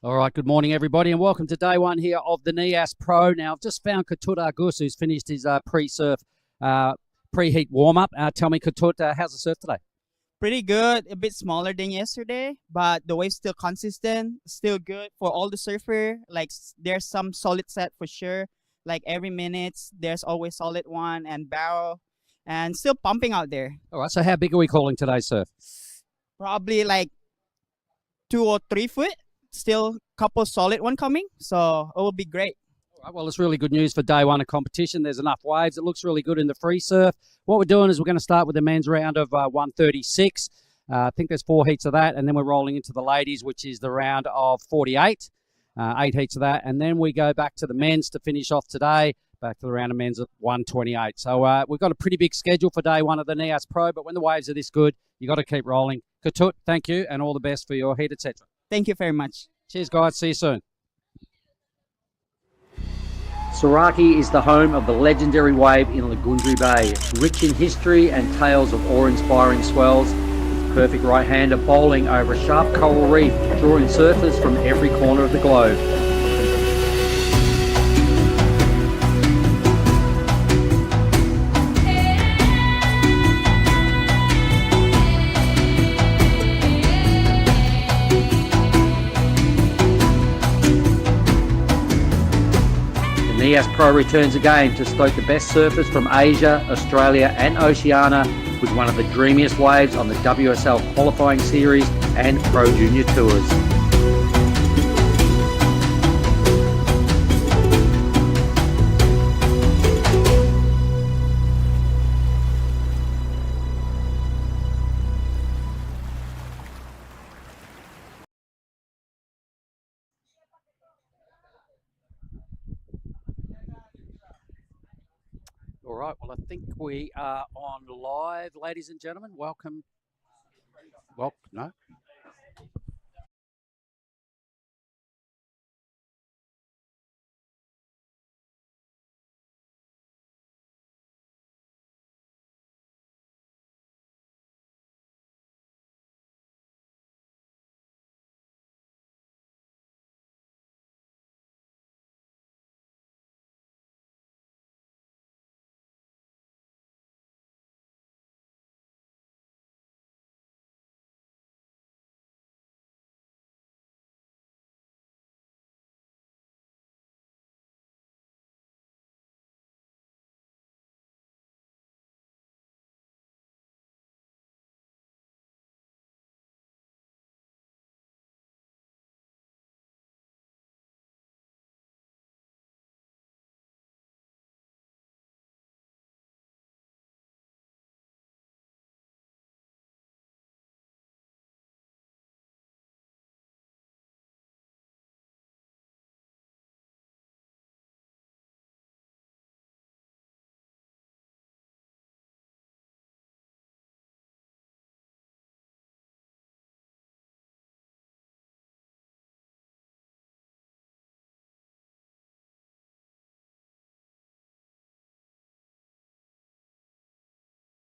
All right, good morning, everybody, and welcome to day one here of the Nias Pro. Now, I've just found Katut Argus, who's finished his pre-surf, preheat warm-up. Tell me, Katut, how's the surf today? Pretty good, a bit smaller than yesterday, but the wave's still consistent, still good for all the surfer. Like there's some solid set for sure. Like every minute, there's always solid one and barrel, and still pumping out there. All right, so how big are we calling today's surf? Probably like 2 or 3 foot. Still couple solid one coming, so it will be great. All right, well, it's really good news for day one of competition. There's enough waves. It looks really good in the free surf. What we're doing is we're going to start with the men's round of 136. I think there's 4 heats of that, and then we're rolling into the ladies, which is the round of 48. 8 heats of that, and then we go back to the men's to finish off today, back to the round of men's at 128. So we've got a pretty big schedule for day one of the Nias Pro, but when the waves are this good, you got to keep rolling. Katut, thank you, and all the best for your heat, etc. Thank you very much. Cheers, guys. See you soon. Sorake is the home of the legendary wave in Lagundri Bay, rich in history and tales of awe-inspiring swells. It's perfect right-hander bowling over a sharp coral reef, drawing surfers from every corner of the globe. Nias Pro returns again to stoke the best surfers from Asia, Australia and Oceania with one of the dreamiest waves on the WSL qualifying series and Pro Junior tours. All right, well, I think we are on live, ladies and gentlemen. Welcome. Well, no.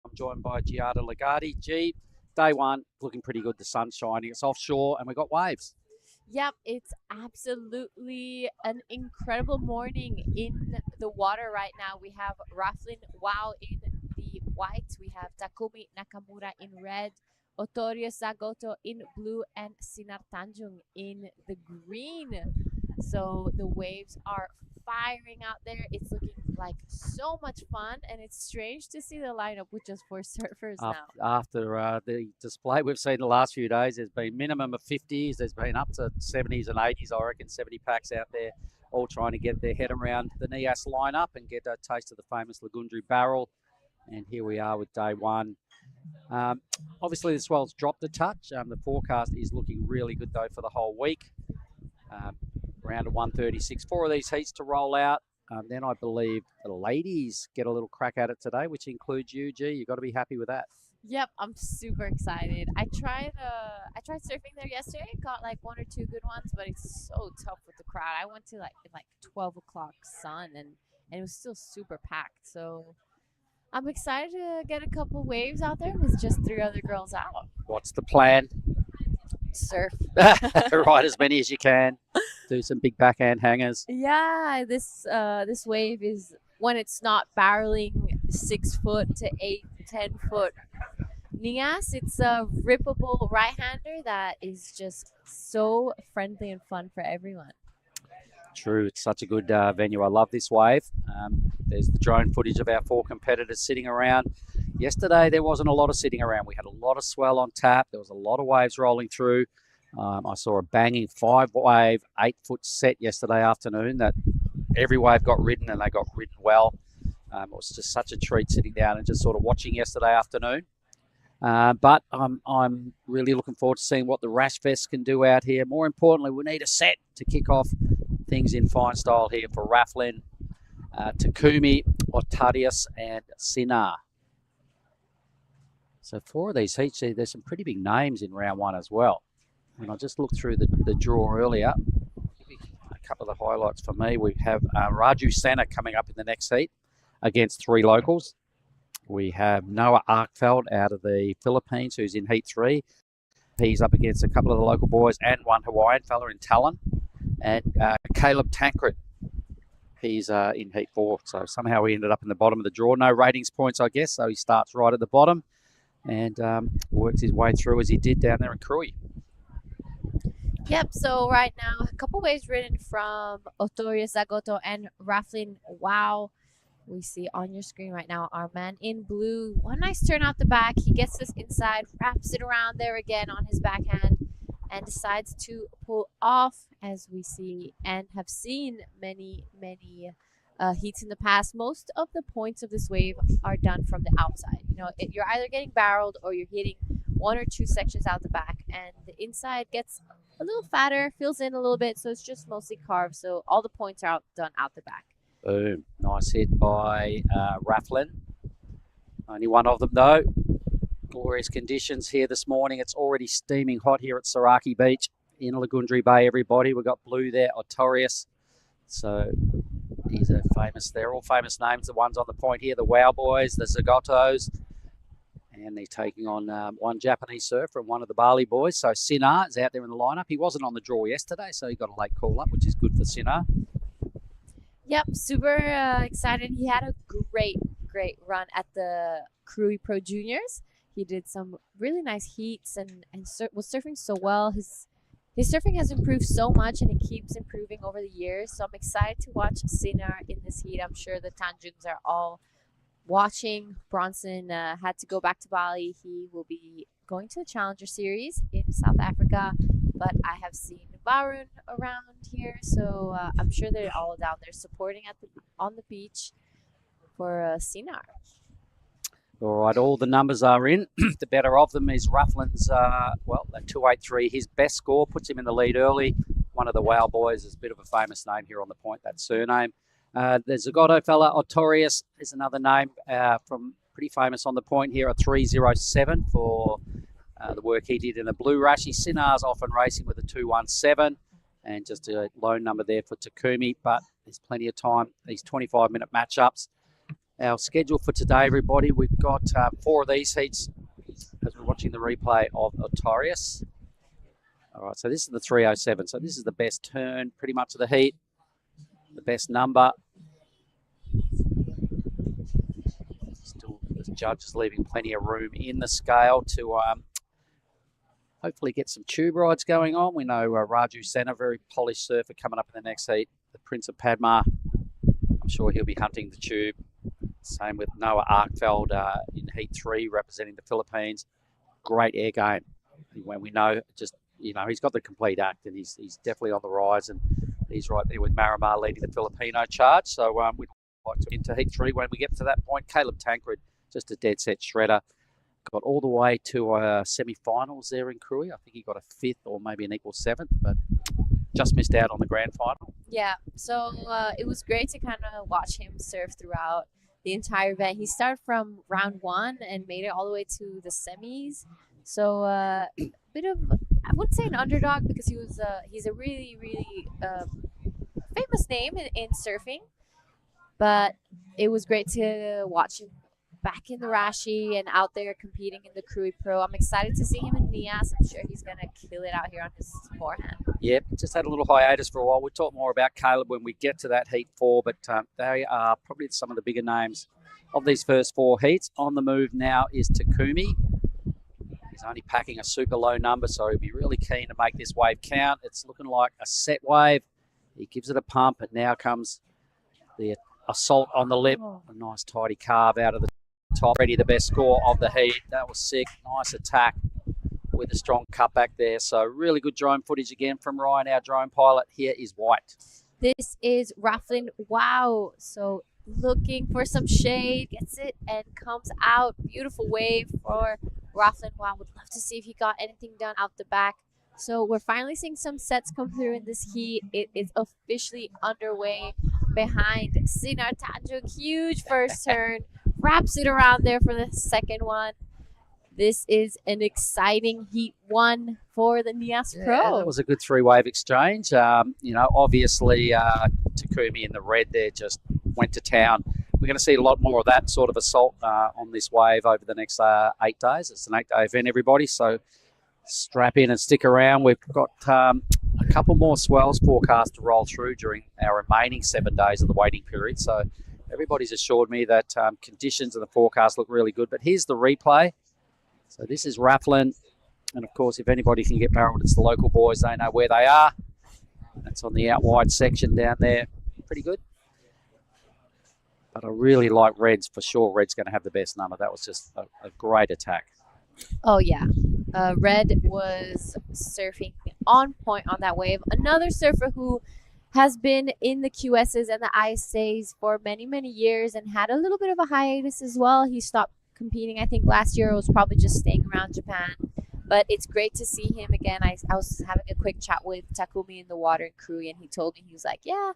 I'm joined by Giada Lagardi. G, day one, looking pretty good. The sun's shining. It's offshore, and we've got waves. Yep, it's absolutely an incredible morning in the water right now. We have Raflin Wow in the white. We have Takumi Nakamura in red, Otorio Zagoto in blue, and Sinar Tanjung in the green. So the waves are firing out there. It's looking like so much fun, and it's strange to see the lineup with just 4 surfers now. After the display we've seen the last few days, there's been minimum of 50s. There's been up to 70s and 80s, I reckon, 70 packs out there, all trying to get their head around the Nias lineup and get a taste of the famous Lagundri barrel. And here we are with day one. Obviously, the swell's dropped a touch. The forecast is looking really good, though, for the whole week. Round of 136. 4 of these heats to roll out. Then I believe the ladies get a little crack at it today, which includes you, G. You've got to be happy with that. Yep, I'm super excited. I tried surfing there yesterday. Got like 1 or 2 good ones, but it's so tough with the crowd. I went to like 12 o'clock sun, and it was still super packed. So I'm excited to get a couple waves out there with just 3 other girls out. What's the plan? surf. Ride as many as you can. Do some big backhand hangers. Yeah, this wave is when it's not barreling 6 foot to 8, 10 foot. Nias, it's a rippable right-hander that is just so friendly and fun for everyone. True, it's such a good venue. I love this wave. There's the drone footage of our 4 competitors sitting around. Yesterday, there wasn't a lot of sitting around. We had a lot of swell on tap. There was a lot of waves rolling through. I saw a banging 5-wave, 8-foot set yesterday afternoon that every wave got ridden and they got ridden well. It was just such a treat sitting down and just sort of watching yesterday afternoon. But I'm really looking forward to seeing what the Rash Fest can do out here. More importantly, we need a set to kick off things in fine style here for Raflin, Takumi, Otarius, and Sinar. So 4 of these heats, there's some pretty big names in round 1 as well. And I just looked through the draw earlier. A couple of the highlights for me. We have Raju Sena coming up in the next heat against 3 locals. We have Noah Arkfeld out of the Philippines, who's in heat 3. He's up against a couple of the local boys and one Hawaiian fella in Talon. And Caleb Tancred, he's in heat 4. So somehow he ended up in the bottom of the draw. No ratings points, I guess. So he starts right at the bottom and works his way through as he did down there in Krui. Yep, so right now, a couple waves ridden from Otoria Zagoto and Raflin. Wow. We see on your screen right now our man in blue. One nice turn out the back. He gets this inside, wraps it around there again on his backhand, and decides to pull off, as we see and have seen many heats in the past. Most of the points of this wave are done from the outside. You know, you're either getting barreled or you're hitting 1 or 2 sections out the back, and the inside gets a little fatter, fills in a little bit, so it's just mostly carved. So all the points are done out the back. Boom. Nice hit by Raflin. Only one of them, though. Glorious conditions here this morning. It's already steaming hot here at Sorake Beach in Lagundri Bay, everybody. We've got Blue there, Otorius. So these are famous. They're all famous names. The ones on the point here, the Wow Boys, the Zagotos. And they're taking on one Japanese surfer and one of the Bali boys. So Sinar is out there in the lineup. He wasn't on the draw yesterday, so he got a late call-up, which is good for Sinar. Yep, super excited. He had a great run at the Krui Pro Juniors. He did some really nice heats and was surfing so well. His surfing has improved so much, and it keeps improving over the years. So I'm excited to watch Sinar in this heat. I'm sure the Tanjuns are all watching. Bronson had to go back to Bali. He will be going to the Challenger Series in South Africa, but I have seen Varun around here, so I'm sure they're all down there supporting on the beach for Sinar. All right, all the numbers are in. The better of them is Raflin's, the 283. His best score puts him in the lead early. One of the Wow Boys is a bit of a famous name here on the point, that surname. The Zagoto fella, Otorius, is another name from pretty famous on the point here, a 307 for the work he did in the Blue Rashi. Sinar's often racing with a 217 and just a low number there for Takumi, but there's plenty of time. These 25-minute matchups. Our schedule for today, everybody, we've got 4 of these heats as we're watching the replay of Otorius. All right, so this is the 307. So this is the best turn pretty much of the heat, the best number. Still, the judge is leaving plenty of room in the scale to hopefully get some tube rides going on. We know Raju Sena, very polished surfer, coming up in the next heat. The Prince of Padma, I'm sure he'll be hunting the tube. Same with Noah Arkfeld in heat 3, representing the Philippines. Great air game. When we know, he's got the complete act, and he's definitely on the rise, and he's right there with Marimar leading the Filipino charge. So we'd like to into heat 3 when we get to that point. Caleb Tancred, just a dead set shredder. Got all the way to semi-finals there in Krui. I think he got a 5th or maybe an equal 7th, but just missed out on the grand final. Yeah, so it was great to kind of watch him surf throughout the entire event. He started from round 1 and made it all the way to the semis. So a bit of, I wouldn't say an underdog, because he's a really famous name in surfing. But it was great to watch him back in the Rashi and out there competing in the Krui Pro. I'm excited to see him in Nias. I'm sure he's going to kill it out here on his forehand. Yep, just had a little hiatus for a while. We'll talk more about Caleb when we get to that heat 4, but they are probably some of the bigger names of these first 4 heats. On the move now is Takumi. He's only packing a super low number, so he'll be really keen to make this wave count. It's looking like a set wave. He gives it a pump, and now comes the assault on the lip. A nice tidy carve out of the top. Already the best score of the heat. That was sick. Nice attack with a strong cutback there. So really good drone footage again from Ryan, our drone pilot. Here is White. This is Raflin. Wow. So looking for some shade, gets it and comes out. Beautiful wave for Raflin. Wow, would love to see if he got anything done out the back. So we're finally seeing some sets come through in this heat. It is officially underway behind Sinar Tanjung. Huge first turn. Wraps it around there for the second one. This is an exciting heat 1 for the Nias Pro. Yeah, that was a good 3-wave exchange. You know, obviously Takumi in the red there just went to town. We're going to see a lot more of that sort of assault on this wave over the next 8 days. It's an 8-day event, everybody, so strap in and stick around. We've got a couple more swells forecast to roll through during our remaining 7 days of the waiting period. So everybody's assured me that conditions and the forecast look really good. But here's the replay. So this is Raflin. And, of course, if anybody can get barreled, it's the local boys. They know where they are. That's on the out wide section down there. Pretty good. But I really like Red's for sure. Red's going to have the best number. That was just a great attack. Oh, yeah. Red was surfing on point on that wave. Another surfer who has been in the QSs and the ISAs for many, many years and had a little bit of a hiatus as well. He stopped competing, I think, last year. It was probably just staying around Japan. But it's great to see him again. I was having a quick chat with Takumi in the water crew, and he told me, he was like, yeah,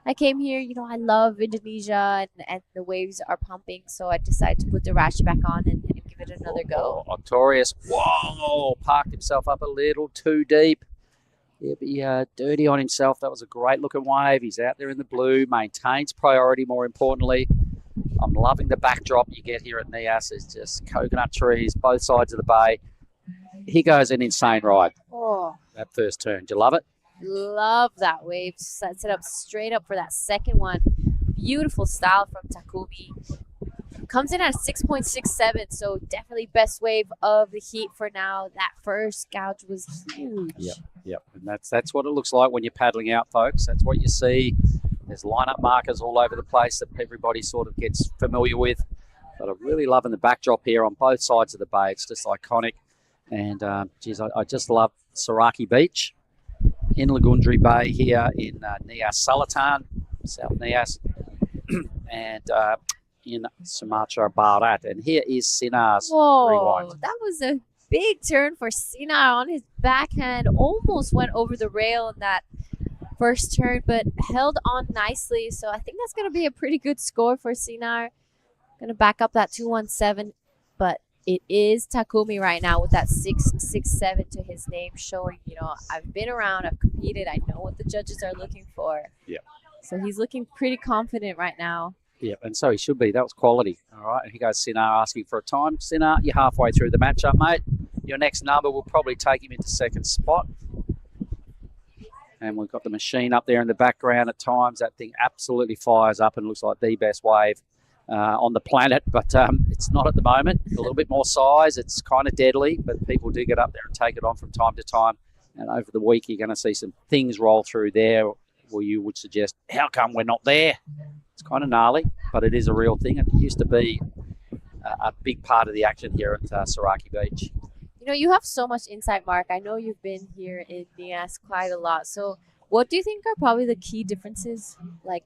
I came here, you know, I love Indonesia and the waves are pumping. So I decided to put the Rashi back on and give it another go. Octorius, whoa, parked himself up a little too deep. He'll be dirty on himself. That was a great looking wave. He's out there in the blue, maintains priority more importantly. I'm loving the backdrop you get here at Nias. It's just coconut trees, both sides of the bay. He goes an insane ride. Oh, that first turn. Do you love it? Love that wave. Sets it up straight up for that second one. Beautiful style from Takumi. Comes in at 6.67, so definitely best wave of the heat for now. That first gouge was huge. Yep. And that's what it looks like when you're paddling out, folks. That's what you see. There's lineup markers all over the place that everybody sort of gets familiar with. But I'm really loving the backdrop here on both sides of the bay. It's just iconic. And, geez, I just love Sorake Beach in Lagundri Bay here in Nias Selatan, South Nias, and in Sumatra Barat. And here is Sinar's rewind. That was a big turn for Sinar on his backhand. Almost went over the rail in that first turn, but held on nicely. So I think that's going to be a pretty good score for Sinar. Going to back up that 217, but it is Takumi right now with that 667 to his name, showing, you know, I've been around, I've competed, I know what the judges are looking for. Yeah. So he's looking pretty confident right now. Yeah, and so he should be. That was quality. All right, and here goes Sinar asking for a time. Sinar, you're halfway through the matchup, mate. Your next number will probably take him into second spot. And we've got the machine up there in the background at times. That thing absolutely fires up and looks like the best wave on the planet, but it's not at the moment. A little bit more size. It's kind of deadly, but people do get up there and take it on from time to time. And over the week, you're going to see some things roll through there where you would suggest, how come we're not there? It's kind of gnarly, but it is a real thing. It used to be a big part of the action here at Sorake Beach. You know, you have so much insight, Mark. I know you've been here in Nias quite a lot. So what do you think are probably the key differences, like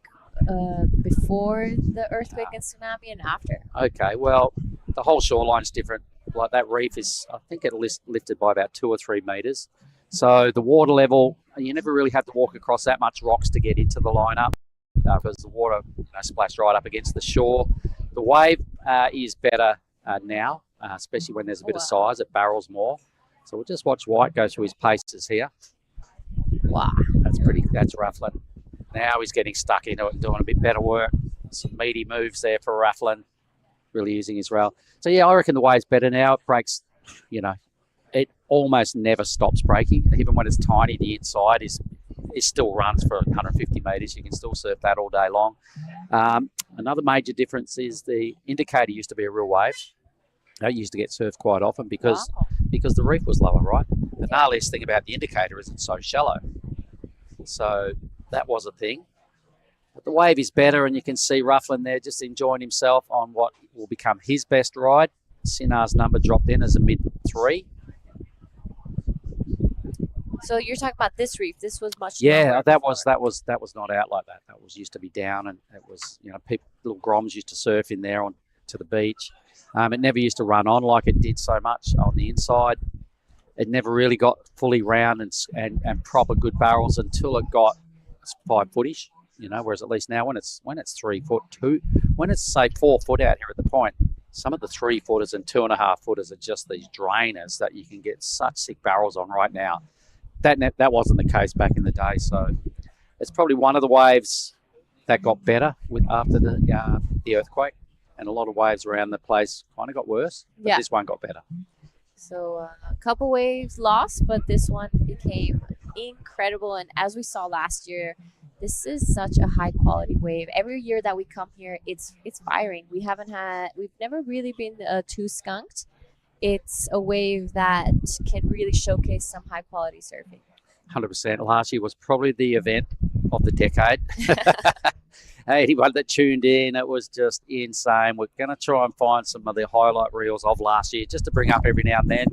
before the earthquake and tsunami and after? Okay, well, the whole shoreline's different. Like that reef is, I think it lifted by about 2 or 3 meters. So the water level, you never really have to walk across that much rocks to get into the lineup because the water splashed right up against the shore. The wave is better now, especially when there's a bit of size. It barrels more. So we'll just watch White go through his paces here. Wow, that's Raflin. Now he's getting stuck into it and doing a bit better work. Some meaty moves there for Raflin. really using his rail. So, yeah, I reckon the wave's better now. It breaks, it almost never stops breaking. Even when it's tiny, the inside it still runs for 150 metres. You can still surf that all day long. Another major difference is the indicator used to be a real wave. That used to get surfed quite often because the reef was lower, right? The gnarliest thing about the indicator is it's so shallow. So that was a thing. But the wave is better, and you can see Rufflin there just enjoying himself on what will become his best ride. Sinar's number dropped in as a mid-3. So you're talking about this reef. This was much Yeah, lower that before. was not out like that. That was used to be down, and it was little groms used to surf in there on to the beach. It never used to run on like it did so much on the inside. It never really got fully round and proper good barrels until it got 5 footish. Whereas at least now when it's 3 foot 2, when it's say 4 foot out here at the point, some of the 3 footers and 2.5 footers are just these drainers that you can get such sick barrels on right now. That wasn't the case back in the day. So it's probably one of the waves that got better after the earthquake, and a lot of waves around the place kind of got worse. But this one got better. So a couple waves lost, but this one became incredible. And as we saw last year, this is such a high quality wave. Every year that we come here, it's firing. We've never really been too skunked. It's a wave that can really showcase some high quality surfing. 100%. Last year was probably the event of the decade. Anyone that tuned in, it was just insane. We're going to try and find some of the highlight reels of last year just to bring up every now and then.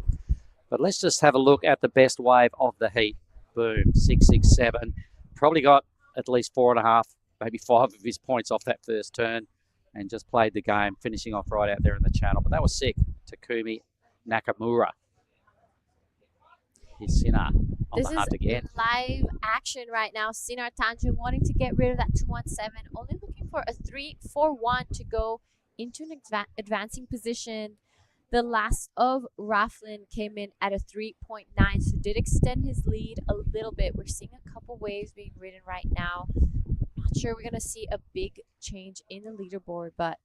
But let's just have a look at the best wave of the heat. Boom, 667. Probably got at least 4.5, maybe 5 of his points off that first turn, and just played the game, finishing off right out there in the channel. But that was sick. Takumi Nakamura. Here's Sinar on the hunt again. Live action right now. Sinar Tanjung wanting to get rid of that 217, only looking for a 3-4-1 to go into an advancing position. The last of Rufflin came in at a 3.9, so did extend his lead a little bit. We're seeing a couple waves being ridden right now. Not sure we're going to see a big change in the leaderboard, but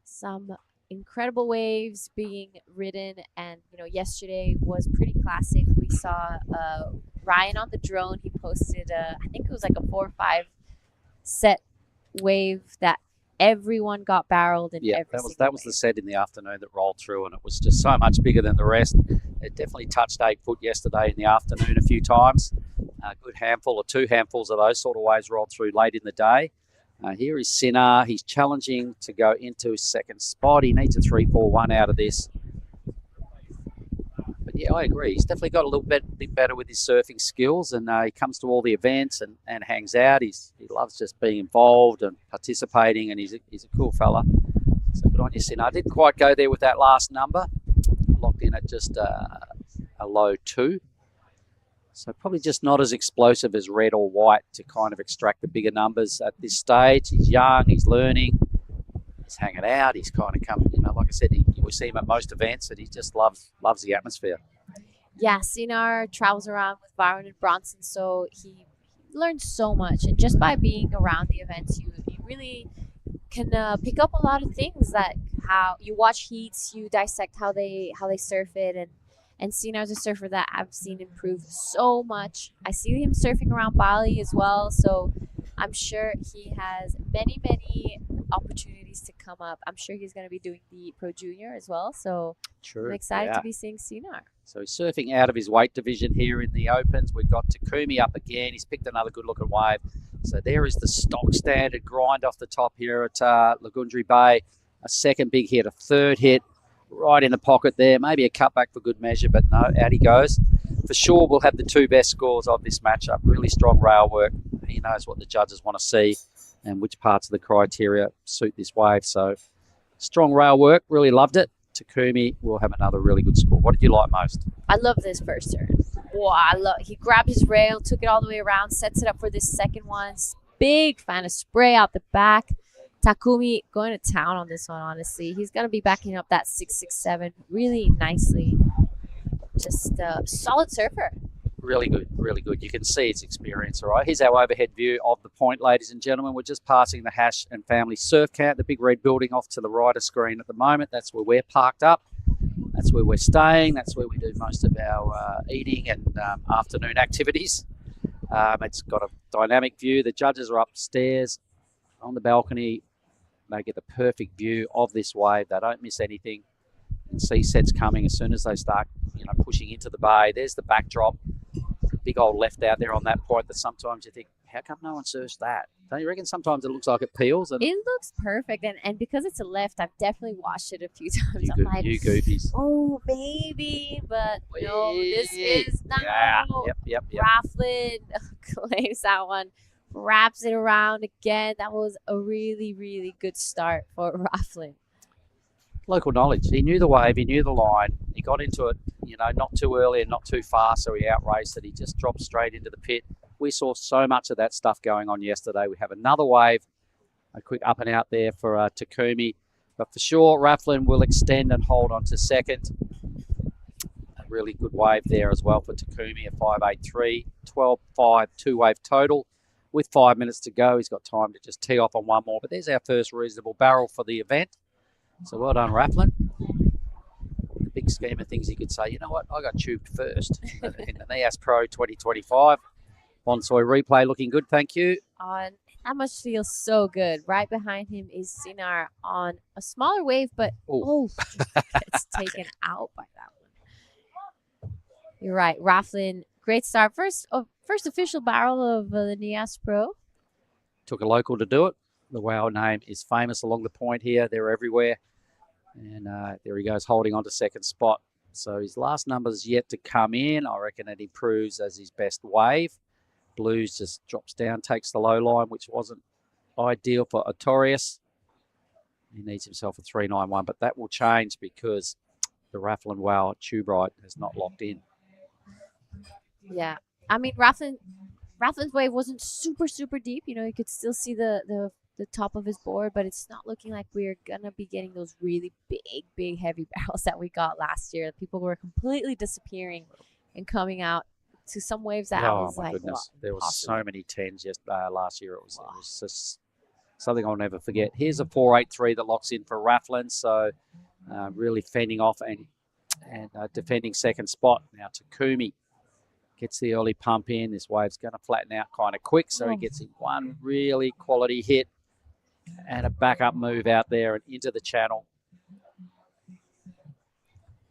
some incredible waves being ridden. And yesterday was pretty classic. We saw Ryan on the drone. He posted I think it was like a 4 or 5 set wave that everyone got barreled in. That was the set in the afternoon that rolled through, and it was just so much bigger than the rest. It definitely touched 8 foot yesterday in the afternoon a few times. A good handful or 2 handfuls of those sort of waves rolled through late in the day. Here is Sinar. He's challenging to go into his second spot. He needs a 3-4-1 out of this. But yeah, I agree. He's definitely got a little bit better with his surfing skills, and he comes to all the events and hangs out. He loves just being involved and participating, and he's a cool fella. So good on you, Sinar. I didn't quite go there with that last number. Locked in at just a low 2. So probably just not as explosive as red or white to kind of extract the bigger numbers at this stage. He's young, he's learning, he's hanging out, he's kind of coming, like I said, we see him at most events, and he just loves the atmosphere. Yeah, Sinar travels around with Byron and Bronson, so he learns so much. And just by being around the events, you really can pick up a lot of things, that how you watch heats, you dissect how they surf it, and Sinar's a surfer that I've seen improve so much. I see him surfing around Bali as well, so I'm sure he has many, many opportunities to come up. I'm sure he's going to be doing the Pro Junior as well, so I'm excited to be seeing Sinar. So he's surfing out of his weight division here in the Opens. We've got Takumi up again. He's picked another good-looking wave. So there is the stock standard grind off the top here at Lagundri Bay. A second big hit, a third hit. Right in the pocket there, maybe a cutback for good measure, but no, out he goes. For sure, we'll have the 2 best scores of this matchup. Really strong rail work. He knows what the judges want to see and which parts of the criteria suit this wave. So strong rail work, really loved it. Takumi will have another really good score. What did you like most? I love this first turn. Wow, he grabbed his rail, took it all the way around, sets it up for this second one. Big fan of spray out the back. Takumi going to town on this one, honestly. He's going to be backing up that 667 really nicely. Just a solid surfer. Really good, really good. You can see its experience, all right? Here's our overhead view of the point, ladies and gentlemen. We're just passing the Hash and Family Surf Camp, the big red building off to the right of screen at the moment. That's where we're parked up. That's where we're staying. That's where we do most of our eating and afternoon activities. It's got a dynamic view. The judges are upstairs on the balcony. They get the perfect view of this wave. They don't miss anything. And see sets coming as soon as they start, pushing into the bay. There's the backdrop. Big old left out there on that point that sometimes you think, how come no one surfs that? Don't you reckon sometimes it looks like it peels? And It looks perfect, and because it's a left, I've definitely watched it a few times. you, you goofies. Oh, maybe, but no, this is now. Yep. Raflin claims that one, wraps it around again. That was a really, really good start for Raflin. Local knowledge. He knew the wave. He knew the line. He got into it, not too early and not too fast, so he outraced it. He just dropped straight into the pit. We saw so much of that stuff going on yesterday. We have another wave, a quick up and out there for Takumi. But for sure, Raflin will extend and hold on to second. A really good wave there as well for Takumi, a 5.83, 12.5, two-wave total. With 5 minutes to go, he's got time to just tee off on one more. But there's our first reasonable barrel for the event. So well done, Raflin. The big scheme of things, you could say, you know what, I got tubed first in the Nias Pro 2025. Bonsoy replay looking good, thank you. That must feel so good. Right behind him is Sinar on a smaller wave, but gets taken out by that one. You're right, Raflin, great start. First official barrel of the Nias Pro. Took a local to do it. The WOW name is famous along the point here. They're everywhere. And there he goes, holding on to second spot. So his last number's yet to come in. I reckon it improves as his best wave. Blues just drops down, takes the low line, which wasn't ideal for Otorius. He needs himself a 3.91, but that will change because the Raflin WOW tube ride has not locked in. Yeah. I mean, Raflin's wave wasn't super, super deep. You could still see the top of his board, but it's not looking like we're going to be getting those really big, heavy barrels that we got last year. People were completely disappearing and coming out to some waves that was like, goodness. There was so many 10s last year. It was just something I'll never forget. Here's a 4.83 that locks in for Raflin. So really fending off and defending second spot. Now Takumi gets the early pump in. This wave's going to flatten out kind of quick. So he gets in one really quality hit and a backup move out there and into the channel.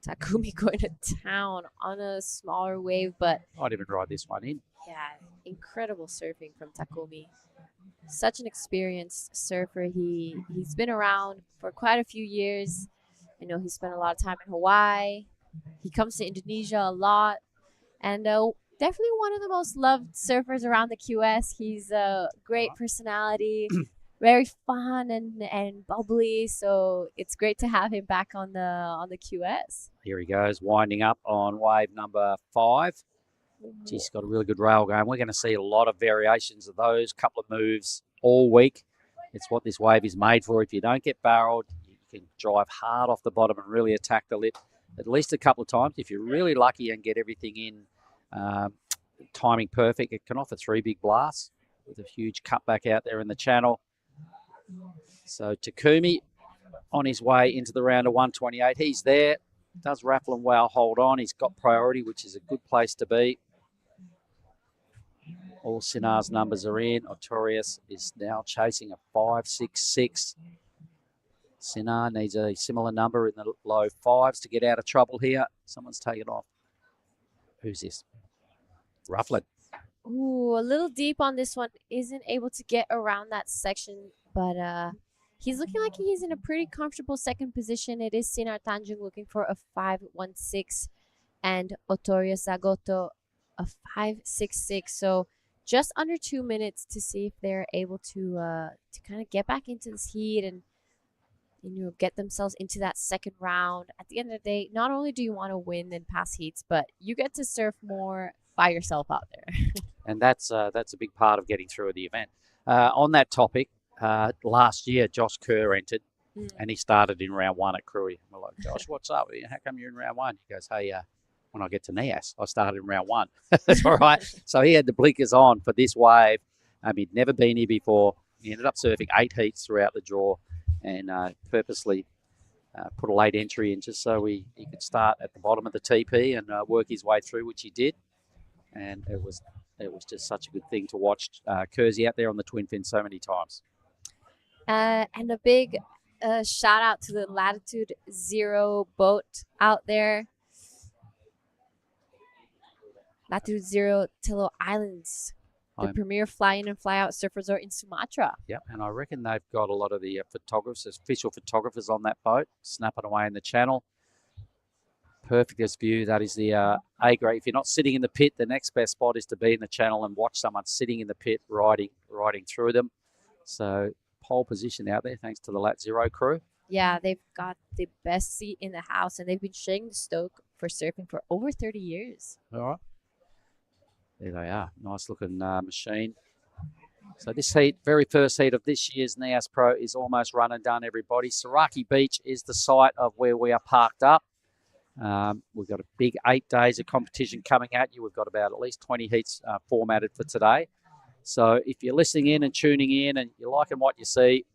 Takumi going to town on a smaller wave, but I'd even ride this one in. Yeah, incredible surfing from Takumi. Such an experienced surfer. He's been around for quite a few years. I know he spent a lot of time in Hawaii. He comes to Indonesia a lot. And definitely one of the most loved surfers around the QS. He's a great personality, very fun and bubbly. So it's great to have him back on the QS. Here he goes, winding up on wave number 5. He's got a really good rail going. We're going to see a lot of variations of those, couple of moves all week. It's what this wave is made for. If you don't get barreled, you can drive hard off the bottom and really attack the lip at least a couple of times. If you're really lucky and get everything in timing perfect, it can offer 3 big blasts with a huge cutback out there in the channel. So Takumi on his way into the round of 128. He's there. Does Raflin WOW hold on? He's got priority, which is a good place to be. All Sinar's numbers are in. Otorius is now chasing a 5.66. Sinar needs a similar number in the low 5s to get out of trouble here. Someone's taken off. Who's this? Raflin. Ooh, a little deep on this one. Isn't able to get around that section, but he's looking like he's in a pretty comfortable second position. It is Sinar Tanjung looking for a 5.16 and Otorius Zagoto a 5.66. So just under 2 minutes to see if they're able to kind of get back into this heat and get themselves into that second round. At the end of the day, not only do you want to win and pass heats, but you get to surf more by yourself out there. And that's a big part of getting through the event. On that topic, last year Josh Kerr entered and he started in round 1 at Cruy. We're like, Josh, what's up? How come you're in round 1? He goes, hey, when I get to Nias. I started in round 1. That's all right. So he had the blinkers on for this wave. He'd never been here before. He ended up surfing 8 heats throughout the draw and purposely put a late entry in just so he could start at the bottom of the TP and work his way through, which he did. And it was just such a good thing to watch Kersey out there on the twin fin so many times. And a big shout out to the Latitude 0 boat out there. Latitude 0 Tilo Islands, the premier fly-in and fly-out surf resort in Sumatra. Yep, and I reckon they've got a lot of the photographers, official photographers on that boat, snapping away in the channel. Perfectest view. That is the A grade. If you're not sitting in the pit, the next best spot is to be in the channel and watch someone sitting in the pit riding through them. So pole position out there, thanks to the Lat Zero crew. Yeah, they've got the best seat in the house, and they've been sharing the Stoke for surfing for over 30 years. All right. There they are. Nice looking machine. So this heat, very first heat of this year's Nias Pro, is almost run and done, everybody. Sorake Beach is the site of where we are parked up. We've got a big 8 days of competition coming at you. We've got about at least 20 heats formatted for today. So if you're listening in and tuning in and you're liking what you see,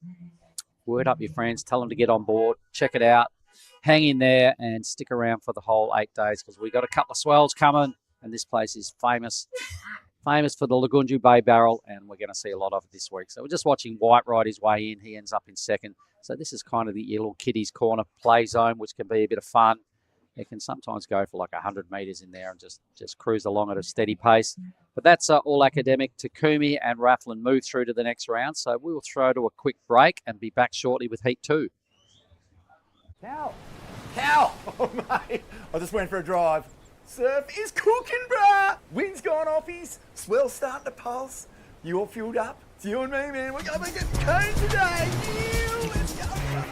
word up your friends, tell them to get on board, check it out, hang in there and stick around for the whole 8 days because we've got a couple of swells coming and this place is famous for the Lagundri Bay barrel, and we're going to see a lot of it this week. So we're just watching White ride his way in. He ends up in second. So this is kind of the little kiddies corner play zone, which can be a bit of fun. It can sometimes go for like 100 metres in there and just cruise along at a steady pace. But that's all academic. Takumi and Raflin move through to the next round. So we will throw to a quick break and be back shortly with Heat 2. Cow! Oh, mate, I just went for a drive. Surf is cooking, bruh! Wind's gone offies, swell's starting to pulse. You all fueled up? It's you and me, man. We're going to make it cone today. Yeah, let's go, brother.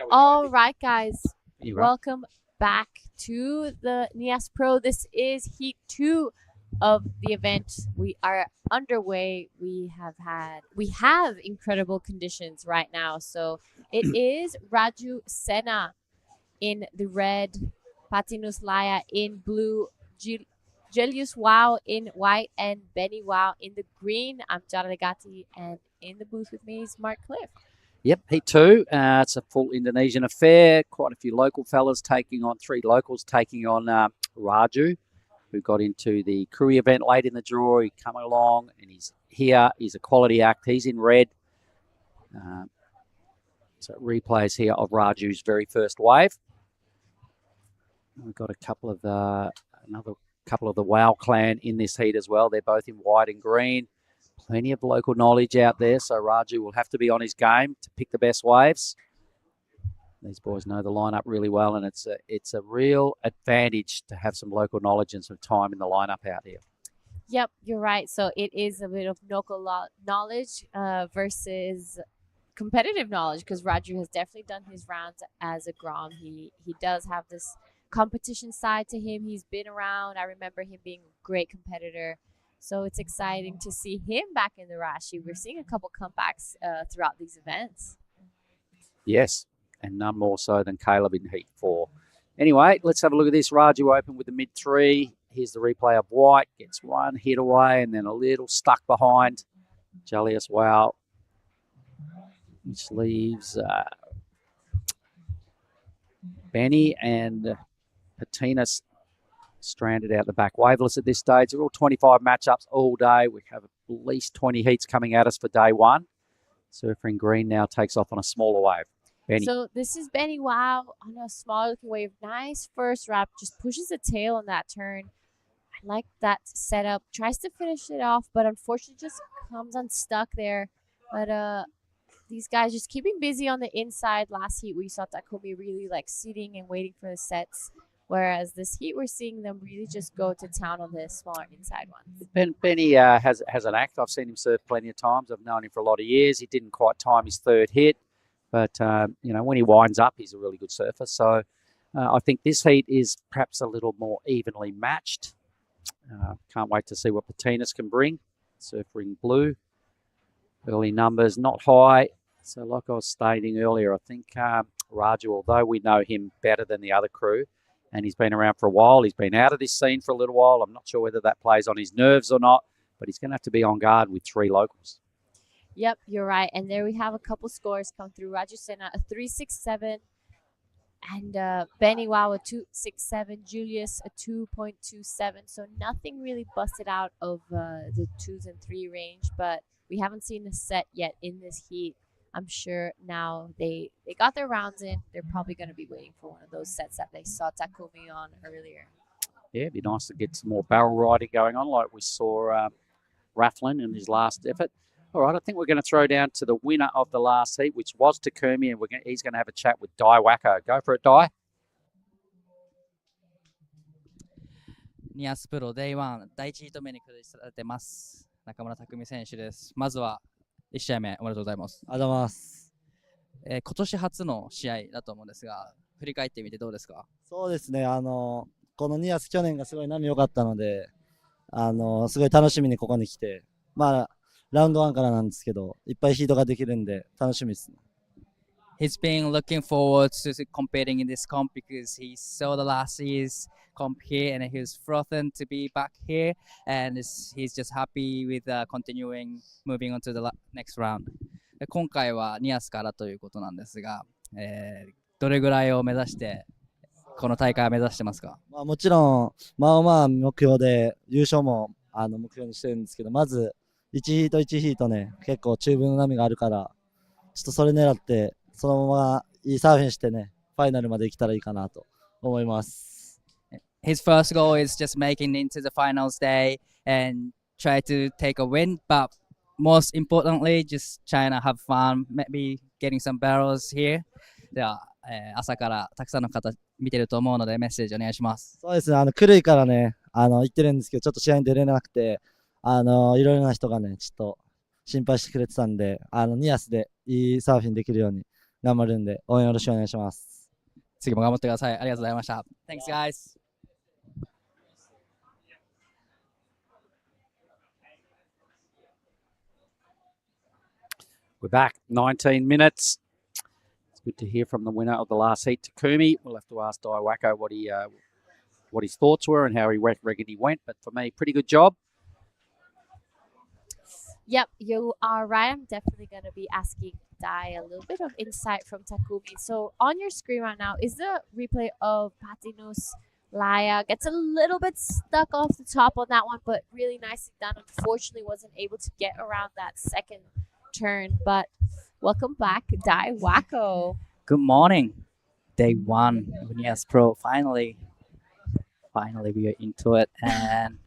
All right, guys. You right? Welcome back to the Nias Pro. This is Heat 2 of the event. We are underway. We have incredible conditions right now. So it is Raju Sena in the red, Patinus Laya in blue, Julius Wow in white, and Benny Wow in the green. I'm Jara Legati, and in the booth with me is Mark Cliff. Yep, Heat 2. It's a full Indonesian affair. Quite a few local fellas taking on, 3 locals taking on Raju, who got into the Kui event late in the draw. He's coming along and he's here. He's a quality act. He's in red. So replays here of Raju's very first wave. We've got a couple of another couple of the Wow clan in this heat as well. They're both in white and green. Plenty of local knowledge out there, so Raju will have to be on his game to pick the best waves. These boys know the lineup really well, and it's a real advantage to have some local knowledge and some time in the lineup out here. Yep, you're right. So it is a bit of local knowledge versus competitive knowledge, because Raju has definitely done his rounds as a Grom. He does have this competition side to him. He's been around. I remember him being a great competitor. So it's exciting to see him back in the Rashi. We're seeing a couple comebacks throughout these events. Yes, and none more so than Caleb in Heat 4. Anyway, let's have a look at this. Raju open with the mid-3. Here's the replay of White. Gets one hit away and then a little stuck behind. Julius Wow, which leaves Benny and Patinas stranded out the back. Waveless at this stage. They're all 25 matchups all day. We have at least 20 heats coming at us for day one. Surfer in green now takes off on a smaller wave. Benny. So this is Benny Wow on a smaller looking wave. Nice first wrap. Just pushes the tail on that turn. I like that setup. Tries to finish it off, but unfortunately just comes unstuck there. But these guys just keeping busy on the inside. Last heat we saw Takumi really like sitting and waiting for the sets. Whereas this heat, we're seeing them really just go to town on the smaller inside ones. Benny has an act. I've seen him serve plenty of times. I've known him for a lot of years. He didn't quite time his third hit, but when he winds up, he's a really good surfer. So I think this heat is perhaps a little more evenly matched. Can't wait to see what Patinas can bring. Surf ring blue. Early numbers not high. So like I was stating earlier, I think Raju, although we know him better than the other crew, and he's been around for a while. He's been out of this scene for a little while. I'm not sure whether that plays on his nerves or not, but he's going to have to be on guard with 3 locals. Yep, you're right. And there we have a couple scores come through. Raju Sena, a 3.67, and Benny Wow, a 2.67, Julius, a 2.27. So nothing really busted out of the 2s and 3 range, but we haven't seen the set yet in this heat. I'm sure now they got their rounds in. They're probably going to be waiting for one of those sets that they saw Takumi on earlier. Yeah, it'd be nice to get some more barrel riding going on like we saw Raflin in his last effort. All right, I think we're going to throw down to the winner of the last heat, which was Takumi, and he's going to have a chat with Dai Wacko. Go for it, Dai. Nias Pro Day1 第1ヒート目に下りされてます。中村拓海選手です。まずは1試合目おめでとうございます。ありがとうございます。今年初の試合だと思うんですが、振り返ってみてどうですか？そうですね、このニアス去年がすごい波良かったので、すごい楽しみにここに来て、まあラウンド1からなんですけど、いっぱいヒートができるんで楽しみですね。He's been looking forward to competing in this comp because he saw the last year's comp here and he was frozen to be back here, and he's just happy with continuing moving on to the next round. 今回はニアスからということなんですが、どれぐらいを目指してこの大会を目指してますか？まあ、もちろんまあまあ目標で優勝も目標にしてるんですけど、まず1ヒート1ヒートね、結構中分の波があるから、ちょっとそれ狙ってそのままいいサーフィンしてね、ファイナルまで行けたらいいかなと思います。His first goal is just making into the finals day and try to take a win, but most importantly, just trying to have fun, maybe getting some barrels here. では、朝からたくさんの方見てると思うのでメッセージお願いします。そうですね、クルイからね、行ってるんですけど、ちょっと試合に出れなくて、いろいろな人がね、ちょっと心配してくれてたんで、ニアスでいいサーフィンできるように頑張るんで、応援よろしくお願いします。次も頑張ってください。ありがとうございました。Thanks, guys. We're back, 19 minutes. It's good to hear from the winner of the last heat, Takumi. We'll have to ask Dai Wacko what his thoughts were and how he reckoned he went. But for me, pretty good job. Yep, you are right. I'm definitely going to be asking Dai a little bit of insight from Takumi. So on your screen right now is the replay of Patinos Laya. Gets a little bit stuck off the top on that one, but really nicely done. Unfortunately, wasn't able to get around that second turn. But welcome back, Dai Wacko. Good morning. Day 1 of Nias Pro. Finally we are into it, and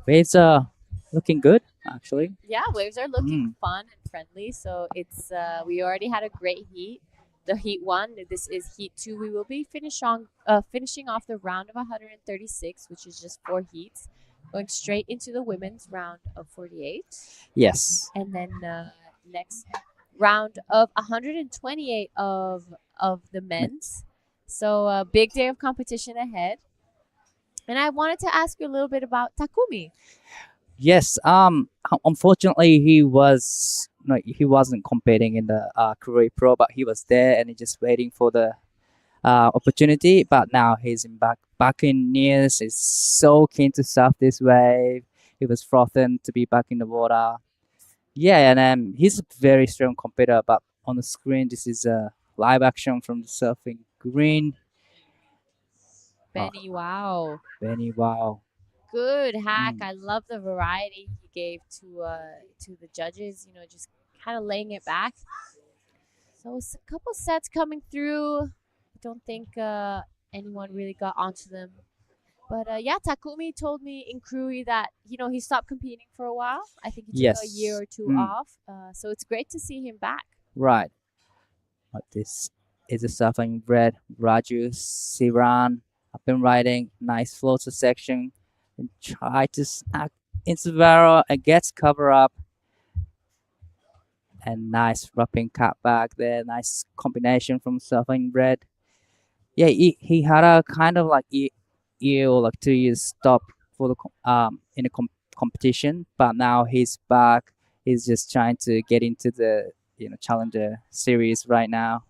waves are looking good, actually. Yeah, waves are looking fun and friendly. So it's we already had a great heat. The heat 1. This is heat 2. We will be finishing off the round of 136, which is just 4 heats, going straight into the women's round of 48. Yes. And then next round of 128 of the men's. So a big day of competition ahead. And I wanted to ask you a little bit about Takumi. Yes. Unfortunately, he wasn't competing in the Korea Pro, but he was there and just waiting for the opportunity. But now he's back in Nias. He's so keen to surf this wave. He was frozen to be back in the water. Yeah, and he's a very strong competitor. But on the screen, this is a live action from the surfing green. Benny Wow. Benny Wow. Good hack. I love the variety he gave to the judges, just kind of laying it back. So it's a couple sets coming through. I don't think anyone really got onto them. But yeah, Takumi told me in Krui that he stopped competing for a while. I think he took a Yes. year or two Mm. off. So it's great to see him back. Right. But this is a surfing bread. Raju Siran up and riding. Nice floater section. And try to snack into the barrel and gets cover up. And nice wrapping cut back there. Nice combination from surfing bread. Yeah, he had a kind of like year or like 2 years stop for the in the competition, but now he's back. He's just trying to get into the challenger series right now.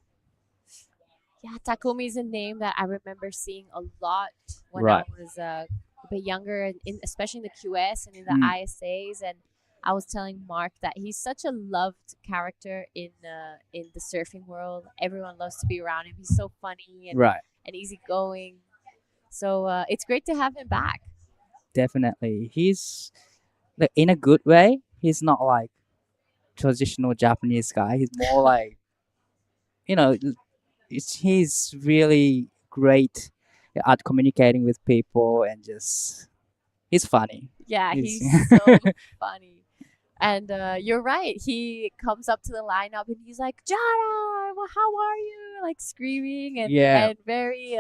Yeah, Takumi is a name that I remember seeing a lot when Right. I was a bit younger, especially in the QS and in the Mm. ISAs. And I was telling Mark that he's such a loved character in the surfing world. Everyone loves to be around him. He's so funny and, Right. and easygoing. So it's great to have him back. Definitely. He's like in a good way. He's not like traditional Japanese guy. He's more like he's really great at communicating with people and just he's funny. Yeah, He's- he's so funny. And you're right. He comes up to the lineup and he's like, Jara, well, how are you? Like screaming and, Yeah. and very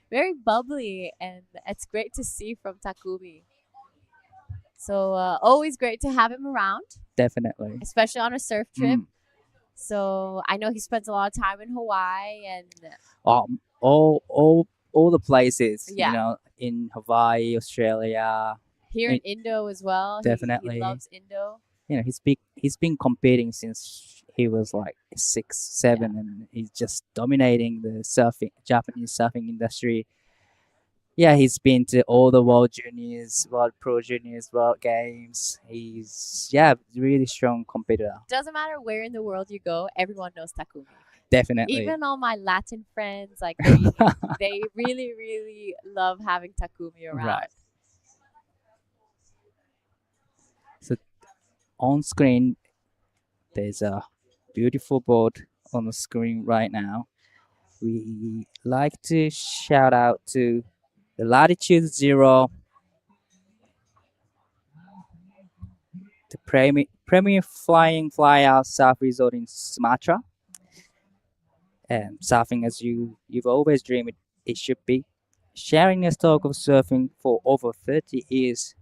very bubbly. And it's great to see from Takumi. So always great to have him around, Definitely. especially on a surf trip. Mm. So I know he spends a lot of time in Hawaii and All the places, Yeah. in Hawaii, Australia. here in Indo as well. Definitely. He loves Indo. He's been competing since he was like 6, 7, and he's just dominating the Japanese surfing industry. Yeah, he's been to all the World Juniors, World Pro Juniors, World Games. He's really strong competitor. Doesn't matter where in the world you go, everyone knows Takumi. Definitely. Even all my Latin friends, like they really, really love having Takumi around. Right. So on screen, there's a beautiful boat on the screen right now. We like to shout out to the Latitude Zero, the premier flying fly-out surf resort in Sumatra. And surfing as you've always dreamed it should be. Sharing a talk of surfing for over 30 years,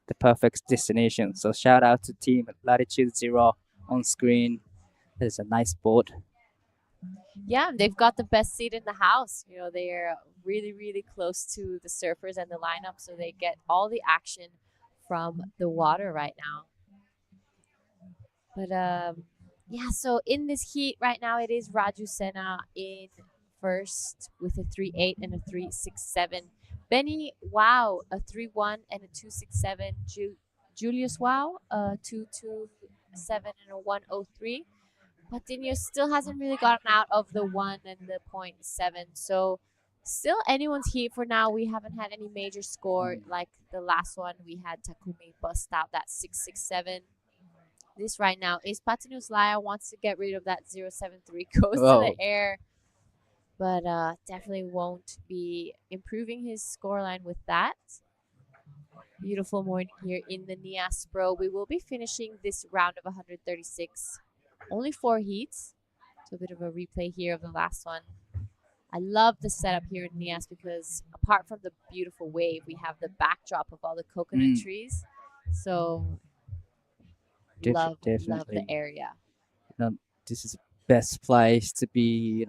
the perfect destination. So shout out to Team Latitude Zero on screen. There's a nice boat. Yeah, they've got the best seat in the house. They're really, really close to the surfers and the lineup, so they get all the action from the water right now. But yeah, so in this heat right now, it is Raju Sena in first with a 3.8 and a 3.67. Benny Wow, a 3.1 and a 2.67. Julius Wow, a 2.27 and a 1.03. Patino still hasn't really gotten out of the 1 and the 0.7. So still anyone's heat for now. We haven't had any major score like the last one. We had Takumi bust out that 6.67. This right now is Patinos Laya wants to get rid of that 0.73. Goes to Whoa. the air. But definitely won't be improving his scoreline with that. Beautiful morning here in the Nias Pro. We will be finishing this round of 136. Only 4 heats. So a bit of a replay here of the last one. I love the setup here in Nias because apart from the beautiful wave, we have the backdrop of all the coconut trees. So love the Definitely. area. This is the best place to be,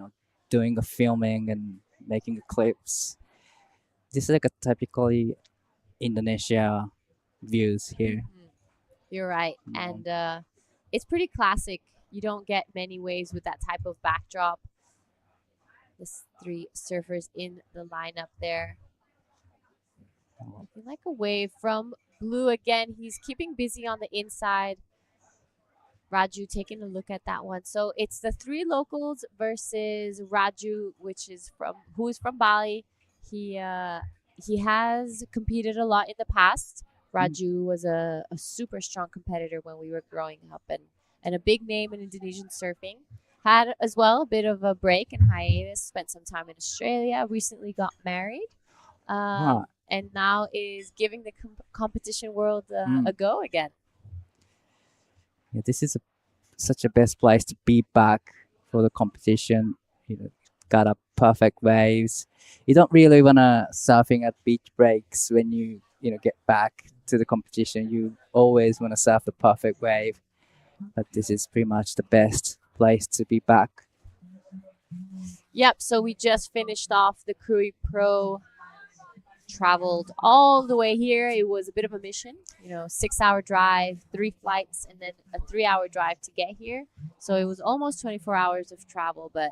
doing the filming and making the clips. This is like a typically Indonesia views here. You're right. And it's pretty classic. You don't get many waves with that type of backdrop. There's 3 surfers in the lineup there. Looking like a wave from Blue again. He's keeping busy on the inside. Raju taking a look at that one. So it's the 3 locals versus Raju, who is from Bali. He has competed a lot in the past. Raju was a super strong competitor when we were growing up and a big name in Indonesian surfing. Had as well a bit of a break and hiatus, spent some time in Australia, recently got married. and now is giving the competition world a go again. Yeah, this is such a best place to be back for the competition. Got a perfect waves. You don't really wanna surfing at beach breaks when you get back to the competition. You always wanna surf the perfect wave, but this is pretty much the best place to be back. Yep, so we just finished off the Krui Pro, traveled all the way here. It was a bit of a mission, 6-hour drive, 3 flights, and then a 3-hour drive to get here. So it was almost 24 hours of travel, but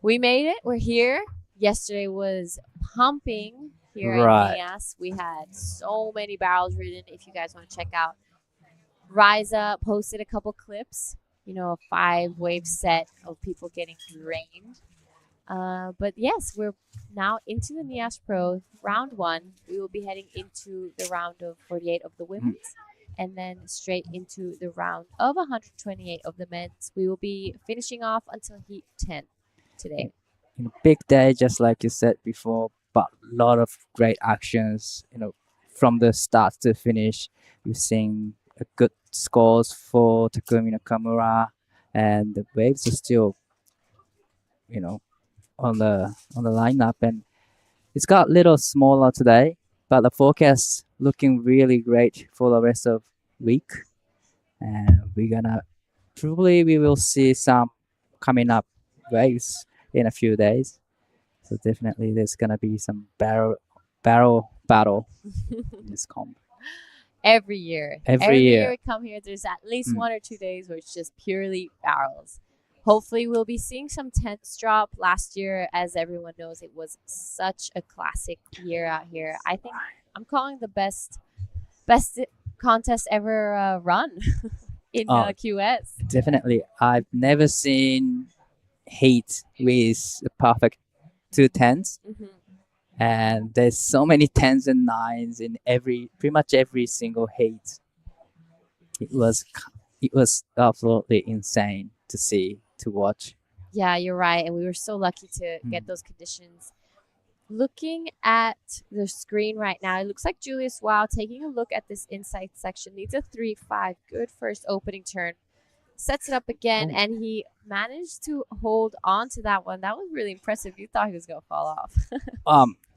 we made it. We're here. Yesterday was pumping here Right. in Nias. We had so many barrels ridden. If you guys want to check out, Riza posted a couple clips, a 5-wave set of people getting drained. But yes, we're now into the Nias Pro round 1. We will be heading into the round of 48 of the women's, and then straight into the round of 128 of the men's. We will be finishing off until heat 10 today. Big day, just like you said before, but a lot of great actions. From the start to finish, we've seen a good scores for Takumi Nakamura, and the waves are still, on the lineup, and it's got a little smaller today, but the forecast looking really great for the rest of week, and we will see some coming up waves in a few days. So definitely there's gonna be some barrel battle in this comp. Every year. Every year we come here, there's at least 1 or 2 days where it's just purely barrels. Hopefully we'll be seeing some tents drop. Last year, as everyone knows, it was such a classic year out here. I think I'm calling the best contest ever run in QS. Definitely. I've never seen heat with a perfect 2 tens. And there's so many 10s and 9s in pretty much every single heat. It was absolutely insane to watch. Yeah, you're right. And we were so lucky to get those conditions. Looking at the screen right now, it looks like Julius Wow, taking a look at this inside section, needs a 3-5. Good first opening turn. Sets it up again, and he managed to hold on to that one. That was really impressive. You thought he was going to fall off.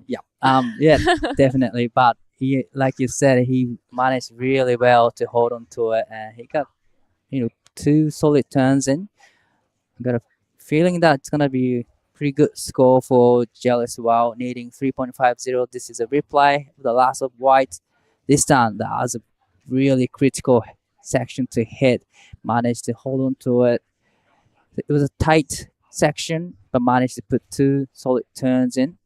Yeah, definitely. But he, like you said, he managed really well to hold on to it, and he got 2 solid turns in. I got a feeling that it's gonna be a pretty good score for Jealous Wow, needing 3.50. This is a replay of the last of white. This time that was a really critical section to hit. Managed to hold on to it. It was a tight section, but managed to put 2 solid turns in.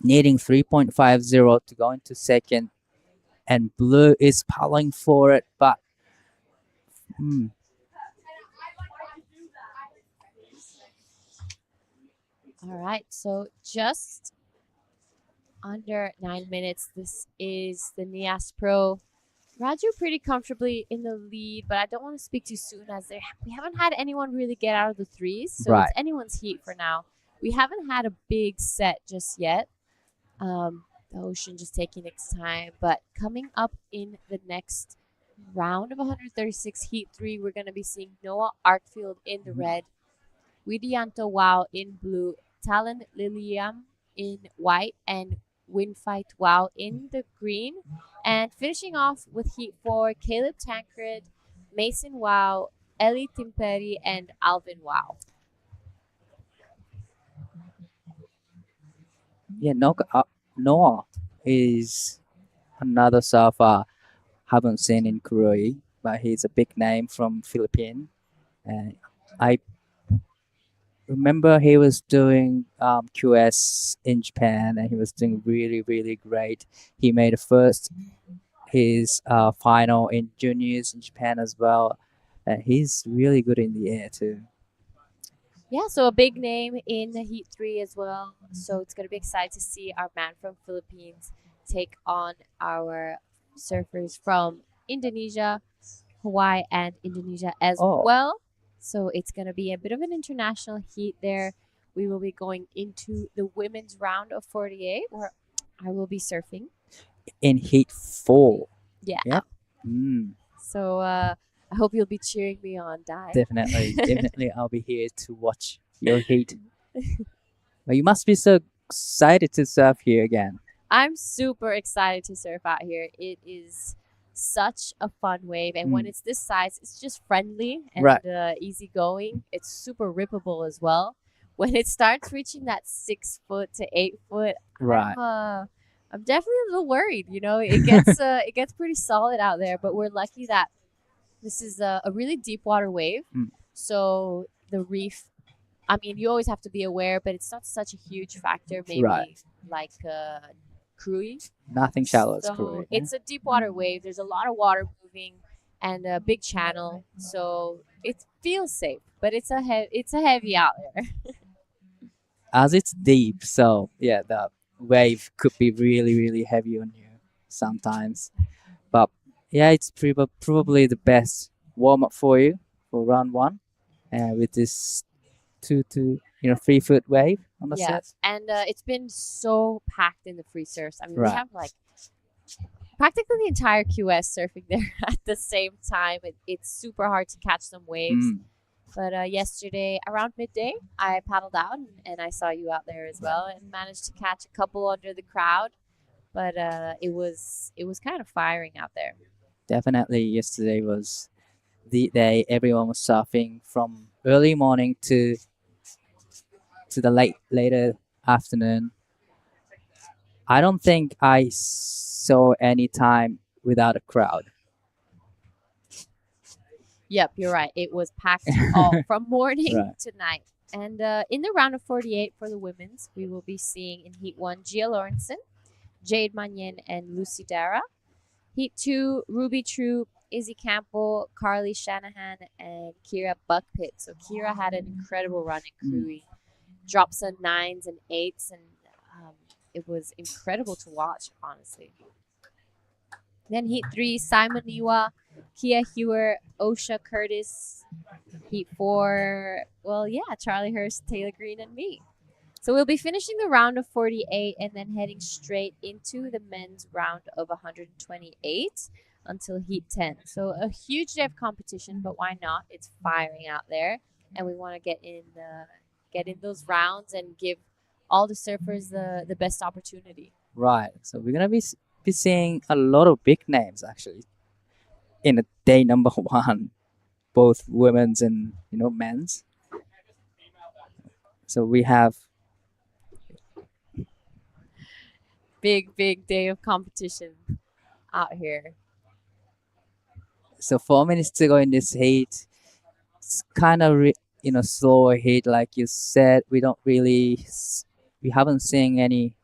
Needing 3.50 to go into second, and blue is paddling for it, but All right, so just under 9 minutes. This is the Nias Pro. Raju pretty comfortably in the lead, but I don't want to speak too soon as we haven't had anyone really get out of the threes, so Right. it's anyone's heat for now. We haven't had a big set just yet. The Ocean just taking its time, but coming up in the next round of 136 Heat 3, we're going to be seeing Noah Artfield in the red, Widianto Wow in blue, Talon Liliam in white, and Winfight Wow in the green. And finishing off with Heat 4, Caleb Tancred, Mason Wow, Ellie Timperi, and Alvin Wow. Yeah, Noah is another surfer haven't seen in Kuroi, but he's a big name from Philippines. And I remember he was doing QS in Japan, and he was doing really, really great. He made his final in juniors in Japan as well. And he's really good in the air too. Yeah, so a big name in the Heat 3 as well. So it's going to be exciting to see our man from Philippines take on our surfers from Indonesia, Hawaii, and Indonesia as well. So it's going to be a bit of an international heat there. We will be going into the women's round of 48, where I will be surfing. In heat 4. Yeah. Yep. Mm, So I hope you'll be cheering me on, Dai. definitely I'll be here to watch your heat. But you must be so excited to surf here again. I'm super excited to surf out here. It is such a fun wave, and when it's this size, it's just friendly and Right. easygoing. It's super rippable as well. When it starts reaching that 6 foot to 8 foot, Right. I'm definitely a little worried. You know, it gets it gets pretty solid out there, but we're lucky that this is a really deep water wave. So the reef, I mean, you always have to be aware, but it's not such a huge factor. Maybe Right. like Krui. Nothing shallow as So Korea. it's a deep water wave. There's a lot of water moving and a big channel, so it feels safe. But it's a heavy out there. As it's deep, so yeah, the wave could be really heavy on you sometimes. But yeah, it's probably the best warm up for you for round 1, with this 3 foot wave on the Yeah, set. and it's been so packed in the free surfs. I mean, we Right. have like practically the entire QS surfing there at the same time. It's super hard to catch some waves. But yesterday around midday, I paddled out and I saw you out there as well, and managed to catch a couple under the crowd. But it was kind of firing out there. Definitely, yesterday was the day everyone was surfing from early morning to the later afternoon. I don't think I saw any time without a crowd. Yep, you're right. It was packed all from morning Right. to night. And in the round of 48 for the women's, we will be seeing in Heat 1 Gia Lawrenson, Jade Mannion, and Lucy Dara. Heat 2, Ruby True, Izzy Campbell, Carly Shanahan, and Kira Buckpit. So Kira had an incredible run at Krui. Dropped some 9s and 8s, and it was incredible to watch, honestly. Then Heat 3, Simon Niwa, Kia Hewer, Osha Curtis. Heat 4, well, yeah, Charlie Hurst, Taylor Green, and me. So we'll be finishing the round of 48 and then heading straight into the men's round of 128 until Heat 10. So a huge day of competition, but why not? It's firing out there, and we want to get in those rounds and give all the surfers the best opportunity. Right. So we're gonna be seeing a lot of big names actually in the day number 1, both women's and men's. So we have Big day of competition out here. so 4 minutes to go in this heat. It's kind of slower heat, like you said. We haven't seen any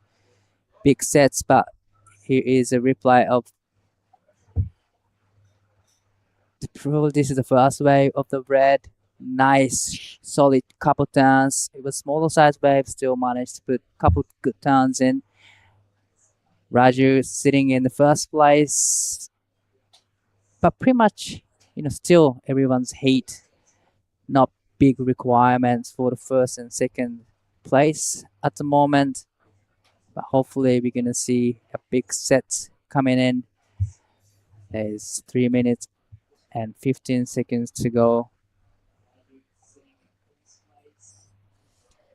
big sets, but here is a reply of probably this is the first wave of the red. Nice solid couple turns. It was smaller size wave, still managed to put a couple good turns in. Raju sitting in the first place, but pretty much still everyone's heat. Not big requirements for the first and second place at the moment, but hopefully we're gonna see a big set coming in. There's 3 minutes and 15 seconds to go.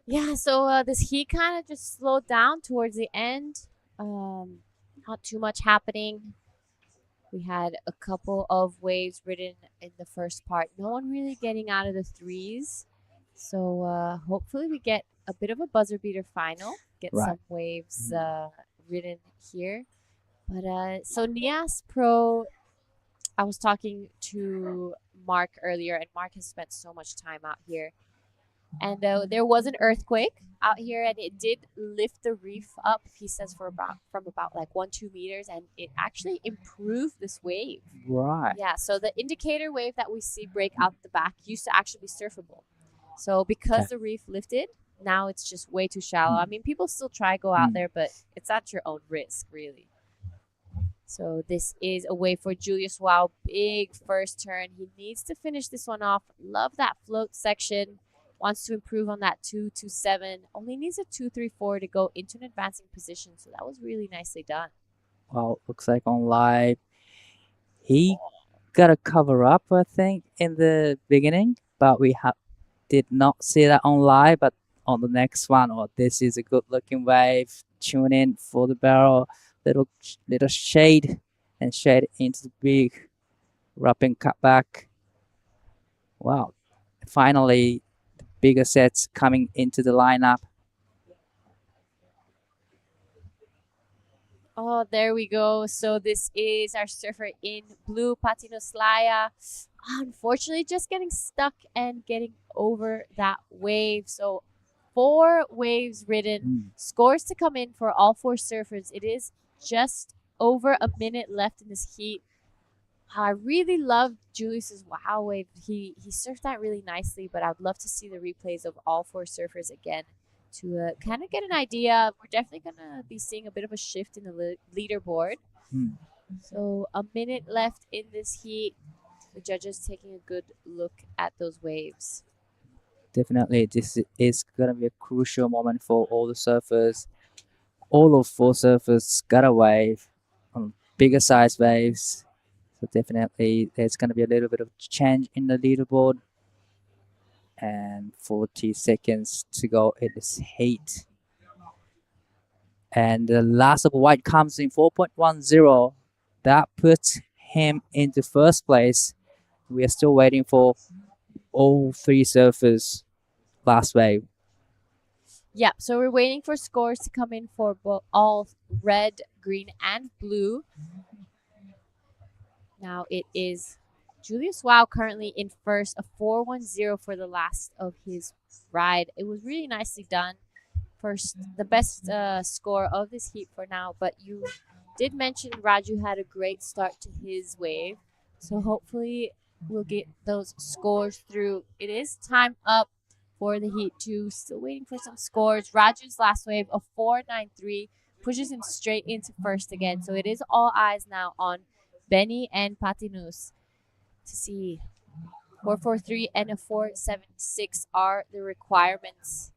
Yeah, so this heat kind of just slowed down towards the end. Not too much happening. We had a couple of waves ridden in the first part. No one really getting out of the 3s. So hopefully we get a bit of a buzzer beater final. Get Right. some waves ridden here. But so Nias Pro, I was talking to Mark earlier, and Mark has spent so much time out here. And there was an earthquake out here, and it did lift the reef up, he says, from about like 1-2 meters, and it actually improved this wave. Right. Yeah, so the indicator wave that we see break out the back used to actually be surfable. So because the reef lifted, now it's just way too shallow. I mean, people still try go out there, but it's at your own risk, really. So this is a wave for Julius Wow. Big first turn. He needs to finish this one off. Love that float section. wants to improve on that 2.27. Only needs a 2.34 to go into an advancing position. So that was really nicely done. Well, looks like on live, he got a cover up, I think, in the beginning, but we did not see that on live. But on the next one, this is a good looking wave. Tune in for the barrel, little shade and shade into the big wrapping cutback. Wow, finally, the bigger sets coming into the lineup. Oh, there we go. So this is our surfer in blue, Patinoslaya. Unfortunately, just getting stuck and getting over that wave. So 4 waves ridden. Scores to come in for all 4 surfers. It is just over a minute left in this heat. I really loved Julius's wow wave. He surfed that really nicely, but I would love to see the replays of all 4 surfers again to kind of get an idea. We're definitely going to be seeing a bit of a shift in the leaderboard. So a minute left in this heat. The judges taking a good look at those waves. Definitely, this is going to be a crucial moment for all the surfers. All of 4 surfers got a wave on bigger size waves. So definitely there's going to be a little bit of change in the leaderboard. And 40 seconds to go in this heat. And the last of white comes in 4.10. That puts him into first place. We are still waiting for all 3 surfers last wave. Yeah, so we're waiting for scores to come in for all red, green, and blue. Now it is Julius Wow currently in first, a 4.10 for the last of his ride. It was really nicely done. First, the best score of this heat for now, but you did mention Raju had a great start to his wave. So hopefully we'll get those scores through. It is time up for the heat 2. Still waiting for some scores. Raju's last wave, a 4.93, pushes him straight into first again. So it is all eyes now on Benny and Patinus to see 4.43 and a 4.76 are the requirements.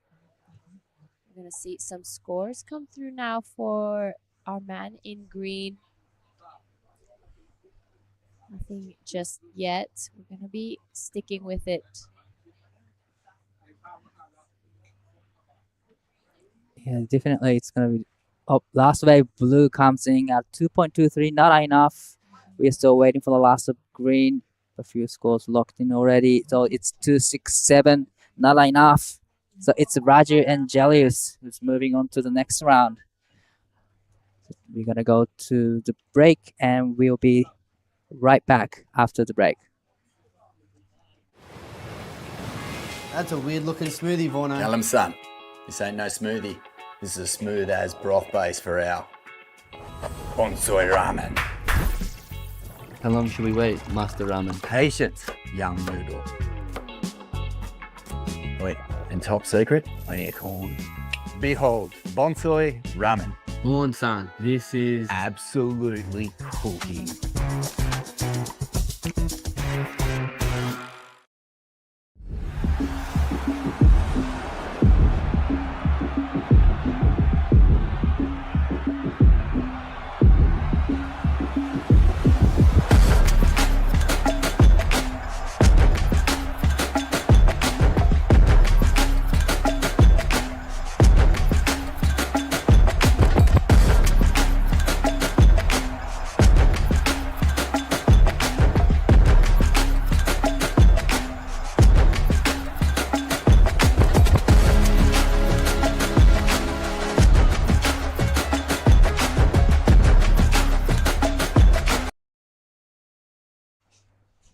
We're going to see some scores come through now for our man in green. Nothing just yet. We're going to be sticking with it. Yeah, definitely it's going to be up. Last wave blue comes in at 2.23, not enough. We are still waiting for the last of green. A few scores locked in already. So it's 2.67, not enough. So it's Raju and Julius who's moving on to the next round. So we're going to go to the break and we'll be right back after the break. That's a weird looking smoothie, Vorno. Tell him, son, this ain't no smoothie. This is a smooth as broth base for our bonsai ramen. How long should we wait, Master Ramen? Patience, young noodle. Wait, and top secret, I need corn. Behold, bonsai ramen. Moon-san, this is... Absolutely cooking.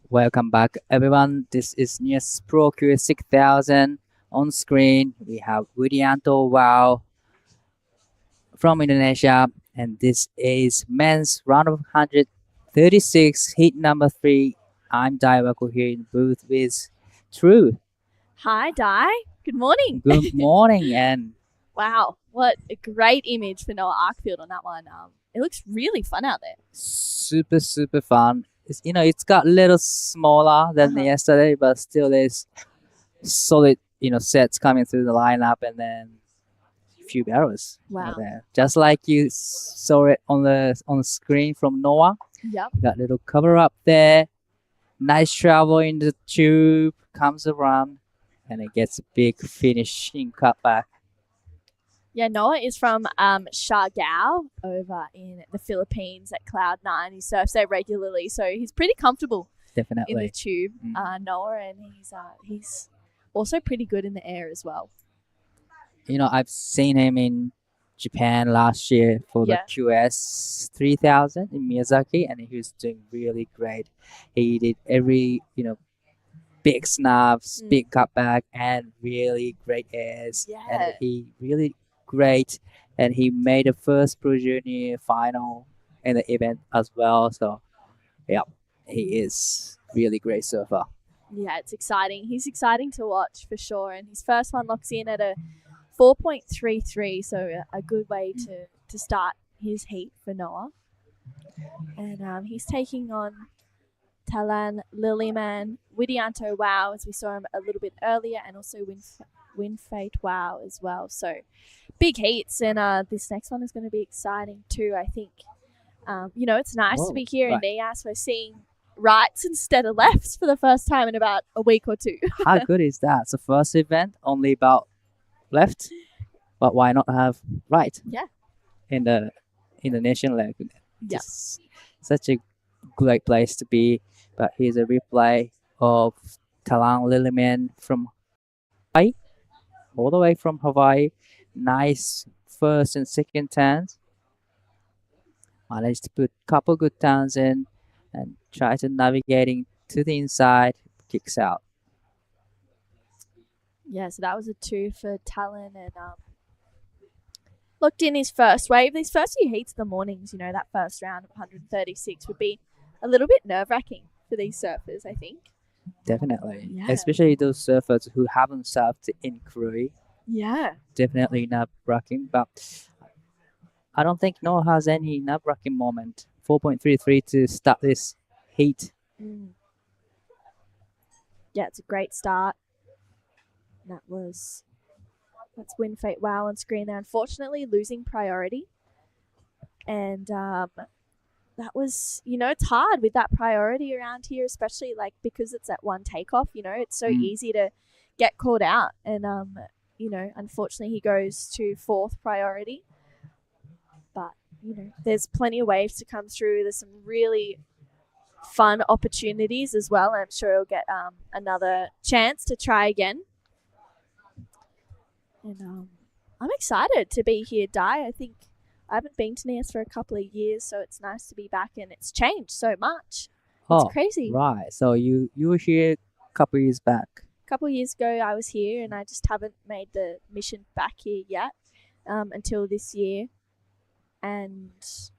Welcome back, everyone. This is Nias Pro QS 6000. On screen, we have Widianto Wow from Indonesia. And this is men's round of 136, heat number 3. I'm Daiwaku here in booth with True. Hi, Dai. Good morning. Good morning. And wow, what a great image for Noah Arkfield on that one. It looks really fun out there. super, super fun. It's got a little smaller than yesterday, but still there's solid sets coming through the lineup, and then a few barrels. Wow. There. Just like you saw it on the screen from Noah. Yep. Got little cover up there. Nice travel in the tube. Comes around, and it gets a big finishing cutback. Yeah, Noah is from Siargao over in the Philippines at Cloud9. He surfs there regularly, so he's pretty comfortable in the Definitely. tube, Noah, and he's also pretty good in the air as well. I've seen him in Japan last year for the QS 3000 in Miyazaki, and he was doing really great. He did every, big snaps, big cutback, and really great airs. Yeah. And he really great, and he made the first Pro Junior final in the event as well. So, yeah, he is really great surfer. Yeah, it's exciting. He's exciting to watch for sure, and his first one locks in at a 4.33, so a good way to start his heat for Noah. And he's taking on Talan, Lilyman, Widianto Wow, as we saw him a little bit earlier, and also Winfate Wow as well. So big heats, and this next one is going to be exciting too, I think. It's nice to be here in Nias. We're seeing rights instead of lefts for the first time in about a week or two. How good is that? It's the first event, only about left, but why not have right? Yeah. In the Indonesian leg. Yeah. Such a great place to be. But here's a replay of Talang Liliman from Hawaii, all the way from Hawaii. Nice first and second turns. Managed to put a couple good turns in and try to navigating to the inside. Kicks out. Yeah, so that was a 2 for Talon, and looked in his first wave. These first few heats of the mornings, that first round of 136 would be a little bit nerve-wracking for these surfers, I think. Definitely. Yeah. Especially those surfers who haven't surfed in Korea. Yeah. Definitely nerve-wracking, but I don't think Noah has any nerve-wracking moment. 4.33 to start this heat. Yeah, it's a great start. That's Winfate Wow on screen there. Unfortunately, losing priority. And that was, it's hard with that priority around here, especially because it's at one takeoff, it's so easy to get caught out. And, unfortunately he goes to 4th priority. But, there's plenty of waves to come through. There's some really fun opportunities as well. I'm sure he'll get another chance to try again. And I'm excited to be here, Dai. I think I haven't been to Nias for a couple of years, so it's nice to be back, and it's changed so much. It's crazy. Right. So you were here a couple of years back. A couple of years ago I was here, and I just haven't made the mission back here yet until this year. And it's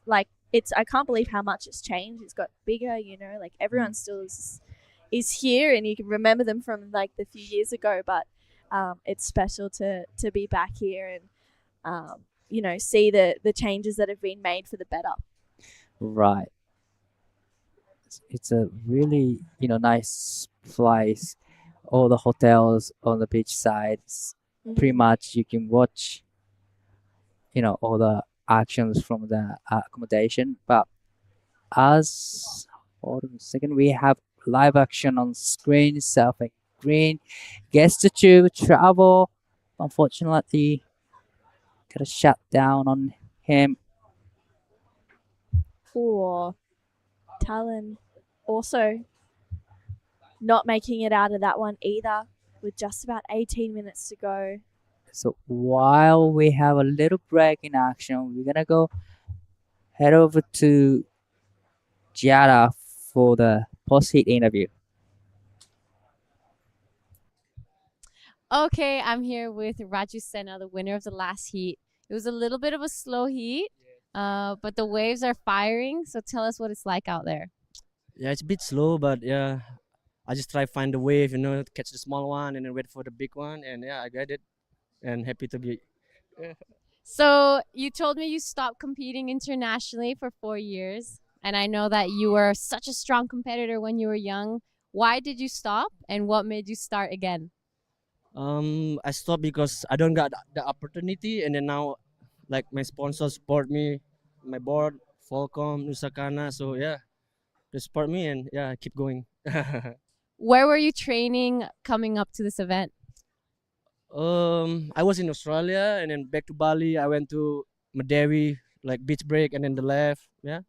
I can't believe how much it's changed. It's got bigger, everyone still is here, and you can remember them from the few years ago, but it's special to be back here and see the changes that have been made for the better. Right. It's a really nice place. All the hotels on the beach sides, pretty much you can watch all the actions from the accommodation. But hold on a second, we have live action on screen. Surfing green gets the tube travel. Unfortunately, got a shut down on him. Poor Talon also not making it out of that one either, with just about 18 minutes to go. So while we have a little break in action, we're gonna head over to Giada for the post-heat interview. Okay, I'm here with Raju Sena, the winner of the last heat. It was a little bit of a slow heat, but the waves are firing. So tell us what it's like out there. Yeah, it's a bit slow, but yeah, I just try to find the wave, catch the small one and then wait for the big one. And yeah, I got it. And happy to be. So you told me you stopped competing internationally for 4 years. And I know that you were such a strong competitor when you were young. Why did you stop, and what made you start again? I stopped because I don't got the opportunity, and then now, like my sponsors support me, my board, Folcom, Nusakana. So yeah, they support me, and yeah, I keep going. Where were you training coming up to this event? I was in Australia, and then back to Bali. I went to Medewi, like beach break, and then the left. Yeah.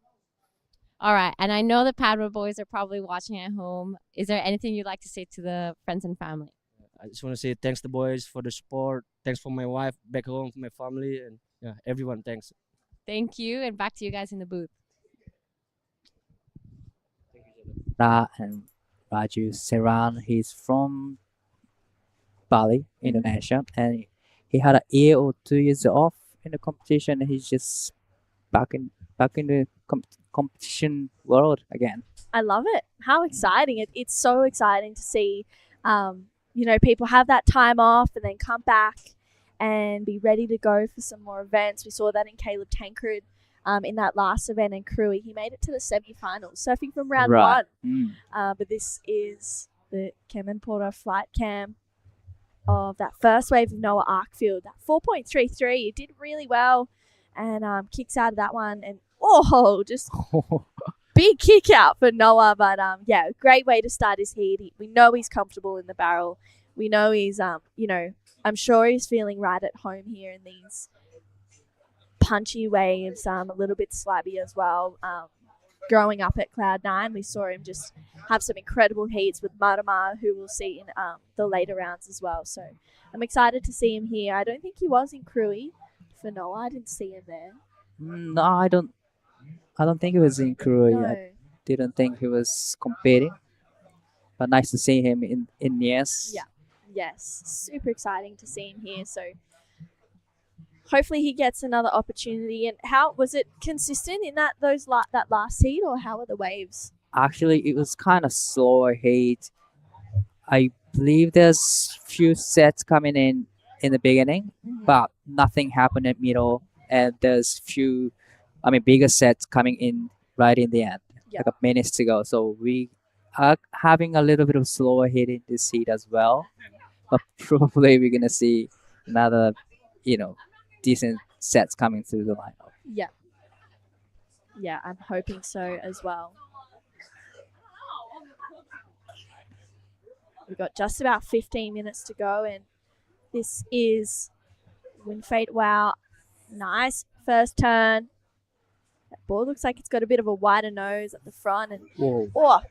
All right, and I know the Padma boys are probably watching at home. Is there anything you'd like to say to the friends and family? I just want to say thanks to boys for the support. Thanks for my wife back home, for my family, and yeah, everyone. Thanks. Thank you, and back to you guys in the booth. And Raju Seran, he's from Bali, Indonesia, and he had a year or 2 years off in the competition, and he's just back in the competition world again. I love it. How exciting. It's so exciting to see, people have that time off and then come back and be ready to go for some more events. We saw that in Caleb Tancred in that last event in Krui. He made it to the semi-finals, surfing from round Right. one. But this is the Kemenpora flight cam of that first wave of Noah Arkfield. That 4.33, he did really well and kicks out of that one. And, just big kick out for Noah. But, great way to start his heat. We know he's comfortable in the barrel. We know he's, I'm sure he's feeling right at home here in these punchy waves, a little bit slabby as well. Growing up at Cloud9, we saw him just have some incredible heats with Marama, who we'll see in the later rounds as well. So I'm excited to see him here. I don't think he was in Krui for Noah. I didn't see him there. No, I don't think he was in Korea. No. I didn't think he was competing. But nice to see him in Nias. Yeah. Yes. Super exciting to see him here. So hopefully he gets another opportunity. And how was it consistent in that last heat, or how were the waves? Actually, it was kind of slower heat. I believe there's few sets coming in the beginning, but nothing happened in middle, and there's bigger sets coming in right in the end, like a minutes to go. So we are having a little bit of slower heat in this heat as well, but probably we're gonna see another, decent sets coming through the lineup. Yeah. Yeah, I'm hoping so as well. We've got just about 15 minutes to go, and this is Winfate Wow. Nice first turn. That ball looks like it's got a bit of a wider nose at the front, and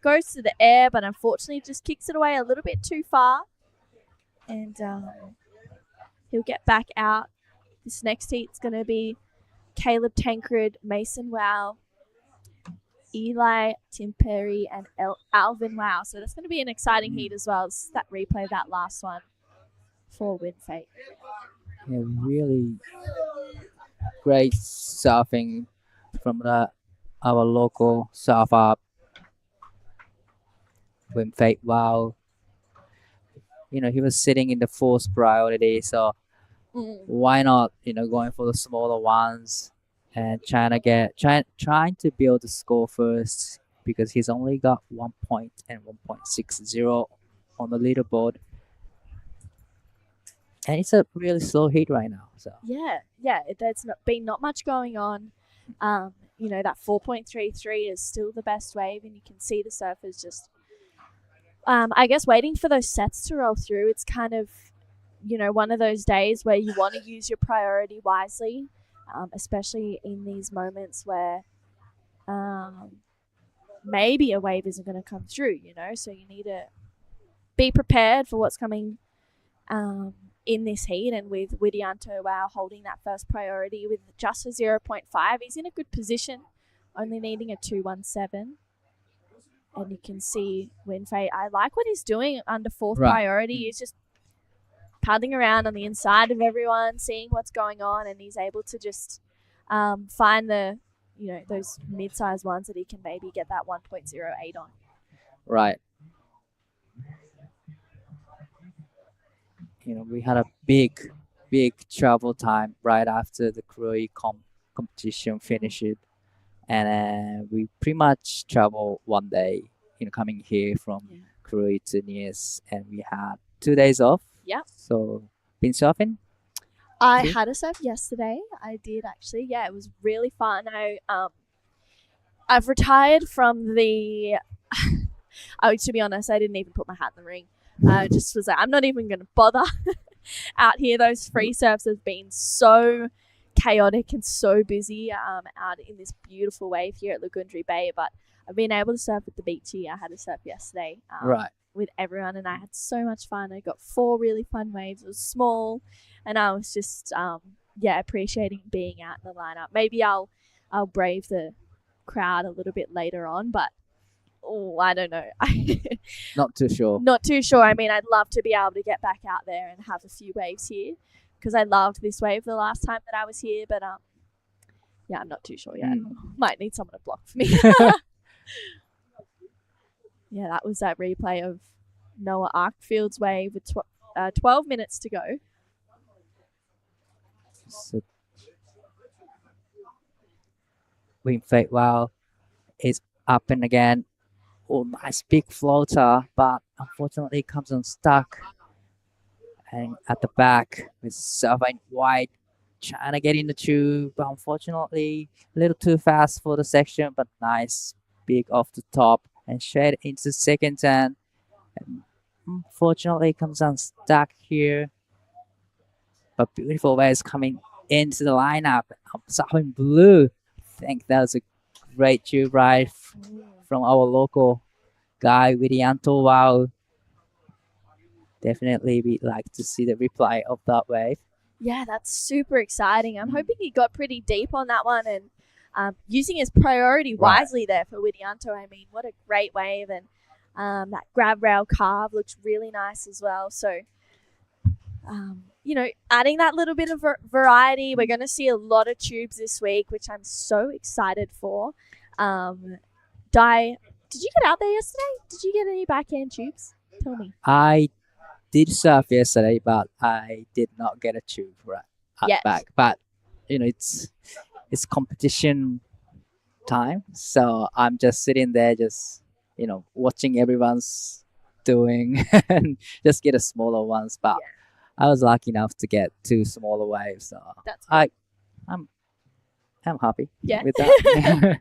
goes to the air, but unfortunately just kicks it away a little bit too far. And he'll get back out. This next heat's going to be Caleb Tancred, Mason Wow, Eli, Tim Perry, and Alvin Wow. So that's going to be an exciting heat as well. It's that replay of that last one for Winfate. Yeah, really great surfing from our local surfer, Winfate Wow. He was sitting in the fourth priority, so why not, going for the smaller ones and trying to build the score first, because he's only got 1 point and 1.60 on the leaderboard. And it's a really slow heat right now. So yeah, there's not much going on. That 4.33 is still the best wave, and you can see the surfers just, I guess, waiting for those sets to roll through. It's kind of, one of those days where you want to use your priority wisely, especially in these moments where maybe a wave isn't going to come through, so you need to be prepared for what's coming in this heat. And with Widianto Wow holding that first priority with just a 0.5, he's in a good position, only needing a 2.17. And you can see Winfate, I like what he's doing under fourth priority. He's just paddling around on the inside of everyone, seeing what's going on, and he's able to just find the, those mid-sized ones that he can maybe get that 1.08 on. Right. We had a big travel time right after the Krui competition finished, and we pretty much travel one day, coming here from crew to Nias, and we had 2 days off. Yep. So, been surfing? I Okay. had a surf yesterday. I did actually. Yeah, it was really fun. I've retired from the. To be honest, I didn't even put my hat in the ring. I just was like, I'm not even going to bother out here. Those free surfs have been so chaotic and so busy out in this beautiful wave here at Lagundri Bay. But I've been able to surf at the beach here. I had a surf yesterday Right. with everyone, and I had so much fun. I got 4 really fun waves. It was small, and I was just appreciating being out in the lineup. Maybe I'll brave the crowd a little bit later on, but I don't know. Not too sure. Not too sure. I mean, I'd love to be able to get back out there and have a few waves here, because I loved this wave the last time that I was here. But I'm not too sure yet. Might need someone to block for me. Yeah, that was that replay of Noah Arkfield's wave with 12 minutes to go. So, wind fade well is up and again. Oh, nice big floater, but unfortunately comes unstuck. And at the back with Surfing White trying to get in the tube, but unfortunately a little too fast for the section, but nice big off the top and straight into second turn. And unfortunately comes unstuck here. But beautiful waves coming into the lineup. Surfing Blue. I think that was a great tube ride from our local guy, Widianto. Wow. Definitely we'd like to see the replay of that wave. Yeah, that's super exciting. I'm hoping he got pretty deep on that one and using his priority wisely there for Widianto. I mean, what a great wave. And that grab rail carve looks really nice as well. So, adding that little bit of variety. We're going to see a lot of tubes this week, which I'm so excited for. Did you get out there yesterday? Did you get any backhand tubes? Tell me. I did surf yesterday, but I did not get a tube at back. But it's competition time, so I'm just sitting there, just watching everyone's doing, and just get a smaller ones. But I was lucky enough to get 2 smaller waves, so That's cool. I'm happy with that.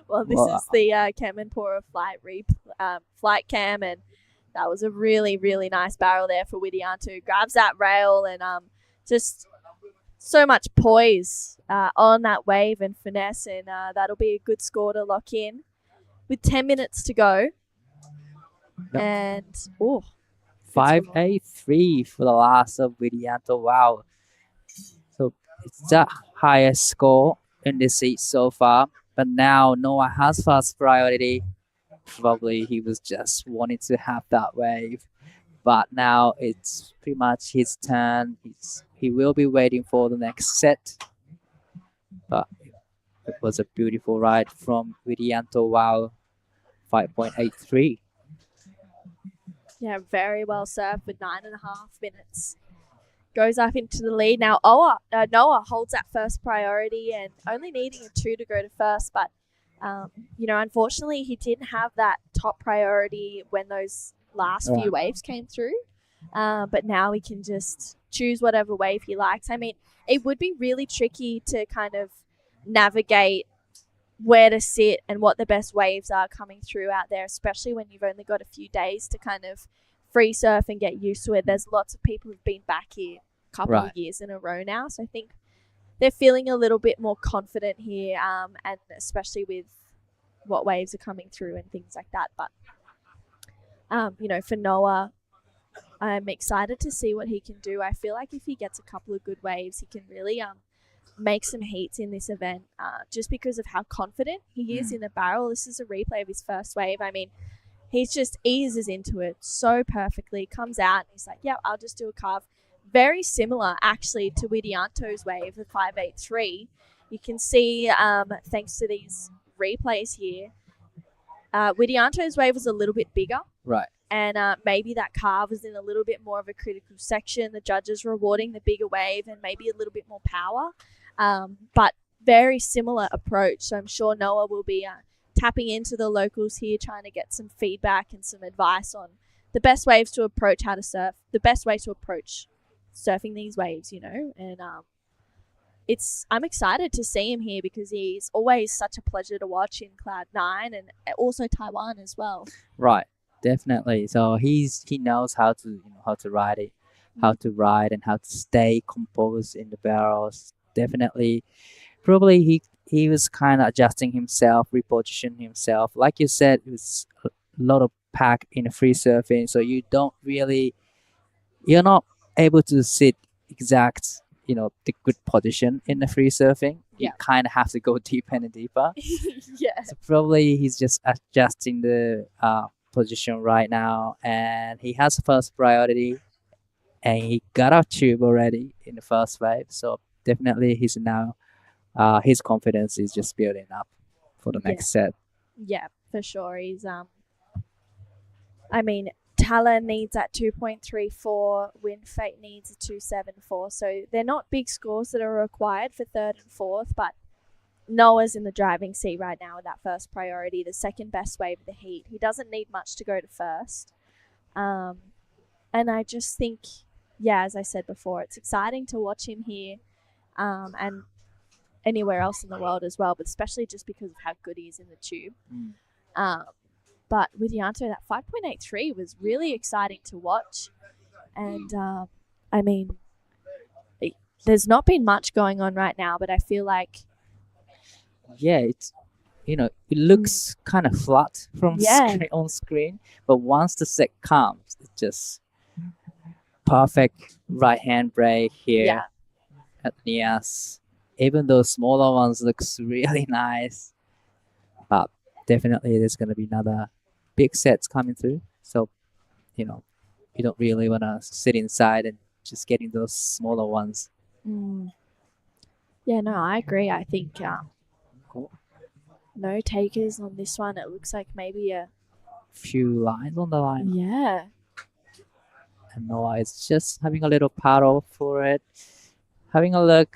Well, this is the Cam and Pora flight cam, and that was a really, really nice barrel there for Widianto. Grabs that rail and just so much poise on that wave and finesse, and that'll be a good score to lock in with 10 minutes to go. Yep. And 5.83 for the last of Widianto. Wow. So it's the highest score in this heat so far. But now Noah has first priority. Probably he was just wanting to have that wave. But now it's pretty much his turn. He will be waiting for the next set. But it was a beautiful ride from Widianto. Wow. 5.83. Yeah, very well served with 9.5 minutes. Goes up into the lead. Now Noah holds that first priority and only needing a 2 to go to first. But, unfortunately he didn't have that top priority when those last few waves came through. But now he can just choose whatever wave he likes. I mean, it would be really tricky to kind of navigate where to sit and what the best waves are coming through out there, especially when you've only got a few days to kind of free surf and get used to it. There's lots of people who've been back here a couple of years in a row now, so I think they're feeling a little bit more confident here, and especially with what waves are coming through and things like that. But for Noah, I'm excited to see what he can do. I feel like if he gets a couple of good waves, he can really make some heats in this event, just because of how confident he is in the barrel. This is a replay of his first wave. I mean, he's just eases into it so perfectly, comes out and he's like, yeah, I'll just do a carve. Very similar actually to Widianto's wave, the 5.83. You can see, thanks to these replays here, Widianto's wave was a little bit bigger. Right. And maybe that carve was in a little bit more of a critical section. The judges rewarding the bigger wave and maybe a little bit more power. But very similar approach. So I'm sure Noah will be tapping into the locals here, trying to get some feedback and some advice on the best waves to approach how to surf, the best way to approach surfing these waves, you know. And I'm excited to see him here because he's always such a pleasure to watch in Cloud9 and also Taiwan as well. Right, definitely. So he knows how to ride it, how to ride and how to stay composed in the barrels. Definitely, probably he was kind of adjusting himself, repositioning himself. Like you said, it was a lot of pack in the free surfing, so you're not able to sit exact, the good position in the free surfing. You kind of have to go deeper and deeper. Yeah. So probably he's just adjusting the position right now, and he has first priority, and he got a tube already in the first wave. So definitely he's now his confidence is just building up for the next set. Yeah, for sure. He's Tala needs at 2.34, Win Fate needs a 2.74. So they're not big scores that are required for third and fourth, but Noah's in the driving seat right now with that first priority, the second best wave of the heat. He doesn't need much to go to first. And I just think, as I said before, it's exciting to watch him here and anywhere else in the world as well, but especially just because of how good he is in the tube. But with Yanto, that 5.83 was really exciting to watch. And, there's not been much going on right now, but I feel like... Yeah, it's, it looks kind of flat from on screen, but once the set comes, it's just perfect right-hand break here at Nias. Even those smaller ones looks really nice. But definitely there's going to be another big sets coming through, so you don't really want to sit inside and just getting those smaller ones. Yeah, no, I agree. I think no takers on this one. It looks like maybe a few lines on the line. Yeah. And Noah is just having a little paddle for it, having a look.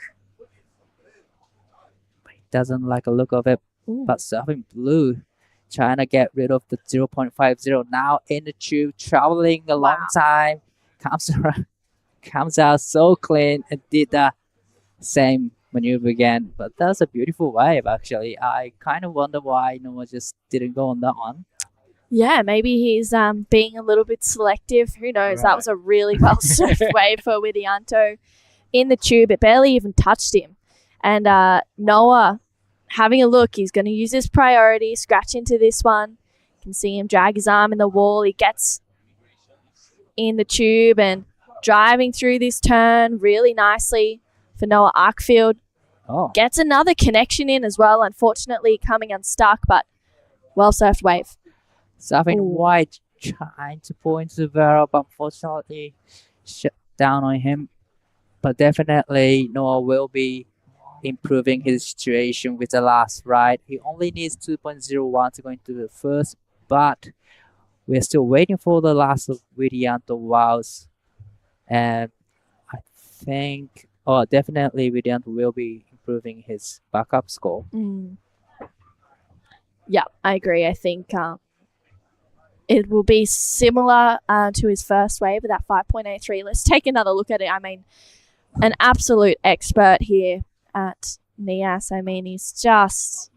But he doesn't like a look of it. But surfing blue, trying to get rid of the 0.50. Now in the tube, traveling a long time, comes out so clean and did the same maneuver again. But that's a beautiful wave, actually. I kind of wonder why Noah just didn't go on that one. Yeah, maybe he's being a little bit selective. Who knows? That was a really well surfed wave for Widianto in the tube. It barely even touched him. And Noah, having a look, he's going to use his priority, scratch into this one. You can see him drag his arm in the wall. He gets in the tube and driving through this turn really nicely for Noah Arkfield. Gets another connection in as well, unfortunately coming unstuck, but well surfed wave. Surfing White trying to pull into the barrel, but unfortunately shut down on him. But definitely Noah will be improving his situation with the last ride. He only needs 2.01 to go into the first, but we're still waiting for the last of Widianto wows. And I think, definitely Widianto will be improving his backup score. Yeah, I agree. I think it will be similar to his first wave with that 5.83. Let's take another look at it. I mean, an absolute expert here at Nias. I mean, he's just,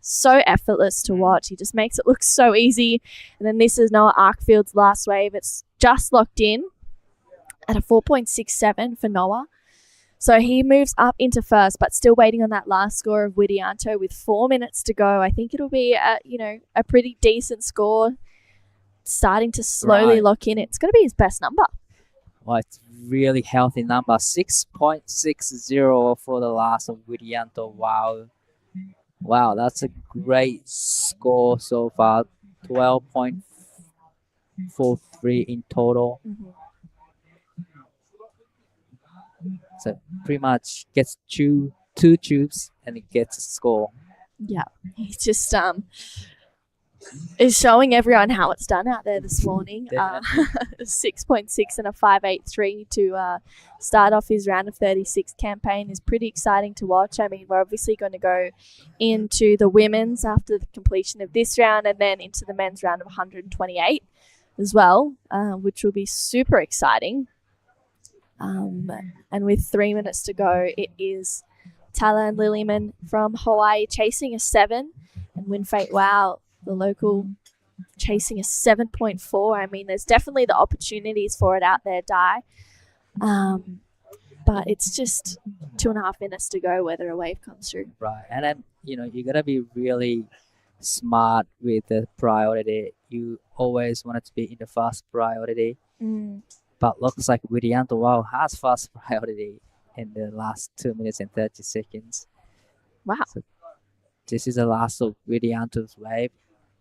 so effortless to watch. He just makes it look so easy. And then this is Noah Arkfield's last wave. It's just locked in at a 4.67 for Noah. So he moves up into first, but still waiting on that last score of Widianto with 4 minutes to go. I think it'll be a pretty decent score, starting to slowly lock in. It's going to be his best number. Well, it's really healthy number, 6.60 for the last of Widianto. Wow, that's a great score so far. 12.43 in total. So pretty much gets two tubes and it gets a score. Yeah, he's just is showing everyone how it's done out there this morning. 6.6 and a 5.83 to start off his round of 36 campaign is pretty exciting to watch. I mean, we're obviously going to go into the women's after the completion of this round and then into the men's round of 128. as well, which will be super exciting. And with 3 minutes to go, it is Tala and Lilyman from Hawaii chasing a 7, and Win Fate Wow, the local, chasing a 7.4. I mean, there's definitely the opportunities for it out there, Di. But it's just 2.5 minutes to go whether a wave comes through. Right. And then, you got to be really smart with the priority. You always want it to be in the first priority. But looks like Widianto Wow has first priority in the last 2 minutes and 30 seconds. Wow. So this is the last of Widianto's wave.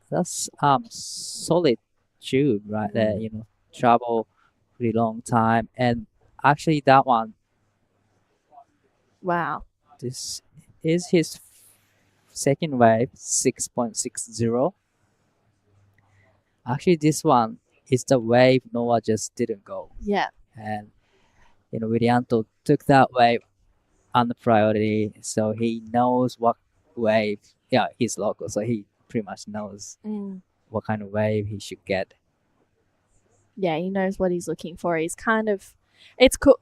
That's solid tube right there, travel pretty long time. And actually that one, wow, this is his second wave, 6.60. Actually, this one is the wave Noah just didn't go. Yeah. And, Widianto took that wave on the priority, so he knows what wave, he's local, so he pretty much knows what kind of wave he should get. Yeah, he knows what he's looking for. He's kind of, it's cool,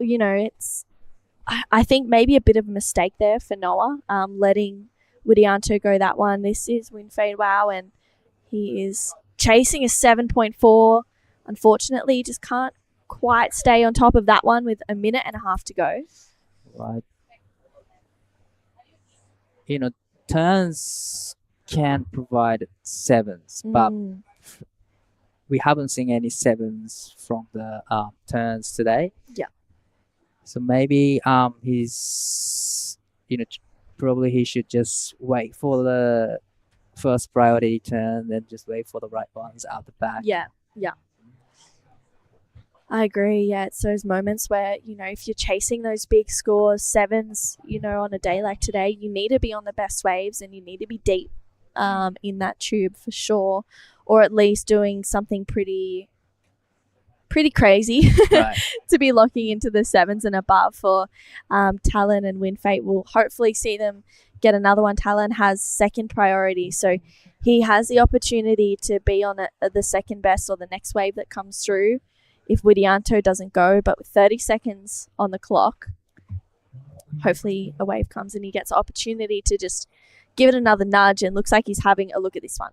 I think maybe a bit of a mistake there for Noah, letting Widianto go that one. This is Win Fate Wow, and he is chasing a 7.4. Unfortunately, he just can't quite stay on top of that one with 1.5 minutes to go. Right. Turns can provide 7s, but we haven't seen any 7s from the turns today. Yeah. So maybe he's, probably he should just wait for the first priority turn, then just wait for the right ones out the back. Yeah. I agree. Yeah, it's those moments where, if you're chasing those big scores, 7s, on a day like today, you need to be on the best waves and you need to be deep in that tube for sure, or at least doing something pretty crazy to be locking into the 7s and above for Talon and Win Fate. We'll hopefully see them get another one. Talon has second priority, so he has the opportunity to be on the second best or the next wave that comes through if Widianto doesn't go. But with 30 seconds on the clock, hopefully a wave comes and he gets the opportunity to just give it another nudge, and looks like he's having a look at this one.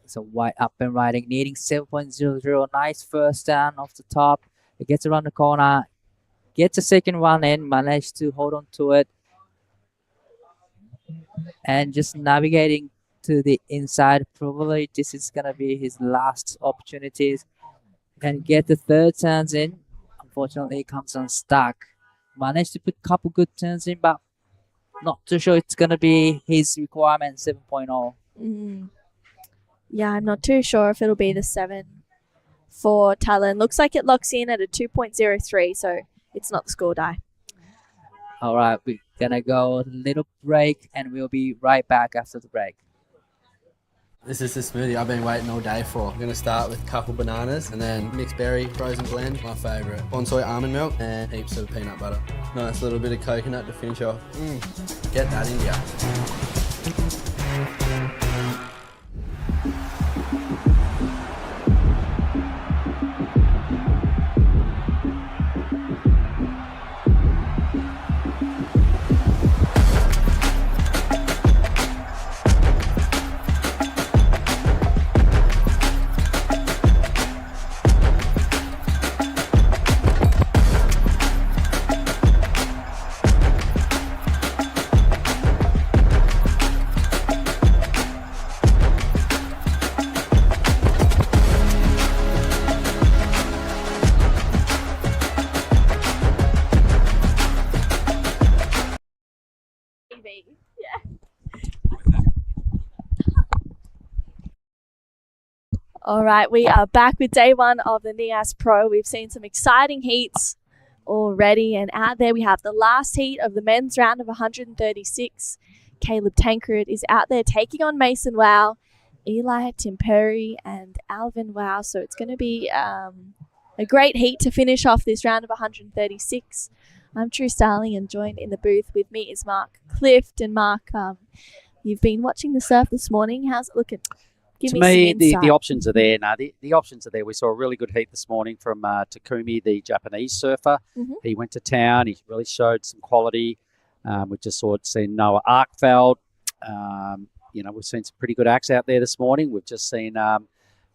So White up and riding, needing 7.00. Nice first down off the top. It gets around the corner, gets a second one in, managed to hold on to it, and just navigating to the inside. Probably this is going to be his last opportunities, and get the third turns in. Unfortunately, it comes unstuck. Managed to put a couple good turns in, but not too sure it's going to be his requirement, 7.0. Yeah, I'm not too sure if it'll be the 7 for Talon. Looks like it locks in at a 2.03, so it's not the score, Die. All right, we're going to go a little break, and we'll be right back after the break. This is the smoothie I've been waiting all day for. I'm going to start with a couple bananas and then mixed berry frozen blend, my favourite. Bonsai almond milk and heaps of peanut butter. Nice little bit of coconut to finish off. Get that in ya. All right, we are back with day one of the Nias Pro. We've seen some exciting heats already, and out there we have the last heat of the men's round of 136. Caleb Tancred is out there taking on Mason Wow, Eli Timperi, and Alvin Wow. So it's going to be a great heat to finish off this round of 136. I'm True Starling, and joined in the booth with me is Mark Clift. And Mark, you've been watching the surf this morning. How's it looking? Give to me some me, the insight. options are there. Now, the options are there. We saw a really good heat this morning from Takumi, the Japanese surfer. Mhm. He went to town. He really showed some quality. We just seen Noah Arkfeld. We've seen some pretty good acts out there this morning. We've just seen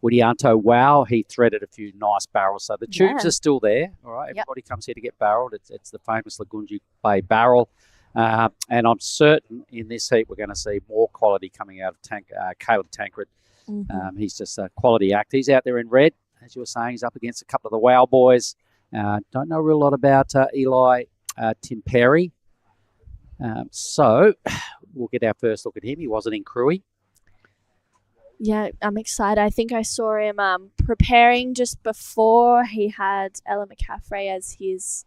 Widianto Wow. He threaded a few nice barrels. So the tubes Yeah. are still there. All right, Yep. everybody comes here to get barreled. It's the famous Lagundri Bay barrel. And I'm certain in this heat we're going to see more quality coming out of Caleb Tancred. He's just a quality act. He's out there in red, as you were saying. He's up against a couple of the Wow boys. Don't know a real lot about Eli Timperi. So we'll get our first look at him. He wasn't in Cruy. Yeah, I'm excited. I think I saw him preparing just before he had Ella McCaffrey as his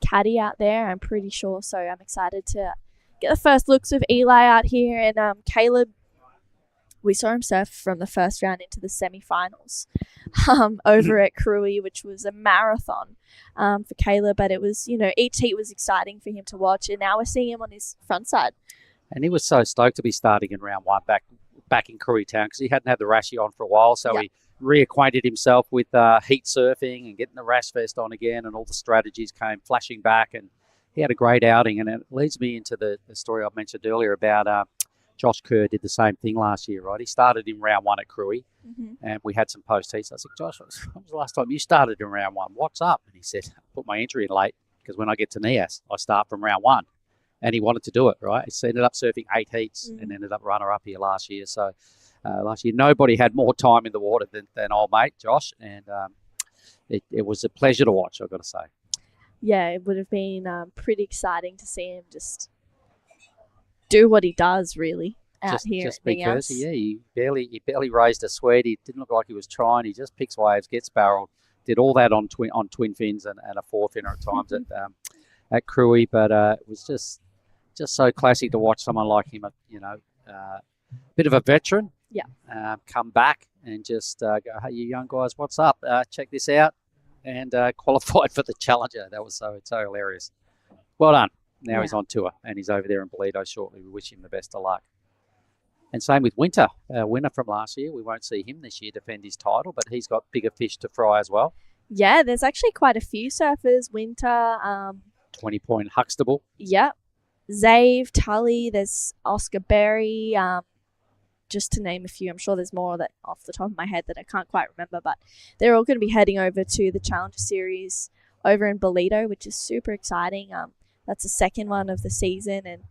caddy out there, I'm pretty sure. So I'm excited to get the first looks of Eli out here. And Caleb, we saw him surf from the first round into the semi-finals over at Cruy, which was a marathon for Caleb. But it was, each heat was exciting for him to watch. And now we're seeing him on his front side. And he was so stoked to be starting in round one back in Cruy Town because he hadn't had the rashy on for a while. So he reacquainted himself with heat surfing and getting the rash vest on again, and all the strategies came flashing back, and he had a great outing. And it leads me into the story I mentioned earlier about Josh Kerr did the same thing last year, right? He started in round one at Cruy, and we had some post-heats. I said, Josh, when was the last time you started in round one? What's up? And he said, I put my entry in late because when I get to Nias, I start from round one. And he wanted to do it, right? He ended up surfing 8 heats and ended up runner-up here last year. So last year, nobody had more time in the water than old mate Josh, and it was a pleasure to watch, I've got to say. Yeah, it would have been pretty exciting to see him just do what he does, really, out here just at be Nias. courtesy. Yeah, he barely raised a sweat. He didn't look like he was trying. He just picks waves, gets barreled, did all that on twin fins and a four finner at times at Cruy, but it was just so classic to watch someone like him, bit of a veteran, come back and just go, hey, you young guys, what's up? Check this out, and qualified for the Challenger. That was so hilarious. Well done. Now he's on tour, and he's over there in Bolido shortly. We wish him the best of luck. And same with Winter, winner from last year. We won't see him this year defend his title, but he's got bigger fish to fry as well. Yeah, there's actually quite a few surfers. Winter. 20-point Huxtable. Yep. Zave, Tully, there's Oscar Berry, just to name a few. I'm sure there's more that off the top of my head that I can't quite remember, but they're all going to be heading over to the Challenger Series over in Bolido, which is super exciting. That's the second one of the season, and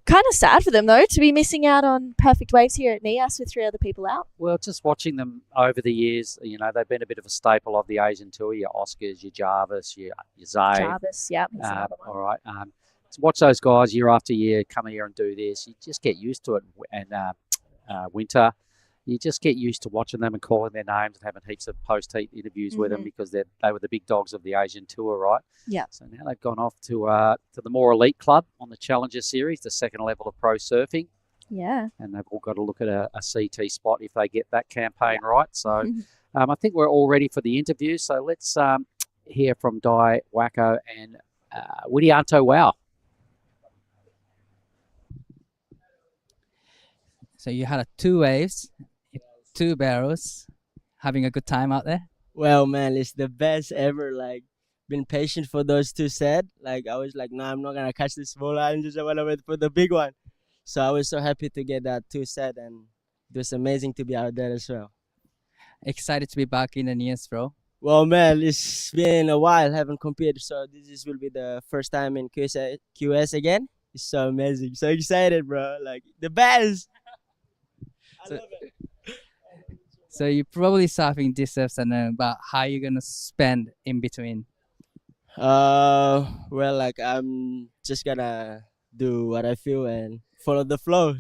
kind of sad for them, though, to be missing out on perfect waves here at Nias with 3 other people out. Well, just watching them over the years, they've been a bit of a staple of the Asian Tour. Your Oscars, your Jarvis, your Zave. Jarvis, yeah. All right. To watch those guys year after year come here and do this, you just get used to it. And Winter, you just get used to watching them and calling their names and having heaps of post-heat interviews with them because they were the big dogs of the Asian Tour, right? Yeah. So now they've gone off to the more elite club on the Challenger Series, the second level of pro surfing. Yeah. And they've all got to look at a CT spot if they get that campaign right. So I think we're all ready for the interview. So let's hear from Dai Wacko and Widianto Wow. So you had 2 waves, 2 barrels, having a good time out there? Well, man, it's the best ever. Like, been patient for those 2 sets. Like, I was like, no, I'm not going to catch this small one. Just want to wait for the big one. So I was so happy to get that 2 set, and it was amazing to be out there as well. Excited to be back in the Nias Pro? Well, man, it's been a while. Haven't competed, so this will be the first time in QS again. It's so amazing. So excited, bro. Like, the best. So you're probably surfing this surf and but how are you gonna spend in between? Well, like I'm just gonna do what I feel and follow the flow.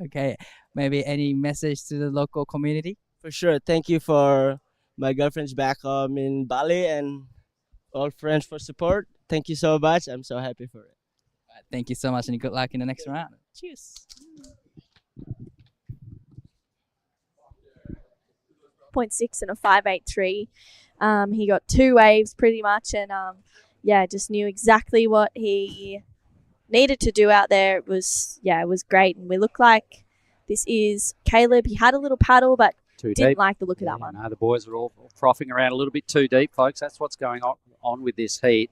Okay, maybe any message to the local community? For sure. Thank you for my girlfriends back home in Bali and all friends for support. Thank you so much. I'm so happy for it. Thank you so much and good luck in the next round. Cheers. 0.6 and a 5.83. He got 2 waves pretty much, and just knew exactly what he needed to do out there. It was great, and we look like This is Caleb. He had a little paddle, but Too didn't deep. like the look of Yeah, that one. no, the boys are all frothing around a little bit too deep, folks. That's what's going on with this heat.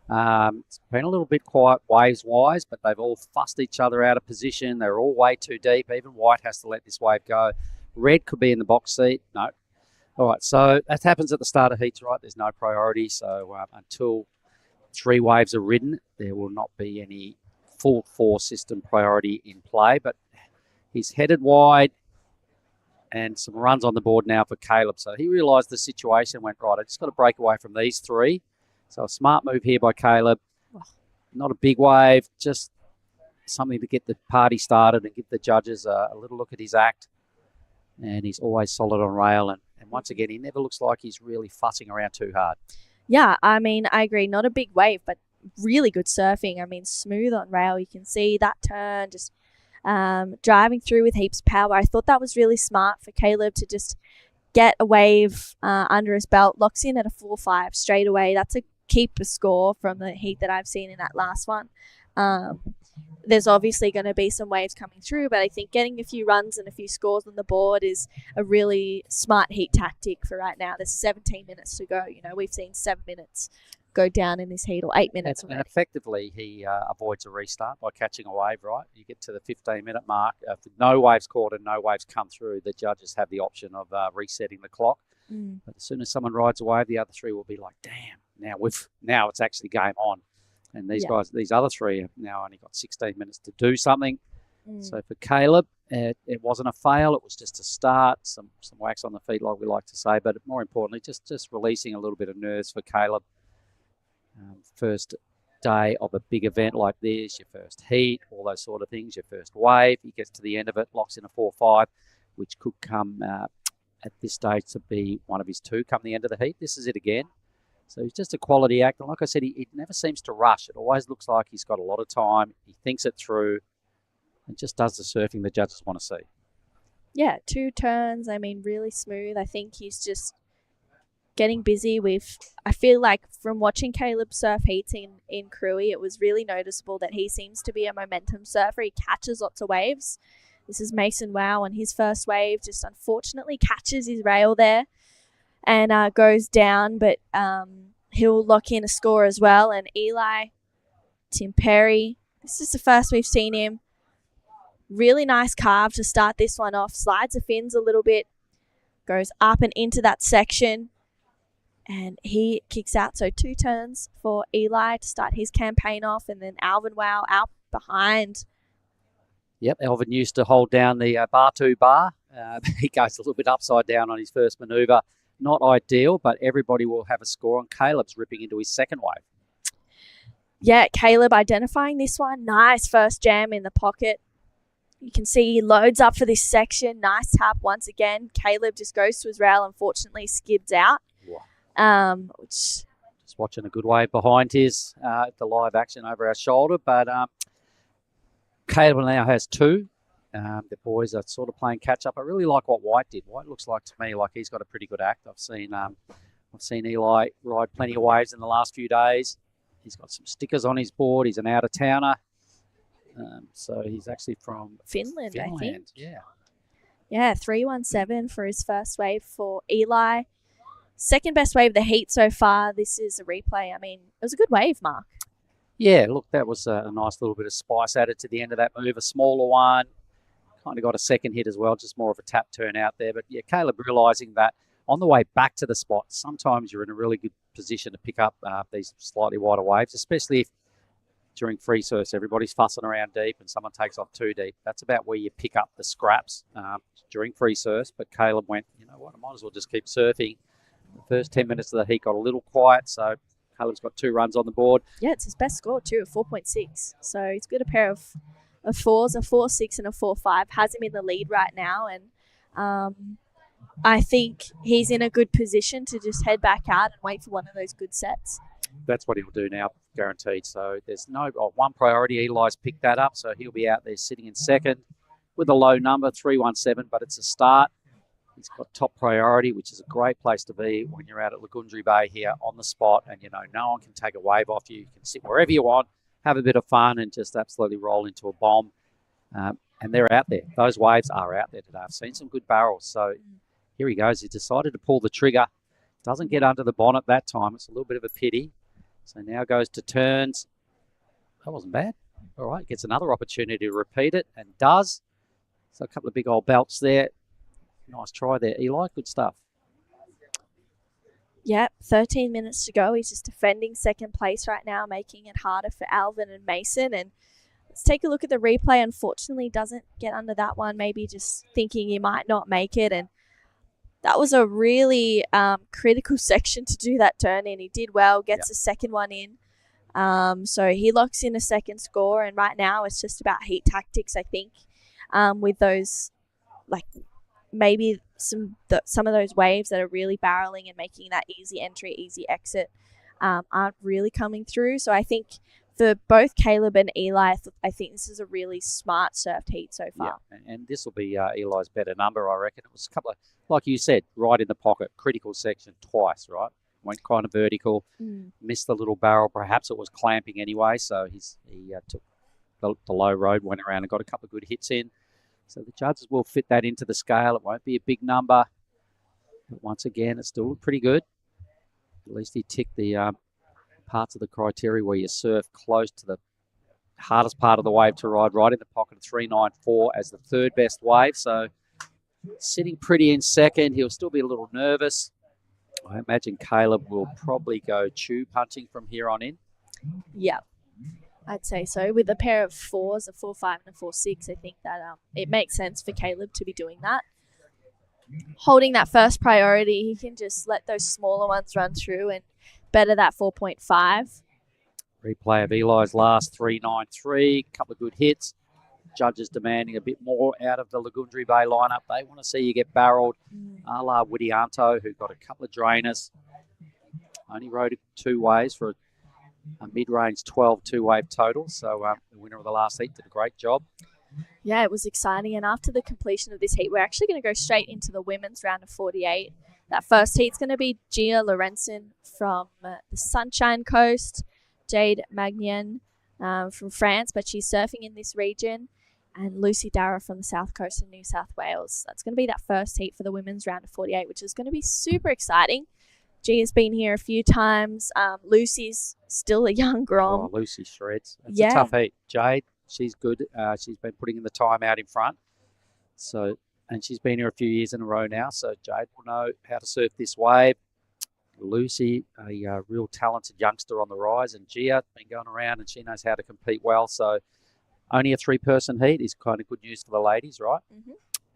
It's been a little bit quiet waves-wise, but they've all fussed each other out of position. They're all way too deep. Even White has to let this wave go. Red could be in the box seat. No. All right, so that happens at the start of heats, right? There's no priority. So until 3 waves are ridden, there will not be any full 4-system priority in play. But he's headed wide and some runs on the board now for Caleb. So he realised the situation, went, right, I just got to break away from these 3. So a smart move here by Caleb. Not a big wave, just something to get the party started and give the judges a little look at his act. And he's always solid on rail. And once again, he never looks like he's really fussing around too hard. Yeah, I mean, I agree. Not a big wave, but really good surfing. I mean, smooth on rail. You can see that turn, just driving through with heaps of power. I thought that was really smart for Caleb to just get a wave under his belt, locks in at a 4-5 straight away. That's a keeper score from the heat that I've seen in that last one. There's obviously going to be some waves coming through, but I think getting a few runs and a few scores on the board is a really smart heat tactic for right now. There's 17 minutes to go. You know, we've seen 7 minutes go down in this heat, or 8 minutes And already. effectively, he avoids a restart by catching a wave, right? You get to the 15-minute mark. If no waves caught and no waves come through, the judges have the option of resetting the clock. But as soon as someone rides a wave, the other 3 will be like, damn, now it's actually game on. And these guys, these other 3 have now only got 16 minutes to do something. So for Caleb, it wasn't a fail. It was just a start, some wax on the feet, like we like to say. But more importantly, just releasing a little bit of nerves for Caleb. First day of a big event like this, your first heat, all those sort of things, your first wave. He gets to the end of it, locks in a 4-5, which could come at this stage to be one of his 2 come the end of the heat. This is it again. So he's just a quality act. And like I said, he never seems to rush. It always looks like he's got a lot of time. He thinks it through and just does the surfing the judges want to see. Yeah, 2 turns. I mean, really smooth. I think he's just getting busy with, I feel like from watching Caleb surf heats in Cruy, it was really noticeable that he seems to be a momentum surfer. He catches lots of waves. This is Mason Wow on his first wave, just unfortunately catches his rail there and goes down, but he'll lock in a score as well. And Eli, Tim Perry, this is the first we've seen him. Really nice carve to start this one off. Slides the fins a little bit, goes up and into that section, and he kicks out. So 2 turns for Eli to start his campaign off, and then Alvin Wow out behind. Yep, Alvin used to hold down the bar 2 bar. He goes a little bit upside down on his first manoeuvre. Not ideal, but everybody will have a score, and Caleb's ripping into his second wave. Yeah, Caleb identifying this one. Nice first jam in the pocket. You can see he loads up for this section. Nice tap once again. Caleb just goes to his rail, unfortunately skids out. Just watching a good wave behind his, the live action over our shoulder. But Caleb now has 2. The boys are sort of playing catch up. I really like what White did. White looks like to me like he's got a pretty good act. I've seen Eli ride plenty of waves in the last few days. He's got some stickers on his board. He's an out-of-towner. So he's actually from Finland, I think. Yeah. Yeah, 317 for his first wave for Eli. Second best wave of the heat so far. This is a replay. I mean, it was a good wave, Mark. Yeah, look, that was a nice little bit of spice added to the end of that move. A smaller one. Kind of got a second hit as well, just more of a tap turn out there. But yeah, Caleb realising that on the way back to the spot, sometimes you're in a really good position to pick up these slightly wider waves, especially if during free surfs everybody's fussing around deep and someone takes off too deep. That's about where you pick up the scraps during free surfs. But Caleb went, you know what, I might as well just keep surfing. The first 10 minutes of the heat got a little quiet, so Caleb's got 2 runs on the board. Yeah, it's his best score too, a 4.6. So he's got a pair of 4s, a 4.6 and a 4.5. Has him in the lead right now, and I think he's in a good position to just head back out and wait for one of those good sets. That's what he'll do now, guaranteed. So there's no one priority. Eli's picked that up, so he'll be out there sitting in second with a low number, 317, but it's a start. He's got top priority, which is a great place to be when you're out at Lagundri Bay here on the spot, and you know no one can take a wave off you. You can sit wherever you want, have a bit of fun, and just absolutely roll into a bomb. And they're out there. Those waves are out there today. I've seen some good barrels. So here he goes. He decided to pull the trigger. Doesn't get under the bonnet that time. It's a little bit of a pity. So now goes to turns. That wasn't bad. All right, gets another opportunity to repeat it and does. So a couple of big old belts there. Nice try there, Eli. Good stuff. Yep, 13 minutes to go. He's just defending second place right now, making it harder for Alvin and Mason. And let's take a look at the replay. Unfortunately, doesn't get under that one, maybe just thinking he might not make it. And that was a really critical section to do that turn in. He did well, gets the second one in. So he locks in a second score. And right now it's just about heat tactics, I think, with those, like, maybe some of those waves that are really barreling and making that easy entry, easy exit aren't really coming through. So I think for both Caleb and Eli, I think this is a really smart surfed heat so far. Yeah, and this will be Eli's better number, I reckon. It was a couple of, like you said, right in the pocket, critical section twice, right? Went kind of vertical, missed the little barrel. Perhaps it was clamping anyway, so he took the low road, went around and got a couple of good hits in. So the judges will fit that into the scale. It won't be a big number. But once again, it's still pretty good. At least he ticked the parts of the criteria where you surf close to the hardest part of the wave to ride, right in the pocket of 394 as the third best wave. So sitting pretty in second. He'll still be a little nervous. I imagine Caleb will probably go tube punching from here on in. Yeah. I'd say so. With a pair of fours, a 4.5 and a 4.6, I think that it makes sense for Caleb to be doing that. Holding that first priority, he can just let those smaller ones run through and better that 4.5. Replay of Eli's last 393, couple of good hits. Judges demanding a bit more out of the Lagundri Bay lineup. They want to see you get barreled. A la Widianto, who got a couple of drainers. Only rode 2 waves for a mid-range 12 two-wave total. So the winner of the last heat did a great job. Yeah, it was exciting. And after the completion of this heat, we're actually going to go straight into the women's round of 48. That first heat's going to be Gia Lorenzen from the Sunshine Coast, Jade Magnien from France, but she's surfing in this region, and Lucy Darragh from the South Coast of New South Wales. That's going to be that first heat for the women's round of 48, which is going to be super exciting. Gia's been here a few times. Lucy's still a young grom. Oh, Lucy shreds. It's a tough heat. Jade, she's good. She's been putting in the time out in front. So, and she's been here a few years in a row now. So Jade will know how to surf this wave. Lucy, a real talented youngster on the rise, and Gia been going around and she knows how to compete well. So only a 3-person heat is kind of good news for the ladies, right?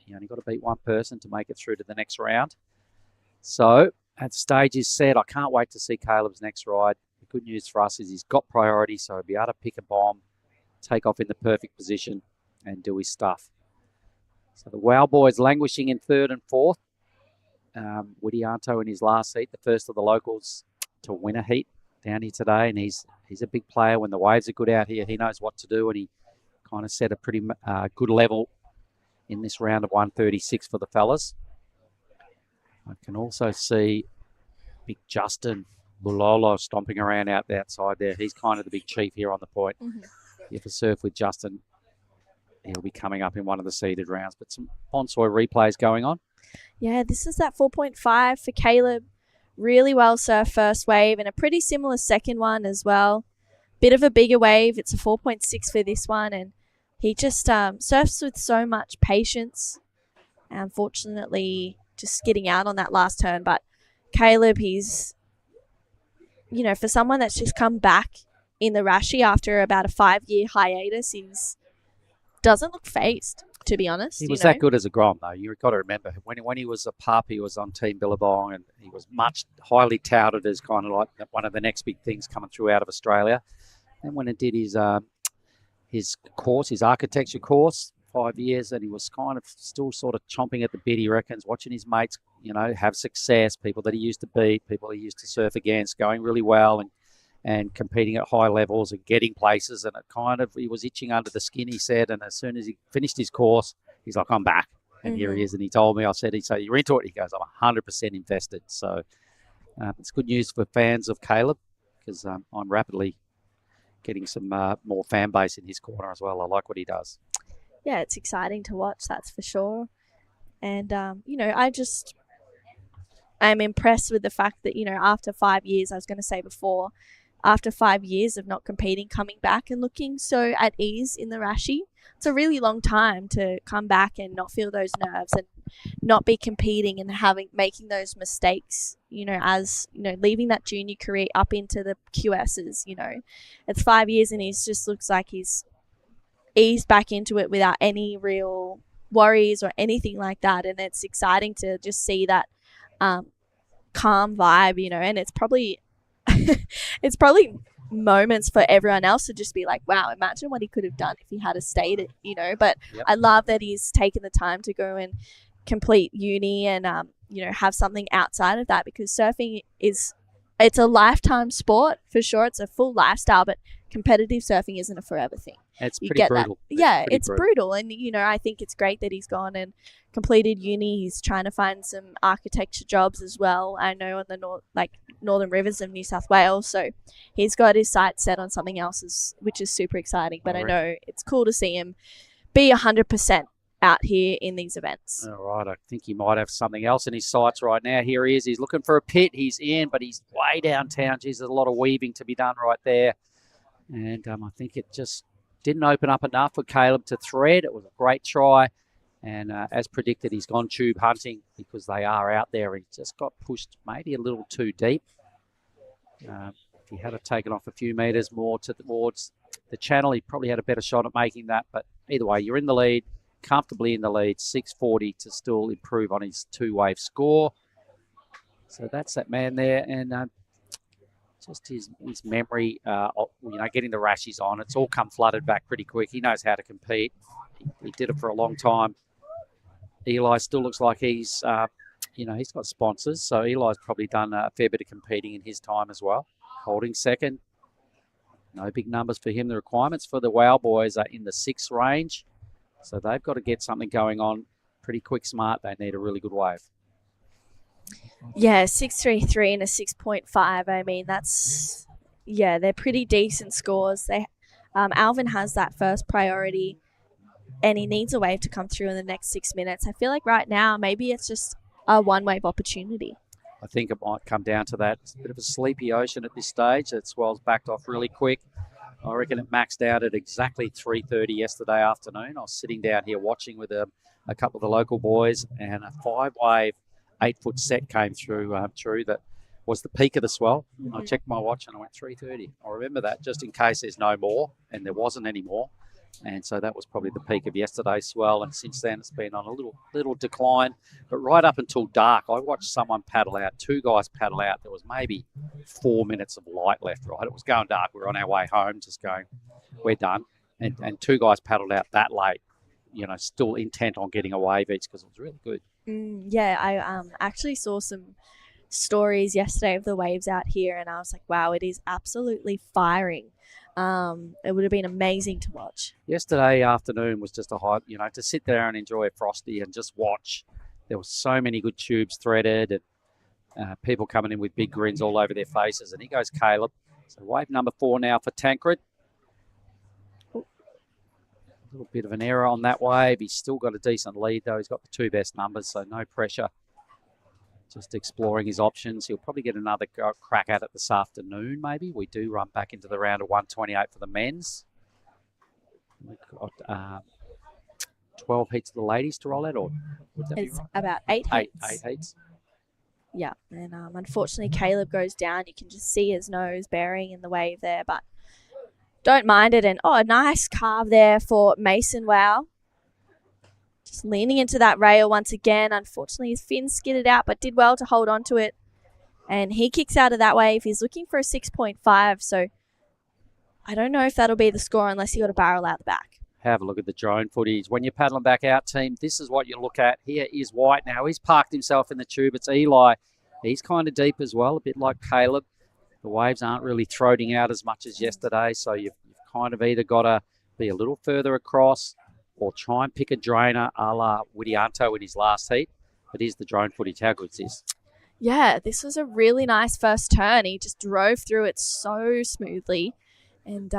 You only got to beat one person to make it through to the next round. So that stage is set. I can't wait to see Caleb's next ride. The good news for us is he's got priority, so he'll be able to pick a bomb, take off in the perfect position, and do his stuff. So the Wow Boys languishing in 3rd and 4th. Widianto in his last heat, the first of the locals to win a heat down here today, and he's a big player. When the waves are good out here, he knows what to do, and he kind of set a pretty good level in this round of 136 for the fellas. I can also see big Justin Bulolo stomping around out the outside there. He's kind of the big chief here on the point. If a surf with Justin, he'll be coming up in one of the seeded rounds. But some Ponsoy replays going on. Yeah, this is that 4.5 for Caleb. Really well surfed first wave and a pretty similar second one as well. Bit of a bigger wave. It's a 4.6 for this one, and he just surfs with so much patience. Unfortunately, just getting out on that last turn. But Caleb, he's, you know, for someone that's just come back in the Rashi after about a 5-year hiatus, he's doesn't look phased, to be honest. He was that good as a grom, though. You've got to remember, when he was a pup, he was on Team Billabong, and he was much highly touted as kind of like one of the next big things coming through out of Australia. And when he did his course, his architecture course, 5 years, and he was kind of still sort of chomping at the bit, he reckons, watching his mates, you know, have success, people that he used to beat, people he used to surf against, going really well and competing at high levels and getting places. And it kind of, he was itching under the skin, he said. And as soon as he finished his course, he's like, I'm back. And here he is. And he told me, I said, so you're into it? He goes, I'm 100% invested. So it's good news for fans of Caleb, because I'm rapidly getting some more fan base in his corner as well. I like what he does. yeah, it's exciting to watch, that's for sure. And, I'm impressed with the fact that, after 5 years, I was going to say before, after 5 years of not competing, coming back and looking so at ease in the Rashi, it's a really long time to come back and not feel those nerves and not be competing and making those mistakes, leaving that junior career up into the QSs, It's 5 years and he just looks like he's eased back into it without any real worries or anything like that. And it's exciting to just see that calm vibe, and it's probably moments for everyone else to just be like, wow, imagine what he could have done if he had stayed, but Yep. I love that he's taken the time to go and complete uni and have something outside of that, because surfing it's a lifetime sport for sure. It's a full lifestyle, but competitive surfing isn't a forever thing. It's You pretty get brutal. that. Yeah, pretty it's brutal. And, I think it's great that he's gone and completed uni. He's trying to find some architecture jobs as well. I know on the northern rivers of New South Wales. So he's got his sights set on something else, which is super exciting. But I know it's cool to see him be 100% out here in these events. All right, I think he might have something else in his sights right now. Here he is. He's looking for a pit. He's in, but he's way downtown. Geez, there's a lot of weaving to be done right there. And I think it just didn't open up enough for Caleb to thread. It was a great try. And as predicted, he's gone tube hunting because they are out there. He just got pushed maybe a little too deep. If he had taken off a few metres more towards the channel, he probably had a better shot at making that. But either way, you're in the lead, comfortably in the lead, 640 to still improve on his two-wave score. So that's that man there. And just his memory, getting the rashes on. It's all come flooded back pretty quick. He knows how to compete. He did it for a long time. Eli still looks like he's got sponsors. So Eli's probably done a fair bit of competing in his time as well. Holding second. No big numbers for him. The requirements for the WOW boys are in the 6 range. So they've got to get something going on pretty quick, smart. They need a really good wave. Yeah, 6.33 and a 6.5. I mean, they're pretty decent scores. Alvin has that first priority, and he needs a wave to come through in the next 6 minutes. I feel like right now, maybe it's just a one-wave opportunity. I think it might come down to that. It's a bit of a sleepy ocean at this stage. That swell's backed off really quick. I reckon it maxed out at exactly 3:30 yesterday afternoon. I was sitting down here watching with a couple of the local boys, and a 5-wave 8-foot set came through that was the peak of the swell. I checked my watch and I went 3:30. I remember that just in case there's no more, and there wasn't any more. And so that was probably the peak of yesterday's swell. And since then, it's been on a little decline. But right up until dark, I watched someone paddle out, 2 guys paddle out. There was maybe 4 minutes of light left, right? It was going dark. We were on our way home just going, we're done. And 2 guys paddled out that late, still intent on getting a wave each because it was really good. Yeah, I actually saw some stories yesterday of the waves out here, and I was like, wow, it is absolutely firing. It would have been amazing to watch. Yesterday afternoon was just a hype, to sit there and enjoy a frosty and just watch. There were so many good tubes threaded and people coming in with big grins all over their faces. And here goes Caleb. So wave number 4 now for Tancred. A little bit of an error on that wave. He's still got a decent lead, though. He's got the 2 best numbers, so no pressure. Just exploring his options. He'll probably get another crack at it this afternoon, maybe. We do run back into the round of 128 for the men's. We've got 12 heats of the ladies to roll out, or would that It's be right? about 8 heats. 8 heats. Yeah, and unfortunately Caleb goes down. You can just see his nose bearing in the wave there, but don't mind it. And a nice carve there for Mason Wow. Just leaning into that rail once again. Unfortunately, his fin skidded out, but did well to hold on to it. And he kicks out of that wave. He's looking for a 6.5, so I don't know if that'll be the score unless he got a barrel out the back. Have a look at the drone footage. When you're paddling back out, team, this is what you look at. Here is White now. He's parked himself in the tube. It's Eli. He's kind of deep as well, a bit like Caleb. The waves aren't really throating out as much as yesterday, so you've kind of either got to be a little further across or try and pick a drainer a la Widianto in his last heat. But here's the drone footage. How good is this? Yeah, this was a really nice first turn. He just drove through it so smoothly. And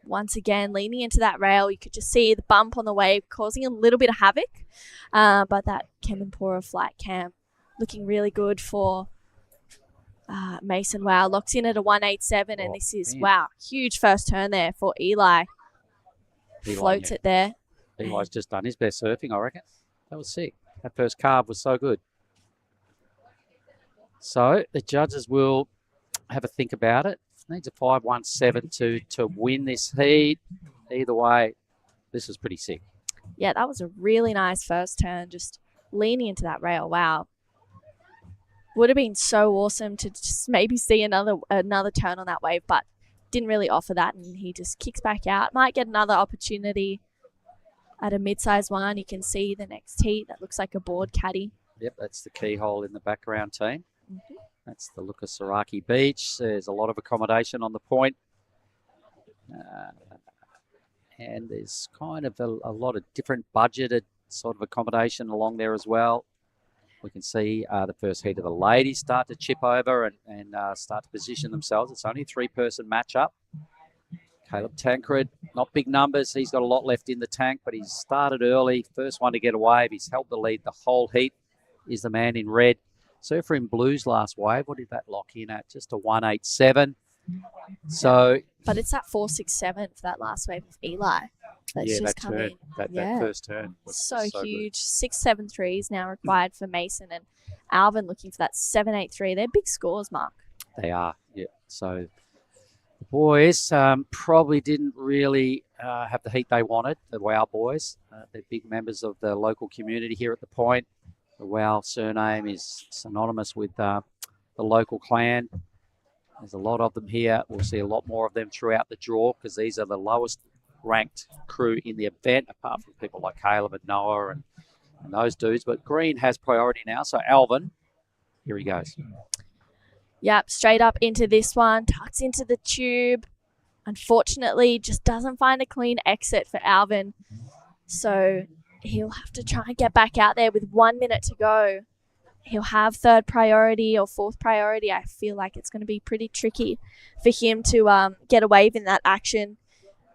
once again, leaning into that rail. You could just see the bump on the wave causing a little bit of havoc. But that Kempora flight cam looking really good for Mason. Wow, locks in at a 187, and this is, wow, huge first turn there for Eli. Floats it there. Eli's just done his best surfing, I reckon. That was sick. That first carve was so good. So the judges will have a think about it. Needs a 5.172 to win this heat. Either way, this is pretty sick. Yeah, that was a really nice first turn, just leaning into that rail. Wow. Would have been so awesome to just maybe see another turn on that wave, but didn't really offer that, and he just kicks back out. Might get another opportunity at a mid-size one. You can see the next heat. That looks like a board caddy. Yep, that's the keyhole in the background team. That's the look of Sorake Beach. There's a lot of accommodation on the point. And there's kind of a lot of different budgeted sort of accommodation along there as well. We can see the first heat of the ladies start to chip over and start to position themselves. It's only a three-person matchup. Caleb Tancred, not big numbers. He's got a lot left in the tank, but he's started early. First one to get a wave. He's held the lead the whole heat. Is the man in red. Surfer in blues last wave. What did that lock in at? Just a 187. So, but it's that 467 for that last wave of Eli. That's just come in. That first turn was so huge. Good. 673 now required for Mason, and Alvin looking for that 783. They're big scores, Mark. They are, yeah. So the boys probably didn't really have the heat they wanted. The WOW boys, they're big members of the local community here at the point. The WOW surname is synonymous with the local clan. There's a lot of them here. We'll see a lot more of them throughout the draw because these are the lowest ranked crew in the event, apart from people like Caleb and Noah and those dudes. But green has priority now. So Alvin, here he goes. Yep, straight up into this one. Tucks into the tube. Unfortunately, just doesn't find a clean exit for Alvin. So he'll have to try and get back out there with 1 minute to go. He'll have third priority or fourth priority. I feel like it's going to be pretty tricky for him to get a wave in that action.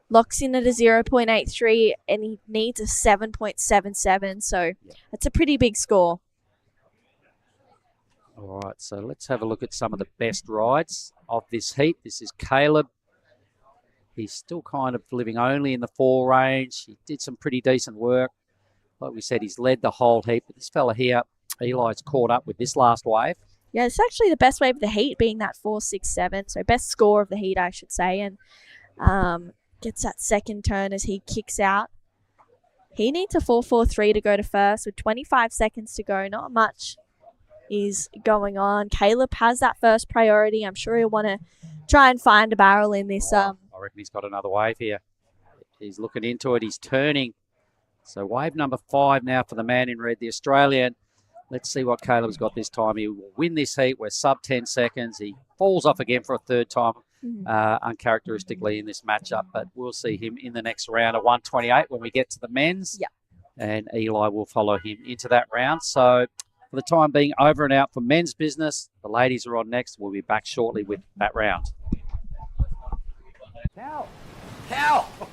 Locks in at a 0.83 and he needs a 7.77. So that's a pretty big score. All right, so let's have a look at some of the best rides of this heat. This is Caleb. He's still kind of living only in the 4 range. He did some pretty decent work. Like we said, he's led the whole heat. But this fella here, Eli's caught up with this last wave. Yeah, it's actually the best wave of the heat, being that 467. So best score of the heat, I should say. And gets that second turn as he kicks out. He needs a 443 to go to first with 25 seconds to go. Not much is going on. Caleb has that first priority. I'm sure he'll want to try and find a barrel in this. I reckon he's got another wave here. He's looking into it. He's turning. So wave number 5 now for the man in red, the Australian. Let's see what Caleb's got this time. He will win this heat. We're sub 10 seconds. He falls off again for a third time, uncharacteristically in this matchup. But we'll see him in the next round of 128 when we get to the men's. Yeah. And Eli will follow him into that round. So for the time being, over and out for men's business. The ladies are on next. We'll be back shortly with that round. Cow!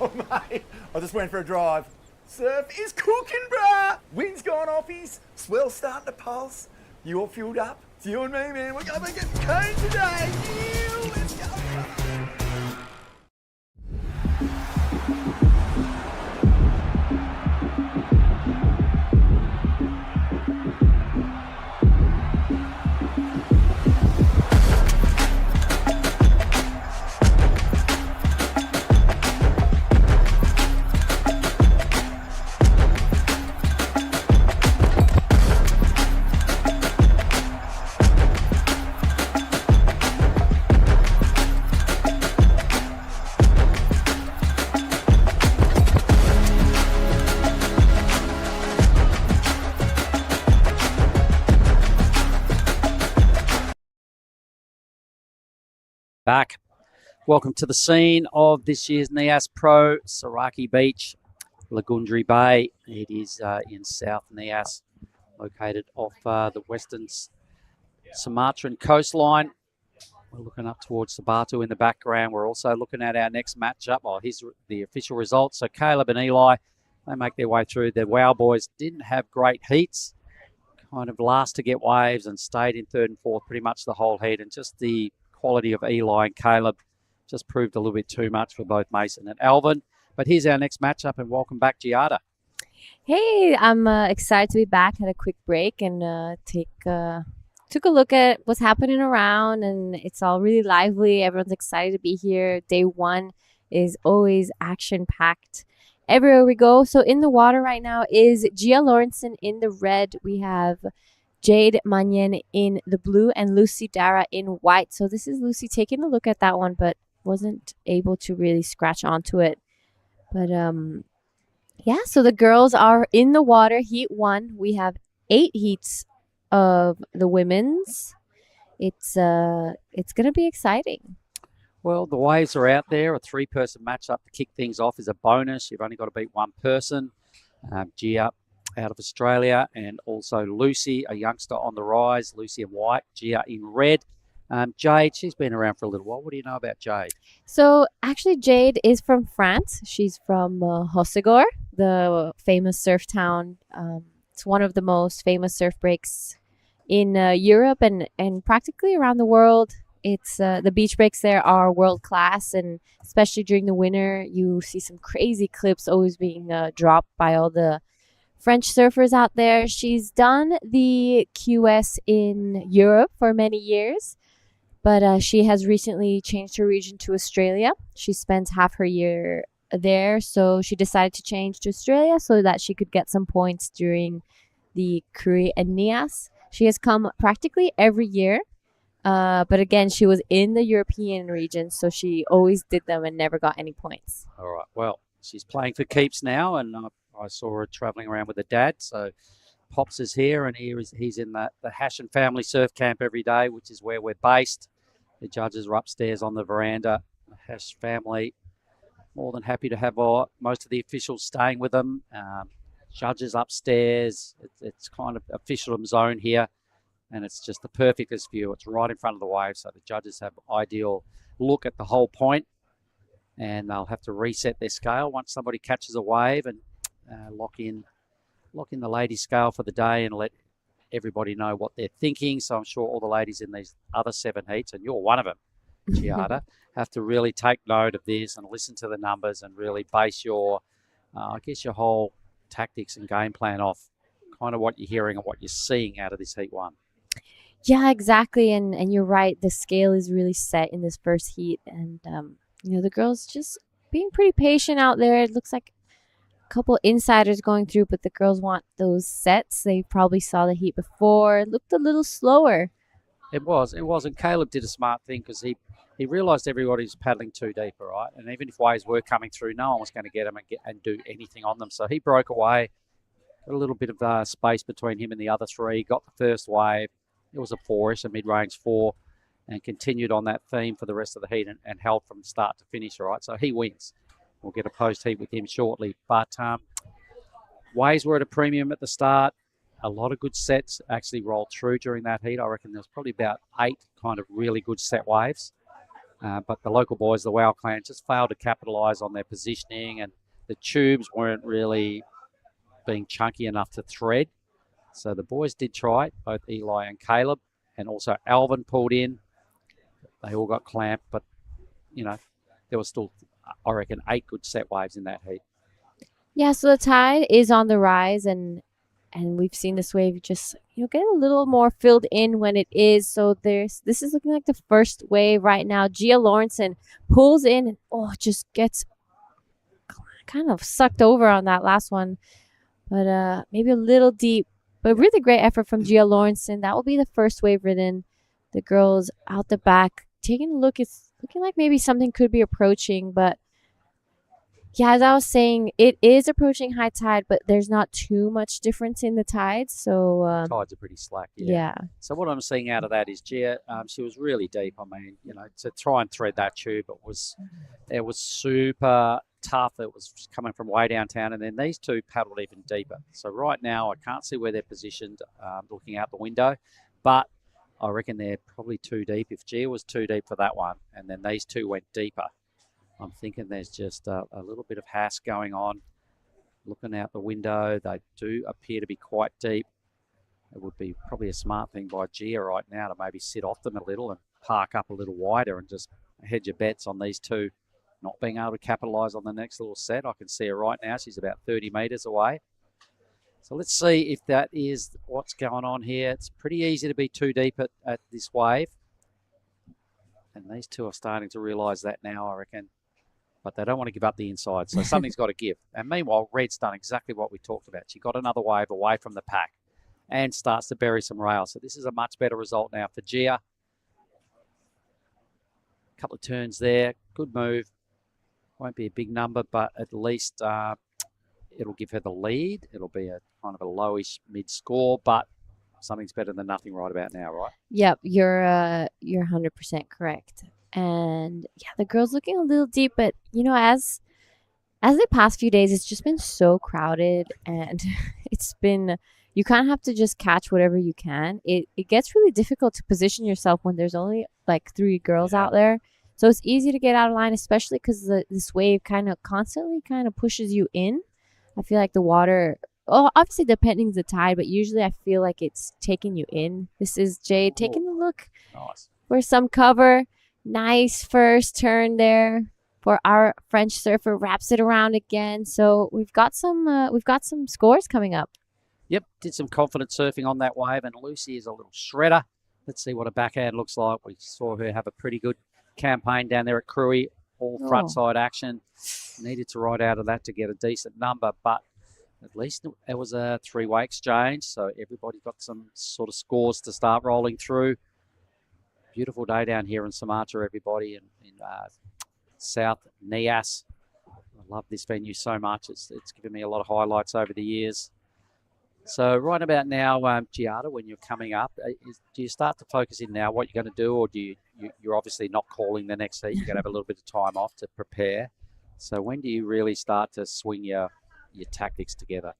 Oh, mate. I just went for a drive. Surf is cooking, bruh! Wind's gone offies. Swell's starting to pulse. You all fueled up? It's you and me, man. We're going to get cone today. Yeah, let's go, brother. Back. Welcome to the scene of this year's Nias Pro, Sorake Beach, Lagundri Bay. It is in South Nias, located off the western Sumatran coastline. We're looking up towards Sabatu in the background. We're also looking at our next matchup. Oh, here's the official results. So Caleb and Eli, they make their way through. The WOW boys didn't have great heats. Kind of last to get waves and stayed in third and fourth pretty much the whole heat. And just the quality of Eli and Caleb just proved a little bit too much for both Mason and Alvin. But here's our next matchup, and welcome back, Giada. Hey, I'm excited to be back. Had a quick break and took a look at what's happening around, and it's all really lively. Everyone's excited to be here. Day one is always action-packed everywhere we go. So in the water right now is Gia Lawrenson in the red. We have Jade Manyen in the blue and Lucy Dara in white. So this is Lucy taking a look at that one, but wasn't able to really scratch onto it. But yeah, so the girls are in the water. Heat 1. We have 8 heats of the women's. It's gonna be exciting. Well, the waves are out there. A 3-person matchup to kick things off is a bonus. You've only got to beat one person. Gia out of Australia, and also Lucy, a youngster on the rise. Lucy in white, Gia in red. Jade, she's been around for a little while. What do you know about Jade? So actually, Jade is from France. She's from Hossegor, the famous surf town. It's one of the most famous surf breaks in Europe and practically around the world. It's the beach breaks there are world class, and especially during the winter, you see some crazy clips always being dropped by all the French surfers out there. She's done the QS in Europe for many years, but she has recently changed her region to Australia. She spent half her year there, so she decided to change to Australia so that she could get some points during the Korea and Nias. She has come practically every year. But again, she was in the European region, so she always did them and never got any points. All right. Well, she's playing for keeps now, and I saw her traveling around with her dad. So Pops is here, and he's in the Hashan family surf camp every day, which is where we're based. The judges are upstairs on the veranda. The Hash family, more than happy to have most of the officials staying with them. Judges upstairs. It's kind of officialdom zone here. And it's just the perfectest view. It's right in front of the wave, so the judges have ideal look at the whole point, and they'll have to reset their scale once somebody catches a wave and lock in the ladies' scale for the day and let everybody know what they're thinking. So I'm sure all the ladies in these other 7 heats, and you're one of them, Giada, have to really take note of this and listen to the numbers and really base your, your whole tactics and game plan off kind of what you're hearing and what you're seeing out of this heat 1. Yeah, exactly. And you're right. The scale is really set in this first heat. And, the girls just being pretty patient out there. It looks like a couple insiders going through, but the girls want those sets. They probably saw the heat before. It looked a little slower. It was. And Caleb did a smart thing because he realised everybody's paddling too deep, all right? And even if waves were coming through, no one was going to get them and do anything on them. So he broke away, got a little bit of space between him and the other 3, got the first wave. It was a 4-ish, a mid-range 4, and continued on that theme for the rest of the heat and held from start to finish, all right? So he wins. We'll get a post-heat with him shortly. But waves were at a premium at the start. A lot of good sets actually rolled through during that heat. I reckon there was probably about 8 kind of really good set waves. But the local boys, the WOW clan, just failed to capitalise on their positioning, and the tubes weren't really being chunky enough to thread. So the boys did try, both Eli and Caleb, and also Alvin pulled in. They all got clamped, but, there was still, I reckon, 8 good set waves in that heat. Yeah, so the tide is on the rise, and we've seen this wave just, get a little more filled in when it is. So this is looking like the first wave right now. Gia Lawrenson pulls in and, just gets kind of sucked over on that last one. But maybe a little deep. But really great effort from Gia Lawrenson. That will be the first wave ridden. The girls out the back taking a look. It's looking like maybe something could be approaching. But yeah, as I was saying, it is approaching high tide, but there's not too much difference in the tides. So tides are pretty slack. Yeah. So what I'm seeing out of that is Gia, she was really deep. I mean, to try and thread that tube, it was super tough. It was coming from way downtown, and then these 2 paddled even deeper. So right now I can't see where they're positioned looking out the window, but I reckon they're probably too deep. If Gia was too deep for that one, and then these two went deeper, I'm thinking there's just a little bit of hass going on. Looking out the window, they do appear to be quite deep. It would be probably a smart thing by Gia right now to maybe sit off them a little and park up a little wider and just hedge your bets on these two not being able to capitalise on the next little set. I can see her right now. She's about 30 metres away. So let's see if that is what's going on here. It's pretty easy to be too deep at this wave. And these two are starting to realise that now, I reckon. But they don't want to give up the inside, so something's got to give. And meanwhile, Red's done exactly what we talked about. She got another wave away from the pack and starts to bury some rails. So this is a much better result now for Gia. Couple of turns there. Good move. Won't be a big number, but at least it'll give her the lead. It'll be a kind of a lowish mid-score, but something's better than nothing right about now, right? Yep, you're 100% correct. And yeah, the girl's looking a little deep, but you know, as the past few days, it's just been so crowded, and it's been, you kind of have to just catch whatever you can. It gets really difficult to position yourself when there's only like 3 girls out there. So it's easy to get out of line, especially because this wave kind of constantly kind of pushes you in. I feel like the water, obviously depending the tide, but usually I feel like it's taking you in. This is Jade taking a look for some cover. Nice first turn there for our French surfer. Wraps it around again. So we've got some scores coming up. Yep, did some confident surfing on that wave, and Lucy is a little shredder. Let's see what a backhand looks like. We saw her have a pretty good campaign down there at Cruy, all frontside action. Needed to ride out of that to get a decent number, but at least it was a 3-way exchange, so everybody got some sort of scores to start rolling through. Beautiful day down here in Sumatra, everybody, in South Nias. I love this venue so much. It's given me a lot of highlights over the years. So right about now, Giada, when you're coming up, do you start to focus in now what you're going to do, or you're obviously not calling the next heat? You're going to have a little bit of time off to prepare. So when do you really start to swing your tactics together?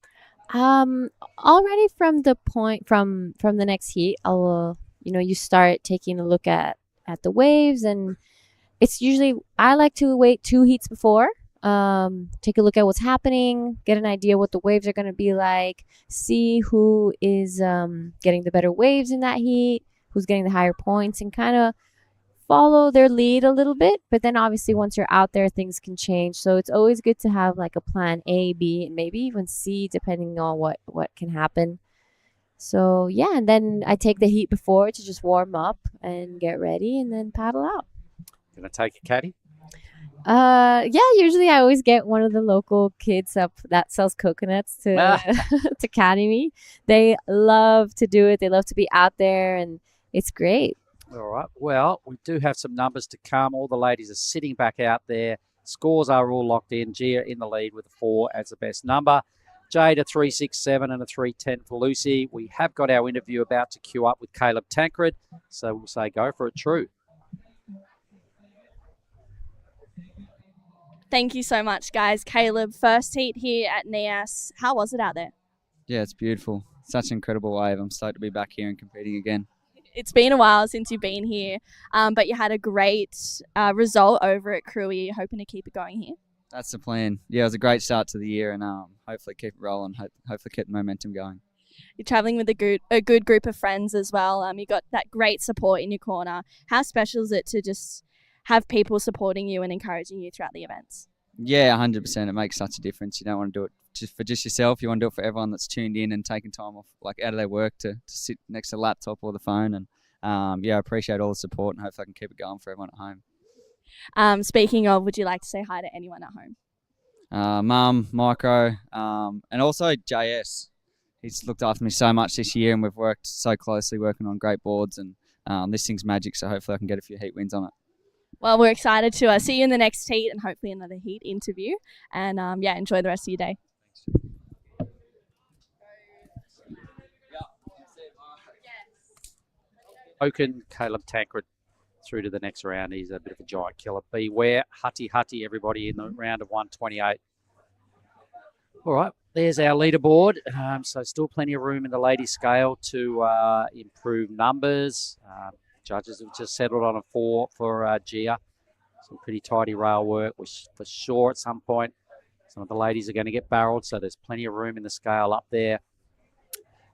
Already from the point from the next heat, you start taking a look at the waves, and it's usually, I like to wait 2 heats before. Take a look at what's happening, get an idea what the waves are going to be like, see who is getting the better waves in that heat, who's getting the higher points, and kind of follow their lead a little bit. But then obviously once you're out there, things can change. So it's always good to have like a plan A, B, and maybe even C, depending on what can happen. So yeah, and then I take the heat before to just warm up and get ready, and then paddle out. Gonna take a caddy? Yeah, usually I always get one of the local kids up that sells coconuts to to caddy me. They love to do it. They love to be out there, and it's great. All right. Well, we do have some numbers to come. All the ladies are sitting back out there. Scores are all locked in. Gia in the lead with a 4 as the best number. Jade a 3.67 and a 3.10 for Lucy. We have got our interview about to queue up with Caleb Tancred. So we'll say go for it, True. Thank you so much, guys. Caleb, first heat here at Nias. How was it out there? Yeah, it's beautiful. Such an incredible wave. I'm stoked to be back here and competing again. It's been a while since you've been here, but you had a great result over at Cruy. Hoping to keep it going here? That's the plan. Yeah, it was a great start to the year, and hopefully keep it rolling, hopefully keep the momentum going. You're traveling with a good group of friends as well. You got that great support in your corner. How special is it to just have people supporting you and encouraging you throughout the events? Yeah, 100%. It makes such a difference. You don't want to do it for just yourself. You want to do it for everyone that's tuned in and taking time off, like out of their work to sit next to the laptop or the phone. And yeah, I appreciate all the support, and hopefully I can keep it going for everyone at home. Speaking of, would you like to say hi to anyone at home? Mum, Micro, and also JS. He's looked after me so much this year, and we've worked so closely working on great boards, and this thing's magic, so hopefully I can get a few heat wins on it. Well, we're excited to see you in the next heat and hopefully another heat interview. And yeah, enjoy the rest of your day. Oaken, Caleb Tancred through to the next round. He's a bit of a giant killer. Beware, Hutty, everybody in the round of 128. All right, there's our leaderboard. So still plenty of room in the ladies' scale to improve numbers. Judges have just settled on a 4 for Gia. Some pretty tidy rail work, which for sure at some point some of the ladies are going to get barreled. So there's plenty of room in the scale up there.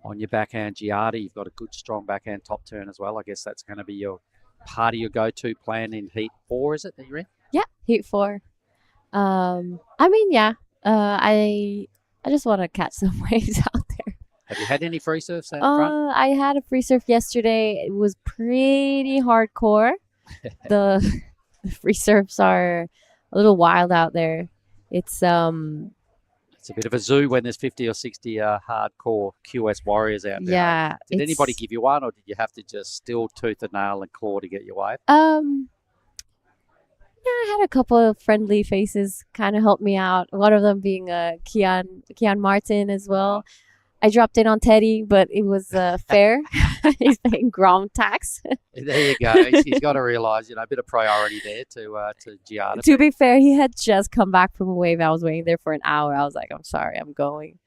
On your backhand Giada, you've got a good, strong backhand top turn as well. I guess that's going to be your part of your go-to plan in Heat 4, is it, that you're in? Yeah, Heat 4. I mean, yeah. I just want to catch some waves out there. Have you had any free surfs out front? I had a free surf yesterday. It was pretty hardcore. the free surfs are a little wild out there. It's a bit of a zoo when there's 50 or 60 hardcore QS warriors out there. Yeah. Did anybody give you one, or did you have to just still tooth and nail and claw to get your wave? Yeah, I had a couple of friendly faces kind of help me out. One of them being Kian Martin as well. I dropped in on Teddy, but it was fair. He's paying Grom tax. There you go. He's got to realise, a bit of priority there to Giada. To be fair, he had just come back from a wave. I was waiting there for an hour. I was like, I'm sorry, I'm going.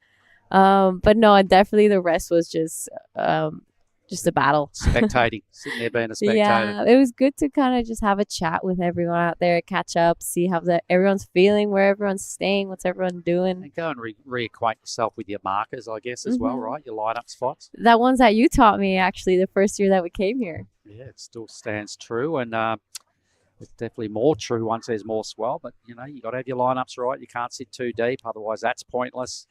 But no, definitely the rest was just a battle. Spectating, sitting there being a spectator. Yeah, it was good to kind of just have a chat with everyone out there, catch up, see how everyone's feeling, where everyone's staying, what's everyone doing. And go and reacquaint yourself with your markers, I guess, as well, right? Your lineup spots. That one's that you taught me, actually, the first year that we came here. Yeah, it still stands true, and it's definitely more true once there's more swell. But, you got to have your lineups right. You can't sit too deep, otherwise that's pointless.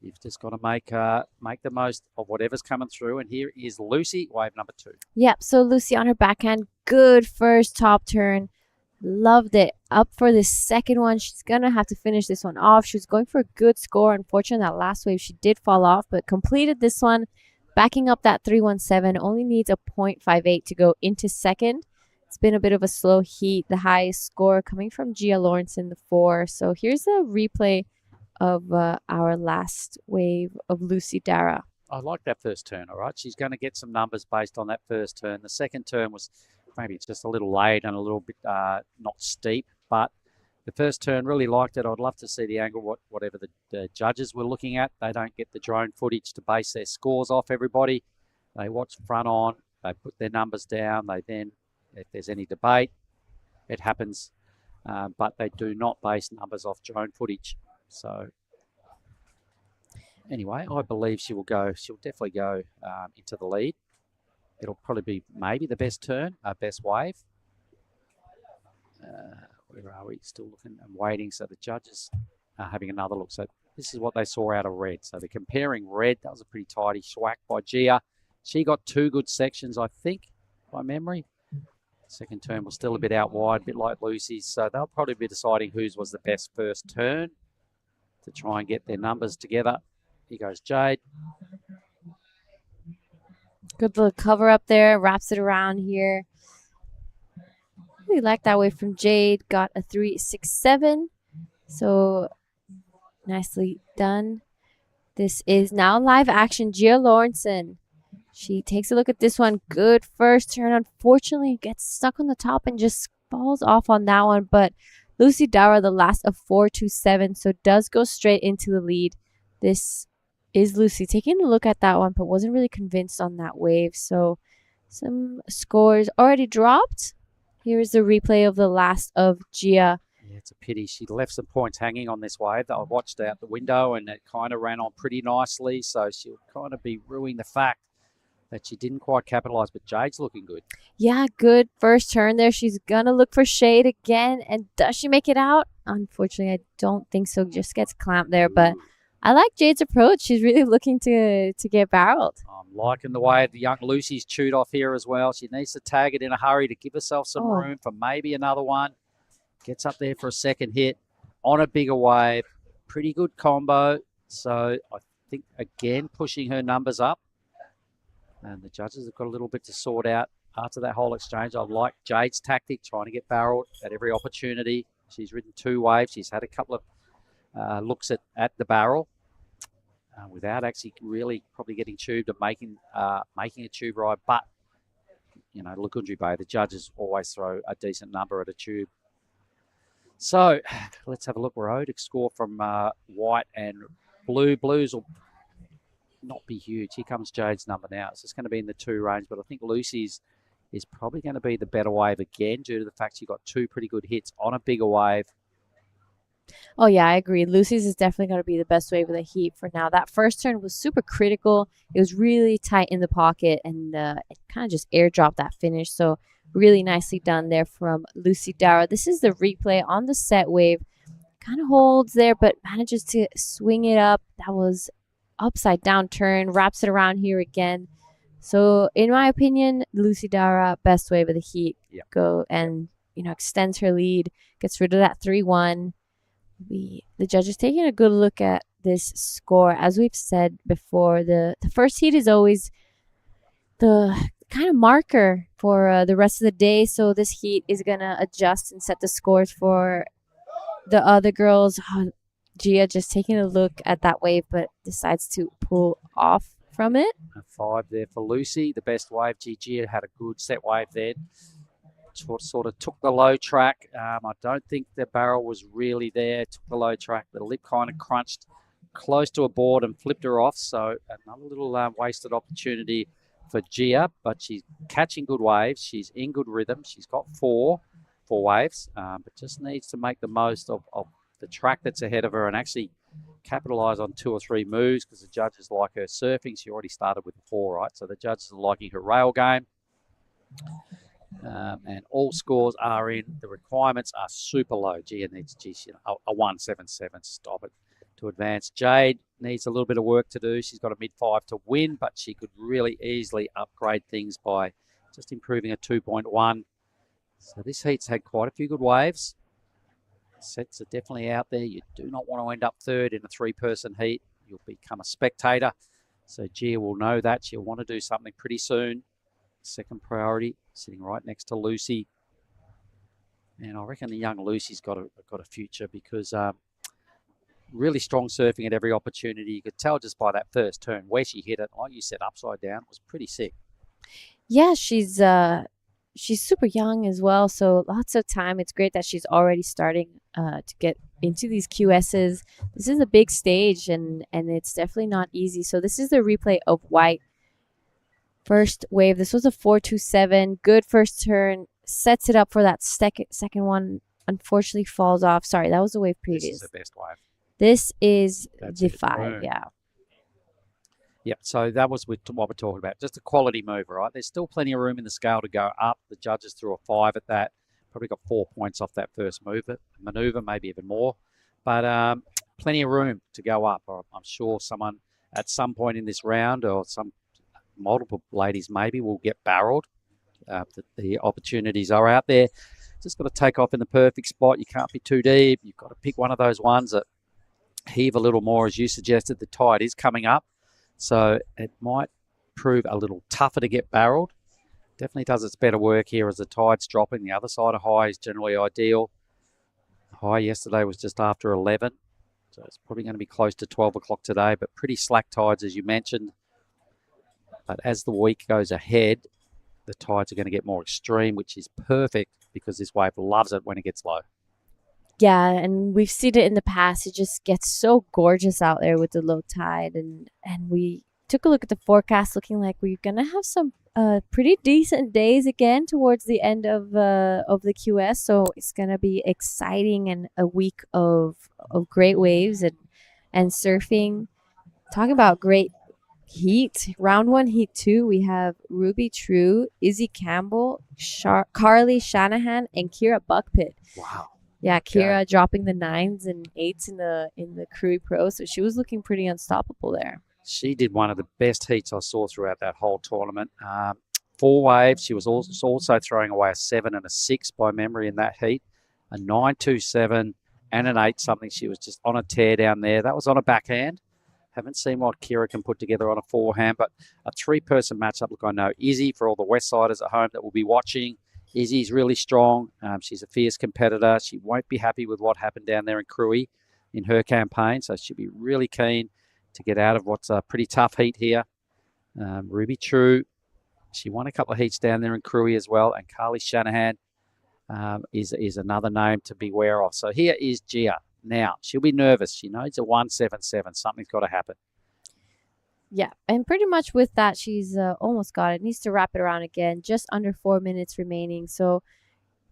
You've just got to make the most of whatever's coming through. And here is Lucy, wave number 2. Yep, so Lucy on her backhand, good first top turn. Loved it. Up for the second one. She's going to have to finish this one off. She was going for a good score. Unfortunately, that last wave, she did fall off, but completed this one. Backing up that 317, only needs a 0.58 to go into second. It's been a bit of a slow heat. The highest score coming from Gia Lawrence in the 4. So here's a replay of our last wave of Lucy Dara. I like that first turn, all right? She's going to get some numbers based on that first turn. The second turn was maybe just a little late and a little bit not steep, but the first turn, really liked it. I'd love to see the angle, whatever the judges were looking at. They don't get the drone footage to base their scores off, everybody. They watch front on, they put their numbers down, they then, if there's any debate, it happens, but they do not base numbers off drone footage. So anyway, I believe she'll definitely go into the lead. It'll probably be maybe the best turn, best wave. Where are we? Still looking and waiting. So the judges are having another look. So this is what they saw out of red. So they're comparing red. That was a pretty tidy schwack by Gia. She got 2 good sections, I think, by memory. Second turn was still a bit out wide, a bit like Lucy's. So they'll probably be deciding whose was the best first turn to try and get their numbers together. Here goes Jade. Good little cover up there, wraps it around here. Really like that wave from Jade. Got a 367. So nicely done. This is now live action. Gia Lawrenson. She takes a look at this one. Good first turn. Unfortunately, gets stuck on the top and just falls off on that one. But Lucy Dara, the last of 427, so does go straight into the lead. This is Lucy taking a look at that one, but wasn't really convinced on that wave. So some scores already dropped. Here's the replay of the last of Gia. Yeah, it's a pity. She left some points hanging on this wave that I watched out the window, and it kind of ran on pretty nicely. So she'll kind of be ruining the fact that she didn't quite capitalise, but Jade's looking good. Yeah, good first turn there. She's going to look for shade again. And does she make it out? Unfortunately, I don't think so. Just gets clamped there. But I like Jade's approach. She's really looking to get barreled. I'm liking the way the young Lucy's chewed off here as well. She needs to tag it in a hurry to give herself some room for maybe another one. Gets up there for a second hit on a bigger wave. Pretty good combo. So I think, again, pushing her numbers up. And the judges have got a little bit to sort out after that whole exchange. I like Jade's tactic, trying to get barreled at every opportunity. She's ridden 2 waves. She's had a couple of looks at the barrel without actually really probably getting tubed and making a tube ride. But, Lagundri Bay, the judges always throw a decent number at a tube. So let's have a look. Road score from White and Blues will not be huge. Here comes Jade's number now. So it's going to be in the 2 range, but I think Lucy's is probably going to be the better wave again due to the fact she got 2 pretty good hits on a bigger wave. Oh, yeah, I agree. Lucy's is definitely going to be the best wave of the heat for now. That first turn was super critical. It was really tight in the pocket, and it kind of just airdropped that finish. So really nicely done there from Lucy Dara. This is the replay on the set wave. Kind of holds there, but manages to swing it up. That was upside down turn. Wraps it around here again. So in my opinion, Lucy Dara, best wave of the heat. Yep. Go and, extends her lead. Gets rid of that 3-1. The judges taking a good look at this score. As we've said before, the first heat is always the kind of marker for the rest of the day. So this heat is going to adjust and set the scores for the other girls. Gia just taking a look at that wave, but decides to pull off from it. A 5 there for Lucy. The best wave. Gia had a good set wave there. Sort of took the low track. I don't think the barrel was really there. Took the low track. The lip kind of crunched close to a board and flipped her off. So another little wasted opportunity for Gia, but she's catching good waves. She's in good rhythm. She's got 4 waves, but just needs to make the most of the track that's ahead of her and actually capitalise on 2 or 3 moves because the judges like her surfing. She already started with 4, right? So the judges are liking her rail game. And all scores are in. The requirements are super low. Gia needs a 177. Stop it to advance. Jade needs a little bit of work to do. She's got a mid-5 to win, but she could really easily upgrade things by just improving a 2.1. So this heat's had quite a few good waves. Sets are definitely out there. You do not want to end up 3rd in a 3-person heat. You'll become a spectator. So Gia will know that. She'll want to do something pretty soon. Second priority, sitting right next to Lucy. And I reckon the young Lucy's got a future because really strong surfing at every opportunity. You could tell just by that first turn where she hit it, like you said, upside down, was pretty sick. Yeah, she's super young as well, so lots of time. It's great that she's already starting to get into these QSs. This is a big stage, and it's definitely not easy. So this is the replay of white. First wave, this was a 4.27. Good first turn. Sets it up for that second one. Unfortunately falls off. Sorry, that was the wave previous. This is the best wave. This is the it. 5, Boom. yeah. Yep, so that was what we're talking about. Just a quality move, right? There's still plenty of room in the scale to go up. The judges threw a 5 at that. Probably got 4 points off that first maneuver, maybe even more. But plenty of room to go up. I'm sure someone at some point in this round or some multiple ladies maybe will get barreled. The opportunities are out there. Just got to take off in the perfect spot. You can't be too deep. You've got to pick one of those ones that heave a little more, as you suggested. The tide is coming up, so it might prove a little tougher to get barreled. Definitely does its better work here as the tide's dropping. The other side of high is generally ideal. High yesterday was just after 11, so it's probably going to be close to 12 o'clock today, but pretty slack tides, as you mentioned. But as the week goes ahead, the tides are going to get more extreme, which is perfect because this wave loves it when it gets low. Yeah, and we've seen it in the past. It just gets so gorgeous out there with the low tide. And we took a look at the forecast, looking like we're going to have some pretty decent days again towards the end of the QS. So it's going to be exciting and a week of great waves and surfing. Talking about great heat, round 1, heat 2, we have Ruby True, Izzy Campbell, Carly Shanahan, and Kira Buckpit. Wow. Yeah, Kira dropping the 9s and 8s in the Crew Pro, so she was looking pretty unstoppable there. She did one of the best heats I saw throughout that whole tournament. 4 waves. She was also throwing away a 7 and a 6 by memory in that heat. A 9.27 and an 8 something. She was just on a tear down there. That was on a backhand. Haven't seen what Kira can put together on a forehand, but a 3-person matchup. Look, I know Izzy, for all the Westsiders at home that will be watching, Izzy's really strong. She's a fierce competitor. She won't be happy with what happened down there in Cruy in her campaign, so she'll be really keen to get out of what's a pretty tough heat here. Ruby True, she won a couple of heats down there in Cruy as well, and Carly Shanahan is another name to beware of. So here is Gia. Now, she'll be nervous. She knows a 177. Something's got to happen. Yeah, and pretty much with that, she's almost got it. Needs to wrap it around again. Just under 4 minutes remaining. So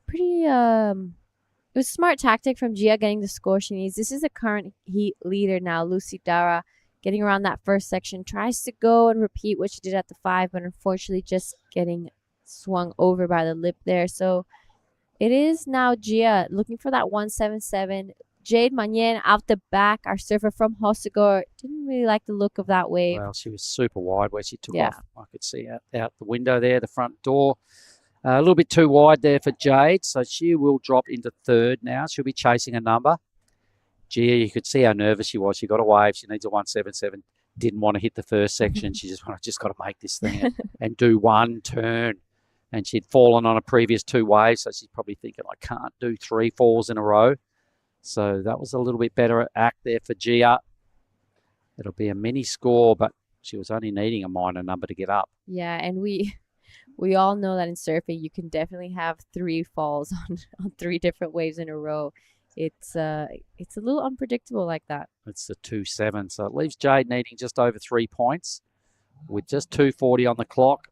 pretty it was a smart tactic from Gia getting the score she needs. This is the current heat leader now, Lucy Dara, getting around that first section. Tries to go and repeat what she did at the 5, but unfortunately just getting swung over by the lip there. So it is now Gia looking for that 177. Jade Manien out the back, our surfer from Hossegor. Didn't really like the look of that wave. Well, she was super wide where she took off. I could see out the window there, the front door. A little bit too wide there for Jade, so she will drop into third now. She'll be chasing a number. Gia, you could see how nervous she was. She got a wave. She needs a 177. Didn't want to hit the first section. She just got to make this thing and do one turn. And she'd fallen on a previous 2 waves, so she's probably thinking, I can't do 3 falls in a row. So that was a little bit better act there for Gia. It'll be a mini score, but she was only needing a minor number to get up. Yeah, and we all know that in surfing, you can definitely have 3 falls on 3 different waves in a row. It's a little unpredictable like that. It's the 2-7, so it leaves Jade needing just over 3 points with just 2:40 on the clock.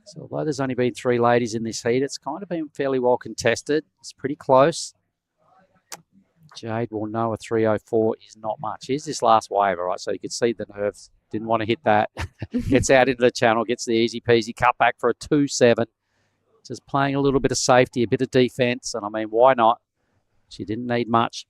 So although there's only been 3 ladies in this heat, it's kind of been fairly well contested. It's pretty close. Jade will know a 3:04 is not much. Here's this last wave, all right? So you can see the nerves. Didn't want to hit that. Gets out into the channel, gets the easy peasy cut back for a 2-7. Just playing a little bit of safety, a bit of defense. And I mean, why not? She didn't need much,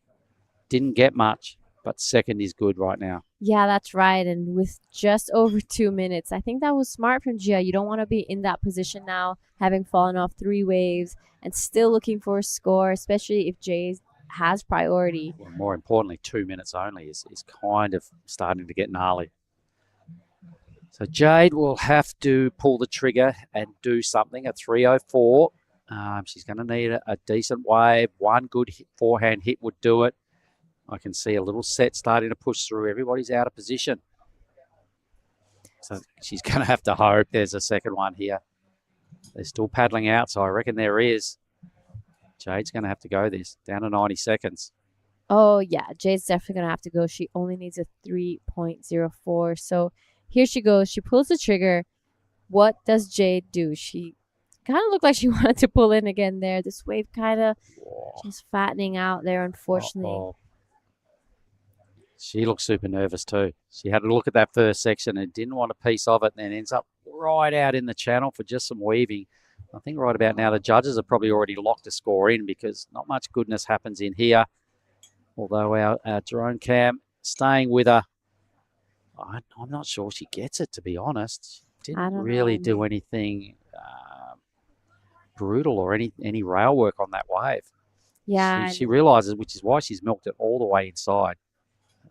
didn't get much, but second is good right now. Yeah, that's right. And with just over 2 minutes, I think that was smart from Gia. You don't want to be in that position now, having fallen off 3 waves and still looking for a score, especially if Jade has priority. Well, more importantly, 2 minutes only is kind of starting to get gnarly. So Jade will have to pull the trigger and do something, a 3:04. She's going to need a decent wave. One good forehand hit would do it. I can see a little set starting to push through. Everybody's out of position. So she's going to have to hope there's a second one here. They're still paddling out, so I reckon there is. Jade's going to have to go this, down to 90 seconds. Oh, yeah, Jade's definitely going to have to go. She only needs a 3.04. So here she goes. She pulls the trigger. What does Jade do? She kind of looked like she wanted to pull in again there. This wave kind of just fattening out there, unfortunately. Uh-oh. She looks super nervous too. She had a look at that first section and didn't want a piece of it, and then ends up right out in the channel for just some weaving. I think right about now the judges have probably already locked a score in because not much goodness happens in here. Although our drone cam staying with her. I'm not sure she gets it, to be honest. She didn't really do anything brutal or any rail work on that wave. Yeah. She realises, which is why she's milked it all the way inside.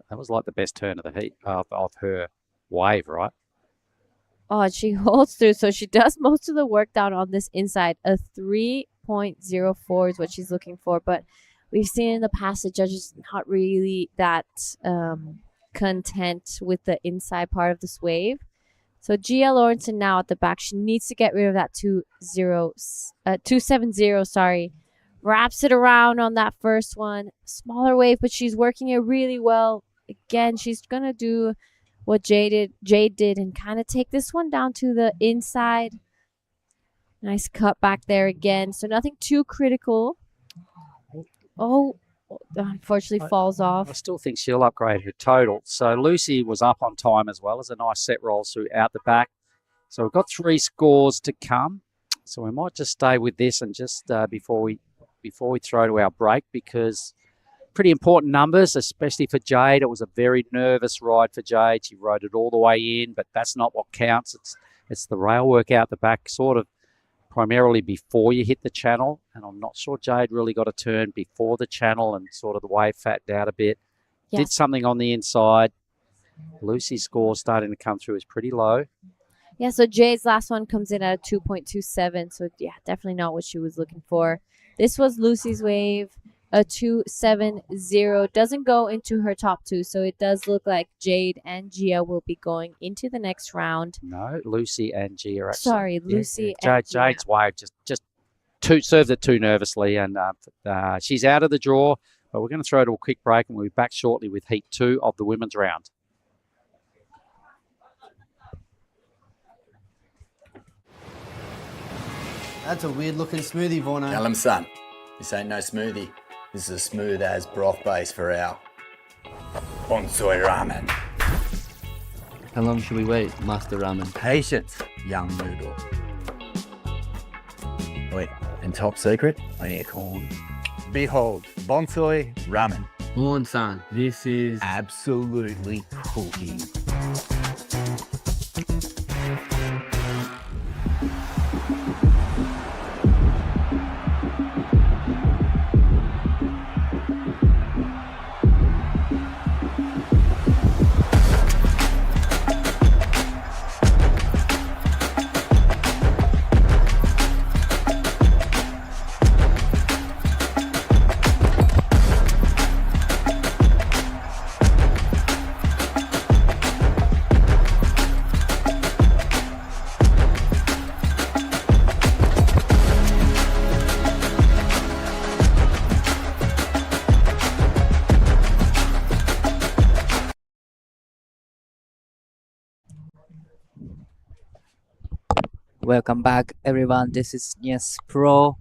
That was like the best turn of the heat of her wave, right? Oh, she holds through. So she does most of the work down on this inside. A 3.04 is what she's looking for. But we've seen in the past the judges not really that content with the inside part of this wave. So Gia Lawrenson now at the back. She needs to get rid of that 270, sorry. Wraps it around on that first one. Smaller wave, but she's working it really well. Again, she's going to do what Jade did and kind of take this one down to the inside. Nice cut back there again. So nothing too critical. Oh, unfortunately falls off. I still think she'll upgrade her total. So Lucy was up on time as well as a nice set roll through out the back. So we've got 3 scores to come. So we might just stay with this and just before we throw to our break, because pretty important numbers, especially for Jade. It was a very nervous ride for Jade. She rode it all the way in, but that's not what counts. It's the rail work out the back, sort of primarily before you hit the channel. And I'm not sure Jade really got a turn before the channel and sort of the wave fattened out a bit. Yeah. Did something on the inside. Lucy's score starting to come through is pretty low. Yeah, so Jade's last one comes in at a 2.27. So, yeah, definitely not what she was looking for. This was Lucy's wave, a 2.70. Doesn't go into her top 2, so it does look like Jade and Gia will be going into the next round. No, Lucy and Gia. Actually. Sorry, Lucy and Gia. Jade's wave just served it too nervously, and she's out of the draw. But we're going to throw to a quick break and we'll be back shortly with Heat 2 of the women's round. That's a weird looking smoothie, Vorno. Tell him, son. This ain't no smoothie. This is a smooth as broth base for our bonsai ramen. How long should we wait, Master Ramen? Patience, young noodle. Wait, and top secret, I need a corn. Behold, bonsai ramen. On-san, this is Absolutely cooking. Welcome back, everyone. This is Nias Pro.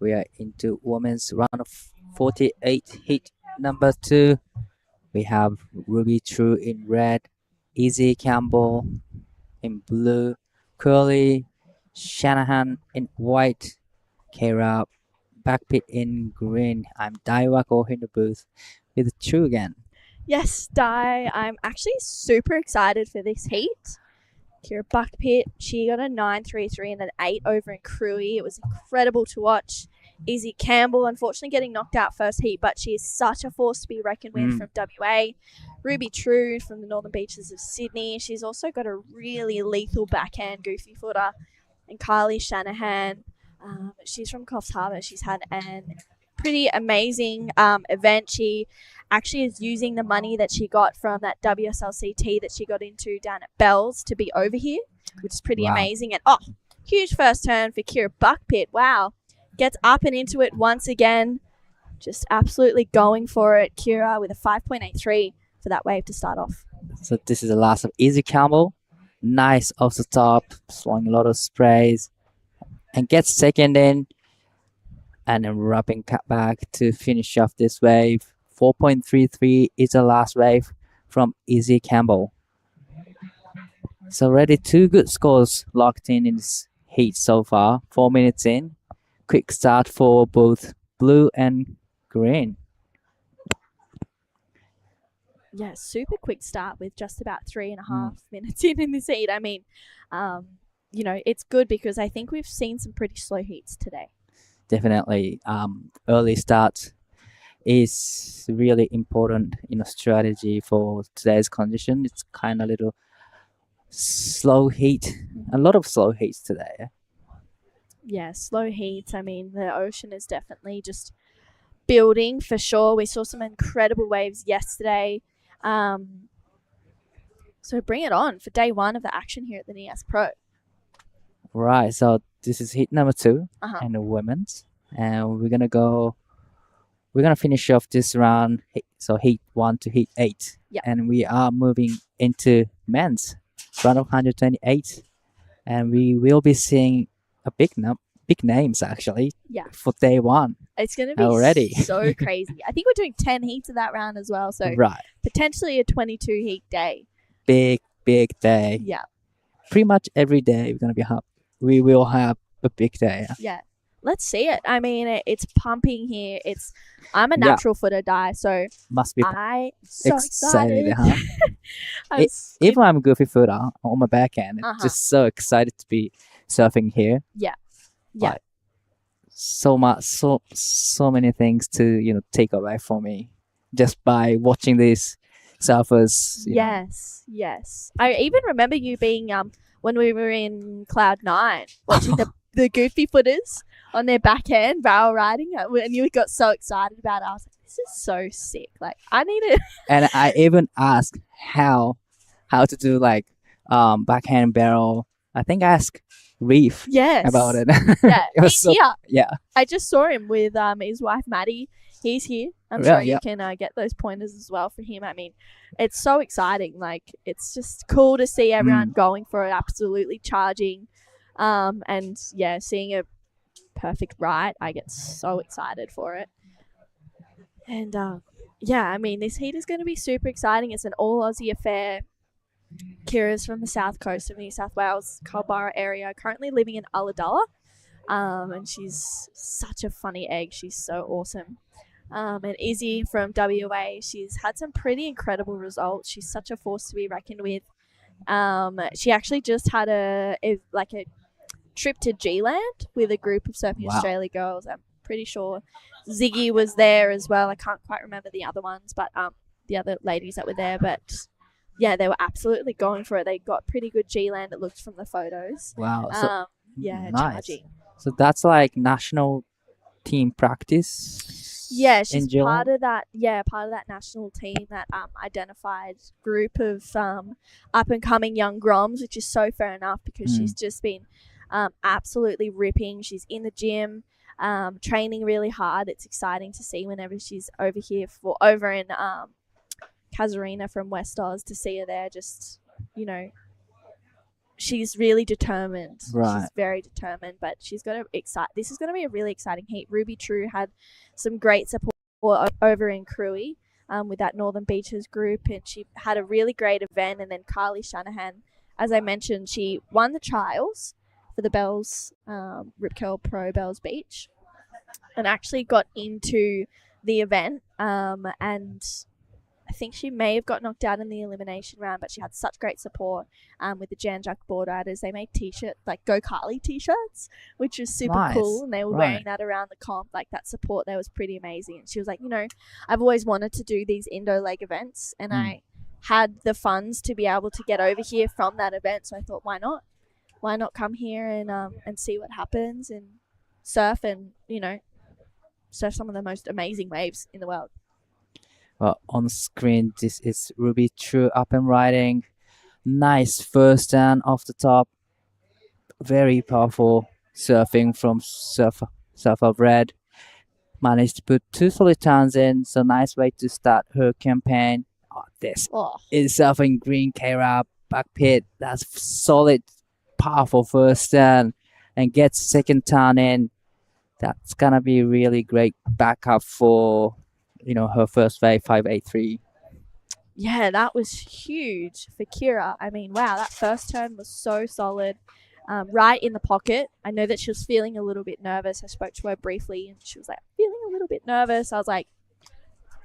We are into women's round of 48 heat number 2. We have Ruby True in red, Izzy Campbell in blue, Curly Shanahan in white, Kara Backpit in green. I'm Daiwako in the booth with True again. Yes, Di, I'm actually super excited for this heat. Kira Buckpit, she got a 9.33 and an 8 over in Cruy. It was incredible to watch. Izzy Campbell, unfortunately getting knocked out first heat, but she is such a force to be reckoned with from WA. Ruby True from the Northern Beaches of Sydney. She's also got a really lethal backhand goofy footer. And Kylie Shanahan, she's from Coffs Harbour. She's had an pretty amazing event. She actually is using the money that she got from that WSLCT that she got into down at Bells to be over here, which is pretty amazing. And huge first turn for Kira Buckpit. Wow. Gets up and into it once again. Just absolutely going for it. Kira with a 5.83 for that wave to start off. So this is the last of Izzy Campbell. Nice off the top, slowing a lot of sprays. And gets second in. And then wrapping back to finish off this wave. 4.33 is the last wave from Izzy Campbell. So already 2 good scores locked in this heat so far. 4 minutes in. Quick start for both blue and green. Yeah, super quick start with just about 3.5 minutes in this heat. I mean, it's good because I think we've seen some pretty slow heats today. Definitely, early start is really important strategy for today's condition. It's kind of little slow heat, a lot of slow heats today. Yeah, slow heats. I mean, the ocean is definitely just building for sure. We saw some incredible waves yesterday. So bring it on for day 1 of the action here at the Nias Pro. Right, so this is heat number 2 and the women's, and we're gonna finish off this round. So heat 1 to heat 8, and we are moving into men's round of 128, and we will be seeing a big names actually. Yeah. For day 1. It's gonna be already so crazy. I think we're doing 10 heats of that round as well. So potentially a 22 heat day. Big day. Yeah. Pretty much every day we will have a big day. Yeah. Let's see it. I mean, it's pumping here. I'm a natural footer Di, so must be so excited. Huh? If I'm a goofy footer on my backhand, just so excited to be surfing here. Yeah. But so many things to take away from me just by watching these surfers. Yes. I even remember you being when we were in Cloud 9 watching the goofy footers on their backhand barrel riding, and you got so excited about it. I was like, this is so sick. Like, I need it. And I even asked how to do backhand barrel. I think I asked Reef about it. Yeah, it was here. Yeah. I just saw him with his wife Maddie he's here. I'm Yeah, sure you yeah. can get those pointers as well for him. I mean, it's so exciting. Like, it's just cool to see everyone going for it, absolutely charging. And yeah, seeing a perfect right, I get so excited for it. And yeah, I mean, this heat is going to be super exciting. It's an all Aussie affair. Kira's from the south coast of New South Wales, Culburra area, currently living in Ulladulla. And she's such a funny egg. She's so awesome. And Izzy from WA, she's had some pretty incredible results. She's such a force to be reckoned with. She actually just had a trip to G-Land with a group of Surfing Wow. Australia girls. I'm pretty sure Ziggy was there as well. I can't quite remember the other ones, but the other ladies that were there. But yeah, they were absolutely going for it. They got pretty good G-Land, it looked from the photos. Wow. So, yeah, nice. charging. So that's like national team practice. Yeah, she's in Geelong? part of that. Yeah, part of that national team, that identified group of up and coming young groms, which is so fair enough because she's just been absolutely ripping. She's in the gym, training really hard. It's exciting to see whenever she's over here over in Casuarina from West Oz, to see her there. Just, you know, she's really determined. Right. She's very determined, but she's got to this is going to be a really exciting heat. Ruby True had some great support over in Cruy with that Northern Beaches group, and she had a really great event. And then Carly Shanahan, as I mentioned, she won the trials for the Bells Rip Curl Pro Bells Beach and actually got into the event, and I think she may have got knocked out in the elimination round, but she had such great support with the Jan Jack board riders. They made t-shirts, like Go Carly t-shirts, which was super Nice. cool, and they were wearing that around the comp. Like, that support there was pretty amazing. And she was like, you know, I've always wanted to do these Indo leg events, and I had the funds to be able to get over here from that event, so I thought, why not? Why not come here and see what happens and surf and, you know, surf some of the most amazing waves in the world. Well, on screen, this is Ruby True up and riding. Nice first stand off the top. Very powerful surfing from Surfer Red. Managed to put 2 solid turns in, so nice way to start her campaign. This is surfing green K-Rap back pit. That's solid, powerful first stand, and gets second turn in. That's gonna be really great backup for, you know, her first wave 583. Yeah, that was huge for Kira. I mean, wow, that first turn was so solid. Right in the pocket. I know that she was feeling a little bit nervous. I spoke to her briefly and she was like, feeling a little bit nervous. I was like,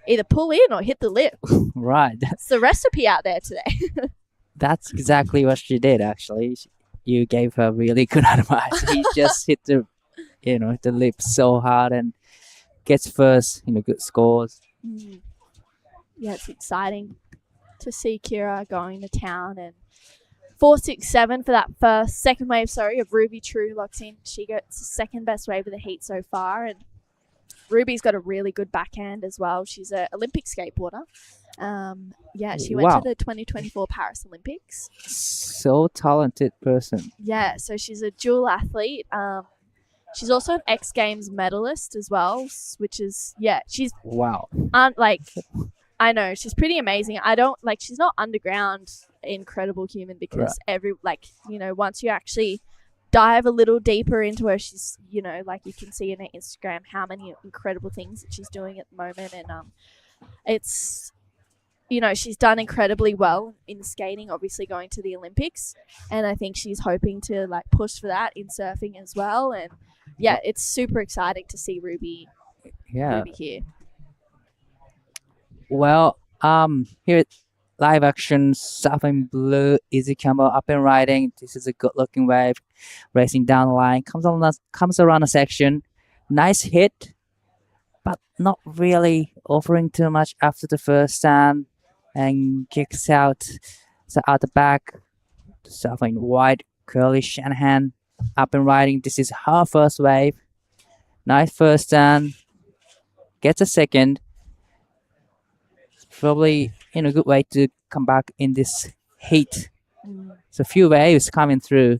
either pull in or hit the lip. Right. It's the recipe out there today. That's exactly what she did, actually. You gave her really good advice. He just hit the, you know, the lip so hard and gets first, you know, good scores. Yeah, it's exciting to see Kira going to town. And 4.67 for that second wave, of Ruby True locks in. She gets the second best wave of the heat so far. And Ruby's got a really good backhand as well. She's an Olympic skateboarder. Yeah, she went to the 2024 Paris Olympics. So talented person. Yeah, so she's a dual athlete. She's also an X Games medalist as well, which is, yeah, she's... Wow. I know, she's pretty amazing. She's not underground incredible human because once you actually dive a little deeper into her, she's, you know, like you can see in her Instagram how many incredible things that she's doing at the moment. And it's, you know, she's done incredibly well in skating, obviously going to the Olympics. And I think she's hoping to push for that in surfing as well. And yeah, it's super exciting to see Ruby here. Well, here at live action, Surfing Blue, Easy Camel up and riding. This is a good looking wave. Racing down the line, comes around a section. Nice hit, but not really offering too much after the first stand, and kicks out the back. Surfing wide, curly Shanahan up and riding. This is her first wave. Nice first stand. Gets a second. Probably in a good way to come back in this heat. So a few waves coming through.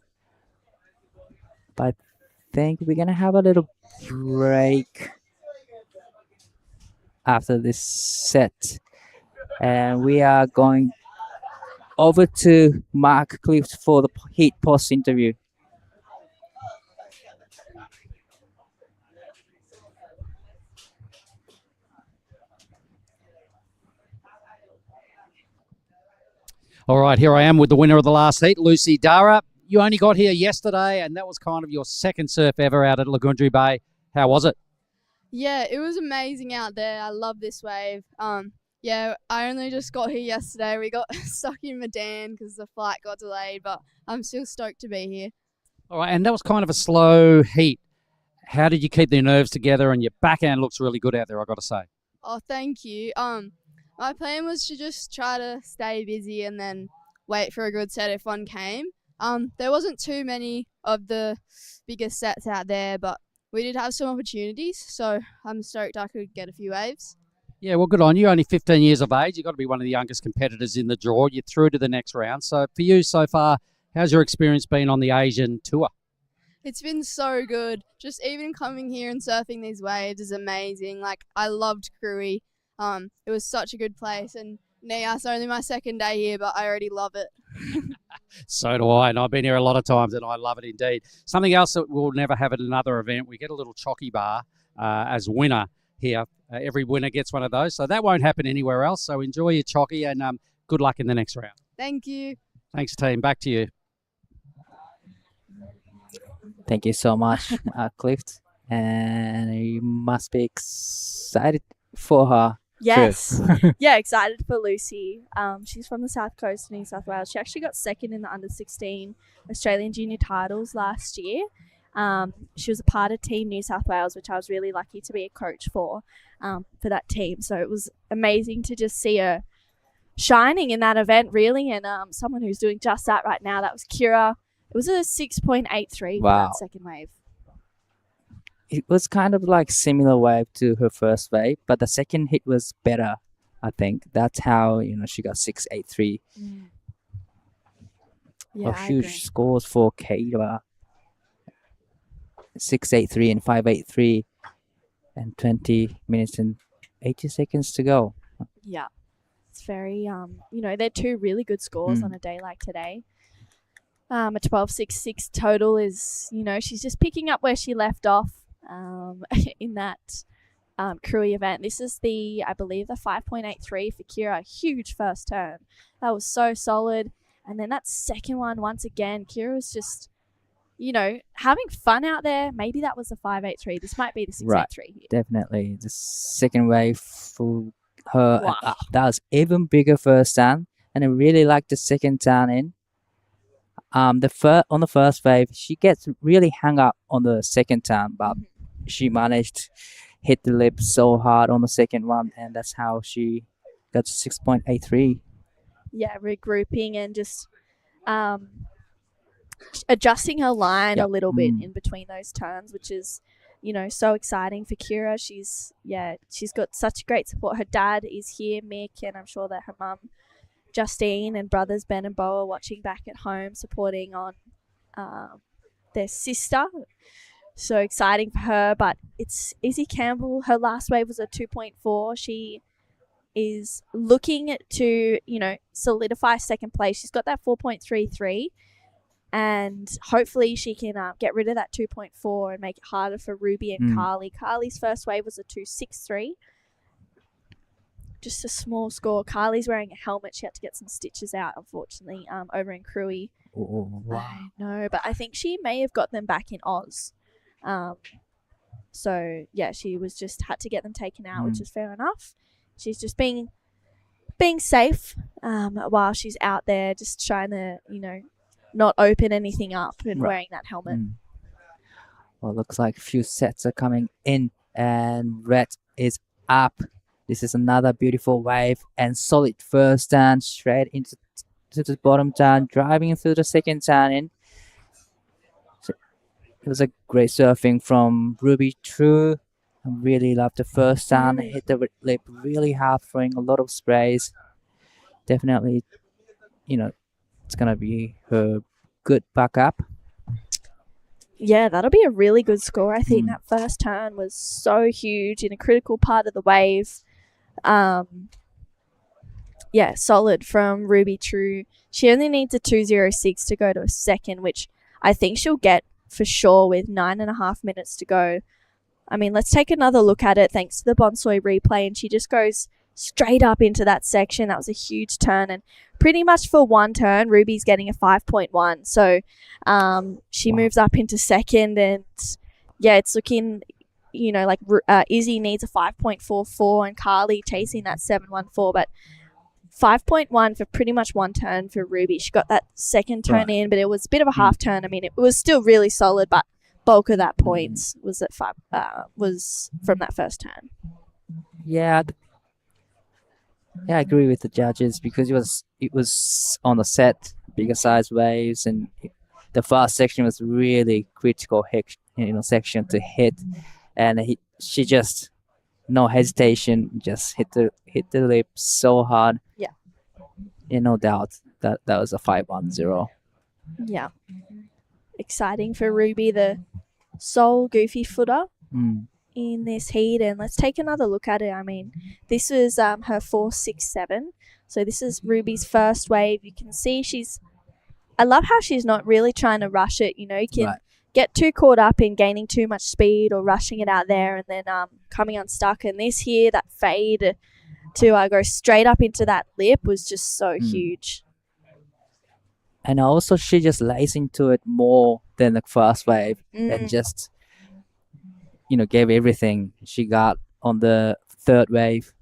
But I think we're going to have a little break. after this set. And we are going over to Mark Clift for the heat post interview. All right, here I am with the winner of the last heat, Lucy Dara. You only got here yesterday, and that was kind of your second surf ever out at Lagundri Bay. How was it? Yeah, it was amazing out there. I love this wave. Yeah, I only just got here yesterday. We got stuck in Medan because the flight got delayed, but I'm still stoked to be here. All right, and that was kind of a slow heat. How did you keep the nerves together? And your backhand looks really good out there, I've got to say. Oh, thank you. My plan was to just try to stay busy and then wait for a good set if one came. There wasn't too many of the bigger sets out there, but we did have some opportunities, so I'm stoked I could get a few waves. Yeah, well, good on you. Only 15 years of age. You've got to be one of the youngest competitors in the draw. You're through to the next round. So for you so far, how's your experience been on the Asian tour? It's been so good. Just even coming here and surfing these waves is amazing. Like, I loved Krui. It was such a good place, and Nias, only my second day here, but I already love it. So do I, and I've been here a lot of times, and I love it indeed. Something else that we'll never have at another event, we get a little chocky bar as winner here. Every winner gets one of those, so that won't happen anywhere else. So enjoy your chocky, and good luck in the next round. Thank you. Thanks, team. Back to you. Thank you so much, Clift. And you must be excited for her. Yes. Yeah, excited for Lucy. She's from the South Coast of New South Wales. She actually got second in the under-16 Australian junior titles last year. She was a part of Team New South Wales, which I was really lucky to be a coach for that team. So it was amazing to just see her shining in that event, really, and someone who's doing just that right now. That was Kira. It was a 6.83 for that second wave. It was kind of like similar wave to her first wave, but the second hit was better, I think. That's how, she got 6.83. Yeah, huge scores for Kira. 6.83 and 5.83 and 20 minutes and 80 seconds to go. Yeah. It's very, they're two really good scores on a day like today. A 12.66 total is, she's just picking up where she left off. In that Krui event. This is I believe the 5.83 for Kira. Huge first turn. That was so solid. And then that second one, once again, Kira was just, having fun out there. Maybe that was the 5.83. This might be the 6.83. Right, definitely. The second wave for her. Wow. That was even bigger first turn. And I really liked the second turn in. On the first wave, she gets really hung up on the second turn, but she managed to hit the lip so hard on the second one, and that's how she got to 6.83. Yeah, regrouping and just adjusting her line a little bit in between those turns, which is, so exciting for Kira. She's got such great support. Her dad is here, Mick, and I'm sure that her mum, Justine, and brothers Ben and Bo are watching back at home, supporting on their sister. So exciting for her. But it's Izzy Campbell. Her last wave was a 2.4. She is looking to, solidify second place. She's got that 4.33. And hopefully she can get rid of that 2.4 and make it harder for Ruby and Carly. Carly's first wave was a 2.63. Just a small score. Carly's wearing a helmet. She had to get some stitches out, unfortunately, over in Krui. Oh, wow. I know, but I think she may have got them back in Oz. So, yeah, she was just had to get them taken out, which is fair enough. She's just being safe while she's out there, just trying to, not open anything up and wearing that helmet. Well, looks like a few sets are coming in, and red is up. This is another beautiful wave and solid first turn straight into the bottom turn, driving through the second turn in. So it was a great surfing from Ruby True. I really loved the first turn. Hit the lip really hard, throwing a lot of sprays. Definitely, it's going to be her good backup. Yeah, that'll be a really good score. I think that first turn was so huge in a critical part of the wave. Yeah, solid from Ruby True. She only needs a 2:06 to go to a second, which I think she'll get for sure with 9.5 minutes to go. I mean, let's take another look at it thanks to the Bonsoi replay, and she just goes straight up into that section. That was a huge turn, and pretty much for one turn, Ruby's getting a 5.1. So she moves up into second, and yeah, it's looking, like Izzy needs a 5.44 and Carly chasing that 7.14, but 5.1 for pretty much one turn for Ruby. She got that second turn in, but it was a bit of a half turn. I mean, it was still really solid, but bulk of that points was at was from that first turn. Yeah, I agree with the judges because it was on the set, bigger size waves, and the first section was really critical section to hit, and she just no hesitation, just hit the lip so hard. Yeah. No doubt that was a 5-1-0. Yeah. Exciting for Ruby, the sole goofy footer in this heat. And let's take another look at it. I mean, this was her 4.67. So this is Ruby's first wave. You can see I love how she's not really trying to rush it. You can get too caught up in gaining too much speed or rushing it out there and then coming unstuck. And this here, that fade to go straight up into that lip was just so huge. And also she just lays into it more than the first wave and just, gave everything she got on the third wave.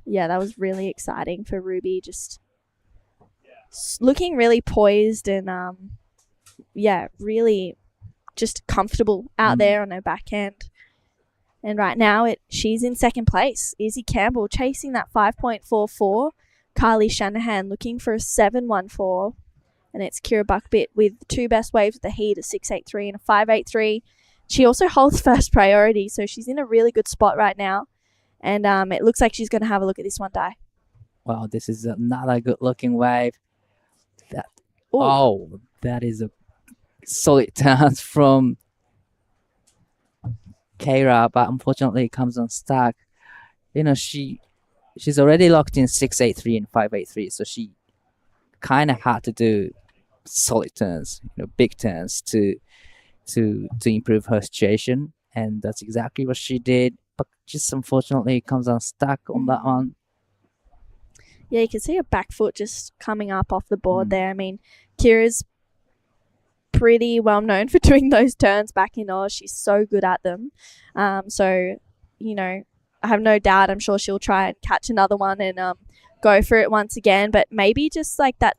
Yeah, that was really exciting for Ruby. Just looking really poised and, really just comfortable out there on her backhand. And right now, she's in second place. Izzy Campbell chasing that 5.44. Carly Shanahan looking for a 7.14. And it's Kira Buckbit with two best waves of the heat, a 6.83 and a 5.83. She also holds first priority, so she's in a really good spot right now. And it looks like she's going to have a look at this one, Di. Wow, this is another good-looking wave. That is a solid turn from Kira, but unfortunately it comes unstuck. She's already locked in 6.83 and 5.83, so she kind of had to do solid turns, big turns to improve her situation, and that's exactly what she did. But just unfortunately it comes unstuck on that one. Yeah, you can see her back foot just coming up off the board there. I mean, Kira's pretty well known for doing those turns back in Oz. She's so good at them. So, I have no doubt I'm sure she'll try and catch another one and go for it once again. But maybe just like that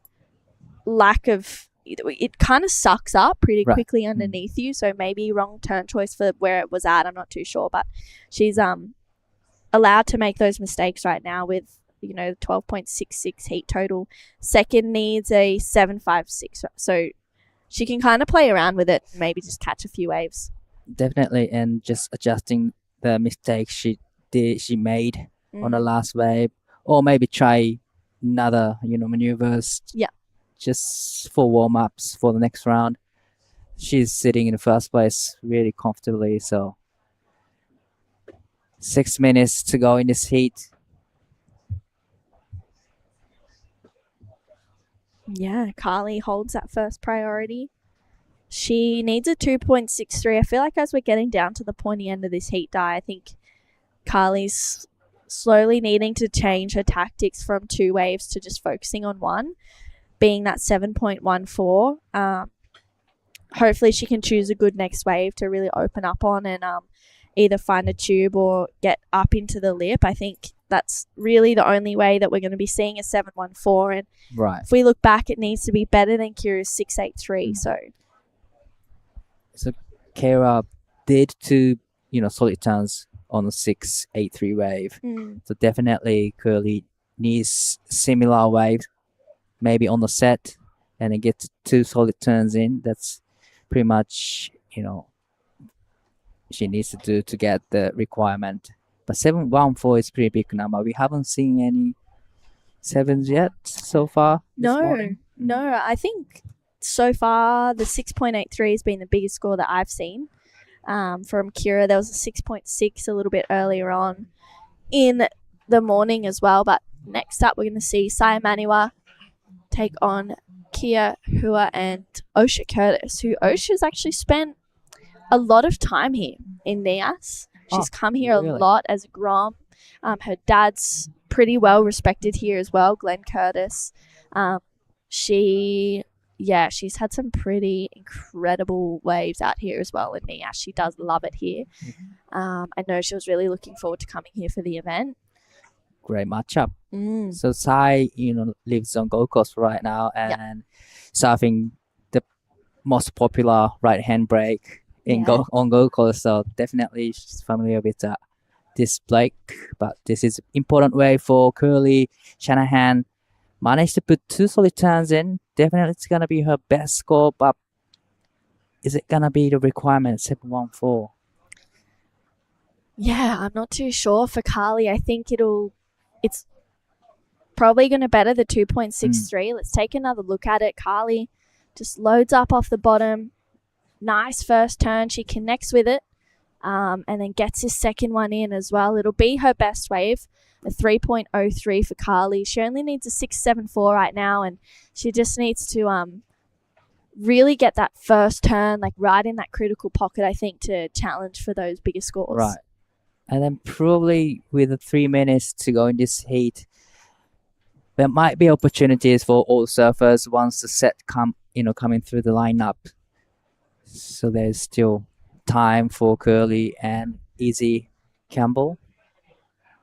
lack of, it kind of sucks up pretty quickly underneath you. So maybe wrong turn choice for where it was at. I'm not too sure. But she's allowed to make those mistakes right now with, 12.66 heat total. Second needs a 7.56. So she can kind of play around with it, maybe just catch a few waves. Definitely, and just adjusting the mistakes she made on the last wave, or maybe try another, maneuvers. Yeah. Just for warm-ups for the next round. She's sitting in the first place really comfortably, so 6 minutes to go in this heat. Yeah, Carly holds that first priority. She needs a 2.63. I feel like as we're getting down to the pointy end of this heat, I think Carly's slowly needing to change her tactics from two waves to just focusing on one, being that 7.14. Hopefully she can choose a good next wave to really open up on and either find a tube or get up into the lip. I think that's really the only way that we're going to be seeing a 7.14. And if we look back, it needs to be better than Kira's 6.83. So Kira did two, solid turns on the 6.83 wave. So definitely Curly needs similar wave, maybe on the set, and then get two solid turns in. That's pretty much, she needs to do to get the requirement. But 7.14 is pretty big number. We haven't seen any sevens yet so far. No. I think so far the 6.83 has been the biggest score that I've seen. from Kira. There was a 6.6 a little bit earlier on in the morning as well. But next up, we're going to see Saya Maniwa take on Kia Hua and Osha Curtis, who Osha's actually spent a lot of time here in Nias. She's come here really? a lot as a Grom. Her dad's pretty well respected here as well, Glenn Curtis. She's had some pretty incredible waves out here as well in Nias. She does love it here. I know she was really looking forward to coming here for the event. Great matchup. Mm. So Sai, lives on Gold Coast right now and surfing the most popular right hand break on Gold Coast. So definitely she's familiar with this break. But this is important way for Curly Shanahan. Managed to put 2 solid turns in. Definitely it's gonna be her best score, but is it gonna be the requirement 714? Yeah, I'm not too sure for Carly. I think it's probably going to better the 2.63. Let's take another look at it. Carly just loads up off the bottom. Nice first turn. She connects with it and then gets this second one in as well. It'll be her best wave, a 3.03 for Carly. She only needs a 6.74 right now, and she just needs to really get that first turn right in that critical pocket, I think, to challenge for those bigger scores. Right. And then probably with the 3 minutes to go in this heat, there might be opportunities for all surfers once the set coming through the lineup. So there's still time for Curly and Izzy Campbell,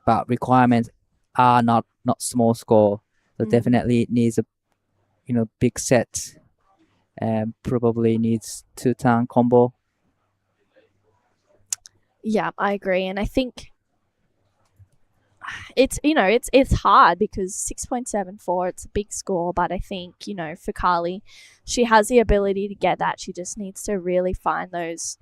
but requirements are not small score. So definitely needs a big set, and probably needs 2-turn combo. Yeah, I agree. And I think it's hard because 6.74, it's a big score, but I think, for Carly, she has the ability to get that. She just needs to really find those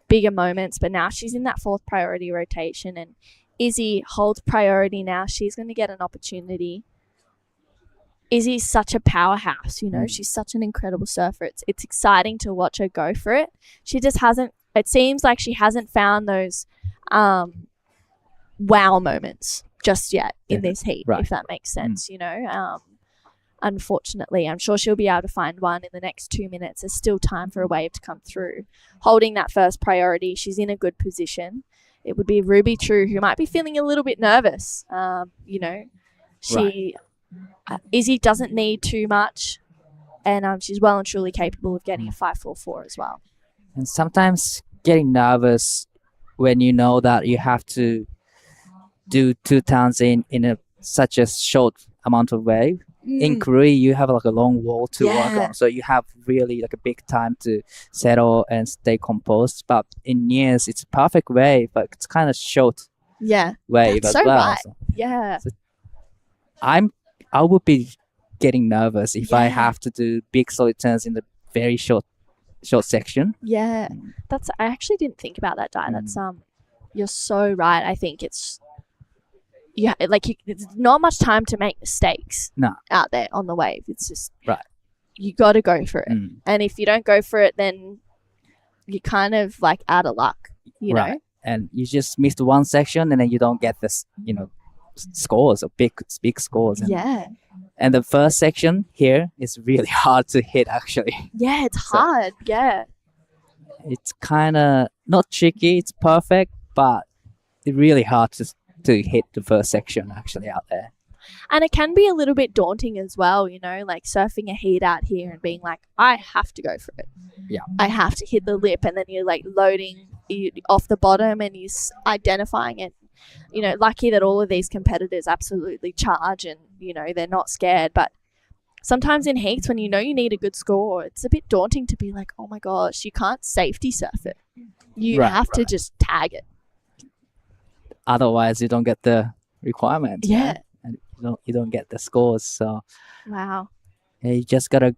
bigger moments. But now she's in that 4th priority rotation, and Izzy holds priority now. She's going to get an opportunity. Izzy's such a powerhouse, she's such an incredible surfer. It's exciting to watch her go for it. She just hasn't, it seems like she hasn't found those wow moments just yet in this heat, if that makes sense, Unfortunately, I'm sure she'll be able to find one in the next 2 minutes. There's still time for a wave to come through. Holding that first priority, she's in a good position. It would be Ruby True, who might be feeling a little bit nervous. Izzy doesn't need too much, and she's well and truly capable of getting a 5.44 as well. And sometimes getting nervous when you know that you have to do 2 turns in such a short amount of wave. In Korea, you have a long wall to work on, so you have really a big time to settle and stay composed. But in Nias, it's a perfect wave, but it's kind of short wave that's as so well. Right. So yeah. So I would be getting nervous if I have to do big solid turns in the very short section. Yeah, I actually didn't think about that, Di. That's you're so right. I think it's there's not much time to make mistakes out there on the wave. It's just you got to go for it, and if you don't go for it, then you're kind of out of luck, you know. And you just missed one section, and then you don't get this, scores or big scores. And the first section here is really hard to hit, actually. Yeah, it's hard. Yeah. It's kind of not tricky. It's perfect, but it's really hard to hit the first section actually out there. And it can be a little bit daunting as well, surfing a heat out here and being like, I have to go for it. Yeah. I have to hit the lip, and then you're loading off the bottom and you're identifying it. Lucky that all of these competitors absolutely charge and, they're not scared. But sometimes in heats when you need a good score, it's a bit daunting to be like, oh my gosh, you can't safety surf it. You have to just tag it. Otherwise, you don't get the requirements. Yeah. Right? And you don't get the scores. So wow. Yeah, you just gotta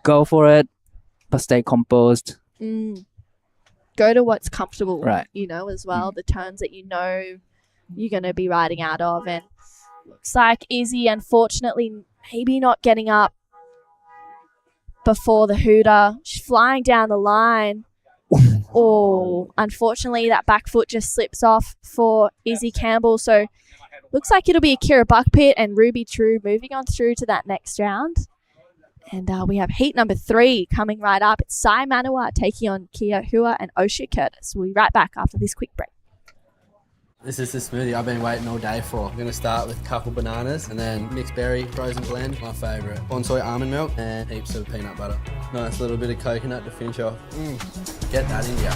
go for it, but stay composed. Go to what's comfortable, right? As well, the turns that you're gonna be riding out of, and looks like Izzy, unfortunately, maybe not getting up before the hooter. She's flying down the line. Oh, unfortunately, that back foot just slips off for Izzy Campbell. So looks like it'll be Kira Buckpitt and Ruby True moving on through to that next round. And we have heat number 3 coming right up. It's Sai Manawa taking on Kia Hua and Osha Curtis. We'll be right back after this quick break. This is the smoothie I've been waiting all day for. I'm going to start with a couple bananas and then mixed berry frozen blend, my favourite. Bonsai almond milk and heaps of peanut butter. Nice little bit of coconut to finish off. Get that in ya.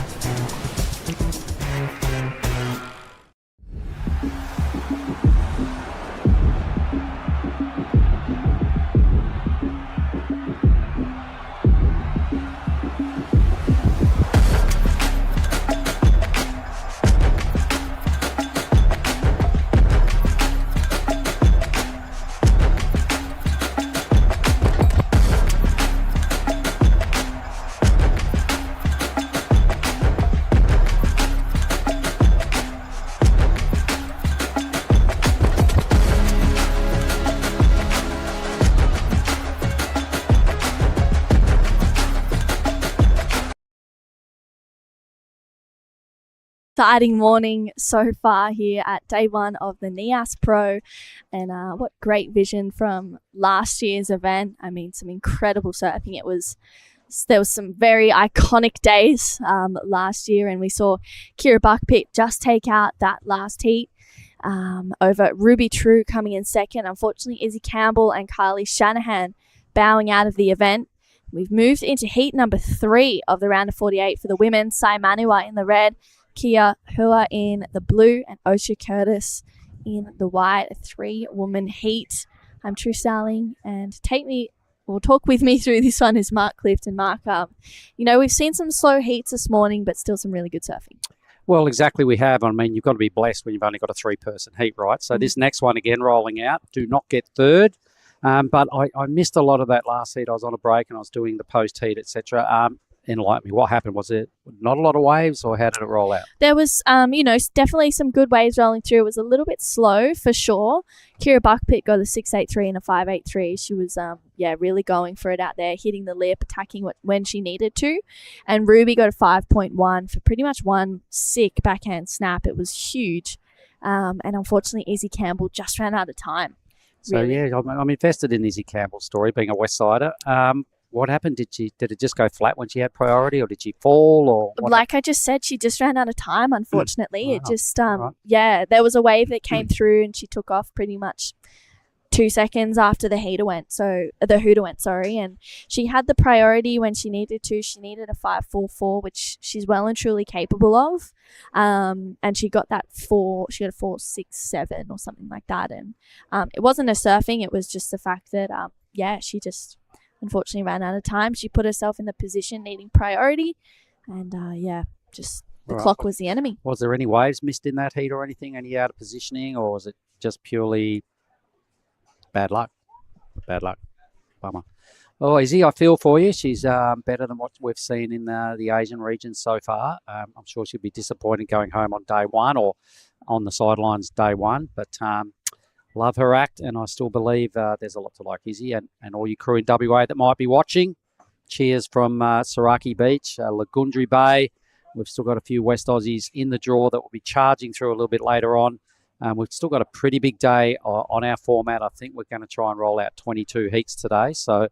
Exciting morning so far here at day 1 of the Nias Pro, and what great vision from last year's event. I mean, some incredible surfing. There was some very iconic days last year, and we saw Kira Buckpitt just take out that last heat over Ruby True coming in second. Unfortunately, Izzy Campbell and Kylie Shanahan bowing out of the event. We've moved into heat number 3 of the round of 48 for the women. Sai Manua in the red, Kia Hua in the blue, and Osha Curtis in the white. A 3-woman heat. I'm True Starling, and talk with me through this one is Mark Clifton. Mark, we've seen some slow heats this morning, but still some really good surfing. Well, exactly, we have. I mean, you've got to be blessed when you've only got a 3-person heat, right? So this next one again rolling out, do not get third. But I missed a lot of that last heat. I was on a break and I was doing the post heat, etc. Enlighten me. What happened? Was it not a lot of waves, or how did it roll out? There was, definitely some good waves rolling through. It was a little bit slow for sure. Kira Buckpitt got a 6.83 and a 5.83. She was, really going for it out there, hitting the lip, attacking when she needed to. And Ruby got a 5.1 for pretty much one sick backhand snap. It was huge. And unfortunately, Izzy Campbell just ran out of time. So, really. yeah, I'm invested in Izzy Campbell's story, being a West Sider. What happened? Did it just go flat when she had priority, or did she fall? Or like I just said, she just ran out of time, unfortunately. Wow. It just, Right. there was a wave that came through and she took off pretty much 2 seconds after the hooter went, and she had the priority when she needed to. She needed a 5.44, which she's well and truly capable of, and she got that 4. She got a 4.67 or something like that, and it wasn't a surfing. It was just the fact that she just unfortunately ran out of time. She put herself in the position needing priority, and just the clock was the enemy. Was there any waves missed in that heat or anything? Any out of positioning, or was it just purely bad luck? Bad luck. Bummer. Oh, Izzy, I feel for you. She's better than what we've seen in the Asian region so far. I'm sure she'll be disappointed going home on day 1 or on the sidelines day 1, but love her act, and I still believe there's a lot to like, Izzy, and all you crew in WA that might be watching. Cheers from Sorake Beach, Lagundri Bay. We've still got a few West Aussies in the draw that will be charging through a little bit later on. We've still got a pretty big day on our format. I think we're going to try and roll out 22 heats today. So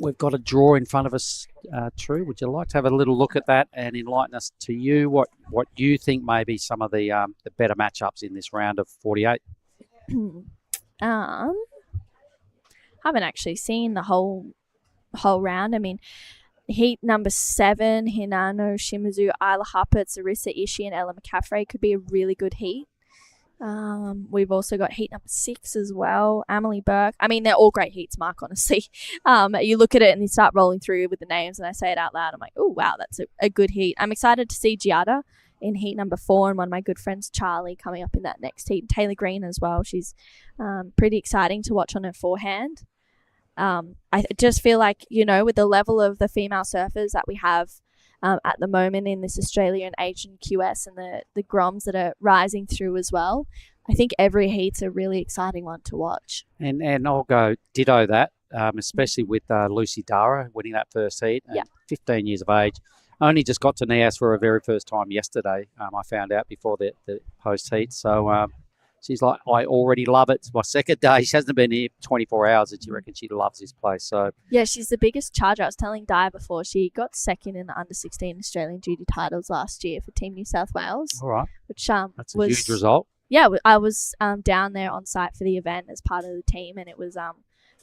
we've got a draw in front of us. True, would you like to have a little look at that and enlighten us to you what you think may be some of the better matchups in this round of 48? Haven't actually seen the whole round. I mean, heat number 7, Hinano, Shimizu, Isla Harpert, Sarissa Ishii, and Ella McCaffrey could be a really good heat. We've also got heat number 6 as well, Amelie Burke. I mean, they're all great heats, Mark, honestly. You look at it and you start rolling through with the names, and I say it out loud. I'm like, oh, wow, that's a good heat. I'm excited to see Giada in heat number 4, and one of my good friends, Charlie, coming up in that next heat. Taylor Green as well. She's pretty exciting to watch on her forehand. I just feel like, with the level of the female surfers that we have at the moment in this Australian and Asian QS, and the Groms that are rising through as well, I think every heat's a really exciting one to watch. And I'll go ditto that, especially with Lucy Dara winning that first heat. 15 years of age. only just got to Nias for her very first time yesterday. I found out before the post heat. So she's like, I already love it. It's my second day. She hasn't been here 24 hours, and she reckons she loves this place. So Yeah, she's the biggest charger. I was telling Di before, she got second in the under-16 Australian duty titles last year for Team New South Wales. all right, Which that's a was huge result. Yeah, I was down there on site for the event as part of the team, and it was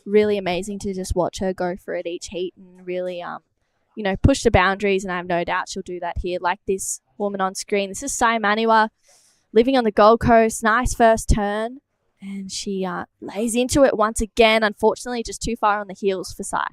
really amazing to just watch her go for it each heat and really push the boundaries. And I have no doubt she'll do that here. Like this woman on screen, this is Sai Maniwa, living on the Gold Coast. Nice first turn, and she lays into it once again. Unfortunately, just too far on the heels for Sai.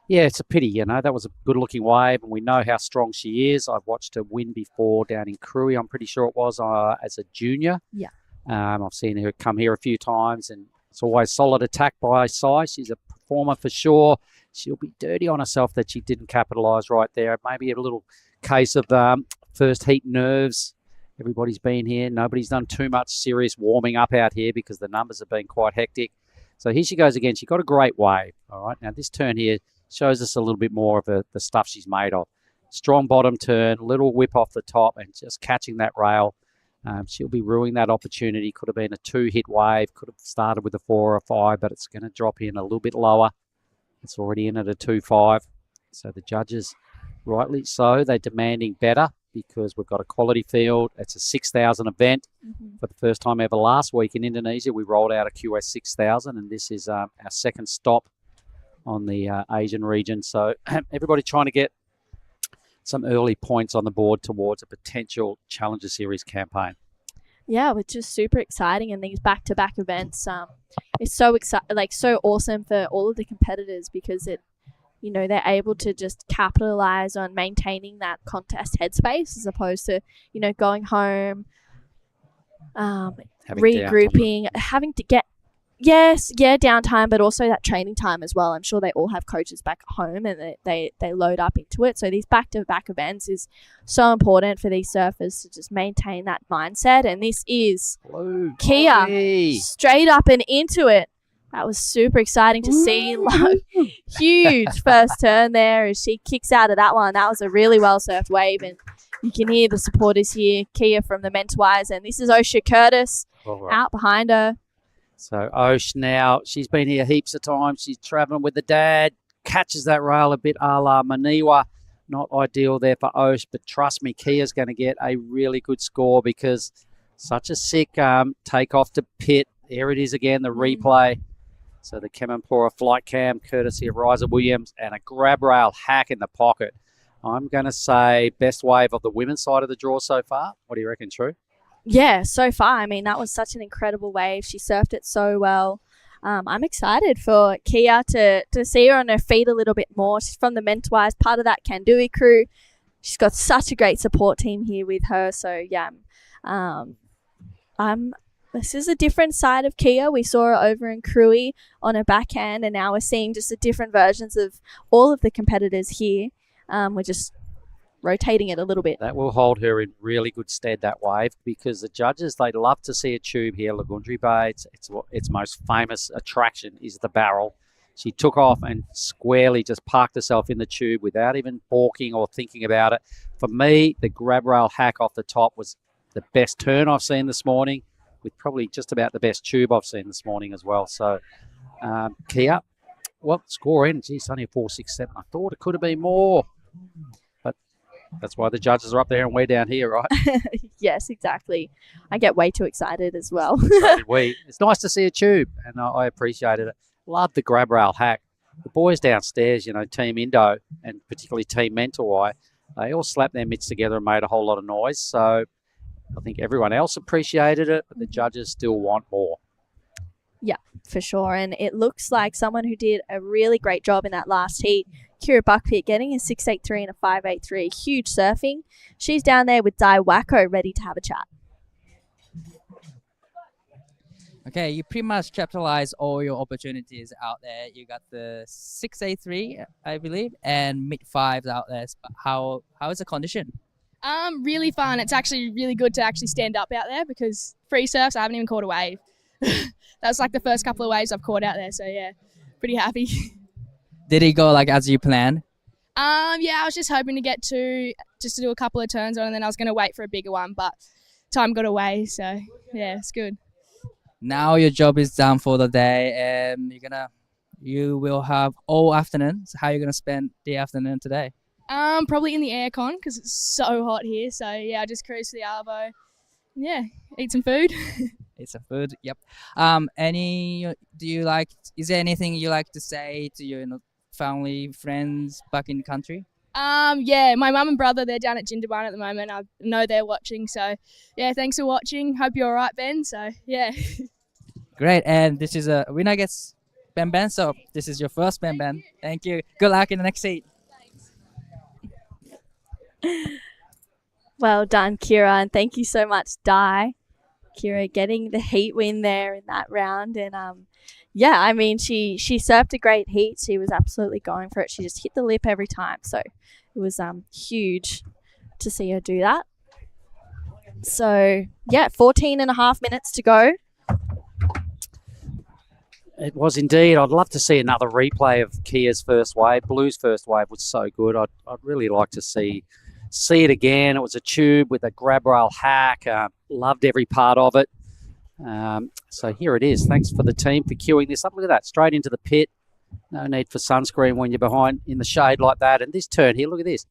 Yeah, it's a pity, that was a good-looking wave, and we know how strong she is. I've watched her win before down in Krui, I'm pretty sure it was, as a junior. Yeah. I've seen her come here a few times, and it's always solid attack by Sai. She's a performer for sure. She'll be dirty on herself that she didn't capitalise right there. Maybe a little case of first heat nerves. Everybody's been here. Nobody's done too much serious warming up out here because the numbers have been quite hectic. So here she goes again. She got a great wave. All right, now this turn here shows us a little bit more of the stuff she's made of. Strong bottom turn, little whip off the top, and just catching that rail. She'll be ruining that opportunity. Could have been a 2-hit wave. Could have started with a 4 or a 5, but it's going to drop in a little bit lower. It's already in at a 2.5. So the judges, rightly so, they're demanding better because we've got a quality field. It's a 6,000 event. For the first time ever last week in Indonesia, we rolled out a QS 6,000, and this is our second stop on the Asian region. So everybody trying to get some early points on the board towards a potential Challenger Series campaign. Yeah, which is super exciting, and these back-to-back events, it's so so awesome for all of the competitors because they're able to just capitalize on maintaining that contest headspace as opposed to going home, regrouping, having to get downtime, but also that training time as well. I'm sure they all have coaches back at home and they load up into it. So these back-to-back events is so important for these surfers to just maintain that mindset. And this is Kia straight up and into it. That was super exciting to see. Huge first turn there as she kicks out of that one. That was a really well-surfed wave, and you can hear the supporters here. Kia from the Mentawais, and this is Osha Curtis out behind her. So Osh now, she's been here heaps of times. She's travelling with the dad, catches that rail a bit a la Maniwa. Not ideal there for Osh, but trust me, Kia's going to get a really good score because such a sick takeoff to pit. There it is again, the replay. So the Kemenpora flight cam, courtesy of Riza Williams, and a grab rail hack in the pocket. I'm going to say best wave of the women's side of the draw so far. What do you reckon, True? Yeah, so far. I mean, that was such an incredible wave. She surfed it so well. I'm excited for Kia to see her on her feet a little bit more. She's from the Mentawais, part of that Kandui crew. She's got such a great support team here with her. So, yeah, this is a different side of Kia. We saw her over in Krui on her backhand, and now we're seeing just the different versions of all of the competitors here. We're just rotating it a little bit. That will hold her in really good stead, that wave, because the judges, they love to see a tube here. Lagundri Bay, its most famous attraction is the barrel. She took off and squarely just parked herself in the tube without even balking or thinking about it. For me, the grab rail hack off the top was the best turn I've seen this morning, with probably just about the best tube I've seen this morning as well. So, Kia, well, score in. Geez, only a 4.67. I thought it could have been more. But that's why the judges are up there and we're down here, right? Yes, exactly. I get way too excited as well. So did we. It's nice to see a tube, and I appreciated it. Love the grab rail hack. The boys downstairs, Team Indo and particularly Team Mentawai, they all slapped their mitts together and made a whole lot of noise. So I think everyone else appreciated it, but the judges still want more. Yeah, for sure. And it looks like someone who did a really great job in that last heat, Kira Buckpit, getting a 6.83 and a 5.83. Huge surfing. She's down there with Dai Wacko ready to have a chat. Okay, you pretty much capitalize all your opportunities out there. You got the 6.83, I believe, and mid-5s out there. How is the condition? Really fun. It's actually really good to actually stand up out there because free surfs, I haven't even caught a wave. That's like the first couple of waves I've caught out there. So yeah, pretty happy. Did it go like as you planned? Yeah, I was just hoping to get to do a couple of turns on, and then I was going to wait for a bigger one, but time got away, so yeah, it's good. Now your job is done for the day, and you will have all afternoon. So how are you gonna spend the afternoon today? Probably in the aircon because it's so hot here. So yeah, I just cruise to the arvo. Yeah, eat some food. Eat some food. Yep. Is there anything you like to say to your family, friends back in the country? Yeah, my mum and brother, they're down at Jindabyne at the moment. I know they're watching, so yeah, thanks for watching. Hope you're all right, Ben. So yeah. Great, and this is a winner gets Ben. So this is your first Ben. Thank you. Good luck in the next seat. Well done, Kira, and thank you so much, Di. Kira getting the heat win there in that round, and yeah, I mean she surfed a great heat. She was absolutely going for it. She just hit the lip every time, so it was huge to see her do that. So yeah, 14 and a half minutes to go. It was indeed. I'd love to see another replay of Kia's first wave. Blue's first wave was so good. I'd really like to see it again. It was a tube with a grab rail hack. Loved every part of it. So here it is. Thanks for the team for queuing this up. Look at that. Straight into the pit. No need for sunscreen when you're behind in the shade like that. And this turn here, look at this.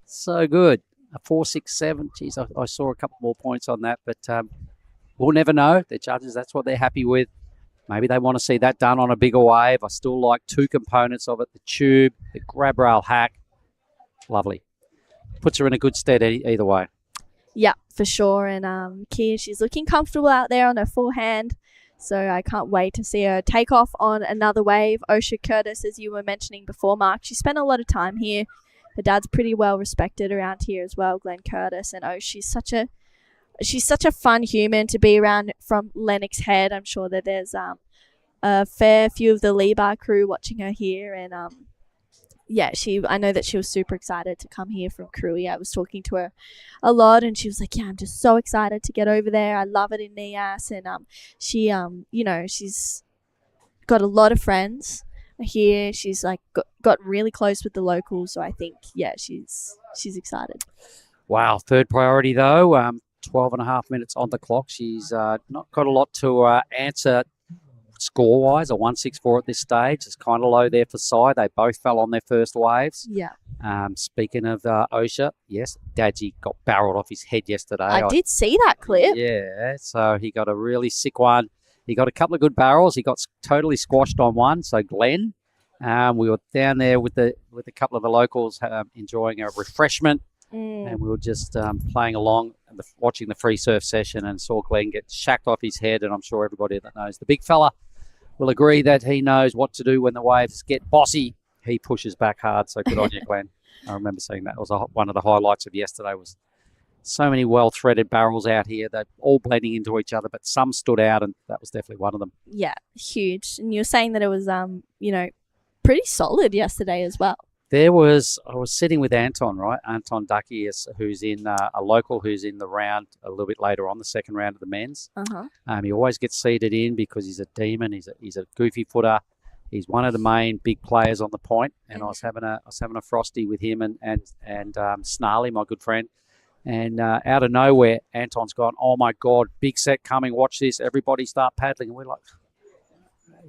So good. A 4.67. Geez, I saw a couple more points on that, but we'll never know. The judges, that's what they're happy with. Maybe they want to see that done on a bigger wave. I still like two components of it, the tube, the grab rail hack. Lovely. Puts her in a good stead either way. Yeah, for sure. And Kia, she's looking comfortable out there on her forehand. So I can't wait to see her take off on another wave. Osha Curtis, as you were mentioning before, Mark, she spent a lot of time here. Her dad's pretty well respected around here as well, Glenn Curtis. And she's such a fun human to be around from Lennox Head. I'm sure that there's a fair few of the Lee Bar crew watching her here. And yeah, I know that she was super excited to come here from Cruy. I was talking to her a lot, and she was like, yeah, I'm just so excited to get over there. I love it in Nias. And she, she's got a lot of friends here. She's like got really close with the locals. So I think, yeah, she's excited. Wow. Third priority, though. 12 and a half minutes on the clock. She's not got a lot to answer score-wise. A 1.64 at this stage. It's kind of low there for Sai. They both fell on their first waves. Yeah. Speaking of Osha, yes, Dadji got barreled off his head yesterday. I did see that clip. Yeah, so he got a really sick one. He got a couple of good barrels. He got totally squashed on one. So Glenn, we were down there with a couple of the locals enjoying a refreshment. And we were just playing along, watching the free surf session, and saw Glenn get shacked off his head. And I'm sure everybody that knows the big fella will agree that he knows what to do when the waves get bossy. He pushes back hard. So good on you, Glenn. I remember seeing that. It was one of the highlights of yesterday. Was so many well-threaded barrels out here. They're all blending into each other, but some stood out, and that was definitely one of them. Yeah, huge. And you're saying that it was, pretty solid yesterday as well. I was sitting with Anton, right? Anton Ducky, who's in a local who's in the round a little bit later on, the second round of the men's. He always gets seeded in because he's a demon. He's a goofy footer. He's one of the main big players on the point. And I was having a frosty with him and Snarly, my good friend. And out of nowhere, Anton's gone, oh my God, big set coming. Watch this. Everybody start paddling. And we're like,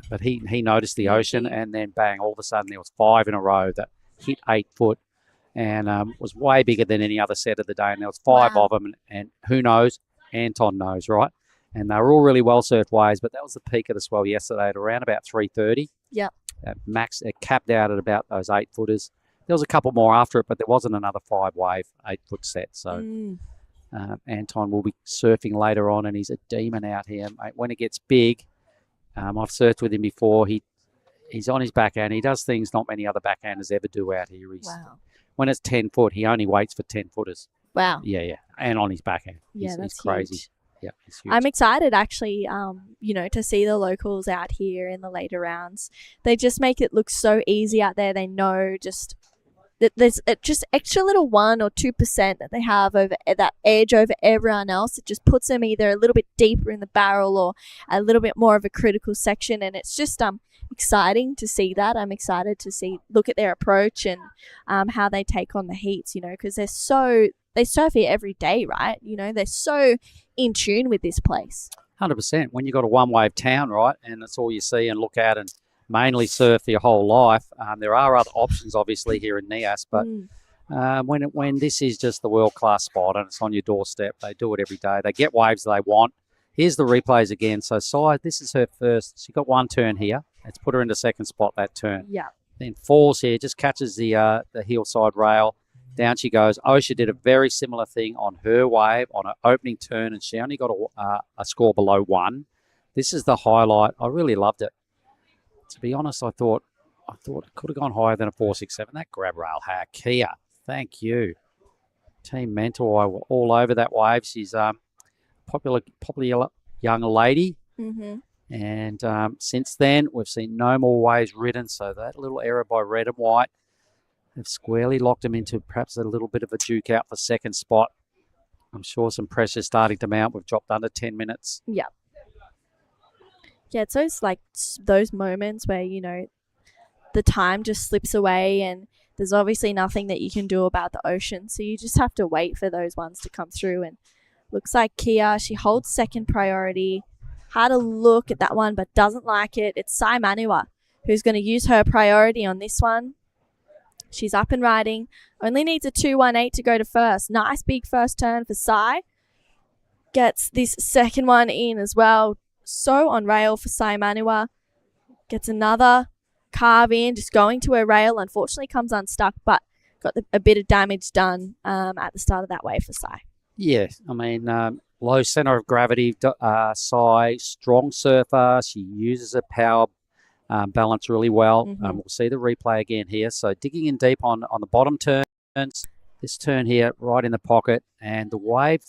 but he noticed the ocean, and then bang, all of a sudden there was 5 in a row that hit 8 foot, and was way bigger than any other set of the day. And there was 5 of them, and who knows? Anton knows, right? And they were all really well surfed waves, but that was the peak of the swell yesterday at around about 3:30. Yeah. Max, it capped out at about those 8 footers. There was a couple more after it, but there wasn't another 5 wave 8 foot set. So Anton will be surfing later on, and he's a demon out here, mate. When it gets big, I've surfed with him before. He's on his backhand. He does things not many other backhanders ever do out here. When it's 10 foot, he only waits for 10 footers. Wow. Yeah. And on his backhand. Yeah, that's he's crazy. Huge. Yeah, it's huge. I'm excited actually, to see the locals out here in the later rounds. They just make it look so easy out there. They know just that there's just extra little 1 or 2% that they have over that edge over everyone else. It just puts them either a little bit deeper in the barrel or a little bit more of a critical section, and it's just exciting to see that. I'm excited to look at their approach and how they take on the heats, because they surf here every day, right? They're so in tune with this place. 100%. When you've got a one-wave town, right, and that's all you see and look at and mainly surf your whole life, there are other options, obviously, here in Nias, but when this is just the world-class spot and it's on your doorstep, they do it every day. They get waves they want. Here's the replays again. So, Sai, this is her first. She got one turn here. Let's put her into second spot that turn. Yeah. Then falls here, just catches the hillside rail. Down she goes. Osha did a very similar thing on her wave on her opening turn, and she only got a score below 1. This is the highlight. I really loved it. To be honest, I thought it could have gone higher than a 4.67. That grab rail hack. Kia, thank you. Team Mentor were all over that wave. She's popular young lady. Mm-hmm. And since then, we've seen no more waves ridden. So that little error by red and white have squarely locked them into perhaps a little bit of a duke out for second spot. I'm sure some pressure's starting to mount. We've dropped under 10 minutes. Yeah. Yeah, it's those moments where, the time just slips away and there's obviously nothing that you can do about the ocean. So you just have to wait for those ones to come through. And looks like Kia, she holds second priority. Had a look at that one, but doesn't like it. It's Sai Manua who's going to use her priority on this one. She's up and riding. Only needs a 2.18 to go to first. Nice big first turn for Sai. Gets this second one in as well. So on rail for Sai Manua. Gets another carve in, just going to her rail. Unfortunately comes unstuck, but got a bit of damage done at the start of that wave for Sai. Yeah, I mean, low centre of gravity, Sai, strong surfer. She uses her power balance really well. Mm-hmm. We'll see the replay again here. So digging in deep on the bottom turns. This turn here, right in the pocket. And the wave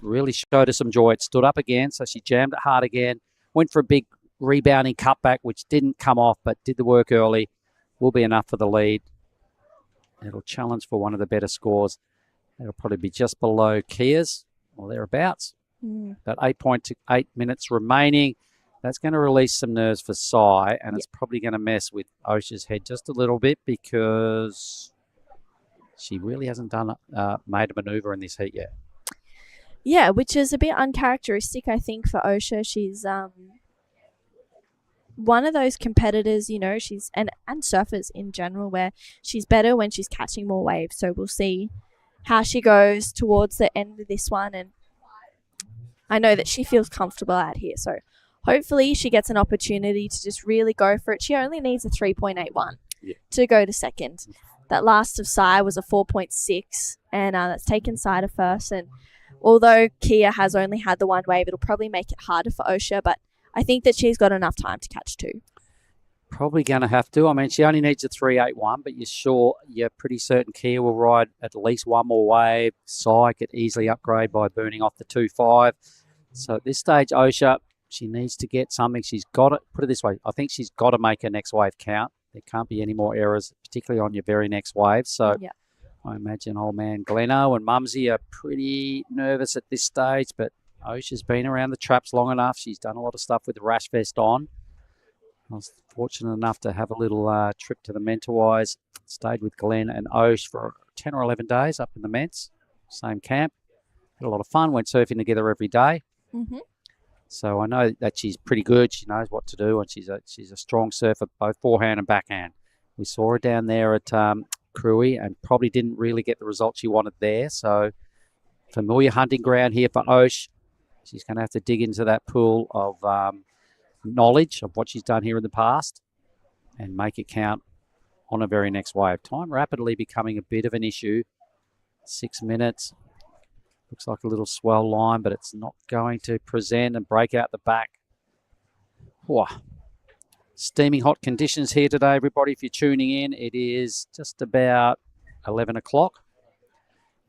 really showed her some joy. It stood up again, so she jammed it hard again. Went for a big rebounding cutback, which didn't come off, but did the work early. Will be enough for the lead. It'll challenge for one of the better scores. It'll probably be just below Kia's or thereabouts. About 8.8 minutes remaining. That's going to release some nerves for Sai, and it's probably going to mess with Osha's head just a little bit because she really hasn't made a maneuver in this heat yet. Yeah, which is a bit uncharacteristic, I think, for Osha. She's one of those competitors, she's and surfers in general, where she's better when she's catching more waves. So we'll see how she goes towards the end of this one, and I know that she feels comfortable out here. So hopefully she gets an opportunity to just really go for it. She only needs a 3.81 to go to second. That last of Sai was a 4.6, and that's taken Sai to first. And although Kia has only had the one wave, it'll probably make it harder for Osha, but I think that she's got enough time to catch 2. Probably going to have to. I mean, she only needs a 3.81, but you're pretty certain Kia will ride at least one more wave. Sai could easily upgrade by burning off the 2.5. So at this stage, Osha, she needs to get something. She's got to, put it this way, I think she's got to make her next wave count. There can't be any more errors, particularly on your very next wave. So I imagine old man Gleno and Mumsy are pretty nervous at this stage, but Osha's been around the traps long enough. She's done a lot of stuff with the rash vest on. I was fortunate enough to have a little trip to the Mentawais. Stayed with Glenn and Osh for 10 or 11 days up in the Ments, same camp. Had a lot of fun, went surfing together every day. Mm-hmm. So I know that she's pretty good. She knows what to do, and she's a strong surfer, both forehand and backhand. We saw her down there at Cruy and probably didn't really get the result she wanted there. So familiar hunting ground here for Osh. She's going to have to dig into that pool of knowledge of what she's done here in the past and make it count on her very next wave. Time rapidly becoming a bit of an issue. 6 minutes. Looks like a little swell line, but it's not going to present and break out the back. Whoa. Steaming hot conditions here today, everybody. If you're tuning in, it is just about 11 o'clock.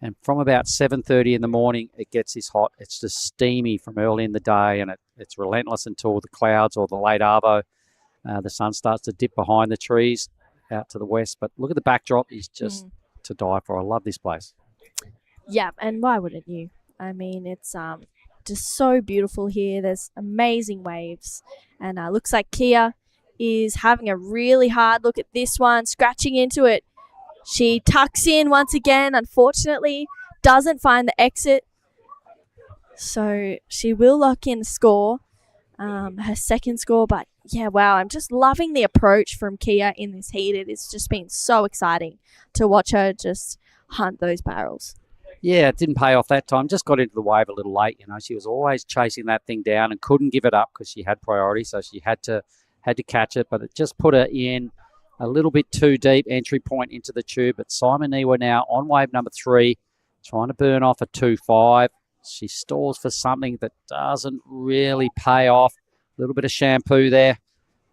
And from about 7:30 in the morning, it gets this hot. It's just steamy from early in the day, and it's relentless until the clouds or the late arvo. The sun starts to dip behind the trees out to the west. But look at the backdrop. It's just to die for. I love this place. Yeah, and why wouldn't you? I mean, it's just so beautiful here. There's amazing waves. And looks like Kia is having a really hard look at this one, scratching into it. She tucks in once again, unfortunately, doesn't find the exit. So she will lock in the score, her second score. But yeah, wow, I'm just loving the approach from Kia in this heat. It has just been so exciting to watch her just hunt those barrels. Yeah, it didn't pay off that time. Just got into the wave a little late. She was always chasing that thing down and couldn't give it up because she had priority. So she had to catch it, but it just put her in a little bit too deep entry point into the tube. But Simon Niwa now on wave number 3, trying to burn off a 2.5. She stalls for something that doesn't really pay off. A little bit of shampoo there,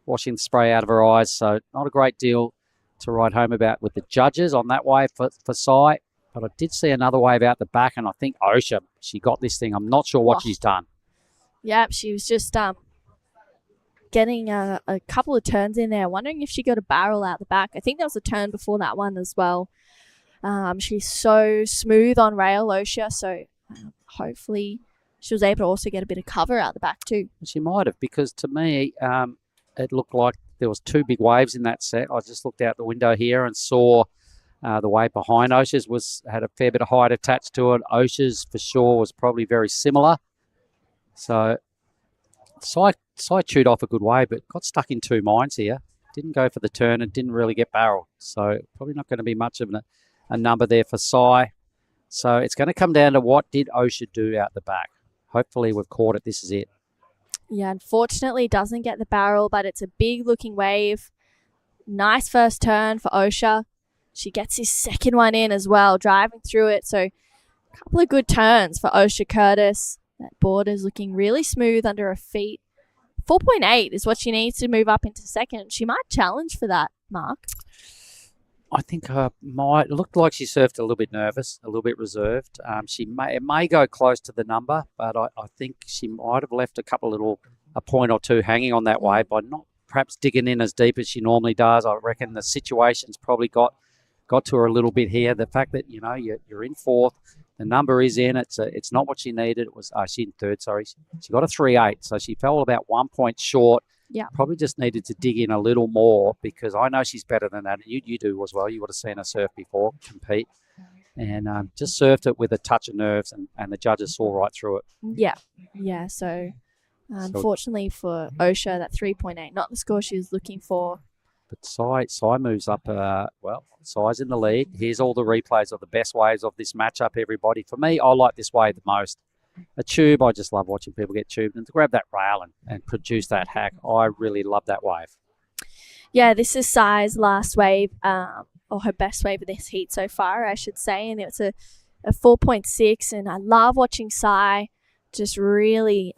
washing the spray out of her eyes. So not a great deal to write home about with the judges on that wave for Sai. But I did see another wave out the back, and I think Osha, she got this thing. I'm not sure what she's done. Yep, she was just getting a couple of turns in there, wondering if she got a barrel out the back. I think there was a turn before that one as well. She's so smooth on rail, Osha, so hopefully she was able to also get a bit of cover out the back too. She might have, because to me, it looked like there was 2 big waves in that set. I just looked out the window here and saw the wave behind Osha's had a fair bit of height attached to it. Osha's for sure was probably very similar. So Sai chewed off a good wave, but got stuck in 2 mines here. Didn't go for the turn and didn't really get barreled. So probably not going to be much of a number there for Sai. So it's going to come down to what did Osha do out the back. Hopefully we've caught it. This is it. Yeah, unfortunately doesn't get the barrel, but it's a big looking wave. Nice first turn for Osha. She gets his second one in as well, driving through it. So a couple of good turns for Osha Curtis. That board is looking really smooth under her feet. 4.8 is what she needs to move up into second. She might challenge for that, Mark. I think it looked like she surfed a little bit nervous, a little bit reserved. It may go close to the number, but I think she might have left a point or two hanging on that wave by not perhaps digging in as deep as she normally does. I reckon the situation's probably got to her a little bit here. The fact that you're in 4th, the number is in. It's not what she needed. It was she's in 3rd. Sorry, she got a 3.8, so she fell about 1 point short. Yeah, probably just needed to dig in a little more, because I know she's better than that. You do as well. You would have seen her surf before, compete, and just surfed it with a touch of nerves, and the judges saw right through it. Yeah. So unfortunately for Osha, that 3.8, not the score she was looking for. But Sai moves up. Sai's in the lead. Here's all the replays of the best waves of this matchup, everybody. For me, I like this wave the most. A tube, I just love watching people get tubed, and to grab that rail and produce that hack, I really love that wave. Yeah, this is Sai's last wave, or her best wave of this heat so far, I should say, and it's a 4.6, and I love watching Sai just really,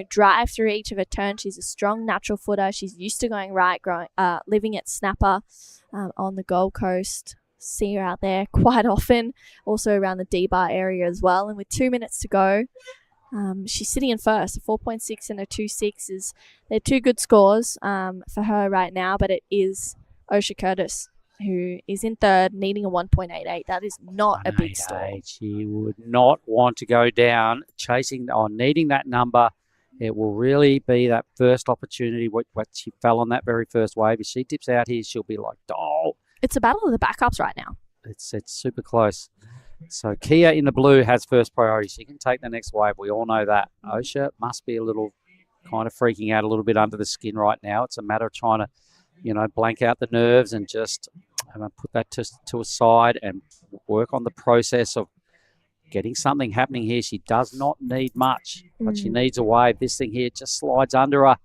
drive through each of her turns. She's a strong natural footer. She's used to going right, living at Snapper on the Gold Coast. See her out there quite often, also around the D-bar area as well. And with 2 minutes to go, she's sitting in first. A 4.6 and a 2.6 they're 2 good scores for her right now, but it is Osha Curtis who is in 3rd, needing a 1.88. That is not a big score. She would not want to go down needing that number. It will really be that first opportunity. What she fell on that very first wave. If she dips out here, she'll be like, oh. It's a battle of the backups right now. It's super close. So Kia in the blue has first priority. She can take the next wave. We all know that. Osha must be a little kind of freaking out a little bit under the skin right now. It's a matter of trying to, blank out the nerves and just put that to a side and work on the process of getting something happening here. She does not need much, but she needs a wave. This thing here just slides under her.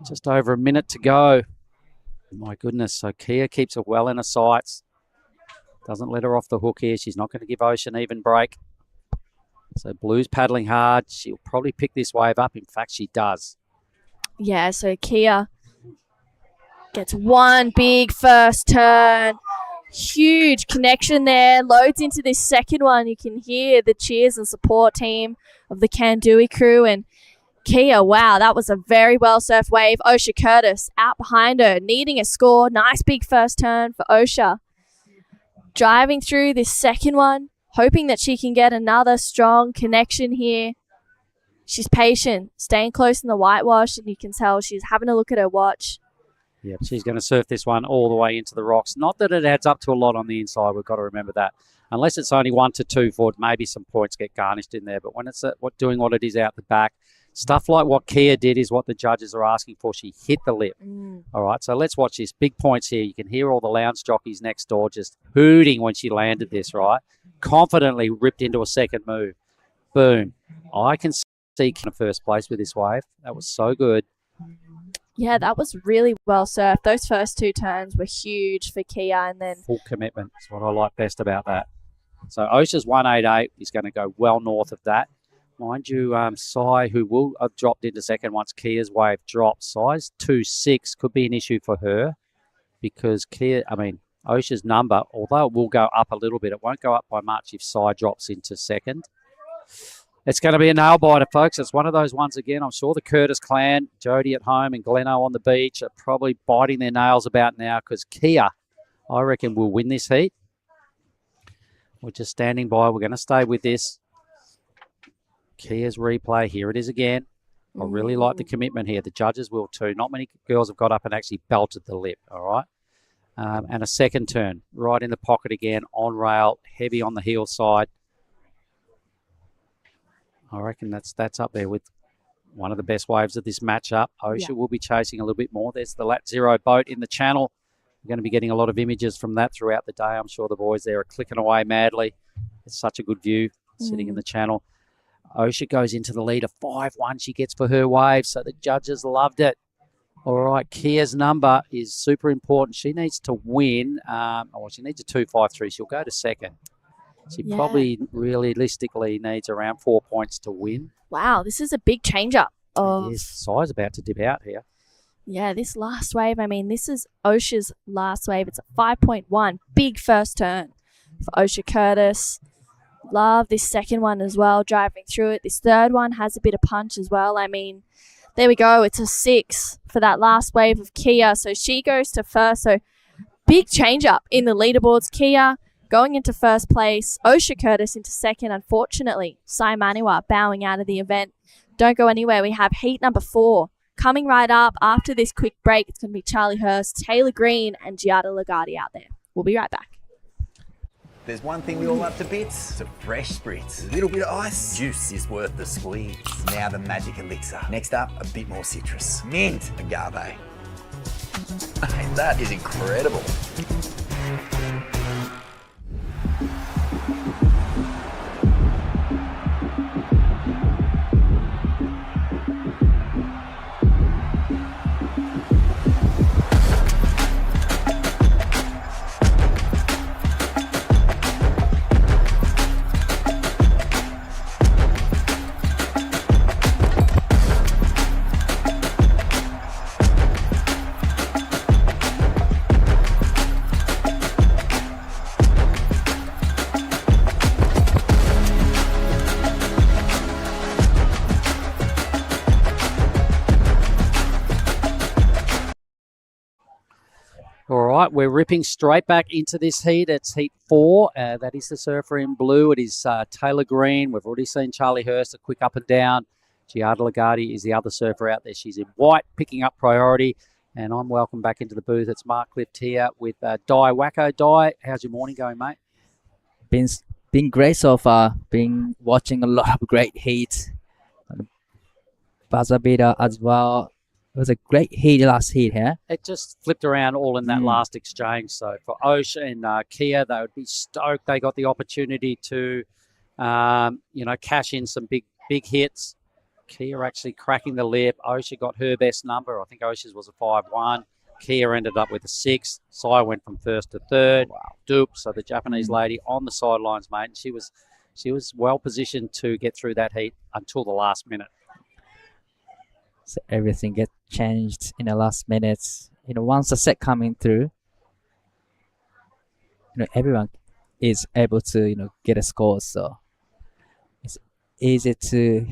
Just over a minute to go. My goodness. So Kia keeps her well in her sights. Doesn't let her off the hook here. She's not going to give Ocean even break. So Blue's paddling hard. She'll probably pick this wave up. In fact, she does. Yeah, so Kia gets one big first turn. Huge connection there. Loads into this second one. You can hear the cheers and support team of the Kandui crew. And Kia, wow, that was a very well surfed wave. Osha Curtis out behind her, needing a score. Nice big first turn for Osha. Driving through this second one, hoping that she can get another strong connection here. She's patient, staying close in the whitewash, and you can tell she's having a look at her watch. Yeah, she's going to surf this one all the way into the rocks. Not that it adds up to a lot on the inside. We've got to remember that. Unless it's only 1 to 2 forward, maybe some points get garnished in there. But when it's doing what it is out the back, stuff like what Kia did is what the judges are asking for. She hit the lip. All right, so let's watch this. Big points here. You can hear all the lounge jockeys next door just hooting when she landed this, right? Confidently ripped into a second move. Boom. I can see Kia first place with this wave. That was so good. Yeah, that was really well surfed. Those first 2 turns were huge for Kia, and then full commitment is what I like best about that. So OSHA's 188 is going to go well north of that. Mind you, Sai, who will have dropped into second once Kia's wave drops. Sai's 2.6 could be an issue for her because OSHA's number, although it will go up a little bit, it won't go up by much if Sai drops into second. It's going to be a nail biter, folks. It's one of those ones again. I'm sure the Curtis clan, Jody at home and Gleno on the beach, are probably biting their nails about now because Kia, I reckon, will win this heat. We're just standing by. We're going to stay with this. Kia's replay. Here it is again. I really like the commitment here. The judges will too. Not many girls have got up and actually belted the lip, all right? And a second turn, right in the pocket again, on rail, heavy on the heel side. I reckon that's up there with one of the best waves of this matchup. OSHA will be chasing a little bit more. There's the Lat Zero boat in the channel. We're going to be getting a lot of images from that throughout the day. I'm sure the boys there are clicking away madly. It's such a good view sitting in the channel. OSHA goes into the lead. A 5-1 she gets for her wave, so the judges loved it. All right, Kia's number is super important. She needs to win. She needs a 2.53. She'll go to second. She probably realistically needs around 4 points to win. wow, this is a big change-up. Sai's about to dip out here. Yeah, this last wave, this is OSHA's last wave. It's a 5.1, big first turn for OSHA Curtis. Love this second one as well, driving through it. This third one has a bit of punch as well. There we go. It's a 6 for that last wave of Kia. So she goes to first. So big change up in the leaderboards. Kia going into first place. OSHA Curtis into second. Unfortunately, Sai Maniwa bowing out of the event. Don't go anywhere. We have heat number 4 coming right up after this quick break. It's going to be Charlie Hurst, Taylor Green, and Giada Lagardi out there. We'll be right back. There's one thing we all love to bits, it's a fresh spritz. A little bit of ice, juice is worth the squeeze. Now the magic elixir. Next up, a bit more citrus. Mint, agave. Hey, that is incredible. All right, we're ripping straight back into this heat. It's heat 4. That is the surfer in blue. It is Taylor Green. We've already seen Charlie Hurst, a quick up and down. Giada Lagardi is the other surfer out there. She's in white, picking up priority. And I'm welcome back into the booth. It's Mark Clift here with Di Wacko. Di, how's your morning going, mate? Been great so far. Been watching a lot of great heat. Buzzer beater as well. It was a great heat last heat here. It just flipped around all in that last exchange. So for OSHA and Kia, they would be stoked. They got the opportunity to, cash in some big hits. Kia actually cracking the lip. OSHA got her best number. I think OSHA's was a 5-1. Kia ended up with a 6. Sai went from first to third. Wow. Dupe. So the Japanese lady on the sidelines, mate. And she was well positioned to get through that heat until the last minute. So everything gets changed in the last minutes. Once the set coming through, everyone is able to, get a score. So it's easy to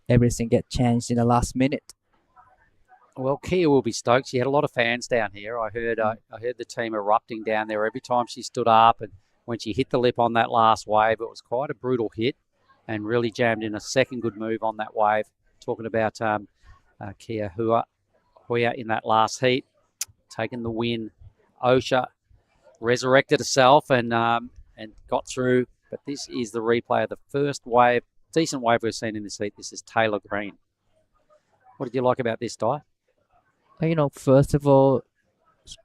everything get changed in the last minute. Well, Kia will be stoked. She had a lot of fans down here. I heard the team erupting down there every time she stood up, and when she hit the lip on that last wave, it was quite a brutal hit, and really jammed in a second good move on that wave. Talking about Kia Hoya in that last heat. taken the win. Osha resurrected herself and got through. But this is the replay of the first wave, decent wave we've seen in this heat. This is Taylor Green. What did you like about this, Di? First of all,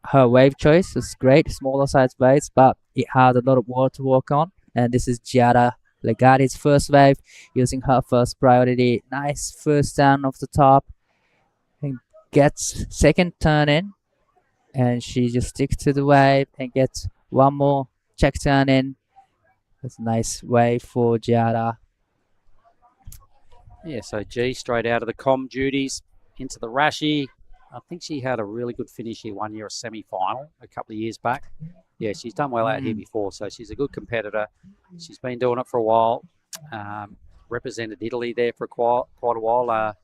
her wave choice is great, smaller size waves, but it has a lot of work to work on. And this is Giada Legati's first wave, using her first priority. Nice first turn off the top, and gets second turn in, and she just sticks to the wave and gets one more check turn in. That's a nice wave for Giada. Yeah, so G straight out of the comm duties into the Rashi. I think she had a really good finish here one year, a semi-final a couple of years back. Yeah, she's done well out here before, so she's a good competitor. She's been doing it for a while. Represented Italy there for quite a while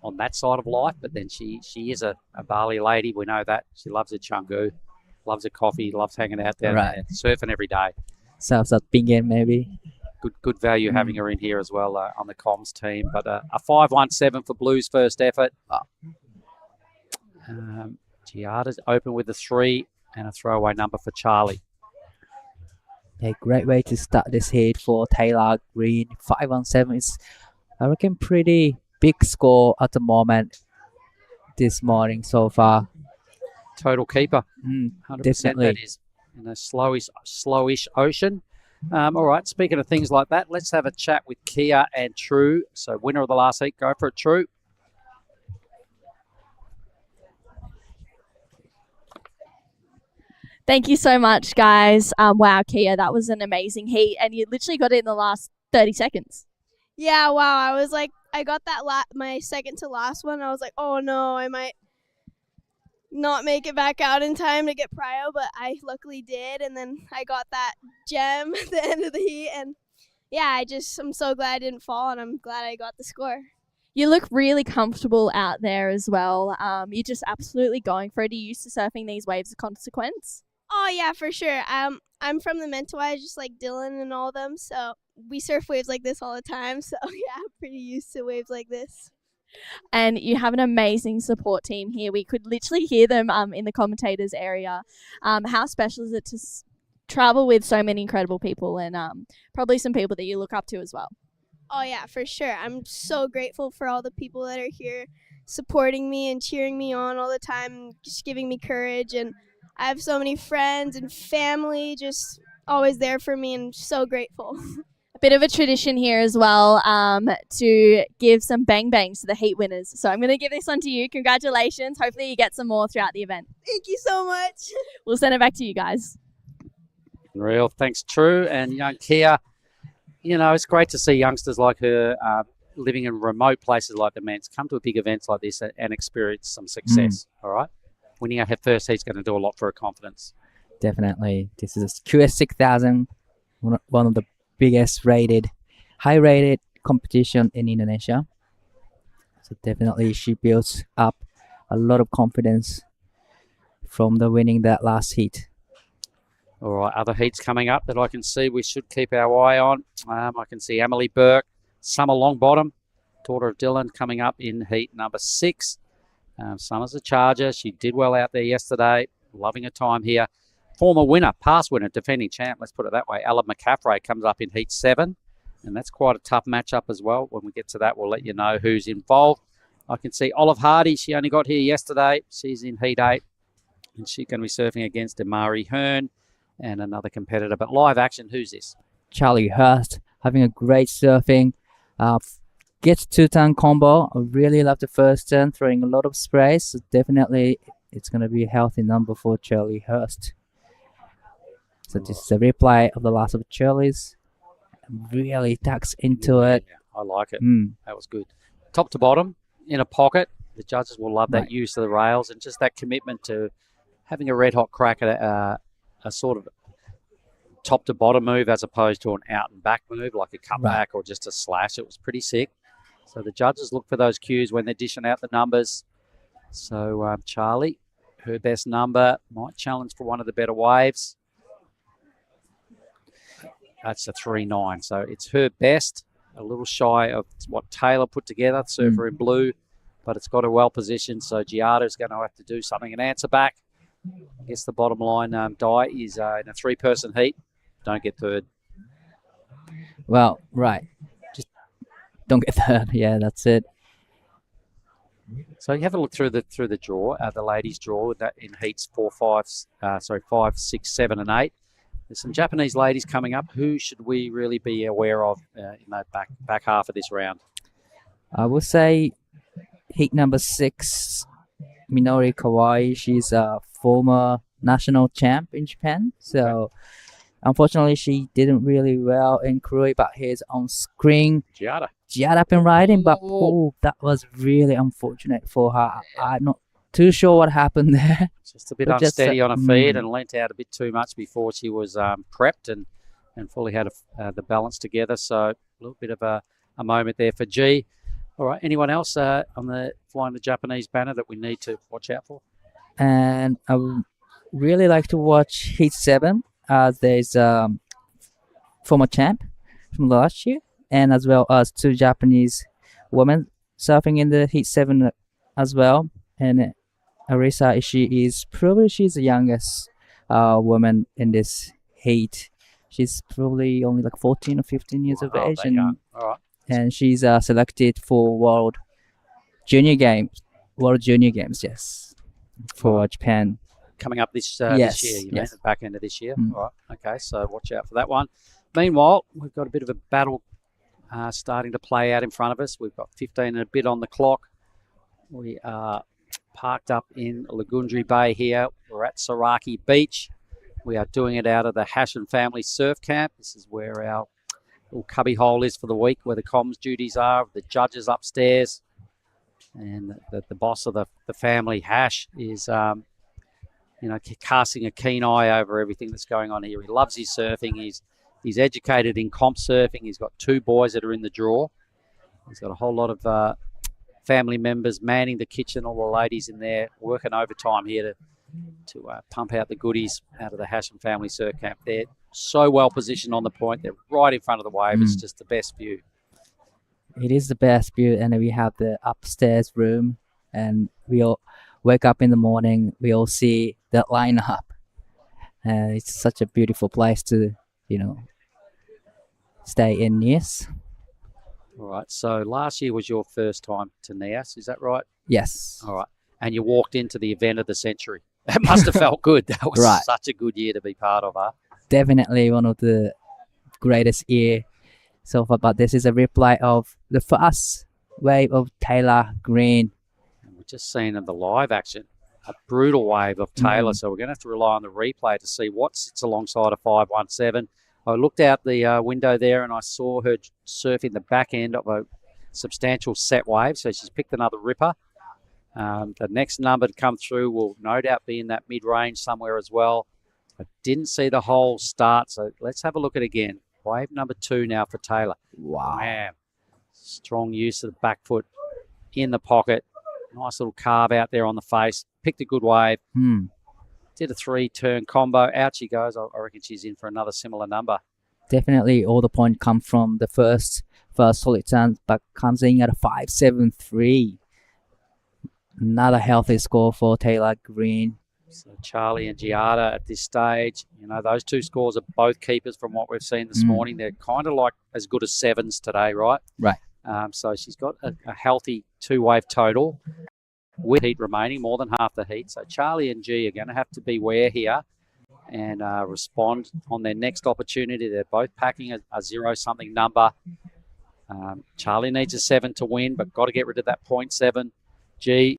on that side of life, but then she is a Bali lady. We know that. She loves her chungu, loves her coffee, loves hanging out there, Right. surfing every day. Serves at Bingen maybe. Good value having her in here as well on the comms team. But a 5-1-7 for Blues first effort. Giada's open with a 3 and a throwaway number for Charlie. A great way to start this heat for Taylor Green. 5-1-7 is, I reckon, pretty big score at the moment this morning so far. Total keeper. 100% definitely. that is. In a slowish ocean. All right, speaking of things like that, let's have a chat with Kia and True. So winner of the last heat, go for it, True. Thank you so much, guys. Wow, Kia, that was an amazing heat, and you literally got it in the last 30 seconds. Yeah, wow. I was like, I got that my second to last one. I was like, oh no, I might not make it back out in time to get prio, but I luckily did, and then I got that gem at the end of the heat, and yeah, I'm so glad I didn't fall, and I'm glad I got the score. You look really comfortable out there as well. You're just absolutely going for it. Are you used to surfing these waves of consequence? Oh yeah, for sure. I'm from the Mentawai, just like Dylan and all of them, so we surf waves like this all the time. So yeah, I'm pretty used to waves like this. And you have an amazing support team here. We could literally hear them in the commentators area. How special is it to travel with so many incredible people and probably some people that you look up to as well? Oh yeah, for sure. I'm so grateful for all the people that are here supporting me and cheering me on all the time, just giving me courage. And I have so many friends and family just always there for me, and so grateful. A bit of a tradition here as well to give some bang bangs to the heat winners. So I'm going to give this one to you. Congratulations. Hopefully you get some more throughout the event. Thank you so much. We'll send it back to you guys. Real thanks, True. And young Kia, it's great to see youngsters like her living in remote places like the Ments come to a big events like this and experience some success. All right. Winning her first heat's going to do a lot for her confidence. Definitely. This is QS 6000, one of the biggest high-rated competition in Indonesia. So definitely she builds up a lot of confidence from the winning that last heat. All right, other heats coming up that I can see we should keep our eye on. I can see Emily Burke, Summer Longbottom, daughter of Dylan, coming up in heat number 6. Summer's a charger. She did well out there yesterday. Loving her time here. Former winner, past winner, defending champ, let's put it that way, Alan McCaffrey comes up in heat 7. And that's quite a tough matchup as well. When we get to that, we'll let you know who's involved. I can see Olive Hardy. She only got here yesterday. She's in heat 8. And she's going to be surfing against Amari Hearn and another competitor. But live action, who's this? Charlie Hurst having a great surfing. Gets 2-turn combo. I really love the first turn, throwing a lot of sprays. So definitely it's going to be a healthy number for Charlie Hurst. So this is a replay of the last of Charlie's. Really tucks into it. I like it. That was good. Top to bottom, in a pocket. The judges will love that use of the rails and just that commitment to having a red hot crack at a sort of top to bottom move as opposed to an out and back move like a cutback or just a slash. It was pretty sick. So the judges look for those cues when they're dishing out the numbers. So Charlie, her best number, might challenge for one of the better waves. That's a 3.9. So it's her best, a little shy of what Taylor put together, surfer in blue. but it's got her well positioned. So Giada's going to have to do something and answer back. I guess the bottom line, Di, is in a 3-person heat, don't get third. Well, right. Just don't get third. Yeah, that's it. So you have a look through the draw, the ladies' draw, that in heats 5, 6, 7, and 8. There's some Japanese ladies coming up. Who should we really be aware of in that back half of this round? I would say heat number 6, Minori Kawai. She's a former national champ in Japan. So unfortunately, she didn't really well in Kurui, but here's on screen. Giada been riding, but that was really unfortunate for her. I'm not too sure what happened there. Just a bit unsteady on her feet and leant out a bit too much before she was prepped and fully had the balance together. So a little bit of a moment there for G. All right, anyone else flying the Japanese banner that we need to watch out for? And I would really like to watch Heat 7. There's former champ from last year, and as well as 2 Japanese women surfing in the Heat 7 as well. And Arisa Ishii she's the youngest woman in this heat. She's probably only like 14 or 15 years of age, and she's selected for World Junior Games. Yes, for Japan. Coming up this year, the back end of this year. All right, okay, so watch out for that one. Meanwhile, we've got a bit of a battle starting to play out in front of us. We've got 15 and a bit on the clock. We are parked up in Lagundri Bay here. We're at Sorake Beach. We are doing it out of the Hashan Family Surf Camp. This is where our little cubby hole is for the week, where the comms duties are, the judges upstairs. And the boss of the family, Hash, is casting a keen eye over everything that's going on here. He loves his surfing. He's educated in comp surfing. He's got 2 boys that are in the draw. He's got a whole lot of family members manning the kitchen, all the ladies in there working overtime here to pump out the goodies out of the Hashan Family Surf Camp. They're so well positioned on the point. They're right in front of the wave. It's just the best view. It is the best view, and we have the upstairs room, and we all wake up in the morning, we all see that lineup. It's such a beautiful place to, stay in Nias. All right, so last year was your first time to Nias, is that right? Yes. All right, and you walked into the event of the century. That must have felt good. That was such a good year to be part of, huh? Definitely one of the greatest year so far, but this is a replay of the first wave of Taylor Green. And we're just seeing the live action, a brutal wave of Taylor, so we're going to have to rely on the replay to see what sits alongside a 517. I looked out the window there and I saw her surfing the back end of a substantial set wave, so she's picked another ripper. The next number to come through will no doubt be in that mid-range somewhere as well. I didn't see the whole start, so let's have a look at it again. Wave number 2 now for Taylor. Wow. Man, strong use of the back foot in the pocket. Nice little carve out there on the face. Picked a good wave. Did a 3-turn combo. Out she goes. I reckon she's in for another similar number. Definitely all the points come from the first solid turn, but comes in at a 5.73. Another healthy score for Taylor Green. So Charlie and Giada at this stage, those 2 scores are both keepers from what we've seen this morning. They're kind of like as good as 7s today, right? Right. So she's got a healthy 2-wave total with heat remaining, more than half the heat. So Charlie and G are going to have to beware here and respond on their next opportunity. They're both packing a 0-something number. Charlie needs a 7 to win, but got to get rid of that 0.7. G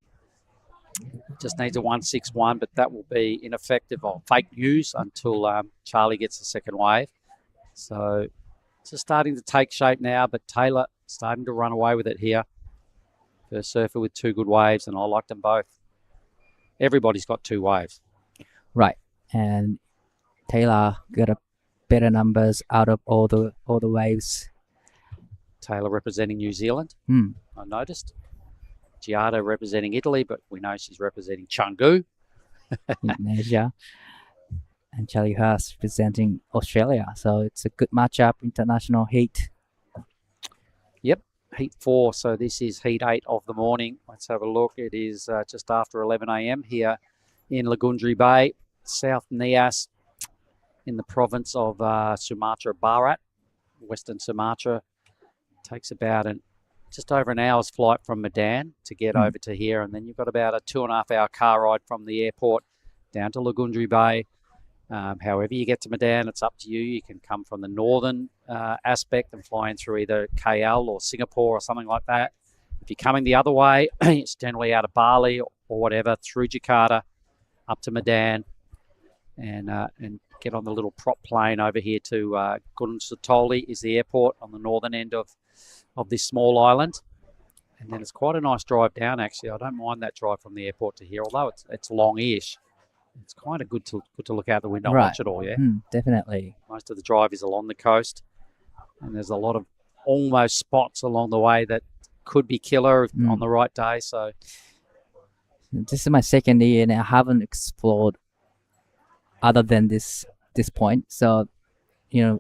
just needs a 161, but that will be ineffective or fake news until Charlie gets the second wave. So it's just starting to take shape now, but Taylor starting to run away with it here. First surfer with 2 good waves, and I like them both. Everybody's got 2 waves. Right, and Taylor got a better numbers out of all the waves. Taylor representing New Zealand, I noticed. Giada representing Italy, but we know she's representing Canggu. Indonesia. And Charlie Hurst representing Australia. So it's a good matchup, international heat. Yep. heat 4. So this is heat 8 of the morning. Let's have a look. It is just after 11 a.m. here in Lagundri Bay, South Nias, in the province of Sumatra Barat, Western Sumatra. Takes about just over an hour's flight from Medan to get over to here, and then you've got about a 2.5 hour car ride from the airport down to Lagundri Bay. However you get to Medan, it's up to you. You can come from the northern aspect and fly in through either KL or Singapore or something like that. If you're coming the other way, it's generally out of Bali or whatever, through Jakarta, up to Medan, and get on the little prop plane over here to Gunung Sitoli is the airport on the northern end of this small island. And then it's quite a nice drive down, actually. I don't mind that drive from the airport to here, although it's long-ish. It's kind of good to look out the window and watch it all, yeah? Definitely. Most of the drive is along the coast, and there's a lot of almost spots along the way that could be killer on the right day. So this is my second year, and I haven't explored other than this point. So,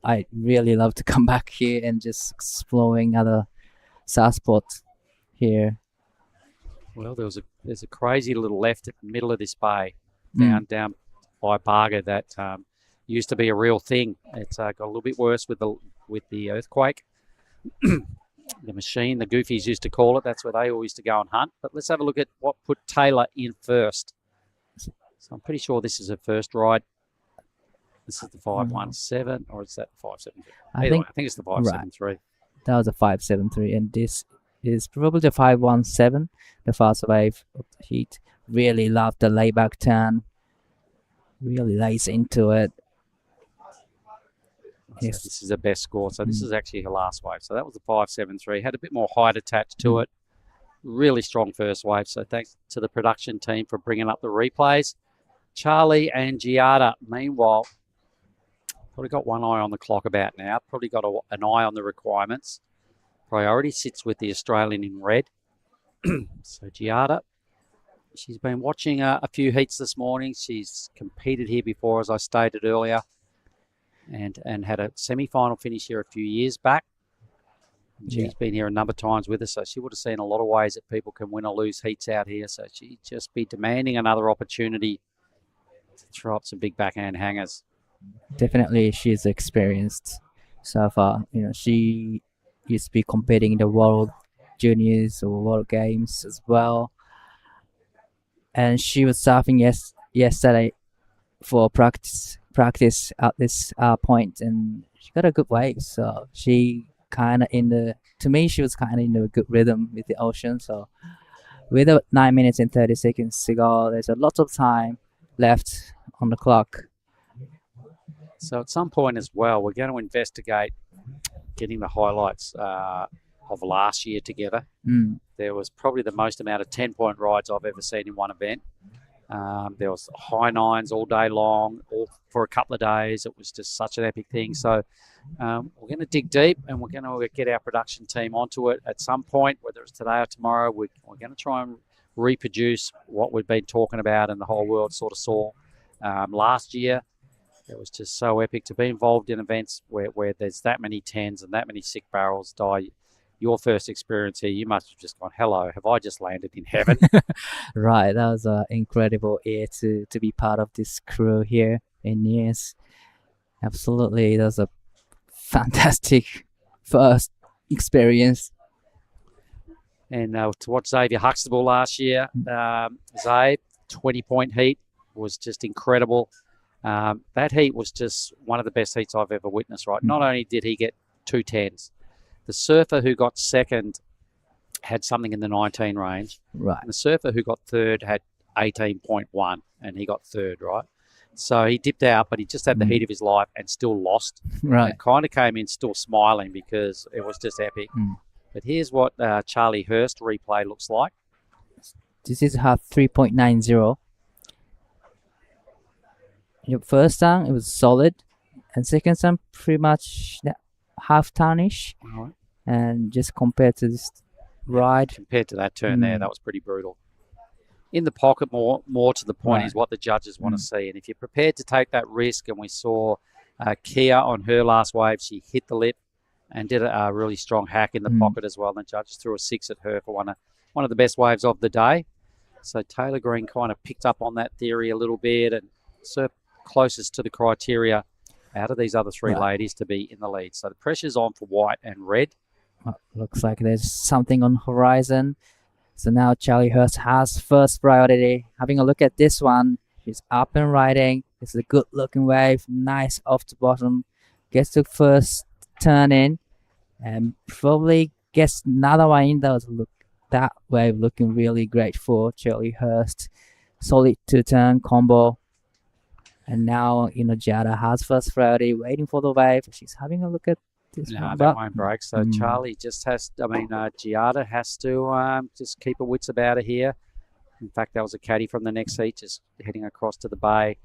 I really love to come back here and just exploring other surf spots here. Well, there's a crazy little left in the middle of this bay, down by Barga, that used to be a real thing. It's got a little bit worse with the earthquake. The machine, the Goofies used to call it. That's where they all used to go and hunt. But let's have a look at what put Taylor in first. So I'm pretty sure this is her first ride. This is the 517, or is that the 573? I think it's the 573. Right. That was a 573, and this is probably the 517, the fast wave of the heat. Really love the layback turn. Really lays into it. So this is the best score. So this is actually her last wave. So that was the 573. Had a bit more height attached to it. Really strong first wave. So thanks to the production team for bringing up the replays. Charlie and Giada, meanwhile, probably got one eye on the clock about now. Probably got an eye on the requirements. Priority sits with the Australian in red. So Giada, she's been watching a few heats this morning. She's competed here before, as I stated earlier, and had a semi-final finish here a few years back. She's been here a number of times with us, so she would have seen a lot of ways that people can win or lose heats out here. So she'd just be demanding another opportunity to throw up some big backhand hangers. Definitely, she's experienced so far. She used to be competing in the World Juniors or World Games as well. And she was surfing yesterday for practice at this point, and she got a good wave. So she to me, she was kind of in a good rhythm with the ocean. So with 9 minutes and 30 seconds to go, there's a lot of time left on the clock. So at some point as well, we're going to investigate getting the highlights of last year together. There was probably the most amount of 10-point rides I've ever seen in one event. There was high nines all day long, all for a couple of days. It was just such an epic thing. So we're going to dig deep, and we're going to get our production team onto it at some point, whether it's today or tomorrow. We're going to try and reproduce what we've been talking about and the whole world sort of saw last year. It was just so epic to be involved in events where there's that many 10s and that many sick barrels die. Your first experience here, you must have just gone, hello, have I just landed in heaven? Right, that was an incredible year to be part of this crew here in Nias. Absolutely, that was a fantastic first experience. And to watch Xavier Huxtable last year, Xavier, 20-point heat was just incredible. That heat was just one of the best heats I've ever witnessed, right? Not only did he get 2 10s, the surfer who got second had something in the 19 range. Right. And the surfer who got third had 18.1, and he got third, right? So he dipped out, but he just had the heat of his life and still lost. Right. And kind of came in still smiling because it was just epic. But here's what Charlie Hurst replay looks like. This is her 3.90. Your first time, it was solid. And second time, pretty much half tarnish. Right. And just compared to this ride. Compared to that turn there, that was pretty brutal. In the pocket, more to the point, is what the judges want to see. And if you're prepared to take that risk, and we saw Kia on her last wave, she hit the lip and did a really strong hack in the pocket as well. And the judges threw a 6 at her for one of the best waves of the day. So Taylor Green kind of picked up on that theory a little bit and closest to the criteria out of these other 3 ladies to be in the lead. So the pressure's on for white and red. Well, looks like there's something on horizon. So now Charlie Hurst has first priority. Having a look at this one, she's up and riding. It's a good looking wave, nice off the bottom. Gets to first turn in and probably gets another one in. That wave looking really great for Charlie Hurst. Solid 2-turn combo. And now, Giada has first priority, waiting for the wave. She's having a look at this No, one. that won't break. So Charlie just Giada has to just keep her wits about her here. In fact, that was a caddy from the next seat, just heading across to the bay.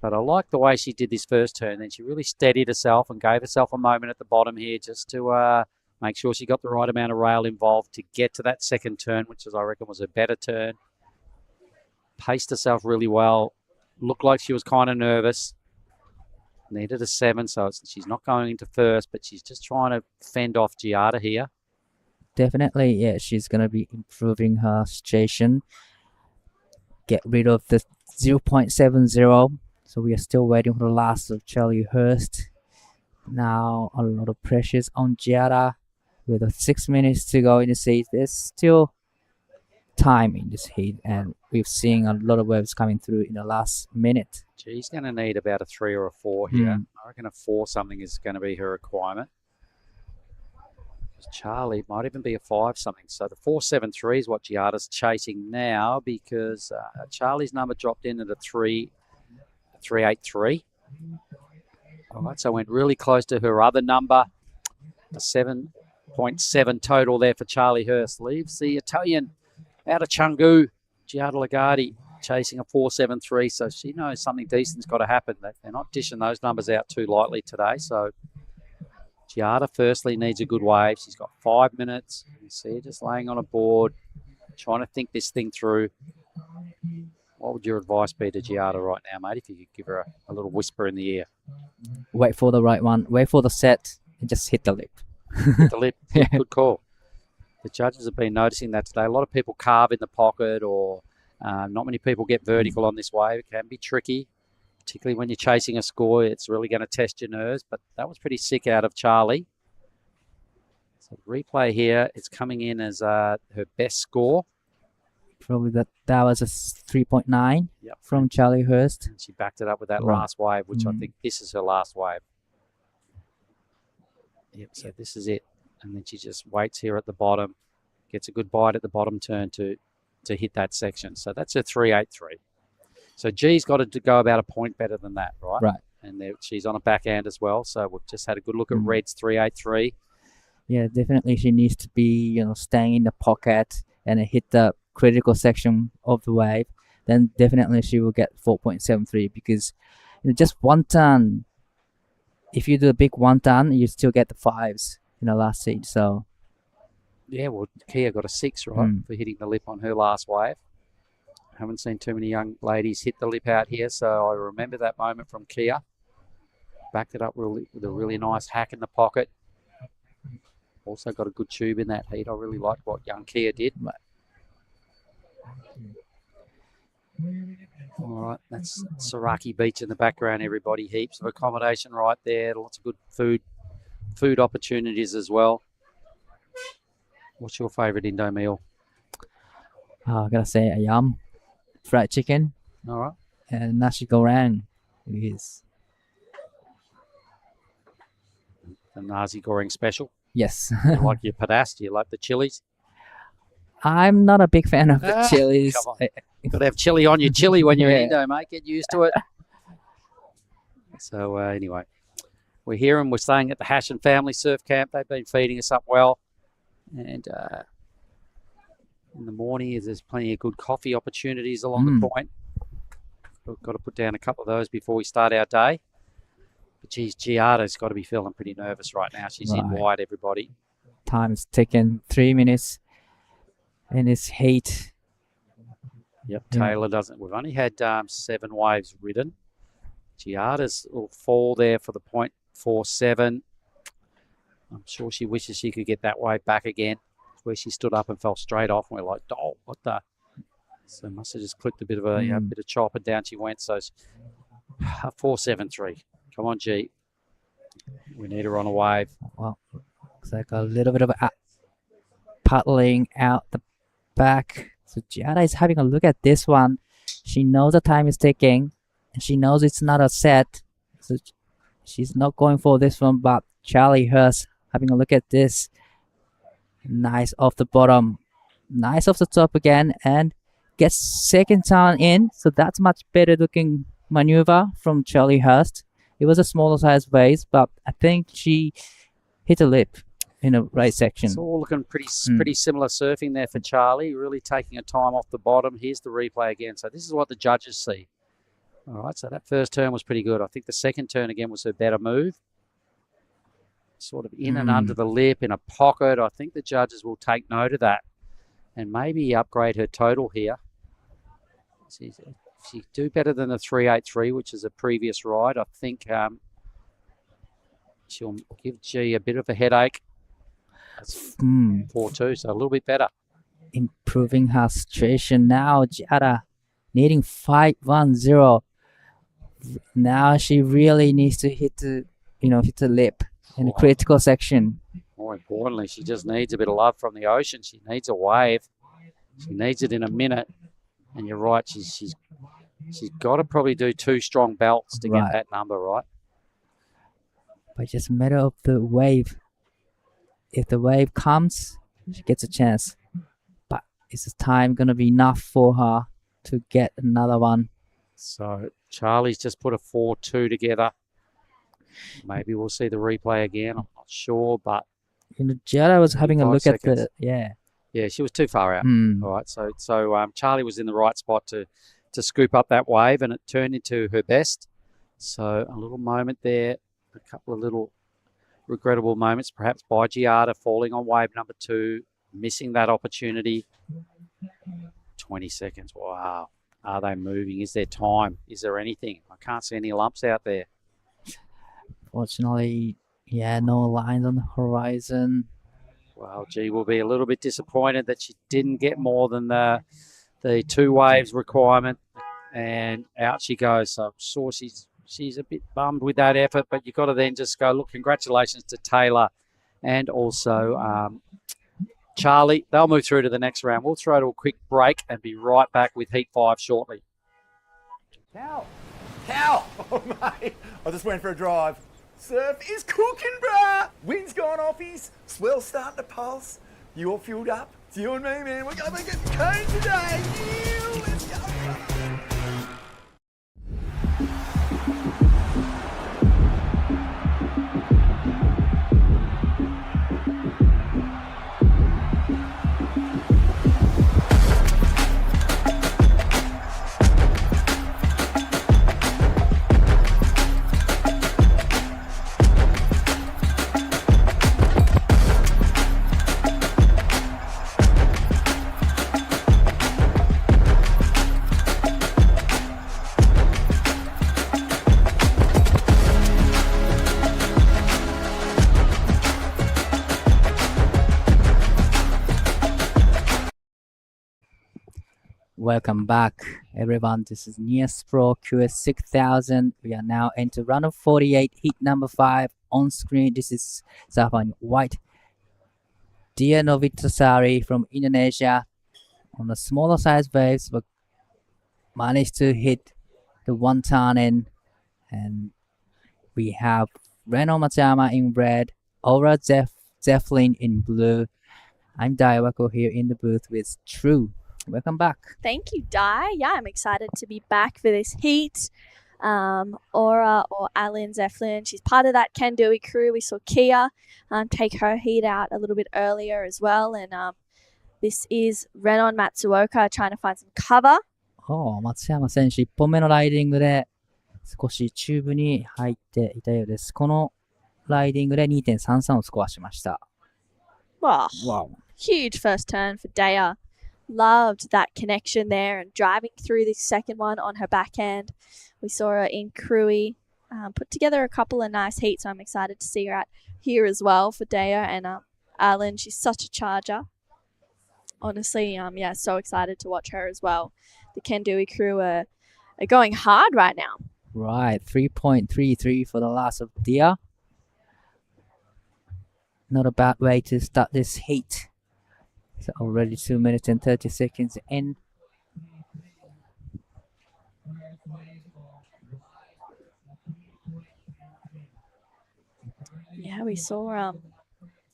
But I like the way she did this first turn. Then she really steadied herself and gave herself a moment at the bottom here just to make sure she got the right amount of rail involved to get to that second turn, which I reckon was a better turn. Paced herself really well. Looked like she was kind of nervous. Needed a 7, so she's not going into first, but she's just trying to fend off Giada here. Definitely, yeah, she's going to be improving her situation. Get rid of the 0.70. So we are still waiting for the last of Charlie Hurst. Now a lot of pressures on Giada. With 6 minutes to go in the heat, there's still time in this heat, and we've seen a lot of waves coming through in the last minute. She's going to need about a 3 or a 4 here. I reckon a 4 something is going to be her requirement. Charlie might even be a 5 something. So the 4.73 is what Giada's chasing now, because Charlie's number dropped in at a 3.83. All right, so went really close to her other number. A 7.7 total there for Charlie Hurst. Leaves the Italian out of Canggu, Giada Lagardi, chasing a 4.73. So she knows something decent's got to happen. They're not dishing those numbers out too lightly today. So Giada firstly needs a good wave. She's got 5 minutes. You see her just laying on a board, trying to think this thing through. What would your advice be to Giada right now, mate, if you could give her a little whisper in the ear? Wait for the right one. Wait for the set and just hit the lip. Hit the lip. Good call. The judges have been noticing that today. A lot of people carve in the pocket, or not many people get vertical on this wave. It can be tricky, particularly when you're chasing a score. It's really going to test your nerves, but that was pretty sick out of Charlie. So replay here, it's coming in as her best score. Probably that was a 3.9 from Charlie Hurst. And she backed it up with that last wave, which I think this is her last wave. Yep, so this is it. And then she just waits here at the bottom, gets a good bite at the bottom turn to hit that section. So that's a 3.83. So G's got to go about a point better than that, right? Right. And she's on a backhand as well. So we've just had a good look at Red's 3.83. Yeah, definitely she needs to be, staying in the pocket and hit the critical section of the wave. Then definitely she will get 4.73, because just one turn, if you do a big one turn, you still get the 5s in the last seat. So yeah, well, Kia got a 6, right, for hitting the lip on her last wave. Haven't seen too many young ladies hit the lip out here, so I remember that moment from Kia. Backed it up with a really nice hack in the pocket. Also got a good tube in that heat. I really liked what young Kia did. All right, that's Sorake Beach in the background, everybody. Heaps of accommodation right there. Lots of good food opportunities as well. What's your favourite Indo meal? I gotta say a yum, fried chicken. All right. And nasi goreng. It is. The nasi goreng special. Yes. You like your padas? Do you like the chilies? I'm not a big fan of the chilies. Come on. You've got to have chili on your chili when you're in Indo, mate. Get used to it. So anyway, we're here and we're staying at the Hashan Family Surf Camp. They've been feeding us up well. And in the morning, there's plenty of good coffee opportunities along the point. We've got to put down a couple of those before we start our day. But geez, Giada's got to be feeling pretty nervous right now. She's in wide, everybody. Time's taken 3 minutes in this heat. Yep, Taylor doesn't. We've only had 7 waves ridden. Giada's will fall there for the 0.47. I'm sure she wishes she could get that wave back again, where she stood up and fell straight off, and we're like, oh, what the? So must have just clicked a bit of a bit of chop, and down she went. So 4-7-3. Come on, G. We need her on a wave. Well, looks like a little bit of paddling out the back. So Giada is having a look at this one. She knows the time is ticking, and she knows it's not a set. So she's not going for this one, but Charlie Hurst having a look at this. Nice off the bottom. Nice off the top again, and gets second turn in. So that's much better looking maneuver from Charlie Hurst. It was a smaller size base, but I think she hit a lip in the right section. It's all looking pretty similar surfing there for Charlie. Really taking a time off the bottom. Here's the replay again. So this is what the judges see. All right, so that first turn was pretty good. I think the second turn again was her better move. Sort of in and under the lip in a pocket. I think the judges will take note of that and maybe upgrade her total here. She do better than the 3.83, which is a previous ride. I think she'll give G a bit of a headache. That's 4-2, so a little bit better. Improving her situation now. Giada needing 5-1-0. Now she really needs to hit the lip in the critical section. More importantly, she just needs a bit of love from the ocean. She needs a wave. She needs it in a minute. And you're right, she's got to probably do 2 strong belts to get that number, right? But just a matter of the wave. If the wave comes, she gets a chance. But is the time going to be enough for her to get another one? So Charlie's just put a 4-2 together. Maybe we'll see the replay again. I'm not sure, but Giada was having a look seconds. at the Yeah, she was too far out. All right, so Charlie was in the right spot to scoop up that wave, and it turned into her best. So a little moment there, a couple of little regrettable moments, perhaps by Giada falling on wave number 2, missing that opportunity. 20 seconds. Wow. Are they moving? Is there time? Is there anything? I can't see any lumps out there. Fortunately, no lines on the horizon. Well, G will be a little bit disappointed that she didn't get more than the 2 waves requirement, and out she goes. So I'm sure she's a bit bummed with that effort, but you've got to then just go, look, congratulations to Taylor and also Charlie. They'll move through to the next round. We'll throw to a quick break and be right back with Heat 5 shortly. Cow! Oh, mate. I just went for a drive. Surf is cooking, bruh. Wind's gone offies. Swell's starting to pulse. You all fueled up? It's you and me, man. We're going to get the cone today. Yeah, let's go. Welcome back, everyone. This is Nias Pro QS 6000. We are now into round of 48, heat number 5. On screen, this is surfer in white. Dia Novitasari from Indonesia on the smaller size waves, but managed to hit the 1 turn in. And we have Reno Matsuyama in red, Aura Zeflin in blue. I'm Daiwako here in the booth with True. Welcome back. Thank you, Di. Yeah, I'm excited to be back for this heat. Aura or Alan Zeflin, she's part of that Kandui crew. We saw Kia take her heat out a little bit earlier as well. And this is Renon Matsuoka trying to find some cover. 松山選手1本目のライディングで少しチューブに入っていたようです。このライディングで 2.33 をスコアしました。Wow. Wow. Huge first turn for Daya. Loved that connection there and driving through the second one on her backhand. We saw her in Krui put together a couple of nice heats. I'm excited to see her out here as well for Dea and Alan. She's such a charger. Honestly, so excited to watch her as well. The Kendui crew are going hard right now. Right, 3.33 for the last of Dia. Not a bad way to start this heat. So already 2 minutes and 30 seconds in. Yeah, we saw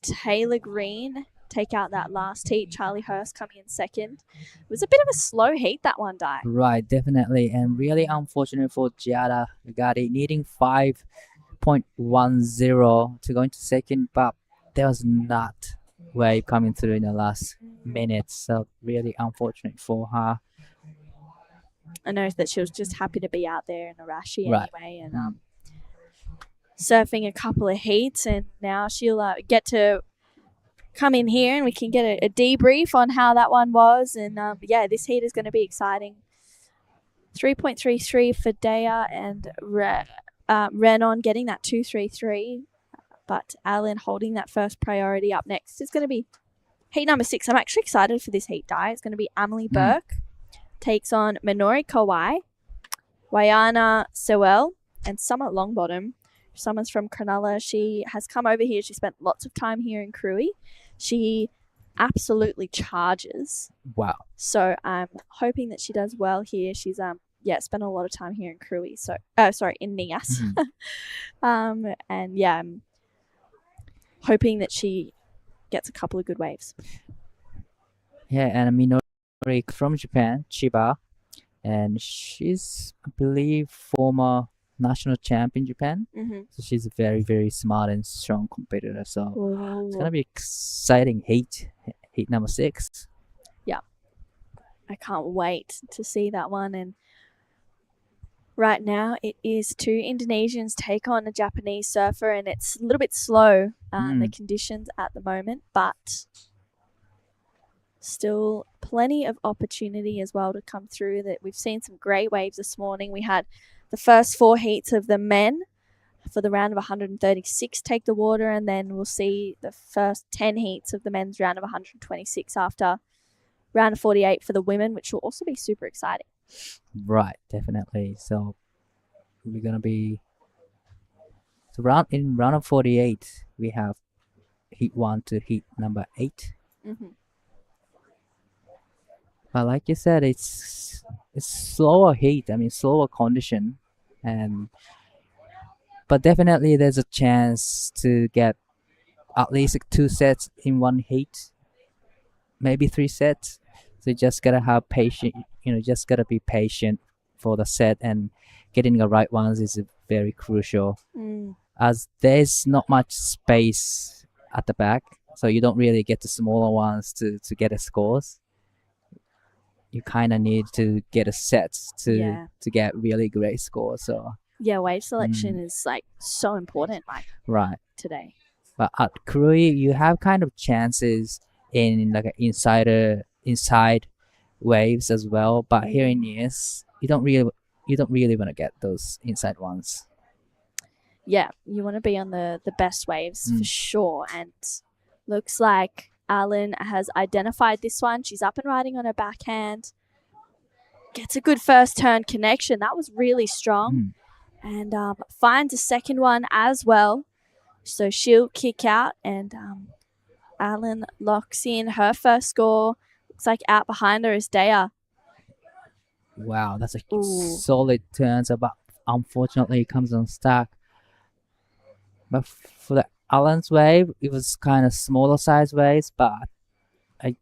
Taylor Green take out that last heat. Charlie Hurst coming in second. It was a bit of a slow heat, that one, Di. Right, definitely. And really unfortunate for Giada Gatti, needing 5.10 to go into second, but there was not wave coming through in the last minutes. So really unfortunate for her. I know that she was just happy to be out there in Arashi Right. anyway, and surfing a couple of heats, and now she'll get to come in here and we can get a debrief on how that one was. And this heat is going to be exciting. 3.33 for Dea and Renon getting that 2.33, but Alan holding that first priority. Up next is going to be heat number 6. I'm actually excited for this heat, Di. It's going to be Emily Burke takes on Minori Kawai, Wayana Sewell, and Summer Longbottom. Summer's from Cronulla. She has come over here. She spent lots of time here in Krui. She absolutely charges. Wow. So I'm hoping that she does well here. She's spent a lot of time here in Krui. So in Nias. I'm hoping that she gets a couple of good waves. Yeah, and Minori from Japan, Chiba, and she's, I believe, former national champ in Japan. So she's a very, very smart and strong competitor. So it's gonna be exciting heat number 6. Yeah, I can't wait to see that one. And right now it is 2 Indonesians take on a Japanese surfer, and it's a little bit slow, the conditions at the moment, but still plenty of opportunity as well to come through. That we've seen some great waves this morning. We had the first 4 heats of the men for the round of 136 take the water, and then we'll see the first 10 heats of the men's round of 126 after round of 48 for the women, which will also be super exciting. Right, definitely. So we're gonna be in round of 48. We have heat 1 to heat number 8. But like you said, it's slower heat. I mean, slower condition, but definitely there's a chance to get at least 2 sets in one heat, maybe 3 sets. So you just gotta have patience. Just gotta be patient for the set, and getting the right ones is very crucial. As there's not much space at the back, so you don't really get the smaller ones to get a scores. You kind of need to get a set to get really great scores. So wave selection is so important today. But at Krui, you have kind of chances in inside waves as well. But here in Nias, you don't really want to get those inside ones. Yeah, you want to be on the best waves for sure. And looks like Alan has identified this one. She's up and riding on her backhand. Gets a good first turn connection. That was really strong. And finds a second one as well. So she'll kick out, and Alan locks in her first score. Looks like out behind her is Dea. Wow, that's a solid turn. But unfortunately, it comes unstuck. But for the Alan's wave, it was kind of smaller size waves, but I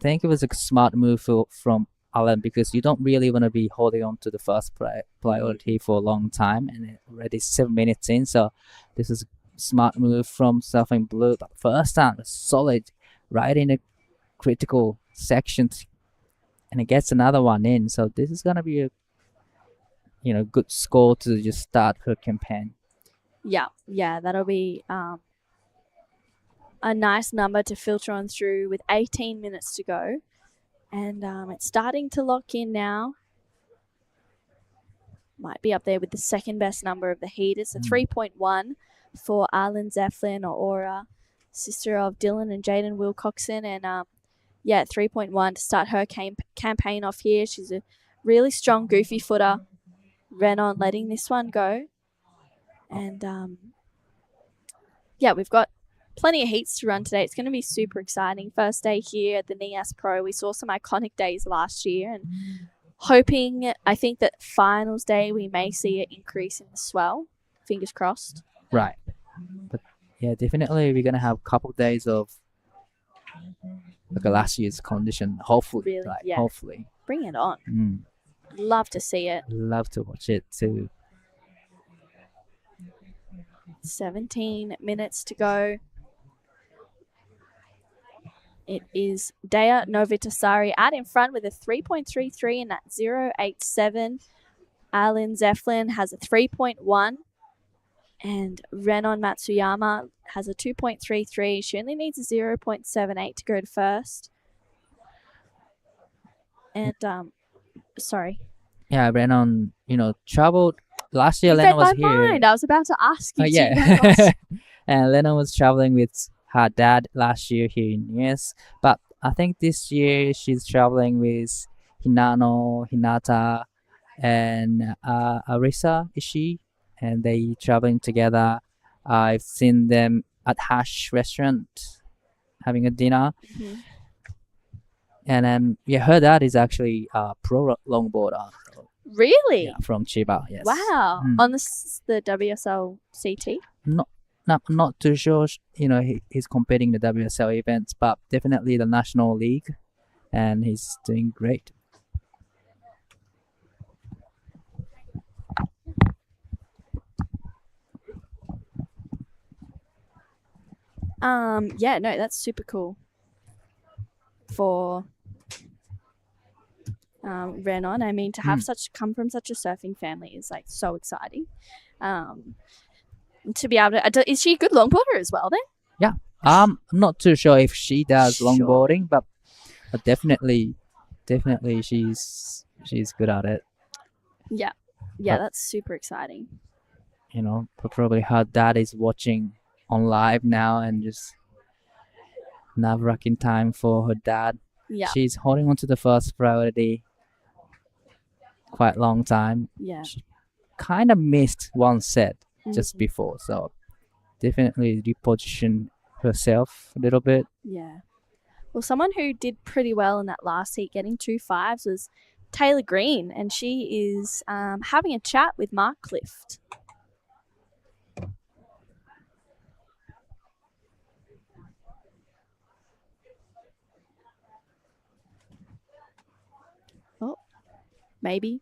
think it was a smart move from Alan, because you don't really want to be holding on to the first priority for a long time, and already 7 minutes in. So this is a smart move from Surfing Blue. But first time was solid, right in a critical section, and it gets another one in. So this is gonna be a good score to just start her campaign. Yeah, that'll be a nice number to filter on through with 18 minutes to go. And it's starting to lock in now. might be up there with the second best number of the heat. It's a 3.1 for Arlen Zeflin, or Aura, sister of Dylan and Jaden Wilcoxon. And 3.1 to start her campaign off here. She's a really strong goofy footer. Renon letting this one go. And we've got plenty of heats to run today. It's going to be super exciting. First day here at the Nias Pro. We saw some iconic days last year, and hoping, I think that finals day we may see an increase in the swell. Fingers crossed. Right. But yeah, definitely we're gonna have a couple days of like a last year's condition. Hopefully, Really? right? Yeah. Hopefully. Bring it on. Mm. Love to see it. Love to watch it too. 17 minutes to go. It is Dea Novitasari out in front with a 3.33 and that 0.87. Arlen Zeflin has a 3.1. And Renon Matsuyama has a 2.33. She only needs a 0.78 to go to first. And, sorry. Yeah, Renon, traveled last year. You Lennon read was my here. mind. I was about to ask you. Yeah. And Lennon was traveling with her dad last year here in US. But I think this year she's traveling with Hinata, and Arisa Ishii. And they traveling together. I've seen them at Hash restaurant having a dinner. Mhm. And her dad is actually a pro longboarder. Really? Yeah, from Chiba, yes. Wow. Mm. On the WSL CT? Not too sure, he's competing in the WSL events, but definitely the national league, and he's doing great. That's super cool for Renon. I mean, to have come from such a surfing family is like so exciting. To be able to, is she a good longboarder as well then? Yeah. I'm not too sure if she does longboarding, but definitely she's good at it. Yeah, But- that's super exciting. Probably her dad is watching on live now and just nerve-wracking time for her dad. Yeah. She's holding on to the first priority quite long time. Yeah. She kind of missed one set just Mhm. before, so definitely reposition herself a little bit. Yeah. Well, someone who did pretty well in that last heat, getting 2.5s, was Taylor Green, and she is having a chat with Mark Clift. Oh, maybe.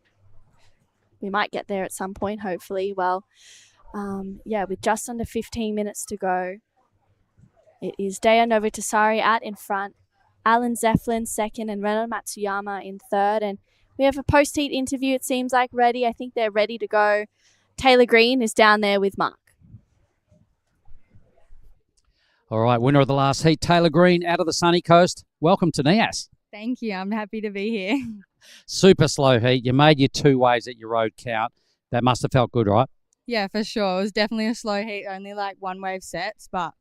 We might get there at some point, hopefully. Well, with just under 15 minutes to go, it is Dea Novitasari out in front, Arlen Zeflin second, and Renon Matsuyama in third. And we have a post-heat interview, it seems like, ready. I think they're ready to go. Taylor Green is down there with Mark. All right, winner of the last heat, Taylor Green out of the sunny coast. Welcome to Nias. Thank you. I'm happy to be here. Super slow heat. You made your 2 waves at your road count. That must have felt good, right? Yeah, for sure. It was definitely a slow heat, only like 1 wave sets, but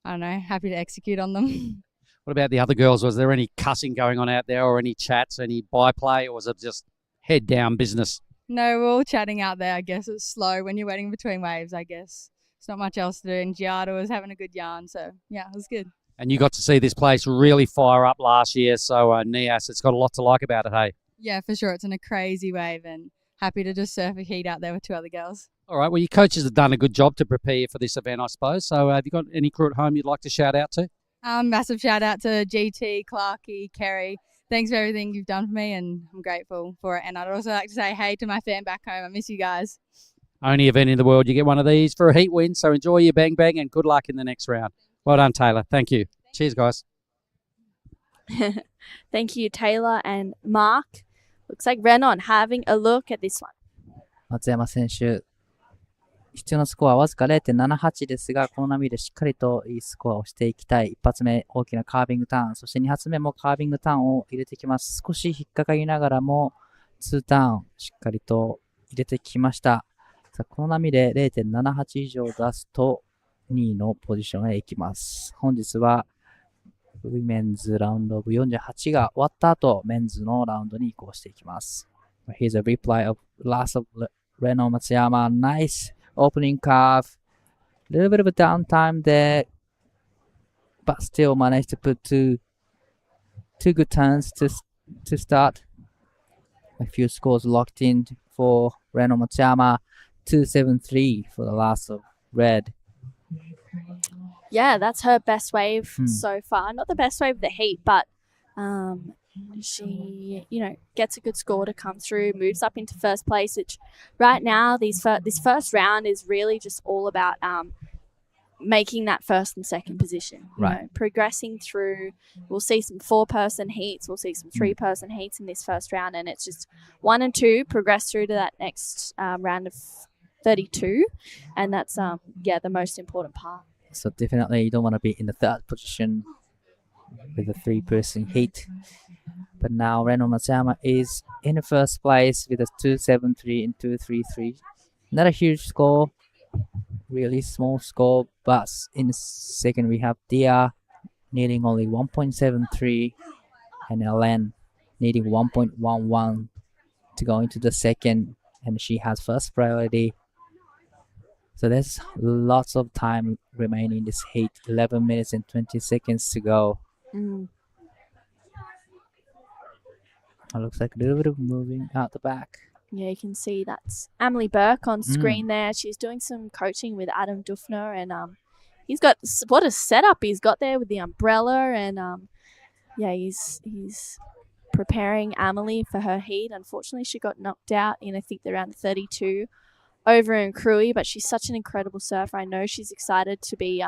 I don't know, happy to execute on them. What about the other girls? Was there any cussing going on out there, or any chats, any byplay, or was it just head down business? No, we're all chatting out there. I guess it's slow when you're waiting between waves, I guess. It's not much else to do. And Giada was having a good yarn, so yeah, it was good. And you got to see this place really fire up last year, so Nias, it's got a lot to like about it, hey? Yeah, for sure. It's in a crazy wave and happy to just surf a heat out there with 2 other girls. All right, well, your coaches have done a good job to prepare you for this event, I suppose. So have you got any crew at home you'd like to shout out to? Massive shout out to GT, Clarkey, Kerry. Thanks for everything you've done for me, and I'm grateful for it. And I'd also like to say hey to my fan back home. I miss you guys. Only event in the world you get one of these for a heat win, so enjoy your bang bang and good luck in the next round. Well done, Taylor. Thank you. Cheers, guys. Thank you, Taylor and Mark. Looks like Renon having a look at this one. 松山選手、必要なスコアはわずか 0.78 ですが、この波でしっかりといいスコアをしていきたい。1発目、大きなカービングターン、そして2発目もカービングターンを入れてきます。少し引っかかりながらも、2ターン、しっかりとれてきました。さあこの波で 0.78 以上出すと2位のポジションへ行きます。本日はウィメンズラウンドオブ48が終わった後、メンズのラウンドに移行していきます。Here's a replay of last of Reno Matsuyama. Nice opening curve. Little bit of a downtime there, but still managed to put two good turns to start. A few scores locked in for Reno Matsuyama. 273 for the last of red. Yeah, that's her best wave so far. Not the best wave of the heat, but she, gets a good score to come through, moves up into first place, which right now, this first round is really just all about making that first and second position. You know, progressing through. We'll see some 4-person heats. We'll see some 3-person heats in this first round, and it's just 1 and 2 progress through to that next round of 32, and that's the most important part. So definitely you don't want to be in the third position with a 3-person heat. But now Reno Matsuyama is in the first place with a 273 and 233. Not a huge score, really small score, but in the second we have Dia needing only 1.73 and Ellen needing 1.11 to go into the second, and she has first priority. So there's lots of time remaining in this heat. 11 minutes and 20 seconds to go. It looks like a little bit of moving out the back. Yeah, you can see that's Emily Burke on screen there. She's doing some coaching with Adam Dufner, and he's got what a setup he's got there with the umbrella, and he's preparing Emily for her heat. Unfortunately, she got knocked out in I think around 32 over in Cruy, but she's such an incredible surfer. I know she's excited to be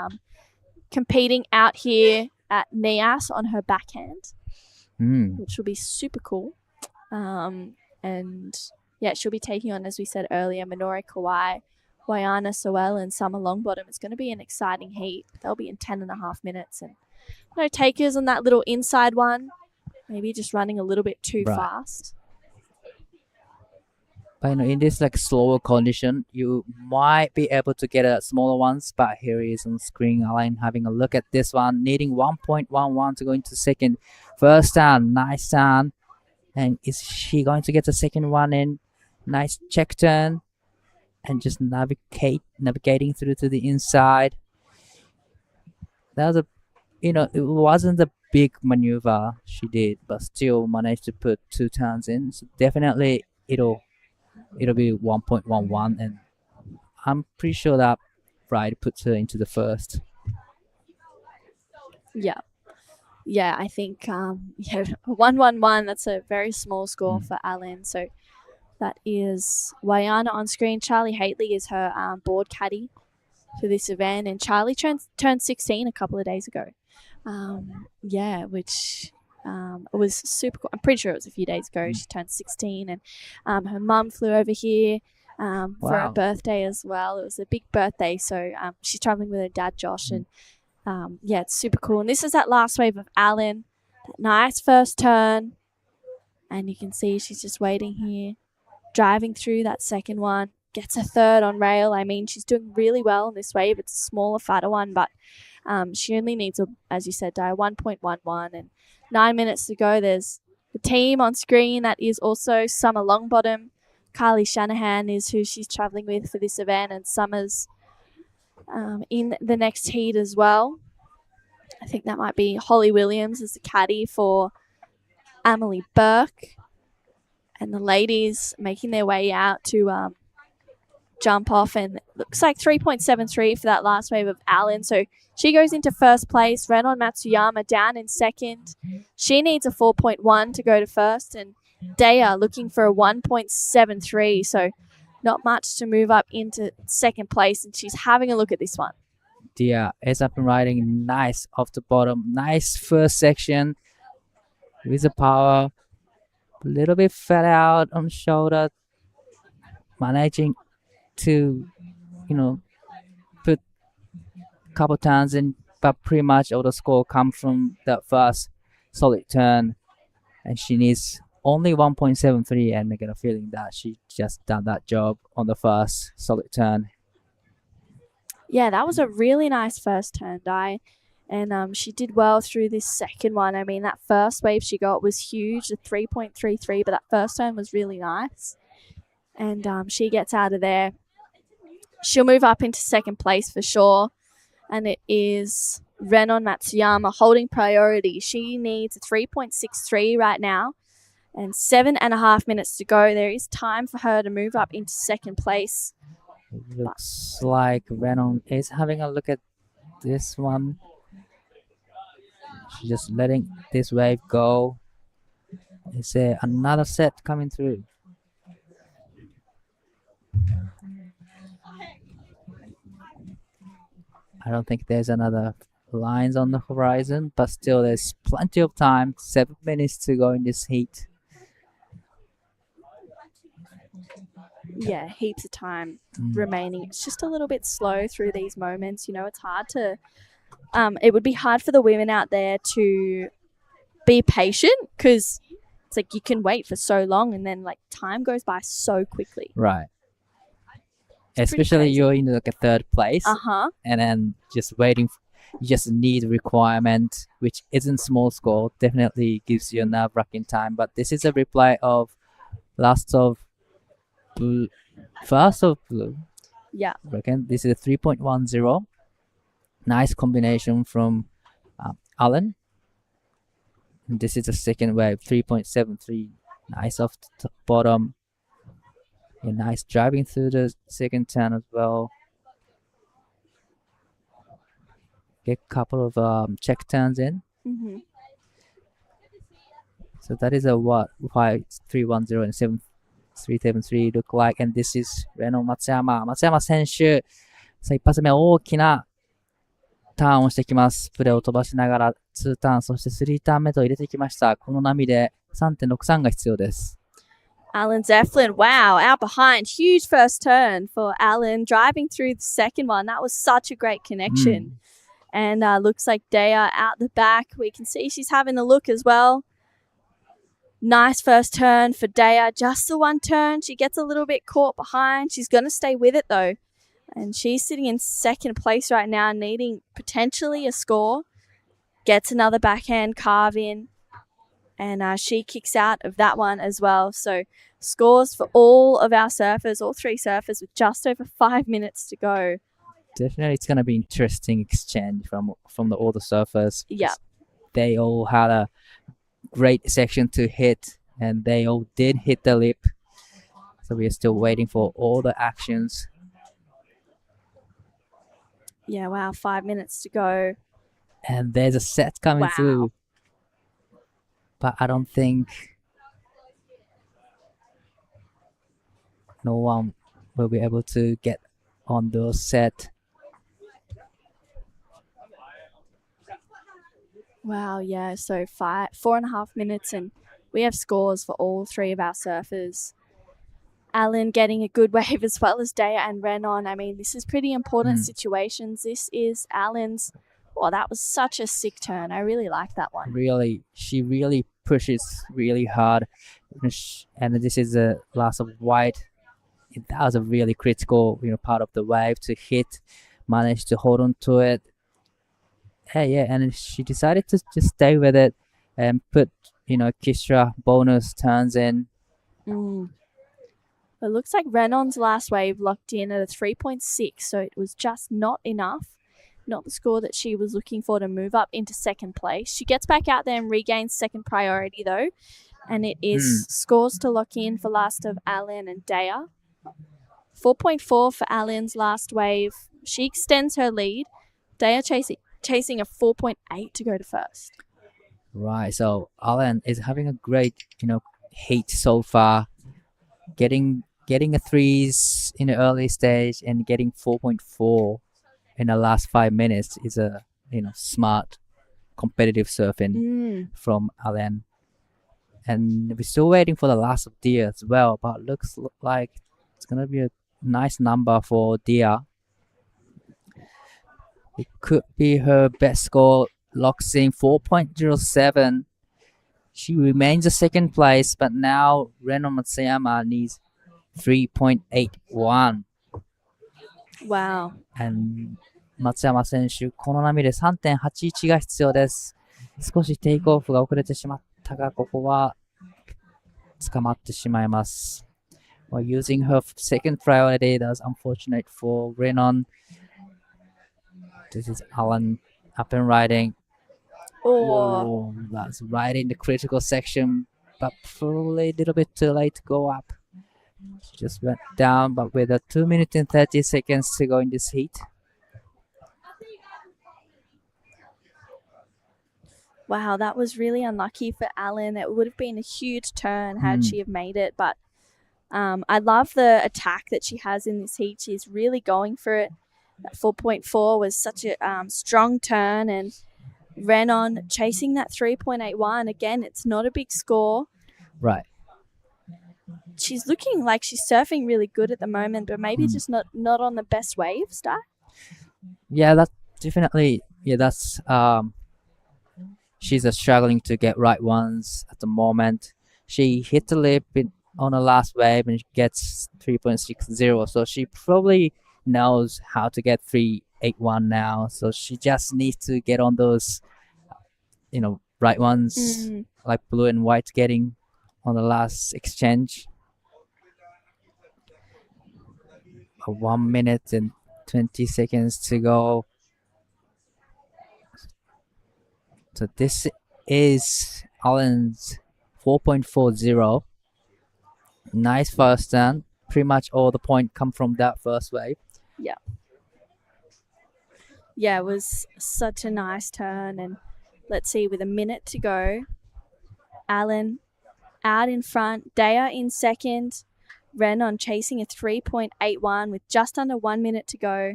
competing out here at Nias on her backhand, which will be super cool. And yeah, she'll be taking on, as we said earlier, Minori Kawai, Wayana Sowell, and Summer Longbottom. It's going to be an exciting heat. They'll be in 10.5 minutes. And no takers on that little inside one. Maybe just running a little bit too fast. But in this slower condition, you might be able to get a smaller ones. But here he is on screen, Alain, having a look at this one, needing 1.11 to go into second. First turn, nice turn. And is she going to get the second one in? Nice check turn. And just navigating through to the inside. That was it wasn't a big maneuver she did, but still managed to put 2 turns in. So definitely it'll be 1.11, and I'm pretty sure that puts her into the first. Yeah, I think 111. That's a very small score for Alan. So that is Wayana on screen. Charlie Haitley is her board caddy for this event, and Charlie turned 16 a couple of days ago. Which was super cool. I'm pretty sure it was a few days ago. She turned 16, and her mum flew over here for her birthday as well. It was a big birthday, so she's traveling with her dad, Josh, and it's super cool. And this is that last wave of Alan. That nice first turn, and you can see she's just waiting here, driving through that second one. Gets a third on rail. I mean, she's doing really well in this wave. It's a smaller, fatter one, but she only needs, as you said, Di, 1.11, and 9 minutes to go. There's the team on screen. That is also Summer Longbottom. Carly Shanahan is who she's traveling with for this event, and Summer's in the next heat as well. I think that might be Holly Williams as the caddy for Emily Burke. And the ladies making their way out to jump off, and looks like 3.73 for that last wave of Allen. So she goes into first place. Renon Matsuyama down in second. She needs a 4.1 to go to first, and Daya looking for a 1.73. So not much to move up into second place, and she's having a look at this one. Dia is up and riding nice off the bottom. Nice first section with the power. A little bit fell out on shoulder. Managing to, put a couple turns in, but pretty much all the score come from that first solid turn, and she needs only 1.73, and I get a feeling that she just done that job on the first solid turn. Yeah, that was a really nice first turn, Di. And she did well through this second one. I mean, that first wave she got was huge, a 3.33, but that first turn was really nice. And she gets out of there. She'll move up into second place for sure. And it is Renon Matsuyama holding priority. She needs a 3.63 right now. And 7.5 minutes to go. There is time for her to move up into second place. Looks like Renon is having a look at this one. She's just letting this wave go. Is there another set coming through? I don't think there's another lines on the horizon, but still there's plenty of time. 7 minutes to go in this heat. Yeah, heaps of time remaining. It's just a little bit slow through these moments. You know, it's hard to... it would be hard for the women out there to be patient because it's like you can wait for so long and then like time goes by so quickly. Right. Especially you're in like a third place. And then just waiting. You just need requirement, which isn't small score. Definitely gives you a nerve-wracking time. But this is a replay of last of blue, first of blue. Yeah. Reckon this is a 3.10. Nice combination from Allen. And this is the second wave, 3.73. Nice off the bottom. Yeah, nice driving through the second turn as well. Get a couple of check turns in. So that is a what? 5310 and 7373 look like. And this is Renon Matsuyama. Matsuyama 選手。さあ一発目大きなターンをしてきます。プレーを飛ばしながら2ターン、そして3ターン目と入れてきました。この波で 3.63 が必要です。Alan Zeflin, wow, out behind. Huge first turn for Alan, driving through the second one. That was such a great connection. And looks like Daya out the back. We can see she's having a look as well. Nice first turn for Daya. Just the one turn. She gets a little bit caught behind. She's going to stay with it though. And she's sitting in second place right now, needing potentially a score. Gets another backhand carve in. And she kicks out of that one as well. So scores for all of our surfers, all three surfers, with just over 5 minutes to go. Definitely, it's going to be interesting exchange from all the surfers. Yeah. They all had a great section to hit, and they all did hit the lip. So we are still waiting for all the actions. Yeah, wow, 5 minutes to go. And there's a set coming through. But I don't think no one will be able to get on those set. Wow, yeah, so 4.5 minutes and we have scores for all three of our surfers. Alan getting a good wave as well as Daya and Renon. I mean, this is pretty important situations. This is Alan's... Oh, that was such a sick turn. I really like that one. Really, she really pushes really hard. And this is the last of white. That was a really critical, part of the wave to hit. Managed to hold on to it. Yeah, and she decided to just stay with it and put, Kistra bonus turns in. It looks like Renon's last wave locked in at a 3.6, so it was just not enough. Not the score that she was looking for to move up into second place. She gets back out there and regains second priority though. And it is scores to lock in for last of Alan and Daya. 4.4 for Alan's last wave. She extends her lead. Daya chasing a 4.8 to go to first. Right, so Alan is having a great, heat so far. Getting a threes in the early stage and getting 4.4 in the last 5 minutes is a smart competitive surfing from Alan. And we're still waiting for the last of Dia as well, but looks like it's gonna be a nice number for Dia. It could be her best score. Locks in 4.07. She remains the second place, but now Renon Matsuyama needs 3.81. Wow. And 松山選手、この波で 3.81 が必要です。少しテイクオフが遅れてしまったが、ここは捕まってしまいます。While using her second priority, that's unfortunate for Renon. This is Alan up and riding. Oh, that's right in the critical section, but probably a little bit too late to go up. She just went down, but with 2 minutes and 30 seconds to go in this heat. Wow, that was really unlucky for Alan. It would have been a huge turn had she have made it, but I love the attack that she has in this heat. She's really going for it. That 4.4 was such a strong turn, and Renon chasing that 3.81. Again, it's not a big score. Right. She's looking like she's surfing really good at the moment, but maybe just not on the best waves, Di? Yeah, that's definitely, that's, she's struggling to get right ones at the moment. She hit the lip on the last wave and gets 3.60, so she probably knows how to get 3.81 now. So she just needs to get on those, right ones, like blue and white getting on the last exchange. 1 minute and 20 seconds to go. So this is Alan's 4.40. Nice first turn. Pretty much all the point come from that first wave. Yeah. Yeah, it was such a nice turn. And let's see, with a minute to go, Alan out in front, Daya in second, Renon chasing a 3.81 with just under 1 minute to go.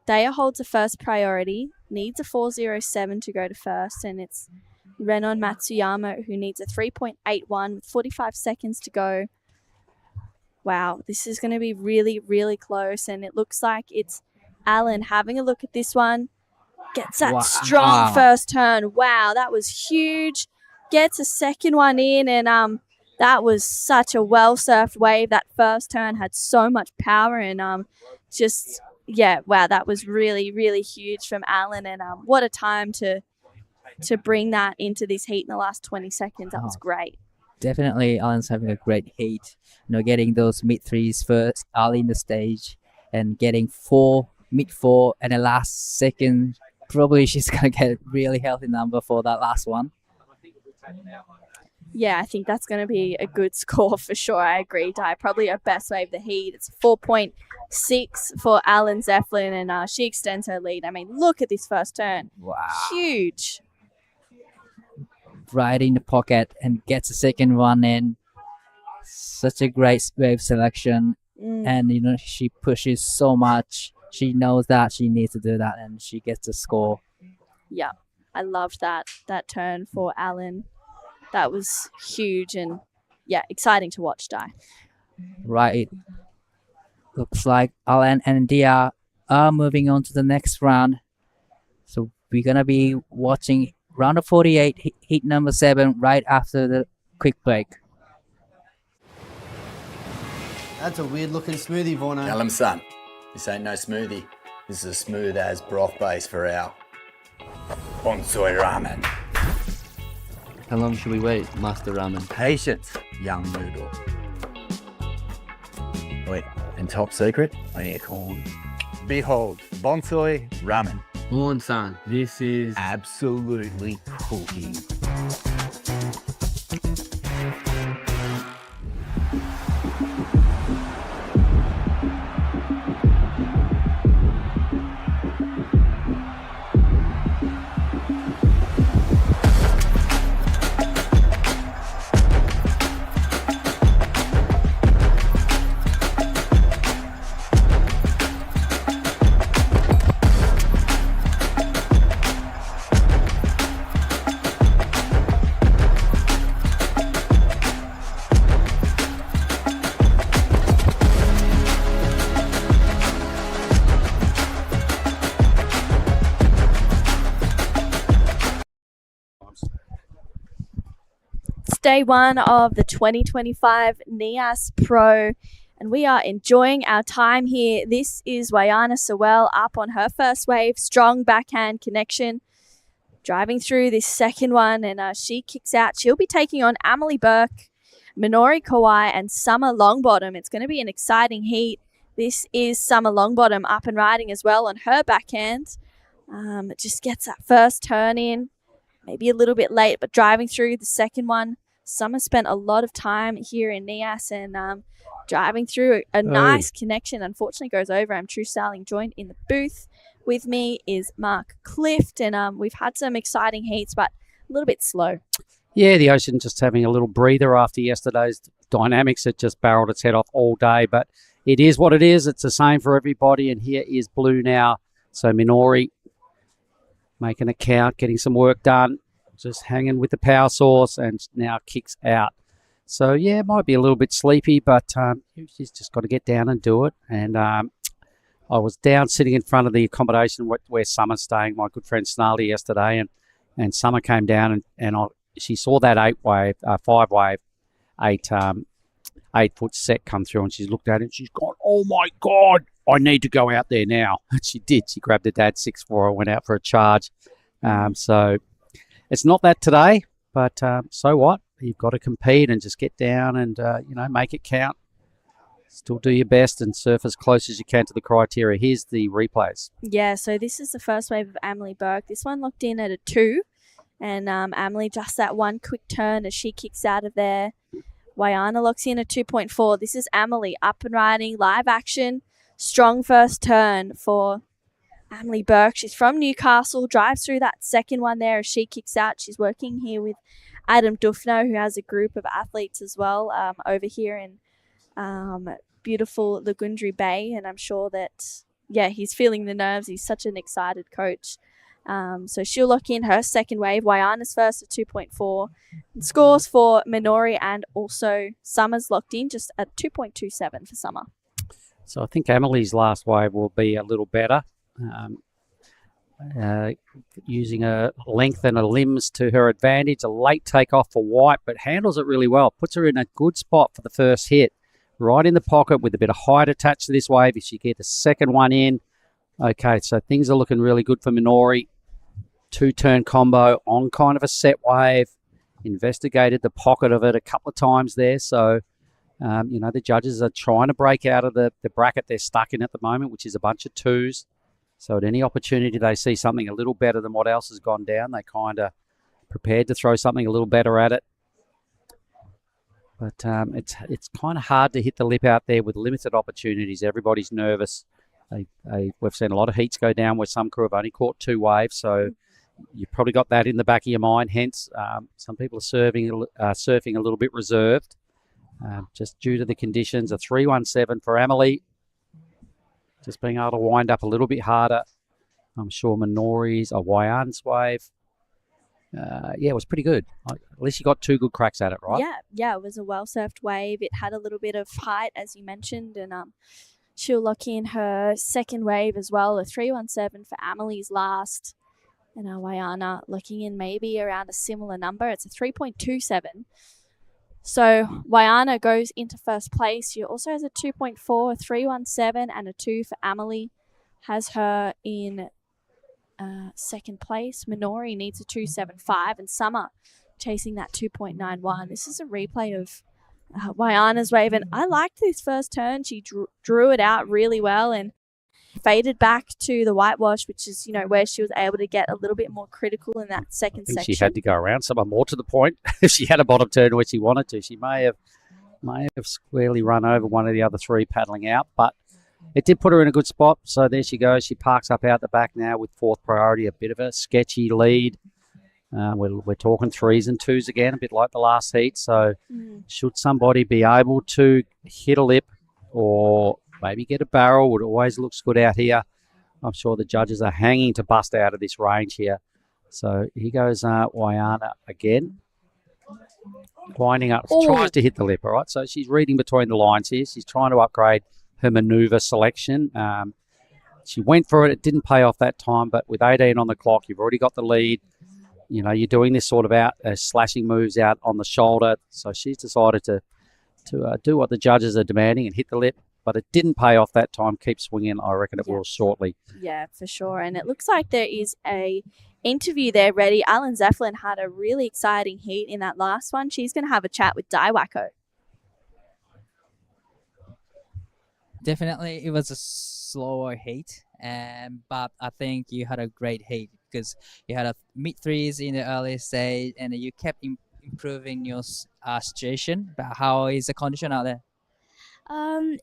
Daya holds a first priority, needs a 4.07 to go to first, and it's Renon Matsuyama who needs a 3.81 with 45 seconds to go. Wow, this is going to be really, really close, and it looks like it's Alan having a look at this one. Gets that strong first turn. Wow, that was huge. Gets a second one in, and that was such a well-surfed wave. That first turn had so much power, and wow, that was really, really huge from Alan, and what a time to bring that into this heat in the last 20 seconds. That was great. Definitely, Alan's having a great heat. Getting those mid threes first early in the stage, and getting mid four, and the last second. Probably she's gonna get a really healthy number for that last one. Yeah, I think that's going to be a good score for sure. I agree, Di. Probably her best wave of the heat. It's 4.6 for Alan Zeflin, and she extends her lead. I mean, look at this first turn. Wow. Huge. Right in the pocket and gets a second one in. Such a great wave selection. And, she pushes so much. She knows that she needs to do that, and she gets the score. Yeah, I loved that turn for Alan. That was huge and, exciting to watch, Di. Right. Looks like Alan and Dia are moving on to the next round. So we're going to be watching round of 48, heat number 7, right after the quick break. That's a weird looking smoothie, Vorno. Tell him, son. This ain't no smoothie. This is as smooth as broth base for our bonsai ramen. How long should we wait, Master Ramen? Patience, young noodle. Wait, and top secret, I need a corn. Behold, bonsai ramen. Moon-san, this is absolutely cooking. day one of the 2025 Nias Pro, and we are enjoying our time here. This is Wayana Sewell up on her first wave, strong backhand connection, driving through this second one, and she kicks out. She'll be taking on Emily Burke, Minori Kawai, and Summer Longbottom. It's going to be an exciting heat. This is Summer Longbottom up and riding as well on her backhand. Just gets that first turn in, maybe a little bit late, but driving through the second one. Summer spent a lot of time here in Nias and driving through a nice connection. Unfortunately goes over. I'm True Starling. Joined in the booth with me is Mark Clift, and we've had some exciting heats, but a little bit slow. Yeah, the Ocean just having a little breather after yesterday's dynamics. It just barreled its head off all day, but it is what it is. It's the same for everybody, and here is blue now. So Minori making a count, getting some work done, just hanging with the power source, and now kicks out. So, yeah, it might be a little bit sleepy, but she's just got to get down and do it. And I was down sitting in front of the accommodation where Summer's staying, my good friend Snarly, yesterday, and Summer came down and she saw that 5-wave, 8-foot set come through, and she's looked at it and she's gone, oh my God, I need to go out there now. She did. She grabbed her dad 6-4 and went out for a charge. So it's not that today, but so what? You've got to compete and just get down and, make it count. Still do your best and surf as close as you can to the criteria. Here's the replays. Yeah, so this is the first wave of Emily Burke. This one locked in at a 2. And Emily just that one quick turn as she kicks out of there. Wayana locks in at 2.4. This is Emily up and riding, live action. Strong first turn for Emily Burke. She's from Newcastle, drives through that second one there as she kicks out. She's working here with Adam Dufno, who has a group of athletes as well over here in beautiful Lagundri Bay. And I'm sure that, he's feeling the nerves. He's such an excited coach. So she'll lock in her second wave. Wayana's first at 2.4. Scores for Minori and also Summer's locked in just at 2.27 for Summer. So I think Emily's last wave will be a little better, using her length and her limbs to her advantage. A late takeoff for White, but handles it really well. Puts her in a good spot for the first hit. Right in the pocket with a bit of height attached to this wave if she gets the second one in. Okay, so things are looking really good for Minori. 2-turn combo on kind of a set wave. Investigated the pocket of it a couple of times there. So, the judges are trying to break out of the bracket they're stuck in at the moment, which is a bunch of 2s. So at any opportunity they see something a little better than what else has gone down, they kind of prepared to throw something a little better at it. But it's kind of hard to hit the lip out there with limited opportunities. Everybody's nervous. We've seen a lot of heats go down where some crew have only caught 2 waves, so you've probably got that in the back of your mind. Hence, some people are surfing a little bit reserved, just due to the conditions. A 3.17 for Emily, just being able to wind up a little bit harder. I'm sure Minori's, Wayana's wave. It was pretty good. At least you got 2 good cracks at it, right? Yeah, it was a well-surfed wave. It had a little bit of height, as you mentioned, and she'll lock in her second wave as well, a 3.17 for Emily's last. And Wayana looking in maybe around a similar number. It's a 3.27. So Wayana goes into first place. She also has a 2.4, a 3.17, and a 2 for Emily. Has her in second place. Minori needs a 2.75, and Summer chasing that 2.91. This is a replay of Wayana's wave, and I liked this first turn. She drew it out really well and faded back to the whitewash, which is where she was able to get a little bit more critical in that second section. She had to go around someone more to the point. If she had a bottom turn where she wanted to, she may have squarely run over one of the other 3 paddling out, but it did put her in a good spot. So there she goes. She parks up out the back now with 4th priority. A bit of a sketchy lead. We're talking 3s and 2s again, a bit like the last heat. So should somebody be able to hit a lip or maybe get a barrel, it always looks good out here. I'm sure the judges are hanging to bust out of this range here. So here goes Wayana again. Winding up, tries to hit the lip, all right? So she's reading between the lines here. She's trying to upgrade her manoeuvre selection. She went for it. It didn't pay off that time, but with 18 on the clock, you've already got the lead. you're doing this sort of slashing moves out on the shoulder. So she's decided to do what the judges are demanding and hit the lip, but it didn't pay off that time. Keep swinging. I reckon it will shortly. Yeah, for sure. And it looks like there is a interview there ready. Alan Zeflin had a really exciting heat in that last one. She's going to have a chat with Daiwako. Definitely, it was a slower heat, but I think you had a great heat because you had a mid threes in the early stage, and you kept improving your situation. But how is the condition out there?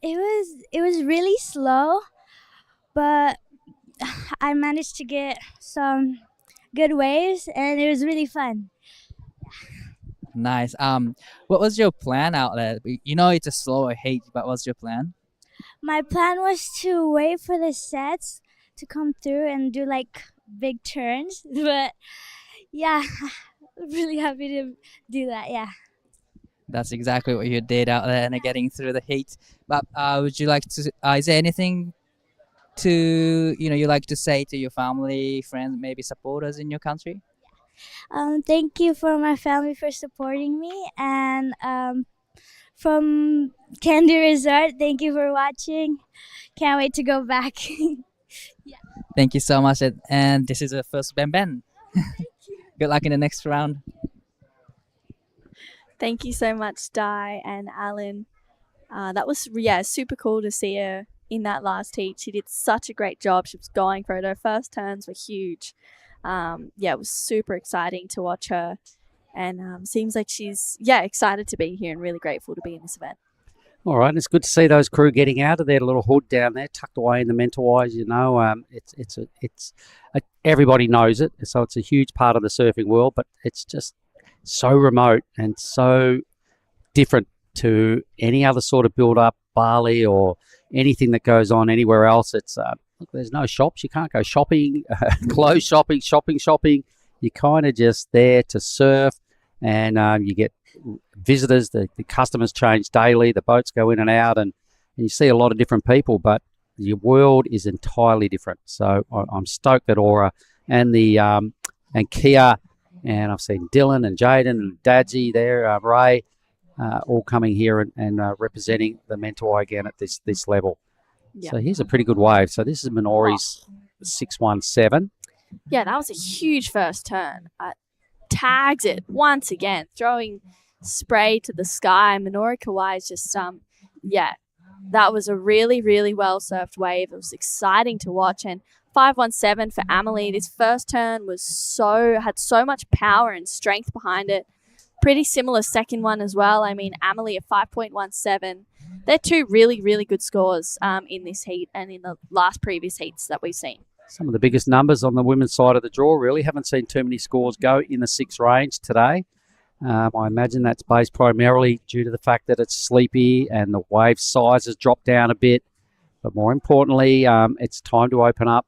It was really slow, but I managed to get some good waves, and it was really fun. Nice. What was your plan out there? It's a slower heat, but what's your plan? My plan was to wait for the sets to come through and do like big turns, but yeah, really happy to do that. Yeah. That's exactly what you did out there and getting through the heat. But would you like to? Is there anything to you like to say to your family, friends, maybe supporters in your country? Thank you for my family for supporting me, and from Candy Resort, thank you for watching. Can't wait to go back. Yeah. Thank you so much, and this is the first Ben. Good luck in the next round. Thank you so much, Di and Alan. That was super cool to see her in that last heat. She did such a great job. She was going for it. Her first turns were huge. It was super exciting to watch her, and seems like she's excited to be here and really grateful to be in this event. All right, it's good to see those crew getting out of their little hood down there, tucked away in the mental eyes. Everybody knows it, so it's a huge part of the surfing world, but it's just so remote and so different to any other sort of build-up, Bali or anything that goes on anywhere else. It's look, there's no shops. You can't go shopping, clothes shopping. You're kind of just there to surf, and you get visitors. The customers change daily. The boats go in and out, and you see a lot of different people, but your world is entirely different. So I'm stoked that Aura and Kia, and I've seen Dylan and Jaden and Dadzi there, Ray, all coming here and representing the Mentor again at this level. Yep. So here's a pretty good wave. So this is Minori's 617. Yeah, that was a huge first turn. Tags it once again, throwing spray to the sky. Minori Kawai is just that was a really, really well surfed wave. It was exciting to watch. And 517 for Amelie. This first turn had so much power and strength behind it. Pretty similar second one as well. I mean, Amelie at 5.17. They're two really, really good scores in this heat and in the last previous heats that we've seen. Some of the biggest numbers on the women's side of the draw, really. Haven't seen too many scores go in the 6 range today. I imagine that's based primarily due to the fact that it's sleepy and the wave size has dropped down a bit. But more importantly, it's time to open up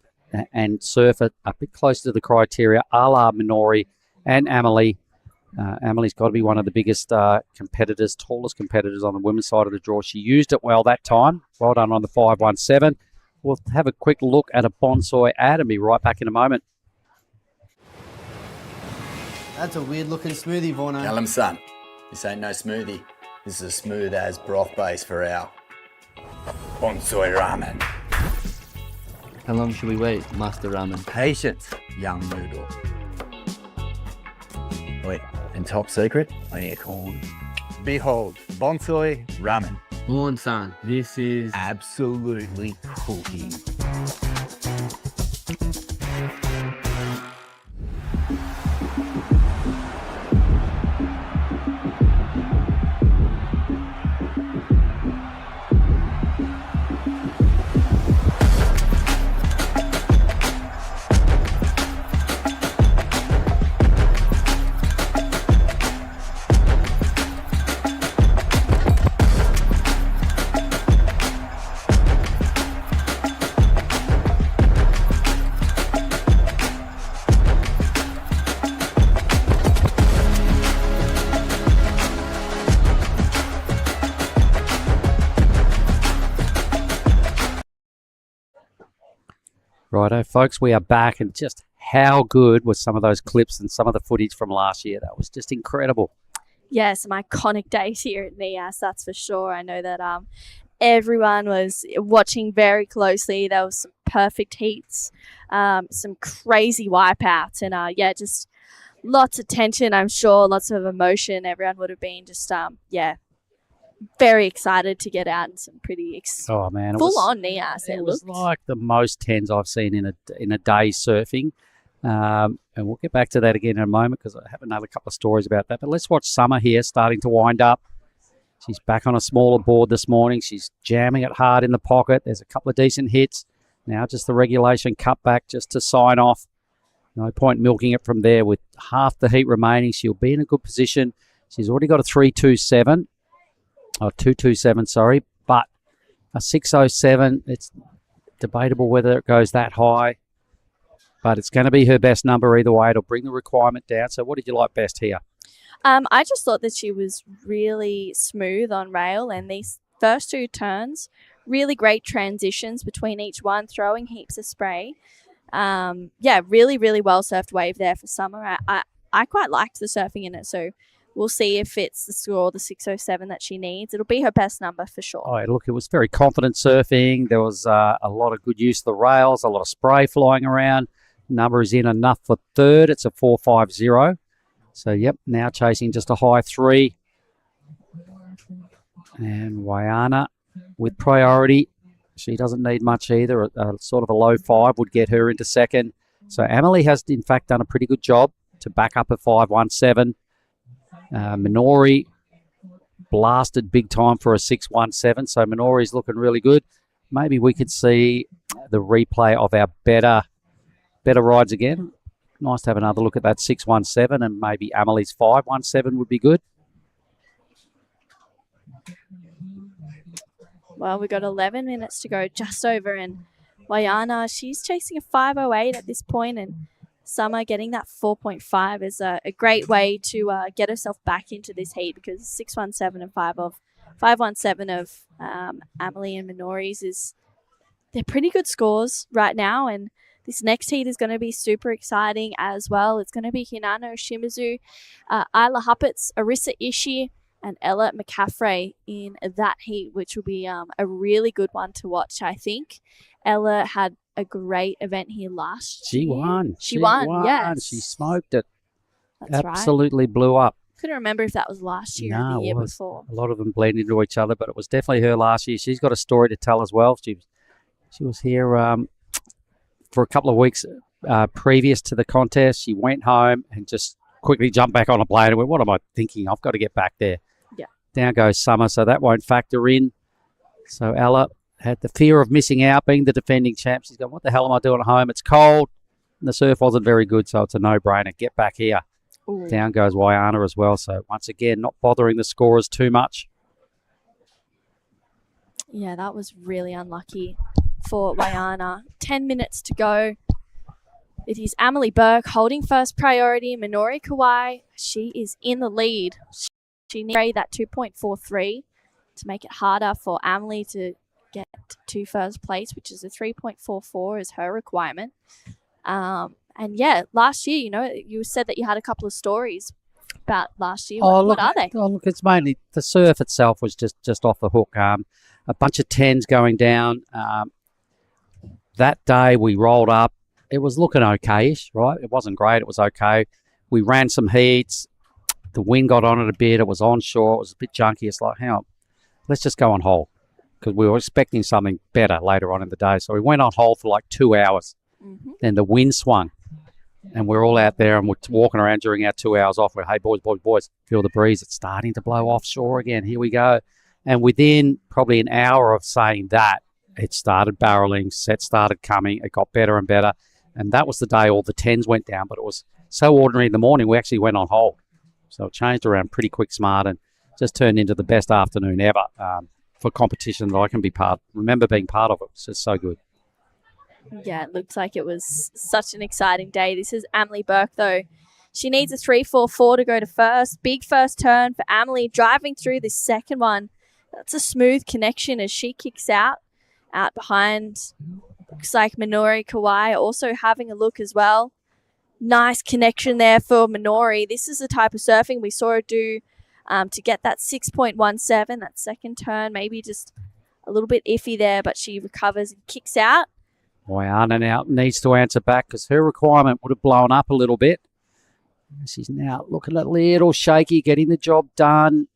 and surf it a bit closer to the criteria, a la Minori and Amelie. Amelie's got to be one of the biggest competitors, tallest competitors on the women's side of the draw. She used it well that time. Well done on the 517. We'll have a quick look at a bonsai ad and be right back in a moment. That's a weird looking smoothie, Vorno. Tell him, son, this ain't no smoothie. This is a smooth as broth base for our bonsai ramen. How long should we wait, Master Ramen? Patience, young noodle. Wait, and top secret, I need a corn. Behold, bonsai ramen. Moon-san, this is absolutely cooking. Righto, folks, we are back and just how good was some of those clips and some of the footage from last year? That was just incredible. Yeah, some iconic days here at Nias, that's for sure. I know that everyone was watching very closely. There was some perfect heats, some crazy wipeouts, and just lots of tension, I'm sure, lots of emotion. Everyone would have been just, very excited to get out in some pretty Oh man, full on Nias. It was like the most tens I've seen in a day surfing. And we'll get back to that again in a moment because I have another couple of stories about that. But let's watch Summer here starting to wind up. She's back on a smaller board this morning. She's jamming it hard in the pocket. There's a couple of decent hits. Now just the regulation cutback just to sign off. No point milking it from there. With half the heat remaining, she'll be in a good position. She's already got a 3.27. Oh, 2.27, sorry. But a 6.07, it's debatable whether it goes that high. But it's going to be her best number either way. It'll bring the requirement down. So what did you like best here? I just thought that she was really smooth on rail, and these first two turns, really great transitions between each one, throwing heaps of spray. Really, really well surfed wave there for Summer. I quite liked the surfing in it, so we'll see if it's the score, the 6.07 that she needs. It'll be her best number for sure. Oh, look, it was very confident surfing. There was a lot of good use of the rails, a lot of spray flying around. Number is in enough for third. It's a 4.50. So, yep, now chasing just a high 3. And Wayana with priority. She doesn't need much either. Sort of a low 5 would get her into second. So, Emily has, in fact, done a pretty good job to back up a 5.17. Minori blasted big time for a 6.17. So, Minori's looking really good. Maybe we could see the replay of our better rides again. Nice to have another look at that 6.17, and maybe Amelie's 5.17 would be good. Well, we've got 11 minutes to go, just over, and Wayana, she's chasing a 5.08 at this point, and Summer getting that 4.5 is a great way to get herself back into this heat, because 6.17 and 5.17 of Amelie and Minori's they're pretty good scores right now, and this next heat is going to be super exciting as well. It's going to be Hinano Shimizu, Isla Huppets, Arissa Ishii, and Ella McCaffrey in that heat, which will be a really good one to watch, I think. Ella had a great event here last year. She won, yes. She smoked it. That's Absolutely blew up. Couldn't remember if that was last year or the year before. A lot of them blend into each other, but it was definitely her last year. She's got a story to tell as well. She was here for a couple of weeks previous to the contest. She went home and just quickly jumped back on a plane and went, what am I thinking? I've got to get back there. Yeah. Down goes Summer, so that won't factor in. So Ella had the fear of missing out, being the defending champ. She's going, what the hell am I doing at home? It's cold. And the surf wasn't very good, so it's a no-brainer. Get back here. Ooh. Down goes Wayana as well. So once again, not bothering the scorers too much. Yeah, that was really unlucky for Wayana. 10 minutes to go. It is Amelie Burke holding first priority. Minori Kawai, she is in the lead. She needs that 2.43 to make it harder for Amelie to get to first place, which is a 3.44 is her requirement. And yeah, last year, you said that you had a couple of stories about last year. What are they? Oh, look, it's mainly the surf itself was just off the hook. A bunch of 10s going down. That day we rolled up. It was looking okay-ish, right? It wasn't great. It was okay. We ran some heats. The wind got on it a bit. It was onshore. It was a bit junky. It's like, hang on, let's just go on hold, because we were expecting something better later on in the day. So we went on hold for like 2 hours. Mm-hmm. Then the wind swung, and we're all out there and we're walking around during our 2 hours off. We're, hey, boys, feel the breeze. It's starting to blow offshore again. Here we go. And within probably an hour of saying that, it started barreling, sets started coming. It got better and better. And that was the day all the 10s went down, but it was so ordinary in the morning, we actually went on hold. So it changed around pretty quick smart and just turned into the best afternoon ever for competition that I can remember being part of. It was just so good. Yeah, it looked like it was such an exciting day. This is Amelie Burke, though. She needs a 3.44 to go to first. Big first turn for Amelie, driving through this second one. That's a smooth connection as she kicks out behind. Looks like Minori Kawai also having a look as well. Nice connection there for Minori. This is the type of surfing we saw her do to get that 6.17, that second turn, maybe just a little bit iffy there, but she recovers and kicks out. Waiana now needs to answer back because her requirement would have blown up a little bit. She's now looking a little shaky, getting the job done.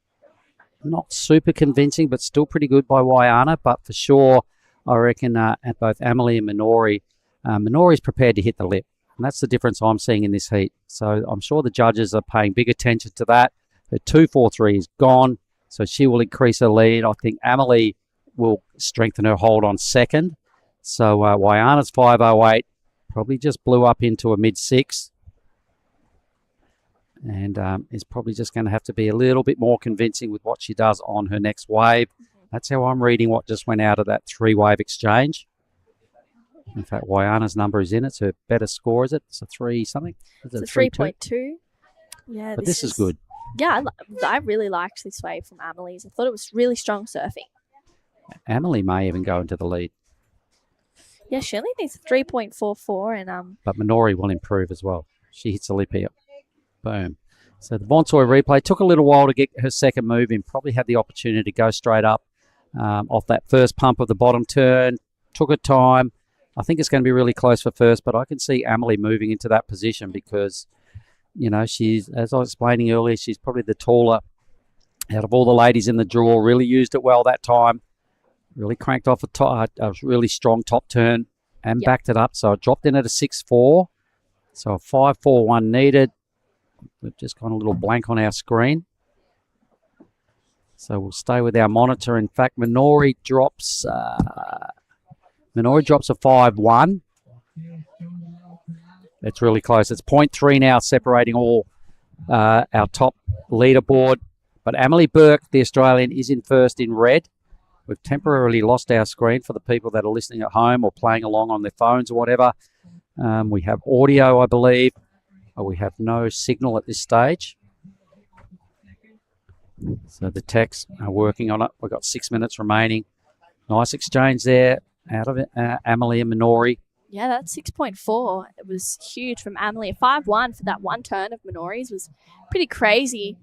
Not super convincing, but still pretty good by Waiana. But for sure, I reckon at both Emily and Minori, Minori's prepared to hit the lip. And that's the difference I'm seeing in this heat. So I'm sure the judges are paying big attention to that. Her 2.43 is gone, so she will increase her lead. I think Emily will strengthen her hold on second. So Waiana's 5.08 probably just blew up into a mid-6. And is probably just going to have to be a little bit more convincing with what she does on her next wave. That's how I'm reading what just went out of that 3-wave exchange. In fact, Waiana's number is in. It's her better score, is it? It's a 3-something? It's a 3.2. Yeah, but this is good. Yeah, I really liked this wave from Amelie's. I thought it was really strong surfing. Amelie may even go into the lead. Yeah, she only needs 3.44 and But Minori will improve as well. She hits a lip here. Boom. So the Bonsoy replay took a little while to get her second move in. Probably had the opportunity to go straight up off that first pump of the bottom turn. Took her time. I think it's going to be really close for first, but I can see Amelie moving into that position because, you know, she's, as I was explaining earlier, she's probably the taller out of all the ladies in the draw. Really used it well that time. Really cranked off a really strong top turn and backed it up. So it dropped in at a 6.4. So a 5.41 needed. We've just got a little blank on our screen. So we'll stay with our monitor. In fact, Minori drops a 5.1. It's really close. It's 0.3 now separating all our top leaderboard. But Amelie Burke, the Australian, is in first in red. We've temporarily lost our screen for the people that are listening at home or playing along on their phones or whatever. We have audio, I believe. We have no signal at this stage. So the techs are working on it. We've got 6 minutes remaining. Nice exchange there out of it, Amelie and Minori. Yeah, that 6.4, it was huge from Amelie. A 5.1 for that one turn of Minori's was pretty crazy.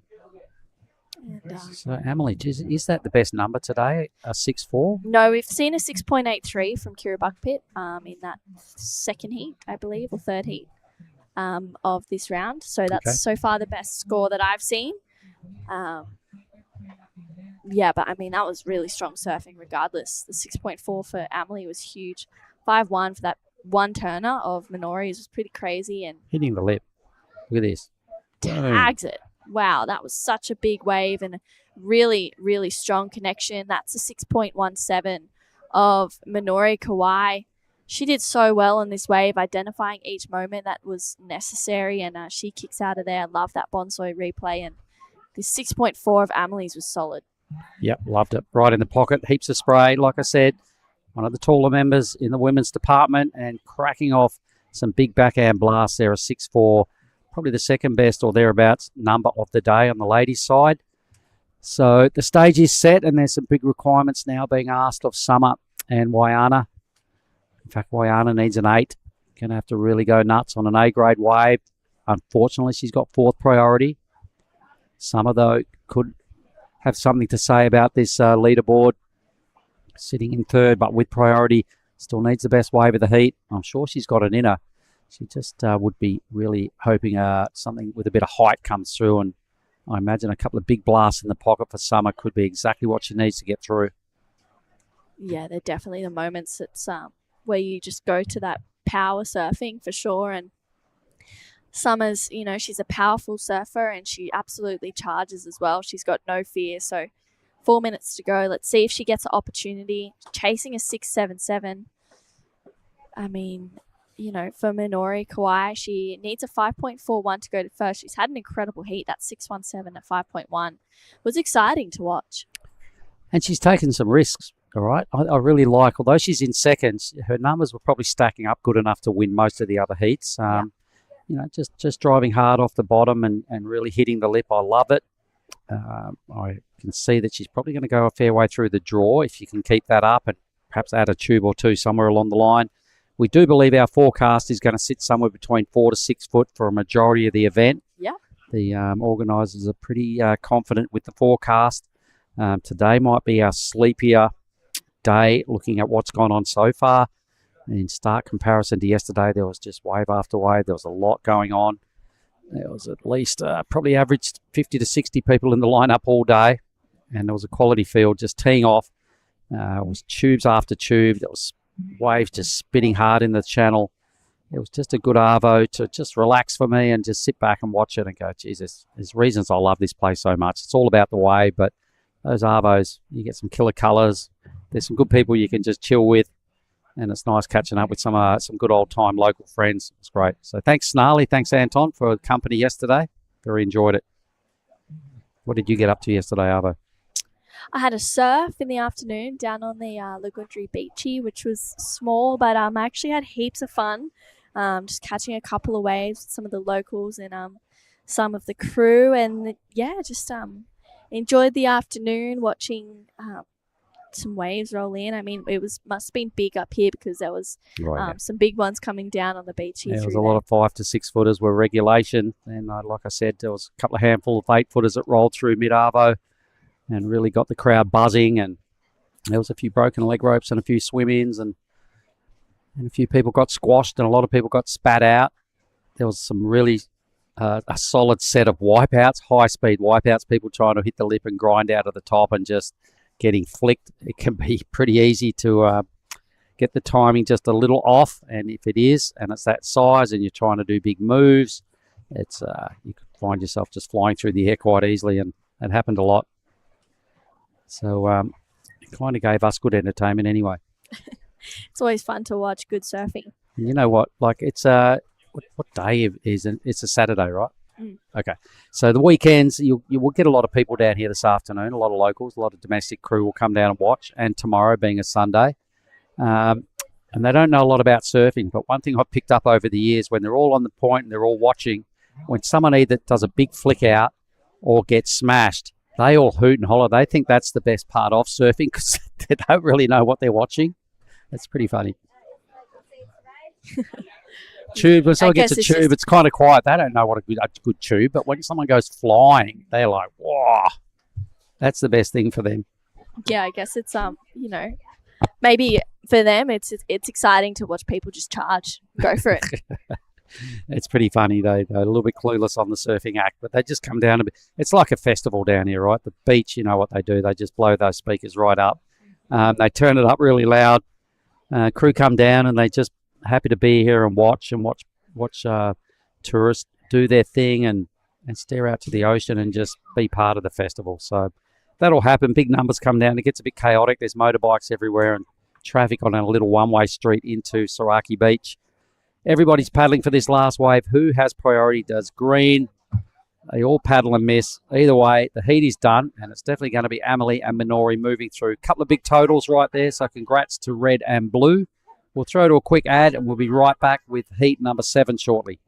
And, so Amelie, is that the best number today, a 6.4? No, we've seen a 6.83 from Kira Buckpit in that second heat, I believe, or third heat of this round. So that's so far the best score that I've seen. Yeah, but I mean, that was really strong surfing regardless. The 6.4 for Amelie was huge. 5.1 for that one turner of Minori's was pretty crazy. And hitting the lip. Look at this. Tags it. Wow, that was such a big wave and a really, really strong connection. That's a 6.17 of Minori Kawai. She did so well in this wave, identifying each moment that was necessary, and she kicks out of there. I love that Bonsoy replay, and this 6.4 of Amelie's was solid. Yep, loved it. Right in the pocket, heaps of spray. Like I said, one of the taller members in the women's department and cracking off some big backhand blasts there, a 6.4. Probably the second best or thereabouts number of the day on the ladies' side. So the stage is set and there's some big requirements now being asked of Summer and Waiana. In fact, Waiana needs an 8. Going to have to really go nuts on an A-grade wave. Unfortunately, she's got 4th priority. Summer, though, could have something to say about this leaderboard. Sitting in 3rd, but with priority. Still needs the best wave of the heat. I'm sure she's got it in her. She just would be really hoping something with a bit of height comes through, and I imagine a couple of big blasts in the pocket for Summer could be exactly what she needs to get through. Yeah, they're definitely the moments that's where you just go to that power surfing for sure. And Summer's, you know, she's a powerful surfer and she absolutely charges as well. She's got no fear. So 4 minutes to go. Let's see if she gets an opportunity. Chasing a 6.77. I mean, you know, for Minori Kawai, she needs a 5.41 to go to first. She's had an incredible heat. That 6.17 at 5.1 was exciting to watch. And she's taken some risks, all right? I really like, although she's in second, her numbers were probably stacking up good enough to win most of the other heats. You know, just driving hard off the bottom and really hitting the lip. I love it. I can see that she's probably going to go a fair way through the draw if you can keep that up and perhaps add a tube or two somewhere along the line. We do believe our forecast is going to sit somewhere between 4 to 6 foot for a majority of the event. Yeah. The organisers are pretty confident with the forecast. Today might be our sleepier day looking at what's gone on so far. In stark comparison to yesterday, there was just wave after wave. There was a lot going on. There was at least probably averaged 50 to 60 people in the lineup all day. And there was a quality field just teeing off. It was tubes after tube. There was waves just spitting hard in the channel. It was just a good arvo to just relax for me and just sit back and watch it and go, Jesus, there's reasons I love this place so much. It's all about the wave, but those arvos, you get some killer colours. There's some good people you can just chill with, and it's nice catching up with some good old-time local friends. It's great. So thanks, Snarly. Thanks, Anton, for the company yesterday. Very enjoyed it. What did you get up to yesterday, Arvo? I had a surf in the afternoon down on the Lagundri beachy, which was small, but I actually had heaps of fun. Just catching a couple of waves with some of the locals and some of the crew, and yeah, just enjoyed the afternoon watching some waves roll in. I mean, must have been big up here because there was some big ones coming down on the beach here. Yeah, there was a lot of 5 to 6 footers were regulation, and like I said, there was a couple of handful of 8 footers that rolled through mid-arvo and really got the crowd buzzing, and there was a few broken leg ropes and a few swim-ins, and a few people got squashed and a lot of people got spat out. There was some really a solid set of wipeouts, high-speed wipeouts, people trying to hit the lip and grind out of the top and just getting flicked. It can be pretty easy to get the timing just a little off, and if it is, and it's that size and you're trying to do big moves, it's you could find yourself just flying through the air quite easily, and it happened a lot. So it kind of gave us good entertainment anyway. It's always fun to watch good surfing. And you know what? Like it's what day is it? It's a Saturday, right? Mm. Okay. So the weekends, you will get a lot of people down here this afternoon. A lot of locals, a lot of domestic crew will come down and watch. And tomorrow being a Sunday, and they don't know a lot about surfing. But one thing I've picked up over the years, when they're all on the point and they're all watching, when someone either does a big flick out or gets smashed, they all hoot and holler. They think that's the best part of surfing because they don't really know what they're watching. It's pretty funny. Tube, when someone gets a tube, it's kind of quiet. They don't know what a good tube, but when someone goes flying, they're like, "Wow, that's the best thing for them." Yeah, I guess it's maybe for them it's exciting to watch people just charge, go for it. It's pretty funny. They're a little bit clueless on the surfing act, but they just come down a bit. It's like a festival down here, right? The beach, you know what they do? They just blow those speakers right up. They turn it up really loud. Crew come down and they just happy to be here and watch tourists do their thing and stare out to the ocean and just be part of the festival. So that'll happen. Big numbers come down. It gets a bit chaotic. There's motorbikes everywhere and traffic on a little one-way street into Sorake Beach. Everybody's paddling for this last wave. Who has priority? Does green? They all paddle and miss. Either way, the heat is done, and it's definitely going to be Amelie and Minori moving through. A couple of big totals right there, so congrats to red and blue. We'll throw to a quick ad, and we'll be right back with heat number 7 shortly.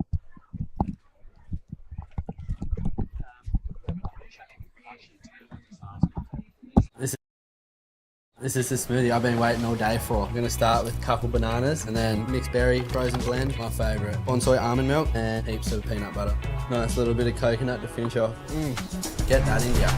This is the smoothie I've been waiting all day for. I'm going to start with a couple bananas and then mixed berry frozen blend, my favourite. Bonsai almond milk and heaps of peanut butter. Nice little bit of coconut to finish off. Get that in ya.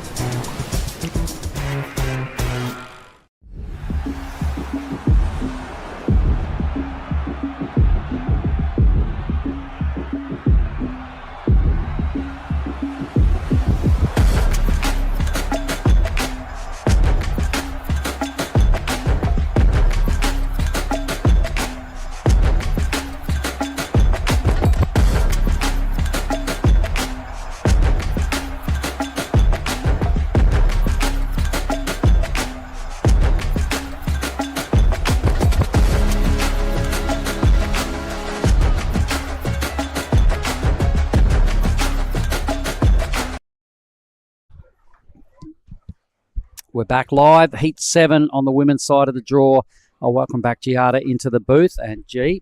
We're back live. Heat 7 on the women's side of the draw. I'll welcome back Giada into the booth. And G,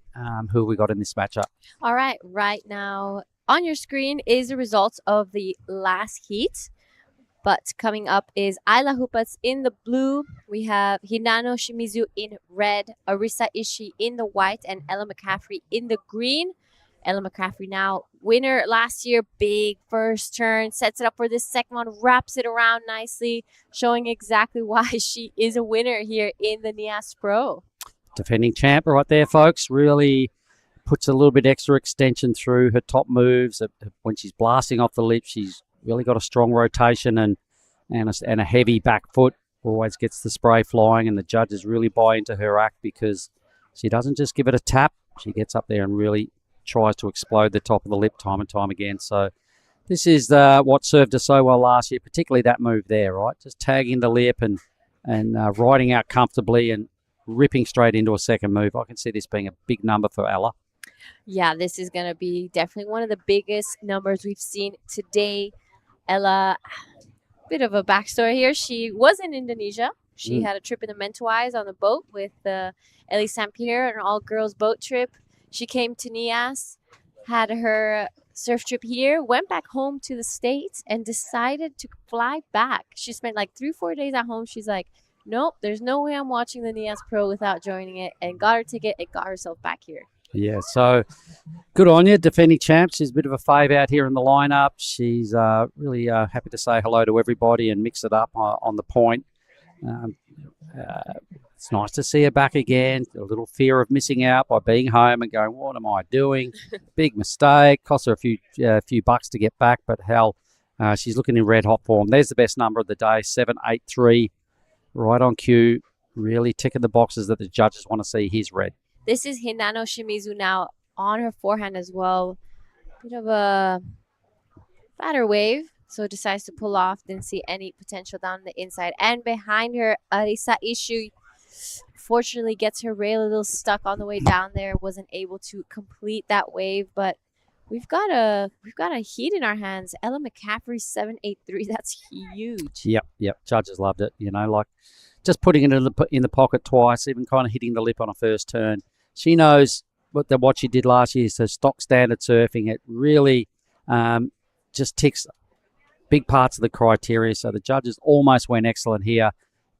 who have we got in this matchup? All right now on your screen is the results of the last heat. But coming up is Ayla Hupats in the blue. We have Hinano Shimizu in red, Arisa Ishii in the white, and Ella McCaffrey in the green. Ella McCaffrey now winner last year, big first turn, sets it up for this second one, wraps it around nicely, showing exactly why she is a winner here in the Nias Pro. Defending champ right there, folks. Really puts a little bit extra extension through her top moves. When she's blasting off the lip, she's really got a strong rotation and a heavy back foot. Always gets the spray flying, and the judges really buy into her act because she doesn't just give it a tap. She gets up there and really tries to explode the top of the lip time and time again. So this is what served her so well last year, particularly that move there, right? Just tagging the lip and riding out comfortably and ripping straight into a second move. I can see this being a big number for Ella. Yeah, this is going to be definitely one of the biggest numbers we've seen today. Ella, bit of a backstory here. She was in Indonesia. She had a trip in the Mentawais on the boat with Ellie St. Pierre, an all-girls boat trip. She came to Nias, had her surf trip here, went back home to the States, and decided to fly back. She spent like 3-4 days at home. She's like, nope, there's no way I'm watching the Nias Pro without joining it, and got her ticket and got herself back here. Yeah, so good on you, defending champ. She's a bit of a fave out here in the lineup. She's really happy to say hello to everybody and mix it up on the point. It's nice to see her back again. A little fear of missing out by being home and going, what am I doing? Big mistake. Cost her a few bucks to get back, but hell, she's looking in red hot form. There's the best number of the day, 783, right on cue. Really ticking the boxes that the judges want to see. Here's red. This is Hinano Shimizu now on her forehand as well. Bit of a fatter wave. So decides to pull off. Didn't see any potential down the inside. And behind her, Arisa Ishii fortunately gets her rail a little stuck on the way down there. Wasn't able to complete that wave. But we've got a heat in our hands. Ella McCaffrey 783. That's huge. Yep. Judges loved it. You know, like just putting it in the pocket twice, even kind of hitting the lip on a first turn. She knows what she did last year. So stock standard surfing. It really just ticks big parts of the criteria. So the judges almost went excellent here.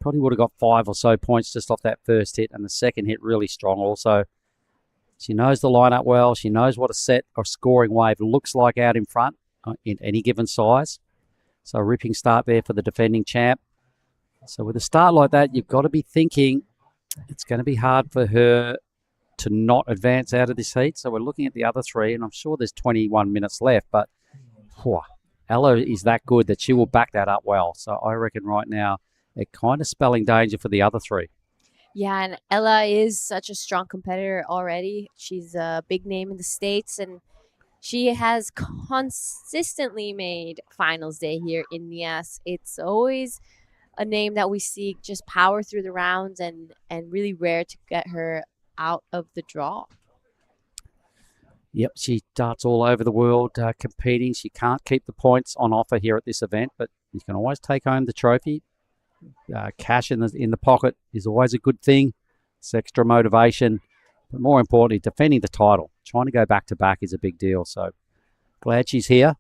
Probably would have got 5 or so points just off that first hit, and the second hit really strong also. She knows the lineup well. She knows what a set or scoring wave looks like out in front in any given size. So a ripping start there for the defending champ. So with a start like that, you've got to be thinking it's going to be hard for her to not advance out of this heat. So we're looking at the other three, and I'm sure there's 21 minutes left, but Ella is that good that she will back that up well. So I reckon right now they're kind of spelling danger for the other three. Yeah, and Ella is such a strong competitor already. She's a big name in the States, and she has consistently made finals day here in Nias. It's always a name that we see just power through the rounds, and really rare to get her out of the draw. Yep, she darts all over the world competing. She can't keep the points on offer here at this event, but you can always take home the trophy. Cash in the pocket is always a good thing. It's extra motivation. But more importantly, defending the title. Trying to go back-to-back is a big deal. So glad she's here.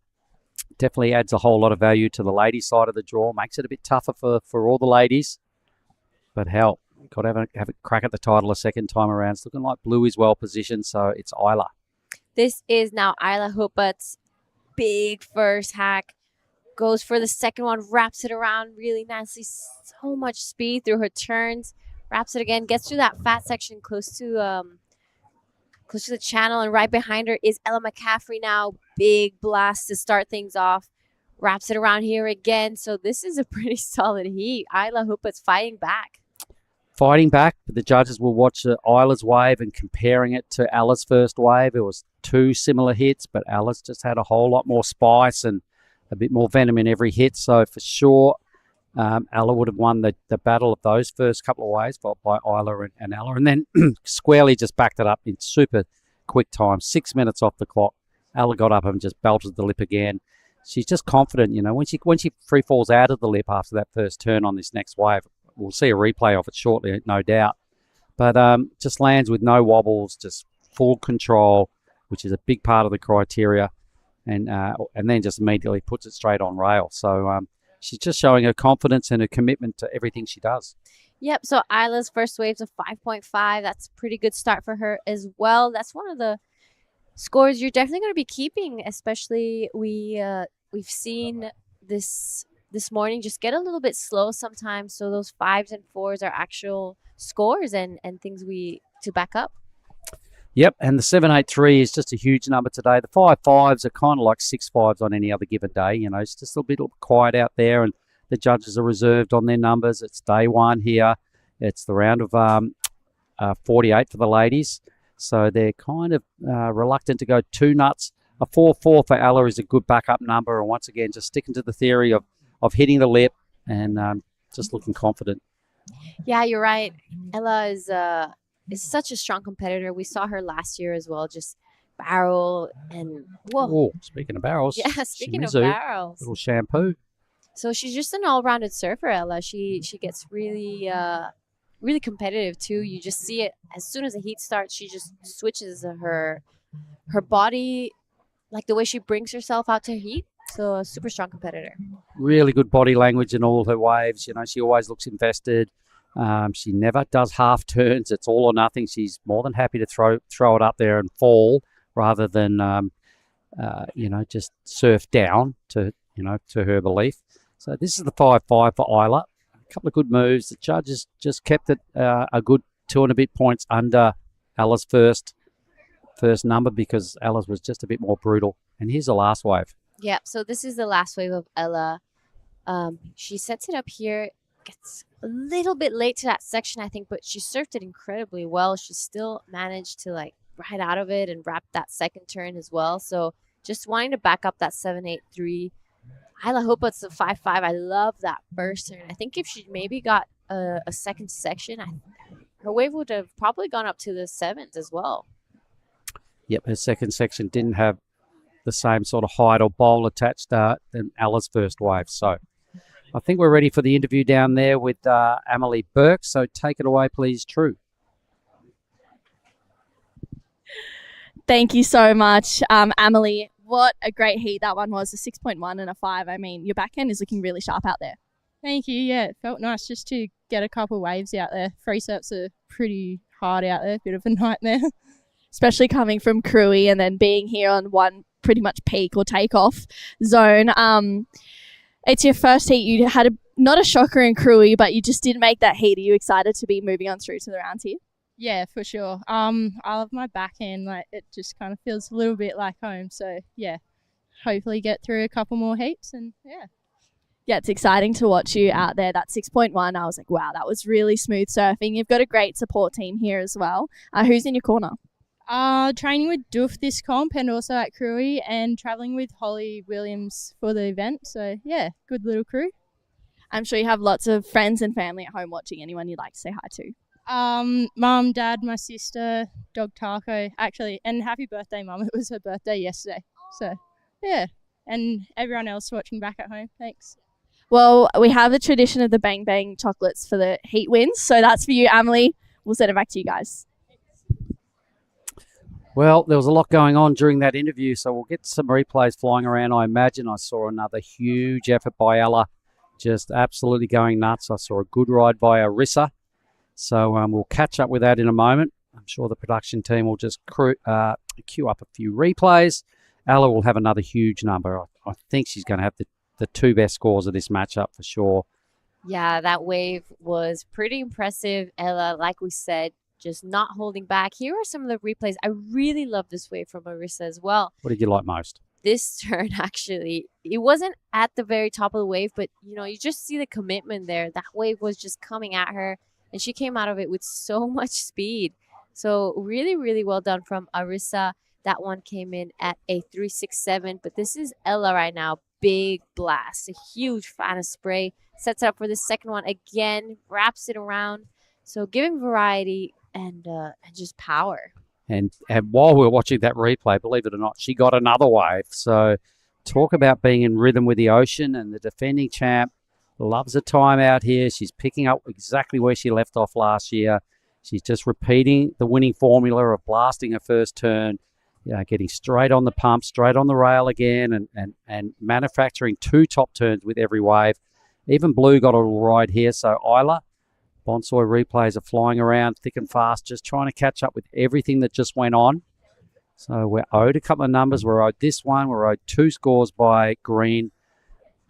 Definitely adds a whole lot of value to the ladies' side of the draw. Makes it a bit tougher for all the ladies. But hell, got to have a crack at the title a second time around. It's looking like blue is well positioned, so it's Ayla. This is now Ayla Hupat's big first hack. Goes for the second one, wraps it around really nicely. So much speed through her turns. Wraps it again, gets through that fat section close to the channel, and right behind her is Ella McCaffrey now. Big blast to start things off. Wraps it around here again. So this is a pretty solid heat. Ayla Hupat's fighting back. Fighting back, but the judges will watch Ayla's wave and comparing it to Ella's first wave. It was 2 similar hits, but Ella's just had a whole lot more spice and a bit more venom in every hit. So for sure, Ella would have won the battle of those first couple of waves by Ayla and Ella, and then squarely just backed it up in super quick time. 6 minutes off the clock. Ella got up and just belted the lip again. She's just confident, you know, when she free falls out of the lip after that first turn on this next wave. We'll see a replay of it shortly, no doubt. But just lands with no wobbles, just full control, which is a big part of the criteria, and then just immediately puts it straight on rail. So she's just showing her confidence and her commitment to everything she does. Yep. So Isla's first wave's a 5.5. That's a pretty good start for her as well. That's one of the scores you're definitely going to be keeping, especially we've seen this morning just get a little bit slow sometimes. So those 5s and 4s are actual scores and things to back up. Yep, and the 783 is just a huge number today. The 5.5s are kind of like 6.5s on any other given day. You know, it's just a bit quiet out there, and the judges are reserved on their numbers. It's day one here. It's the round of 48 for the ladies. So they're kind of reluctant to go too nuts. A 4.4 for Ella is a good backup number, and once again, just sticking to the theory of hitting the lip and just looking confident. Yeah, you're right. Ella is such a strong competitor. We saw her last year as well, just barrel and whoa. Oh, speaking of barrels. Yeah, speaking of Shimizu, barrels. little shampoo. So she's just an all-rounded surfer, Ella. She gets really really competitive too. You just see it as soon as the heat starts. She just switches her body, like the way she brings herself out to heat. So a super strong competitor. Really good body language in all her waves. You know, she always looks invested. She never does half turns. It's all or nothing. She's more than happy to throw it up there and fall rather than just surf down to her belief. So this is the 5.5 for Isla. A couple of good moves. The judges just kept it a good 2 and a bit points under Ella's first number because Ella's was just a bit more brutal. And here's the last wave. Yeah, so this is the last wave of Ella. She sets it up here, gets a little bit late to that section, I think, but she surfed it incredibly well. She still managed to ride out of it and wrap that second turn as well. So just wanting to back up that 7.83. Isla hope it's a 5.5. I love that first turn. I think if she maybe got a second section, her wave would have probably gone up to the 7s as well. Yep, her second section didn't have the same sort of height or bowl attached than Ella's first wave. So I think we're ready for the interview down there with Amelie Burke. So take it away, please, True. Thank you so much, Amelie. What a great heat that one was, a 6.1 and a 5. I mean, your backhand is looking really sharp out there. Thank you. Yeah, it felt nice just to get a couple of waves out there. Free surfs are pretty hard out there, bit of a nightmare. Especially coming from Cruy and then being here on one pretty much peak or takeoff zone. It's your first heat. You had not a shocker in Cruy, but you just didn't make that heat. Are you excited to be moving on through to the rounds here? Yeah, for sure. I love my backhand. It just kind of feels a little bit like home. So yeah, hopefully get through a couple more heats and yeah. Yeah, it's exciting to watch you out there. That 6.1, I was like, wow, that was really smooth surfing. You've got a great support team here as well. Who's in your corner? Training with Doof this comp and also at Cruy and traveling with Holly Williams for the event. So yeah, good little crew. I'm sure you have lots of friends and family at home watching. Anyone you'd like to say hi to? Mum, Dad, my sister, dog Taco, actually, and happy birthday, Mum. It was her birthday yesterday. So yeah, and everyone else watching back at home. Thanks. Well, we have the tradition of the Bang Bang chocolates for the heat wins. So that's for you, Amelie. We'll send it back to you guys. Well, there was a lot going on during that interview, so we'll get some replays flying around. I imagine I saw another huge effort by Ella, just absolutely going nuts. I saw a good ride by Arissa. So we'll catch up with that in a moment. I'm sure the production team will just queue up a few replays. Ella will have another huge number. I think she's going to have the two best scores of this matchup for sure. Yeah, that wave was pretty impressive. Ella, like we said, just not holding back. Here are some of the replays. I really love this wave from Arissa as well. What did you like most? This turn, actually, it wasn't at the very top of the wave, but you just see the commitment there. That wave was just coming at her, and she came out of it with so much speed. So really, really well done from Arissa. That one came in at a 3.67, but this is Ella right now. Big blast, a huge fan of spray. Sets it up for the second one again, wraps it around. So giving variety and just power. And while we're watching that replay, believe it or not, she got another wave. So talk about being in rhythm with the ocean, and the defending champ loves a time out here. She's picking up exactly where she left off last year. She's just repeating the winning formula of blasting her first turn, getting straight on the pump, straight on the rail again, and manufacturing two top turns with every wave. Even Blue got a ride here. So Isla, Bonsoy replays are flying around thick and fast, just trying to catch up with everything that just went on. So we're owed a couple of numbers. We're owed this one. We're owed 2 scores by Green.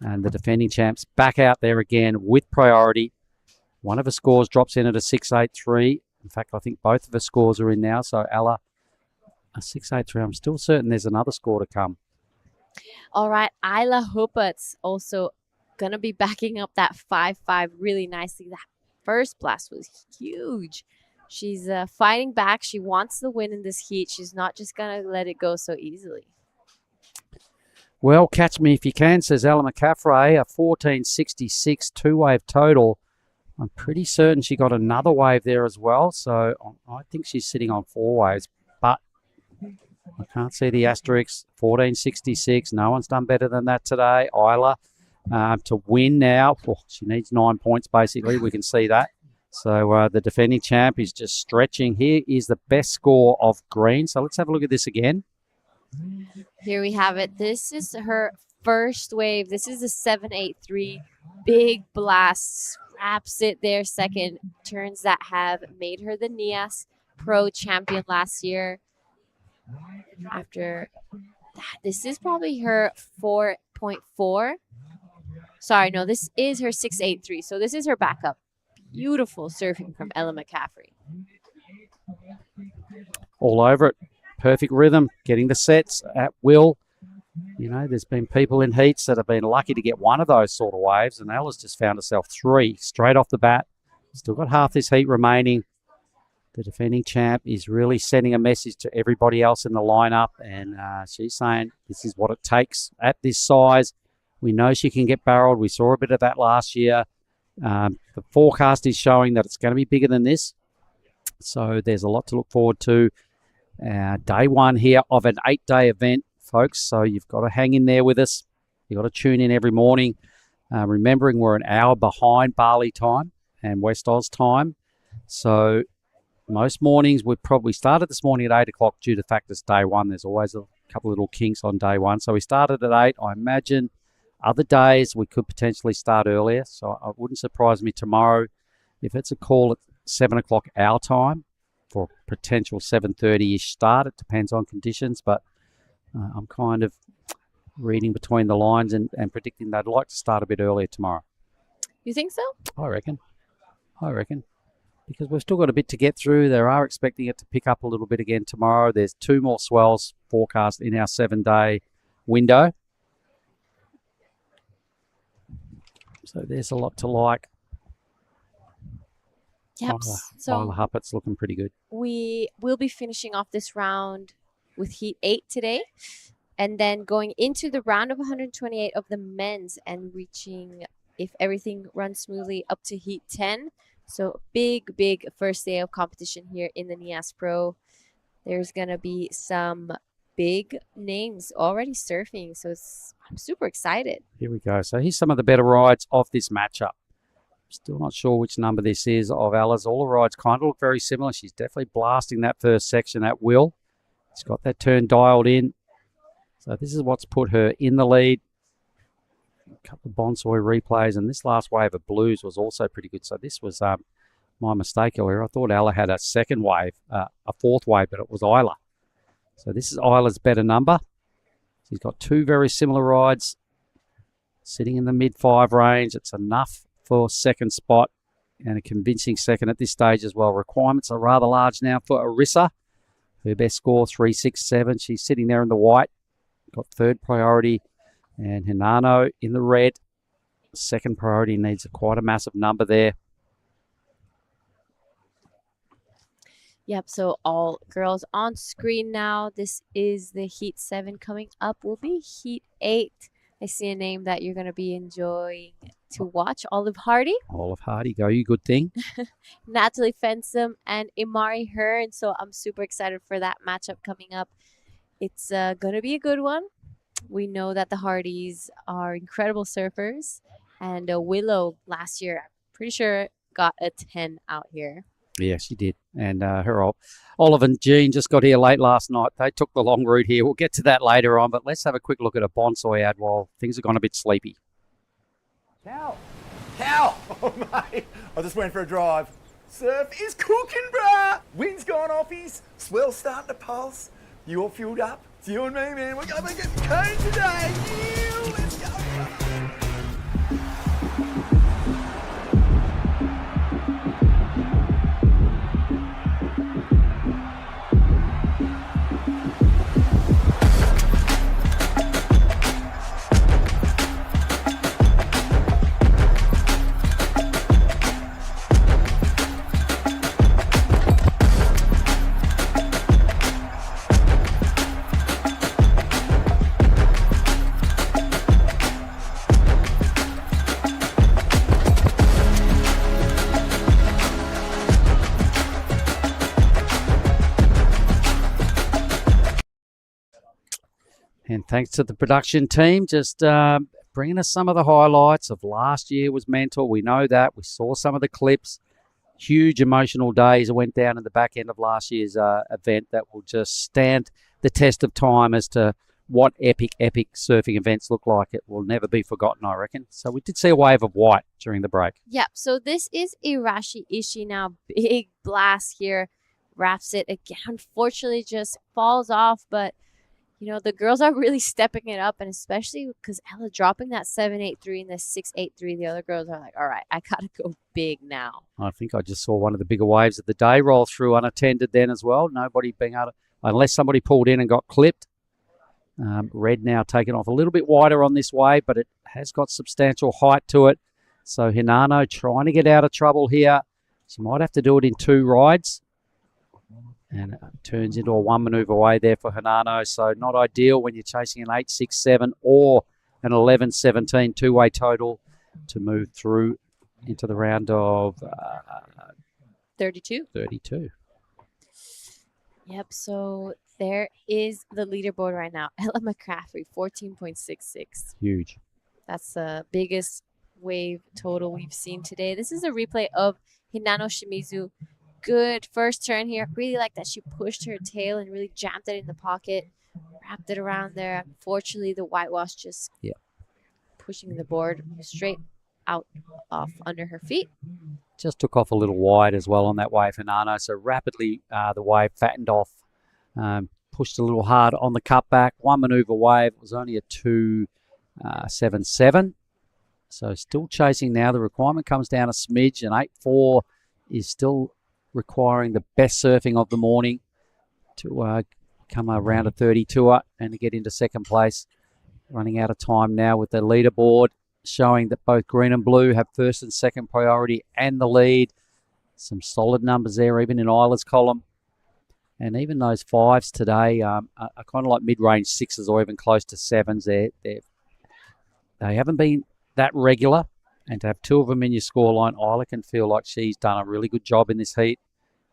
And the defending champs back out there again with priority. One of her scores drops in at a 6.83. In fact, I think both of her scores are in now. So Ella, a 6.83. I'm still certain there's another score to come. All right, Isla Huppert's also going to be backing up that 5-5 really nicely. That first blast was huge. She's fighting back. She wants the win in this heat. She's not just going to let it go so easily. Well, catch me if you can, says Ella McCaffrey, a 14.66 two-wave total. I'm pretty certain she got another wave there as well, so I think she's sitting on 4 waves, but I can't see the asterisks. 14.66, no one's done better than that today. Isla to win now. Oh, she needs 9 points, basically. We can see that. So the defending champ is just stretching. Here is the best score of Green, so let's have a look at this again. Here we have it. This is her first wave. This is a 7.83. Big blast. Wraps it there second. Turns that have made her the Nias Pro champion last year. After that, this is probably her 4.4. Sorry, no, this is her 6.83. So this is her backup. Beautiful surfing from Ella McCaffrey. All over it. Perfect rhythm, getting the sets at will. You know, there's been people in heats that have been lucky to get one of those sort of waves, and Ella's just found herself 3 straight off the bat. Still got half this heat remaining. The defending champ is really sending a message to everybody else in the lineup, and she's saying this is what it takes at this size. We know she can get barreled. We saw a bit of that last year. The forecast is showing that it's going to be bigger than this, so there's a lot to look forward to. Day 1 here of an 8-day event, folks, so you've got to hang in there with us. You've got to tune in every morning, remembering we're an hour behind Bali time and West Oz time. So most mornings, we probably started this morning at 8 o'clock due to the fact it's day 1. There's always a couple of little kinks on day 1. So we started at 8. I imagine other days we could potentially start earlier. So it wouldn't surprise me tomorrow if it's a call at 7 o'clock our time for a potential 7:30-ish start. It depends on conditions, but I'm kind of reading between the lines and predicting they'd like to start a bit earlier tomorrow. You think so? I reckon. Because we've still got a bit to get through. They are expecting it to pick up a little bit again tomorrow. There's 2 more swells forecast in our 7-day window. So there's a lot to like. Yep. So Huppert's looking pretty good. We will be finishing off this round with Heat 8 today, and then going into the round of 128 of the men's and reaching, if everything runs smoothly, up to Heat 10. So big first day of competition here in the Nias Pro. There's going to be some big names already surfing, so I'm super excited. Here we go. So here's some of the better rides of this matchup. Still not sure which number this is of Ella's. All the rides kind of look very similar. She's definitely blasting that first section at will. She's got that turn dialed in. So this is what's put her in the lead. A couple of Bonsoy replays, and this last wave of blues was also pretty good. So this was my mistake earlier. I thought Ella had a second wave, a 4th wave, but it was Isla. So this is Isla's better number. She's got 2 very similar rides sitting in the mid-5 range. It's enough for second spot and a convincing second at this stage as well. Requirements are rather large now for Arissa. Her best score, 3.67. She's sitting there in the white. Got 3rd priority. And Hinano in the red. 2nd priority needs quite a massive number there. Yep, so all girls on screen now. This is the Heat 7. Coming up will be Heat 8. I see a name that you're going to be enjoying to watch, Olive Hardy. Olive Hardy, go you, good thing. Natalie Fensom and Imari Hearn. So I'm super excited for that matchup coming up. It's going to be a good one. We know that the Hardys are incredible surfers. And Willow last year, I'm pretty sure, got a 10 out here. Yeah, she did. And Olive and Jean just got here late last night. They took the long route here. We'll get to that later on, but let's have a quick look at a Bonsoy ad while things have gone a bit sleepy. Cow, How? Oh, mate. I just went for a drive. Surf is cooking, bruh. Wind's gone off his. Swell's starting to pulse. You all fueled up? It's you and me, man. We're going to get cone today. Yeah, let's go. And thanks to the production team, just bringing us some of the highlights of last year was mental. We know that. We saw some of the clips. Huge emotional days that went down in the back end of last year's event that will just stand the test of time as to what epic surfing events look like. It will never be forgotten, I reckon. So we did see a wave of white during the break. Yep, so this is Irashi Ishii now. Big blast here. Wraps it again. Unfortunately, just falls off, but you know, the girls are really stepping it up, and especially because Ella dropping that 7.83 and the 6.83, the other girls are like, all right, I got to go big now. I think I just saw one of the bigger waves of the day roll through unattended then as well. Nobody being able to, unless somebody pulled in and got clipped. Red now taking off a little bit wider on this wave, but it has got substantial height to it. So Hinano trying to get out of trouble here. She might have to do it in 2 rides. And it turns into a 1 maneuver way there for Hinano. So not ideal when you're chasing an 8.67 or an 11.17 two-way total to move through into the round of 32. 32. Yep, so there is the leaderboard right now. Ella McCaffrey, 14.66. Huge. That's the biggest wave total we've seen today. This is a replay of Hinano Shimizu. Good first turn here. Really like that she pushed her tail and really jammed it in the pocket, wrapped it around there. Unfortunately, the whitewash just pushing the board straight out off under her feet. Just took off a little wide as well on that wave, Hinano. So rapidly the wave fattened off, pushed a little hard on the cutback. 1 maneuver wave. It was only a 2.77. So still chasing now. The requirement comes down a smidge. An 8.4 is still requiring the best surfing of the morning to come around a 32er and to get into second place. Running out of time now with the leaderboard, showing that both green and blue have first and second priority and the lead. Some solid numbers there, even in Isla's column. And even those 5s today are kind of like mid-range 6s or even close to 7s. They haven't been that regular. And to have 2 of them in your scoreline, Isla can feel like she's done a really good job in this heat.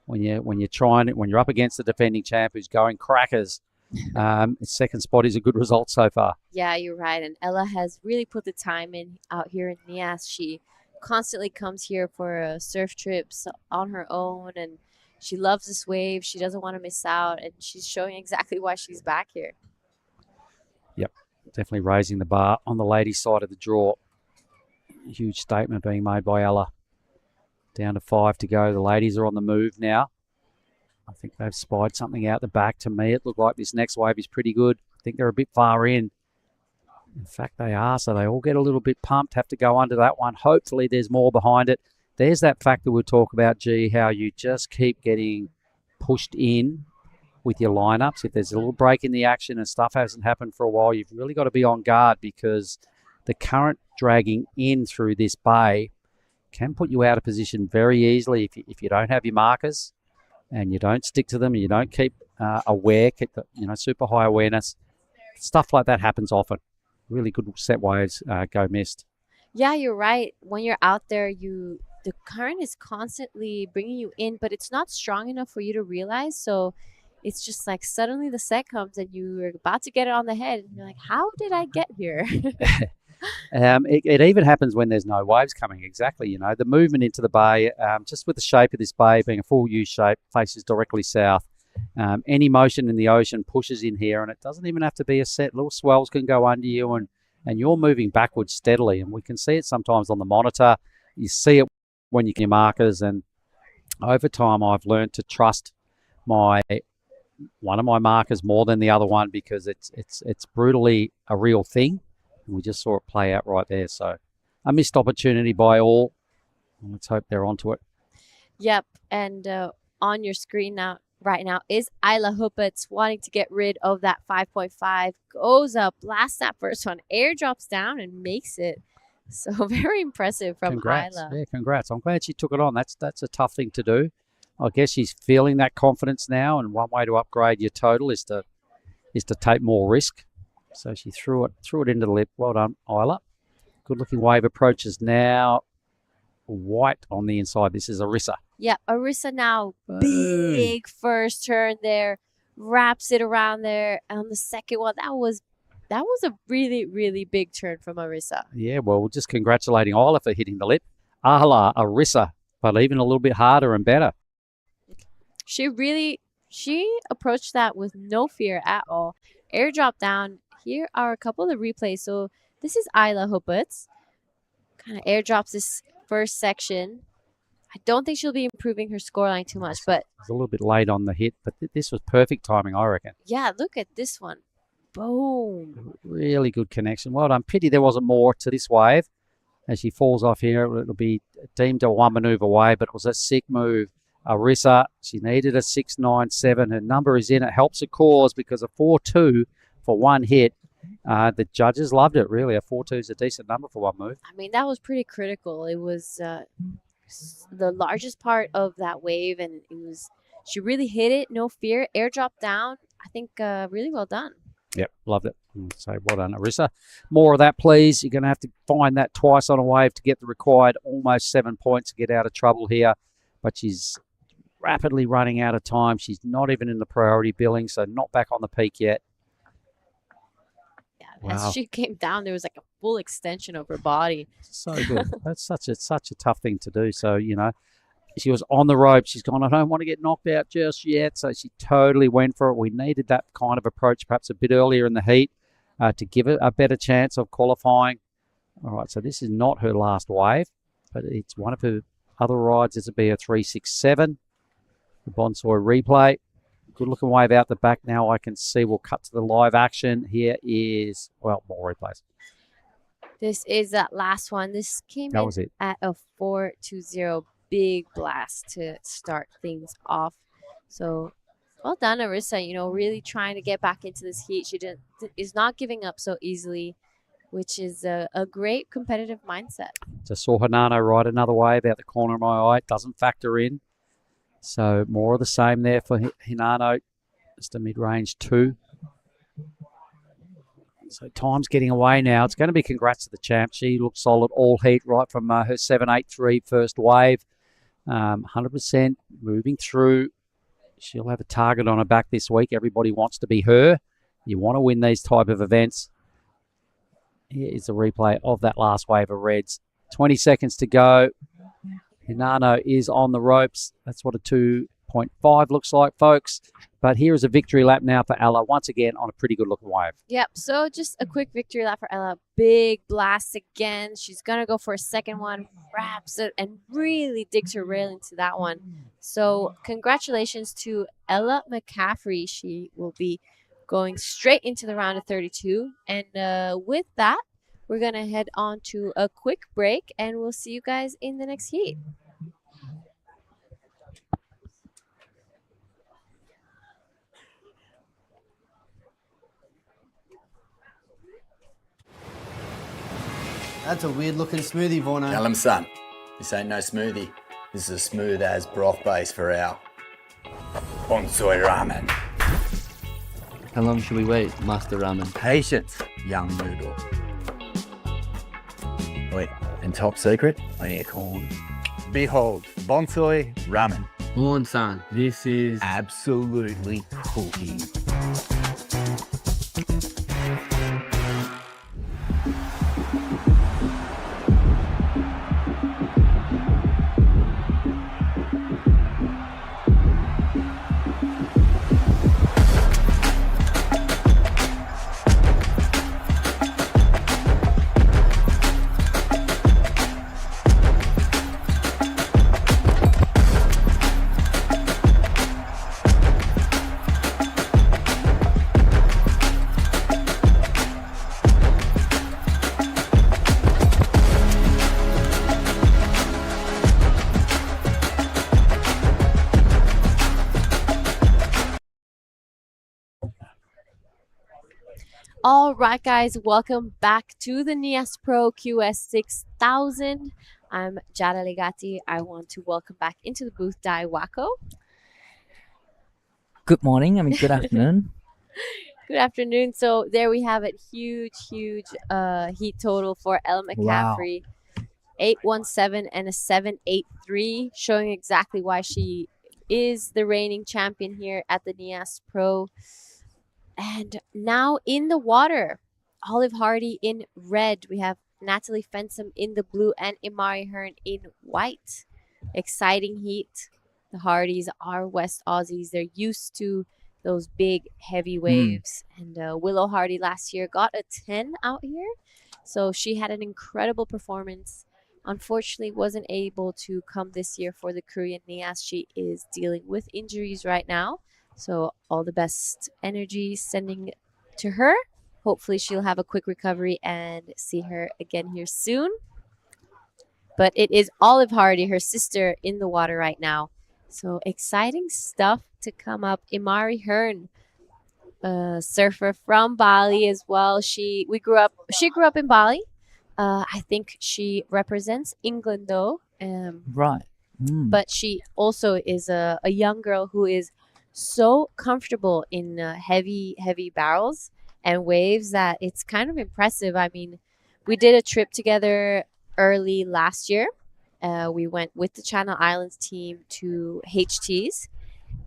When you're up against the defending champ who's going crackers, second spot is a good result so far. Yeah, you're right. And Ella has really put the time in out here in Nias. She constantly comes here for surf trips on her own, and she loves this wave. She doesn't want to miss out, and she's showing exactly why she's back here. Yep, definitely raising the bar on the ladies' side of the draw. Huge statement being made by Ella. Down to 5 to go. The ladies are on the move now. I think they've spied something out the back. To me, it looked like this next wave is pretty good. I think they're a bit far in. In fact, they are. So they all get a little bit pumped, have to go under that one. Hopefully there's more behind it. There's that factor we'll talk about, G, how you just keep getting pushed in with your lineups. If there's a little break in the action and stuff hasn't happened for a while, you've really got to be on guard because the current dragging in through this bay can put you out of position very easily if you don't have your markers and you don't stick to them and you don't keep aware, keep the, super high awareness. Stuff like that happens often. Really good set waves go missed. Yeah, you're right. When you're out there, the current is constantly bringing you in, but it's not strong enough for you to realize. So it's just like suddenly the set comes and you're about to get it on the head and you're like, how did I get here? It even happens when there's no waves coming. Exactly, the movement into the bay, just with the shape of this bay being a full U shape, faces directly south. Any motion in the ocean pushes in here, and it doesn't even have to be a set. Little swells can go under you, and you're moving backwards steadily. And we can see it sometimes on the monitor. you see it when you can your markers, and over time I've learned to trust one of my markers more than the other one, because it's brutally a real thing. And we just saw it play out right there. So a missed opportunity by all. Let's hope they're onto it. Yep, and on your screen right now is Isla Huppets wanting to get rid of that 5.5. Goes up, blasts that first one, airdrops down and makes it. So very impressive from Congrats. Isla. Yeah, congrats. I'm glad she took it on. That's a tough thing to do. I guess she's feeling that confidence now, and one way to upgrade your total is to take more risk. So she threw it into the lip. Well done, Isla. Good looking wave approaches now. White on the inside. This is Arissa. Yeah, Arissa now, big first turn there, wraps it around there. On the second one, that was a really, really big turn from Arissa. Yeah, well, we're just congratulating Isla for hitting the lip. Arissa, but even a little bit harder and better. She approached that with no fear at all. Airdrop down. Here are a couple of the replays. So this is Isla Huppets. Kind of airdrops this first section. I don't think she'll be improving her scoreline too much, but It's a little bit late on the hit, but this was perfect timing, I reckon. yeah, look at this one. Boom. Really good connection. Well done. Pity there wasn't more to this wave. As she falls off here, it'll be deemed a one maneuver wave, but it was a sick move. Arissa, she needed a 6.97. Her number is in. It helps her cause, because a 4.2 for one hit, the judges loved it, really. A 4.2 is a decent number for one move. I mean, that was pretty critical. It was the largest part of that wave, and she really hit it, no fear. Airdrop down. I think really well done. Yep, loved it. So well done, Arissa. More of that, please. You're going to have to find that twice on a wave to get the required almost 7 points to get out of trouble here. But she's rapidly running out of time. She's not even in the priority billing, so not back on the peak yet. Yeah, Wow. as she came down, there was like a full extension of her body. So good. That's such a tough thing to do. So, she was on the rope. She's gone, I don't want to get knocked out just yet. So she totally went for it. We needed that kind of approach perhaps a bit earlier in the heat to give it a better chance of qualifying. All right, so this is not her last wave, but it's one of her other rides. This will be a 3.67. The Bonsoy replay. Good looking wave out the back now. I can see. We'll cut to the live action. Here is, more replays. This is that last one. This came That in was it. at a 4.20. Big blast to start things off. So well done, Arissa. Really trying to get back into this heat. She is not giving up so easily, which is a great competitive mindset. Just saw Hinano ride another wave out the corner of my eye. Doesn't factor in. So more of the same there for Hinano. Just a mid-range 2. So time's getting away now. It's going to be congrats to the champ. She looked solid all heat right from her 7.83 first wave. 100% moving through. She'll have a target on her back this week. Everybody wants to be her. You want to win these type of events. Here is a replay of that last wave of reds. 20 seconds to go. Hinano is on the ropes. That's what a 2.5 looks like, folks. But here is a victory lap now for Ella, once again on a pretty good looking wave. Yep, so just a quick victory lap for Ella. Big blast again. She's going to go for a second one, wraps it, and really digs her rail into that one. So congratulations to Ella McCaffrey. She will be going straight into the round of 32. And with that, we're going to head on to a quick break, and we'll see you guys in the next heat. That's a weird looking smoothie, Vorno. Tell him, son, this ain't no smoothie. This is a smooth as broth base for our Bonsoy ramen. How long should we wait, Master Ramen? Patience, young noodle. Wait, and top secret, I need corn. Behold, Bonsoy ramen. Horn-san, this is absolutely cooking. All right, guys, welcome back to the Nias Pro QS 6000. I'm Jada Legati. I want to welcome back into the booth Dai Wako. Good morning. Good afternoon. Good afternoon. So there we have it. Huge heat total for Ella McCaffrey. 817 and a 783, showing exactly why she is the reigning champion here at the Nias Pro. And now in the water, Olive Hardy in red. We have Natalie Fensom in the blue and Imari Hearn in white. Exciting heat. The Hardys are West Aussies. They're used to those big, heavy waves. And Willow Hardy last year got a 10 out here. So she had an incredible performance. Unfortunately, wasn't able to come this year for the Korean Nias. She is dealing with injuries right now. So all the best energy sending to her. Hopefully she'll have a quick recovery and see her again here soon. But it is Olive Hardy, her sister, in the water right now. So exciting stuff to come up. Imari Hearn, a surfer from Bali as well. She grew up in Bali. I think she represents England though. Right. But she also is a young girl who is so comfortable in heavy barrels and waves that it's kind of impressive. I mean, we did a trip together early last year. We went with the Channel Islands team to HTs,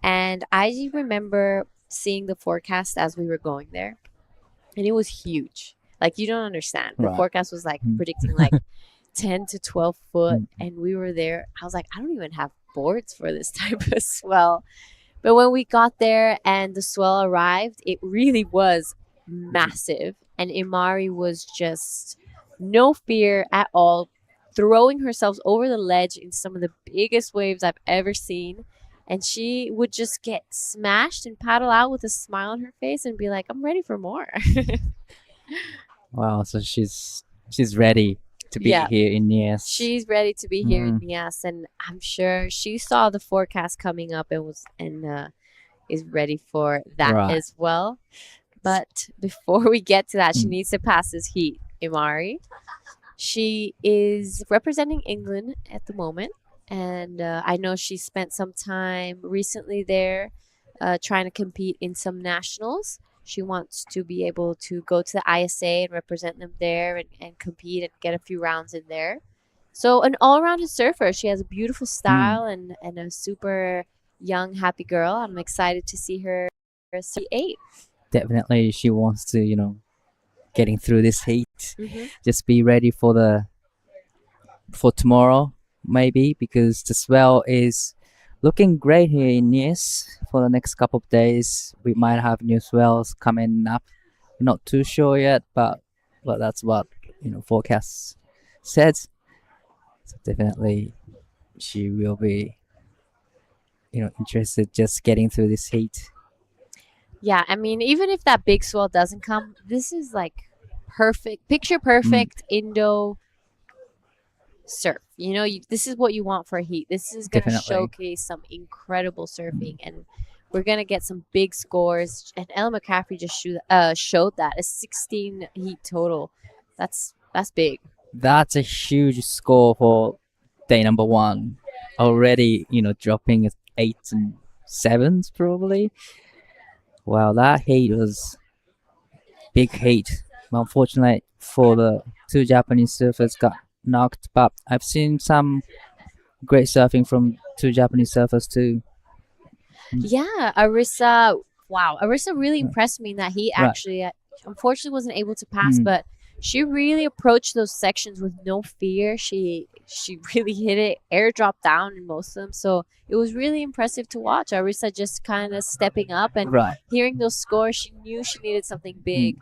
and I remember seeing the forecast as we were going there, and it was huge. Like, you don't understand. The forecast was like predicting like 10 to 12 foot, and we were there. I was like, I don't even have boards for this type of swell. But when we got there and the swell arrived, it really was massive. And Imari was just no fear at all, throwing herself over the ledge in some of the biggest waves I've ever seen. And she would just get smashed and paddle out with a smile on her face and be like, I'm ready for more. Wow, so she's ready to be here in Nias. She's ready to be here in Nias, and I'm sure she saw the forecast coming up and is ready for that as well. But before we get to that, she needs to pass this heat. Imari, she is representing England at the moment, and I know she spent some time recently there trying to compete in some nationals. She wants to be able to go to the ISA and represent them there and compete and get a few rounds in there. So an all-around surfer. She has a beautiful style and a super young, happy girl. I'm excited to see her C8. Definitely, she wants to, getting through this heat. Just be ready for tomorrow, maybe, because the swell is looking great here in Nias for the next couple of days. We might have new swells coming up. We're not too sure yet, but that's what forecasts said. So definitely, she will be interested just getting through this heat. Yeah, I mean, even if that big swell doesn't come, this is like perfect, picture perfect Indo surf. This is what you want for heat. This is going to showcase some incredible surfing, and we're going to get some big scores. And Ella McCaffrey just showed that a 16 heat total. That's big. That's a huge score for day number one. Already, dropping 8s and 7s probably. Wow, that heat was big heat. Unfortunately for the two Japanese surfers got knocked, but I've seen some great surfing from two Japanese surfers too. Yeah, Arisa. Wow, Arisa really impressed me in that he actually, unfortunately, wasn't able to pass, but she really approached those sections with no fear. She really hit it, airdrop down in most of them. So it was really impressive to watch. Arisa just kind of stepping up and hearing those scores. She knew she needed something big.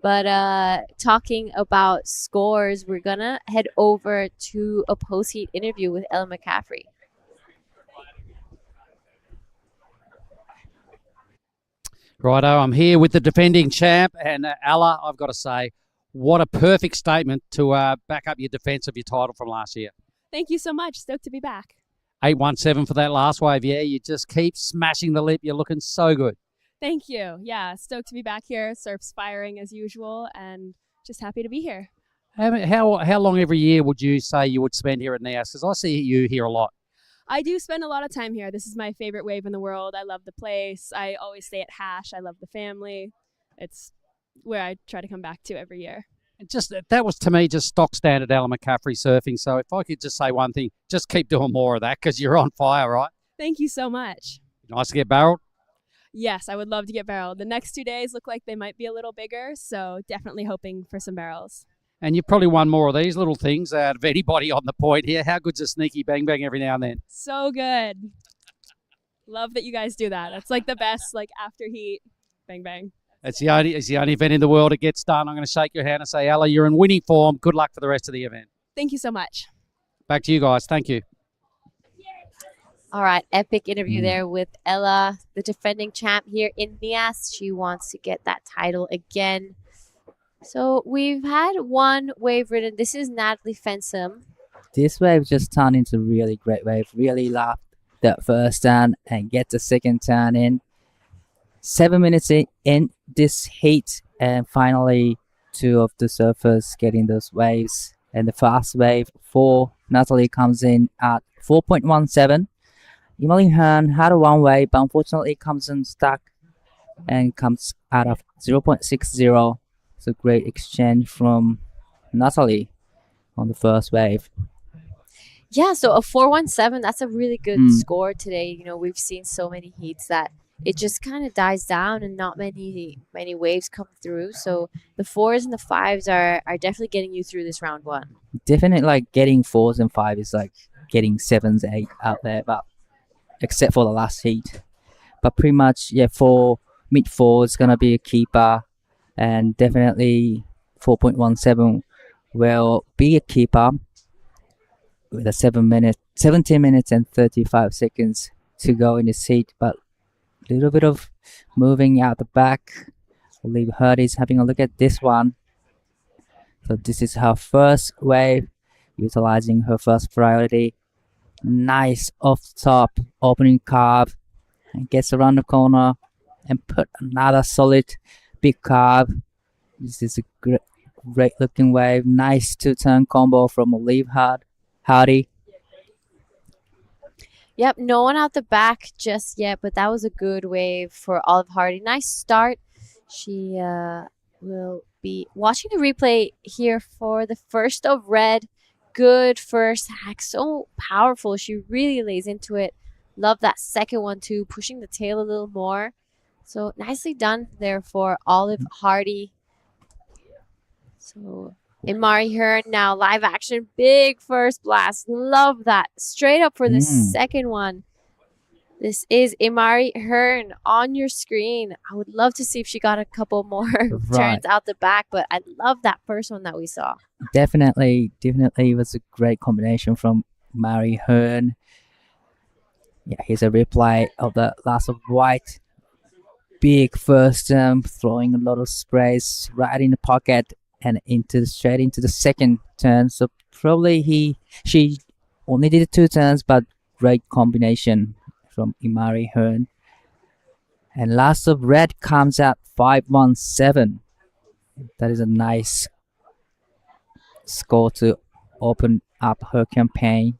But talking about scores, we're going to head over to a post-heat interview with Ella McCaffrey. Righto, I'm here with the defending champ, and Ella, I've got to say, what a perfect statement to back up your defence of your title from last year. Thank you so much. Stoked to be back. 817 for that last wave. Yeah, you just keep smashing the lip. You're looking so good. Thank you. Yeah, stoked to be back here. Surf's firing as usual, and just happy to be here. How long every year would you say you would spend here at Nias? Because I see you here a lot. I do spend a lot of time here. This is my favorite wave in the world. I love the place. I always stay at Hash. I love the family. It's where I try to come back to every year. Just that was to me just stock standard Alan McCaffrey surfing. So if I could just say one thing, just keep doing more of that because you're on fire, right? Thank you so much. Nice to get barreled. Yes, I would love to get barreled. The next 2 days look like they might be a little bigger, so definitely hoping for some barrels. And you've probably won more of these little things out of anybody on the point here. How good's a sneaky bang bang every now and then? So good. Love that you guys do that. It's like the best, like after heat, bang bang. It's the only event in the world it gets done. I'm going to shake your hand and say, Ella, you're in winning form. Good luck for the rest of the event. Thank you so much. Back to you guys. Thank you. All right, epic interview there with Ella, the defending champ here in Nias. She wants to get that title again. So we've had one wave ridden. This is Natalie Fensom. This wave just turned into a really great wave. Really loved the first turn and get the second turn in. 7 minutes in this heat, and finally 2 of the surfers getting those waves. And the fast wave for Natalie comes in at 4.17. Emily Hearn had a one wave, but unfortunately comes in stuck and comes out of 0.60. It's a great exchange from Natalie on the first wave. Yeah, so a 4.17, that's a really good score today. You know, we've seen so many heats that it just kind of dies down and not many waves come through. So the 4s and the 5s are definitely getting you through this round one. Definitely like getting 4s and 5s is like getting 7s, 8 out there, but except for the last heat. But pretty much, yeah, for mid 4 is going to be a keeper, and definitely 4.17 will be a keeper with a 17 minutes and 35 seconds to go in this heat, but a little bit of moving out the back. I believe Hurdy's having a look at this one. So this is her first wave, utilizing her first priority. Nice off the top opening carve, and gets around the corner and put another solid big carve. This is a great looking wave. Nice 2-turn combo from Olive Hardy. Yep, no one out the back just yet, but that was a good wave for Olive Hardy. Nice start. She will be watching the replay here for the first of red. Good first hack, so powerful. She really lays into it. Love that second one too, pushing the tail a little more. So nicely done there for Olive Hardy. So Imari Hearn now live action, big first blast. Love that. Straight up for the second one. This is Imari Hearn on your screen. I would love to see if she got a couple more turns out the back, but I love that first one that we saw. Definitely was a great combination from Imari Hearn. Yeah, here's a replay of the last of white. Big first throwing a lot of sprays right in the pocket and straight into the second turn. So probably she only did 2 turns, but great combination from Imari Hearn. And last of red comes out 5.17. That is a nice score to open up her campaign.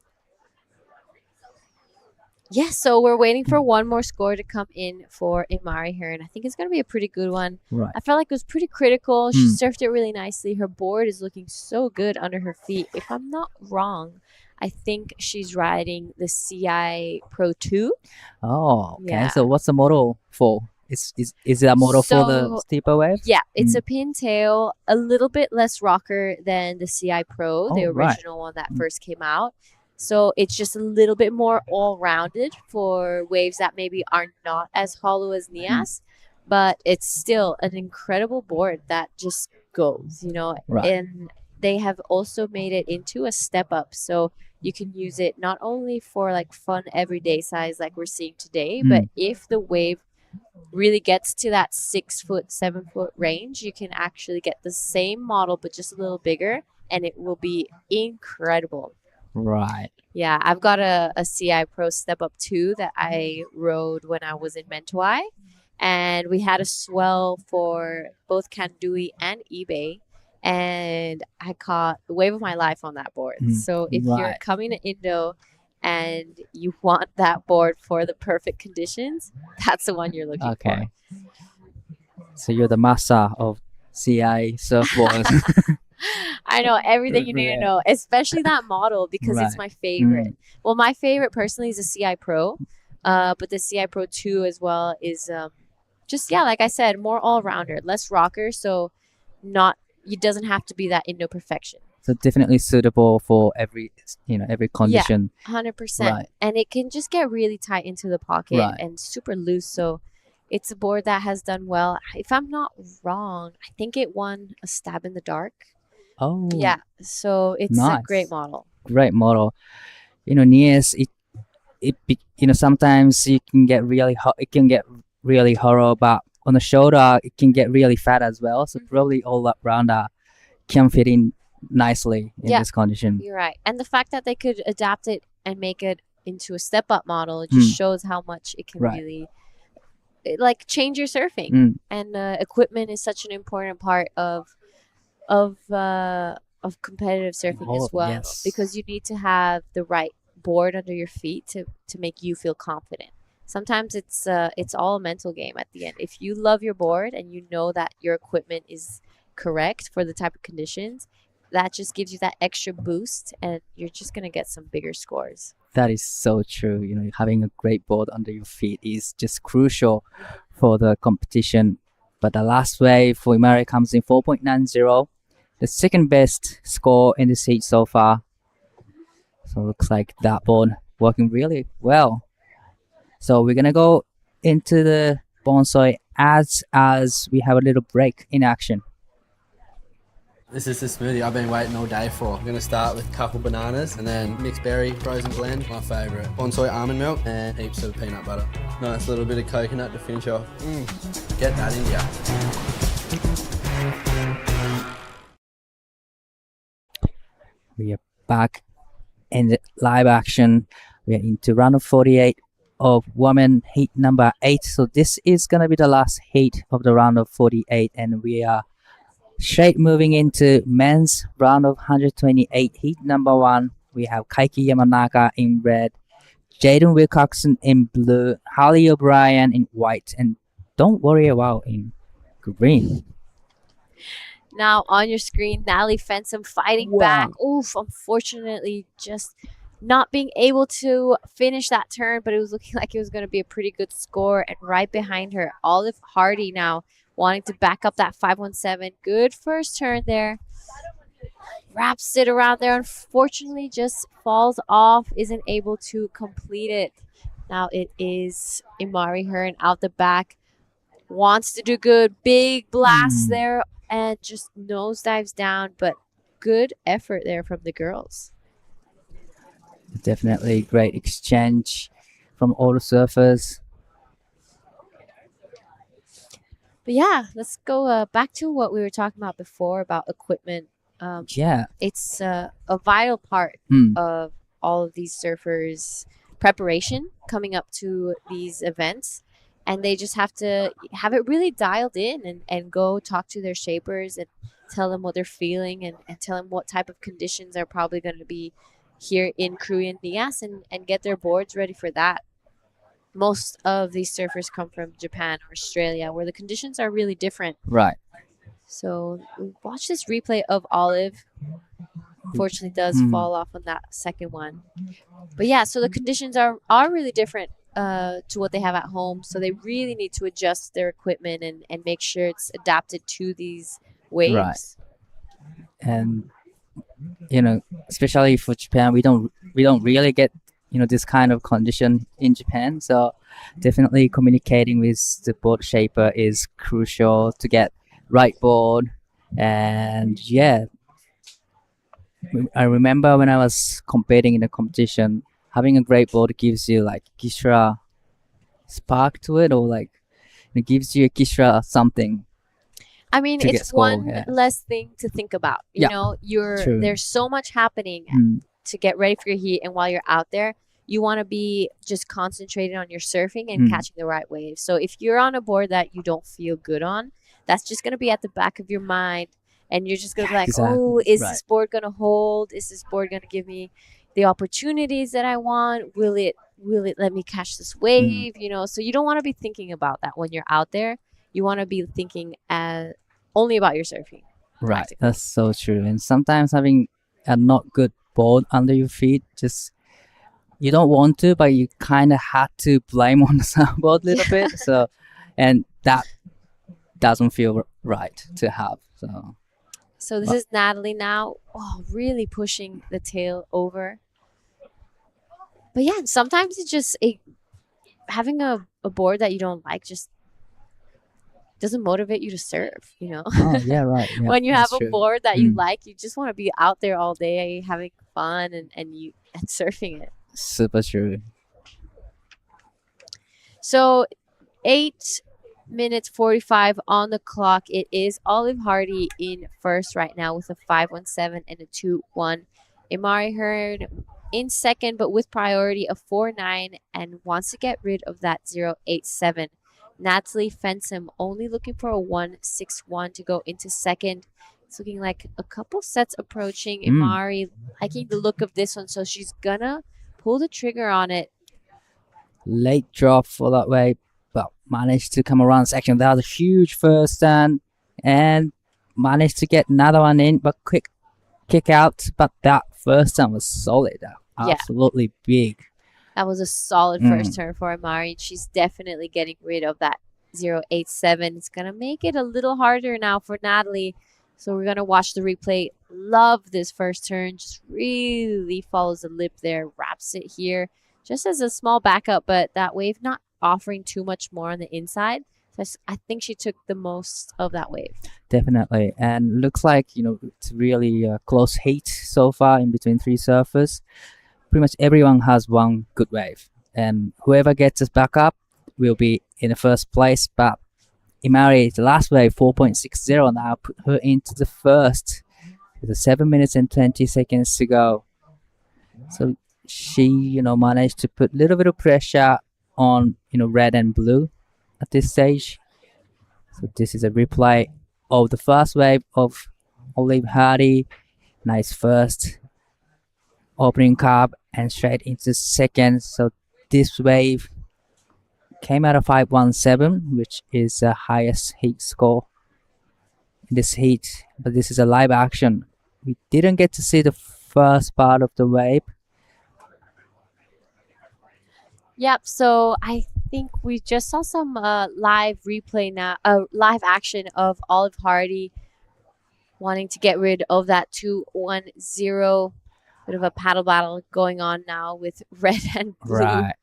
Yes, so we're waiting for one more score to come in for Imari Hearn. I think it's going to be a pretty good one. Right. I felt like it was pretty critical. She surfed it really nicely. Her board is looking so good under her feet. If I'm not wrong, I think she's riding the CI Pro 2. Oh, okay. Yeah. So what's the model for? Is it a model for the steeper wave? Yeah, it's a pintail, a little bit less rocker than the CI Pro, the original one that first came out. So it's just a little bit more all-rounded for waves that maybe are not as hollow as Nias, but it's still an incredible board that just goes, you know. Right. And they have also made it into a step-up, so you can use it not only for like fun everyday size like we're seeing today, but if the wave really gets to that 6 foot, 7 foot range, you can actually get the same model but just a little bigger, and it will be incredible. Right. Yeah, I've got a CI Pro Step Up 2 that I rode when I was in Mentawai, and we had a swell for both Kandui and eBay, and I caught the wave of my life on that board. So if you're Right. coming to Indo and you want that board for the perfect conditions, that's the one you're looking for. Okay. So you're the master of CI surfboards. I know everything you need to Yeah. know, especially that model because it's Right. my favorite. Well, my favorite personally is the CI Pro, but the CI Pro 2 as well is just, yeah, like I said, more all-rounder, less rocker, so it doesn't have to be that Indo perfection. So definitely suitable for every condition. Yeah, 100%. Right. And it can just get really tight into the pocket Right. and super loose. So it's a board that has done well. If I'm not wrong, I think it won a Stab in the Dark. Oh. Yeah. So it's a Nice. great model. Great model. Nias, sometimes it can get really hot. It can get really hollow, but on the shoulder it can get really fat as well. So probably all up rounder can fit in nicely in this condition. You're right. And the fact that they could adapt it and make it into a step-up model just shows how much it can Right. really change your surfing. And equipment is such an important part of competitive surfing Oh, as well, yes. because you need to have the right board under your feet to make you feel confident. Sometimes it's all a mental game at the end. If you love your board and you know that your equipment is correct for the type of conditions, that just gives you that extra boost, and you're just gonna get some bigger scores. That is so true. Having a great board under your feet is just crucial for the competition. But the last wave for Imari comes in 4.90, the second best score in this heat so far. So it looks like that board working really well. So we're gonna go into the bonsai as we have a little break in action. This is the smoothie I've been waiting all day for. I'm gonna start with a couple bananas and then mixed berry frozen blend, my favourite. Bonsai almond milk and heaps of peanut butter. Nice little bit of coconut to finish off. Get that in ya. We are back in the live action. We are into round of 48 of women heat number 8. So this is gonna be the last heat of the round of 48, and we are straight moving into men's round of 128 heat number 1. We have Kaiki Yamanaka in red, Jaden Wilcoxon in blue, Harley O'Brien in white, and Don't Worry About in green. Now on your screen, Natalie Fensom fighting back. Oof, unfortunately, just not being able to finish that turn, but it was looking like it was going to be a pretty good score. And right behind her, Olive Hardy now wanting to back up that 517. Good first turn there. Wraps it around there. Unfortunately, just falls off, isn't able to complete it. Now it is Imari Hearn out the back. Wants to do good. Big blast there and just nosedives down, but good effort there from the girls. Definitely great exchange from all the surfers. But yeah, let's go back to what we were talking about before about equipment. Yeah. It's a vital part of all of these surfers' preparation coming up to these events. And they just have to have it really dialed in and go talk to their shapers and tell them what they're feeling and tell them what type of conditions are probably going to be here in Korean Nias and get their boards ready for that. Most of these surfers come from Japan or Australia, where the conditions are really different. Right. So watch this replay of Olive. Unfortunately, does fall off on that second one. But yeah, so the conditions are really different to what they have at home. So they really need to adjust their equipment and make sure it's adapted to these waves. Right. And especially for Japan, we don't really get this kind of condition in Japan. So definitely communicating with the board shaper is crucial to get right board. And yeah, I remember when I was competing in a competition, having a great board gives you like extra spark to it, or like it gives you extra something. I mean, it's one less thing to think about. You know, True. there's so much happening to get ready for your heat, and while you're out there, you want to be just concentrated on your surfing and catching the right wave. So if you're on a board that you don't feel good on, that's just going to be at the back of your mind. And you're just going to be like, Exactly. oh, is Right. this board going to hold? Is this board going to give me the opportunities that I want? Will it let me catch this wave? You know, so you don't want to be thinking about that when you're out there. You want to be thinking only about your surfing. Right, that's so true. And sometimes having a not good board under your feet, just you don't want to, but you kind of had to blame on the surfboard a little bit. So, and that doesn't feel right to have. So this is Natalie now, really pushing the tail over. But yeah, sometimes it's just having a board that you don't like just doesn't motivate you to surf, you know? Oh, yeah, right. Yeah, when you have that's a true. board that you like, you just want to be out there all day having fun and surfing it. Super true. So 8 minutes 45 on the clock. It is Olive Hardy in first right now with a 5.17 and a 2.1. Imari Hearn in second, but with priority of 4.9 and wants to get rid of that 0.87. Natalie Fensom only looking for a 1.61 to go into second. It's looking like a couple sets approaching. Imari liking the look of this one, so she's gonna pull the trigger on it. Late drop for that wave, but managed to come around section. That was a huge first stand and managed to get another one in, but quick kick out. But that first stand was solid. Absolutely big. That was a solid first turn for Imari. She's definitely getting rid of that 0.87. It's going to make it a little harder now for Natalie. So we're going to watch the replay. Love this first turn. Just really follows the lip there. Wraps it here. Just as a small backup, but that wave not offering too much more on the inside. So I think she took the most of that wave. Definitely. And looks like, you know, it's really a close heat so far in between three surfers. Pretty much everyone has one good wave, and whoever gets us back up will be in the first place. But Imari, the last wave 4.60 now, put her into the first with 7 minutes and 20 seconds to go. So she, you know, managed to put a little bit of pressure on, you know, red and blue at this stage. So this is a replay of the first wave of Olive Hardy. Nice first opening carb and straight into second. So this wave came out of 5.17, which is the highest heat score in this heat. But this is a live action. We didn't get to see the first part of the wave. Yep. So I think we just saw some live replay now, live action of Olive Hardy wanting to get rid of that 2.10. Bit of a paddle battle going on now with red and blue. Right.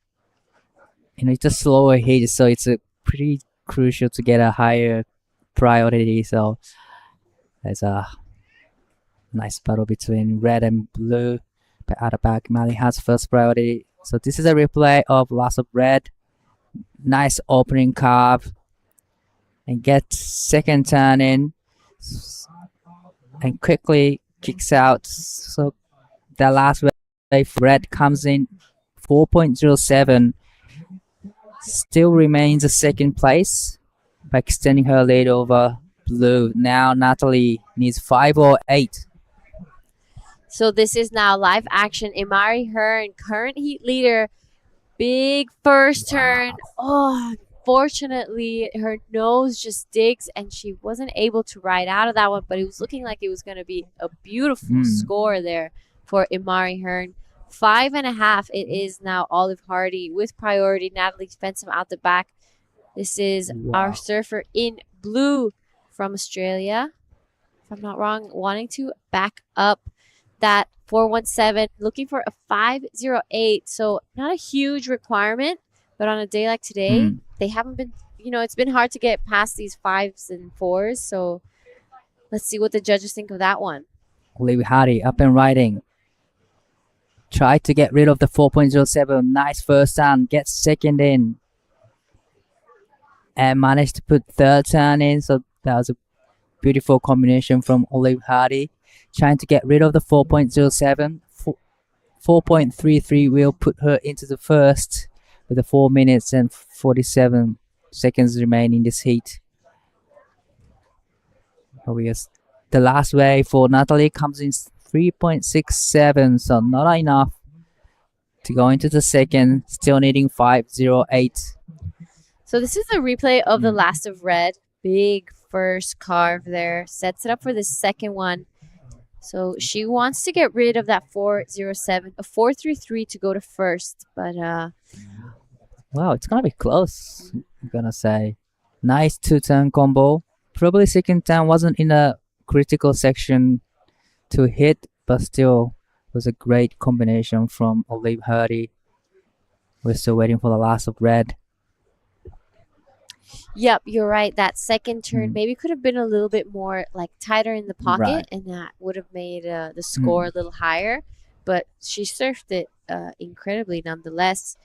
You know, it's a slower heat, so it's a pretty crucial to get a higher priority. So there's a nice battle between red and blue. But at the back, Mali has first priority. So this is a replay of loss of red. Nice opening carve. And gets second turn in. And quickly kicks out. So the last wave, red comes in 4.07. Still remains a second place by extending her lead over blue. Now Natalie needs 5.08. So this is now live action. Imari Hearn, current heat leader. Big first turn. Oh, fortunately, her nose just digs and she wasn't able to ride out of that one, but it was looking like it was going to be a beautiful score there for Imari Hearn. 5.5. It is now Olive Hardy with priority. Natalie Fensom out the back. This is our surfer in blue from Australia, if I'm not wrong, wanting to back up that 4.17, looking for a 5.08. So not a huge requirement, but on a day like today, they haven't been, you know, it's been hard to get past these 5s and 4s. So let's see what the judges think of that one. Olive Hardy up and riding. Tried to get rid of the 4.07. Nice first turn. Gets second in. And managed to put third turn in. So that was a beautiful combination from Olive Hardy. Trying to get rid of the 4.07. 4.33 will put her into the first with the 4 minutes and 47 seconds remaining in this heat. The last wave for Natalie comes in 3.67, so not enough to go into the second, still needing 5.08. So this is a replay of the last of red. Big first carve there. Sets it up for the second one. So she wants to get rid of that 4.07, a 4.33 to go to first. But wow, it's gonna be close, I'm gonna say. Nice two-turn combo. Probably second turn wasn't in a critical section to hit, but still was a great combination from Olive Hardy. We're still waiting for the last of red. yep, you're right. That second turn maybe could have been a little bit more like tighter in the pocket, Right. and that would have made the score a little higher. But she surfed it incredibly nonetheless.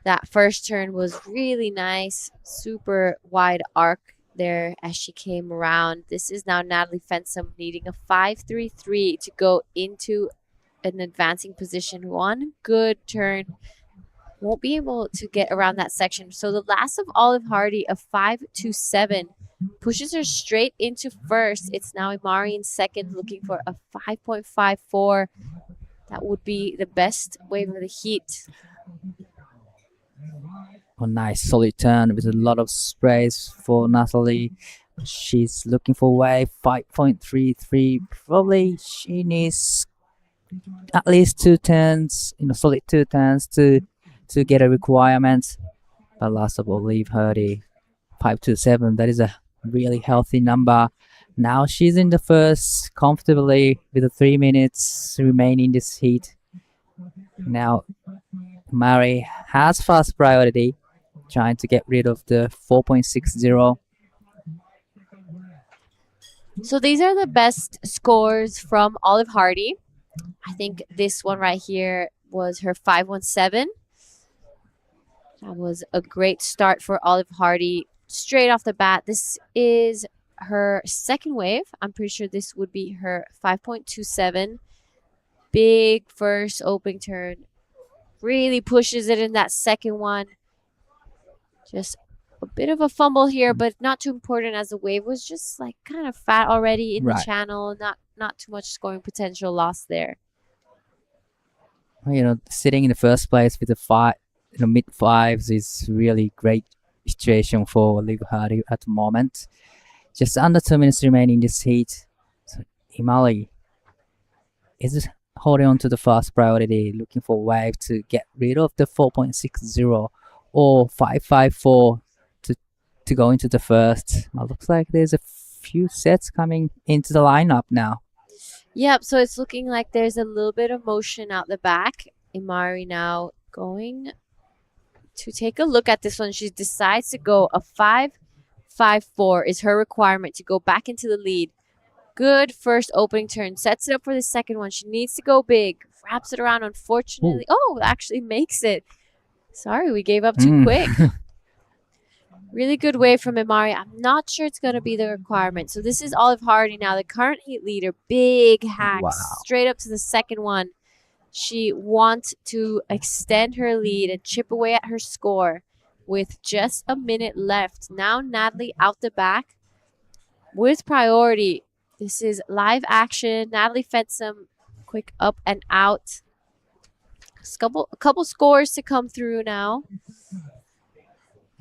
That first turn was really nice, super wide arc there as she came around. This is now Natalie Fensum needing a 5.33 to go into an advancing position. One good turn. Won't be able to get around that section. So the last of Olive Hardy, a 5.27, pushes her straight into first. It's now Imari in second, looking for a 5.54. That would be the best wave of the heat. A nice solid turn with a lot of sprays for Natalie. She's looking for wave 5.33. Probably she needs at least 2 turns, solid 2 turns to get a requirement. But last of all, Olive Hardy, 5.27. That is a really healthy number. Now she's in the first comfortably with the 3 minutes remaining in this heat. Now Mari has fast priority, trying to get rid of the 4.60. So these are the best scores from Olive Hardy. I think this one right here was her 5.17. That was a great start for Olive Hardy straight off the bat. This is her second wave. I'm pretty sure this would be her 5.27. Big first opening turn. Really pushes it in that second one. Just a bit of a fumble here, but not too important as the wave was just like kind of fat already in the channel. Not too much scoring potential lost there. Sitting in the first place with the mid fives is really great situation for Olive Hardy at the moment. Just under 2 minutes remaining in this heat. So Imali is holding on to the fast priority, looking for wave to get rid of the 4.60 or 5.54 to go into the first. Well, looks like there's a few sets coming into the lineup now. Yep, so it's looking like there's a little bit of motion out the back. Imari now going to take a look at this one. She decides to go a 5.54 is her requirement to go back into the lead. Good first opening turn. Sets it up for the second one. She needs to go big. Wraps it around, unfortunately. Oh, actually makes it. Sorry, we gave up too quick. Really good wave from Imari. I'm not sure it's going to be the requirement. So this is Olive Hardy now, the current heat leader. Big hack straight up to the second one. She wants to extend her lead and chip away at her score with just a minute left. Now Natalie out the back with priority. This is live action. Natalie Fensum, quick up and out. A couple scores to come through now.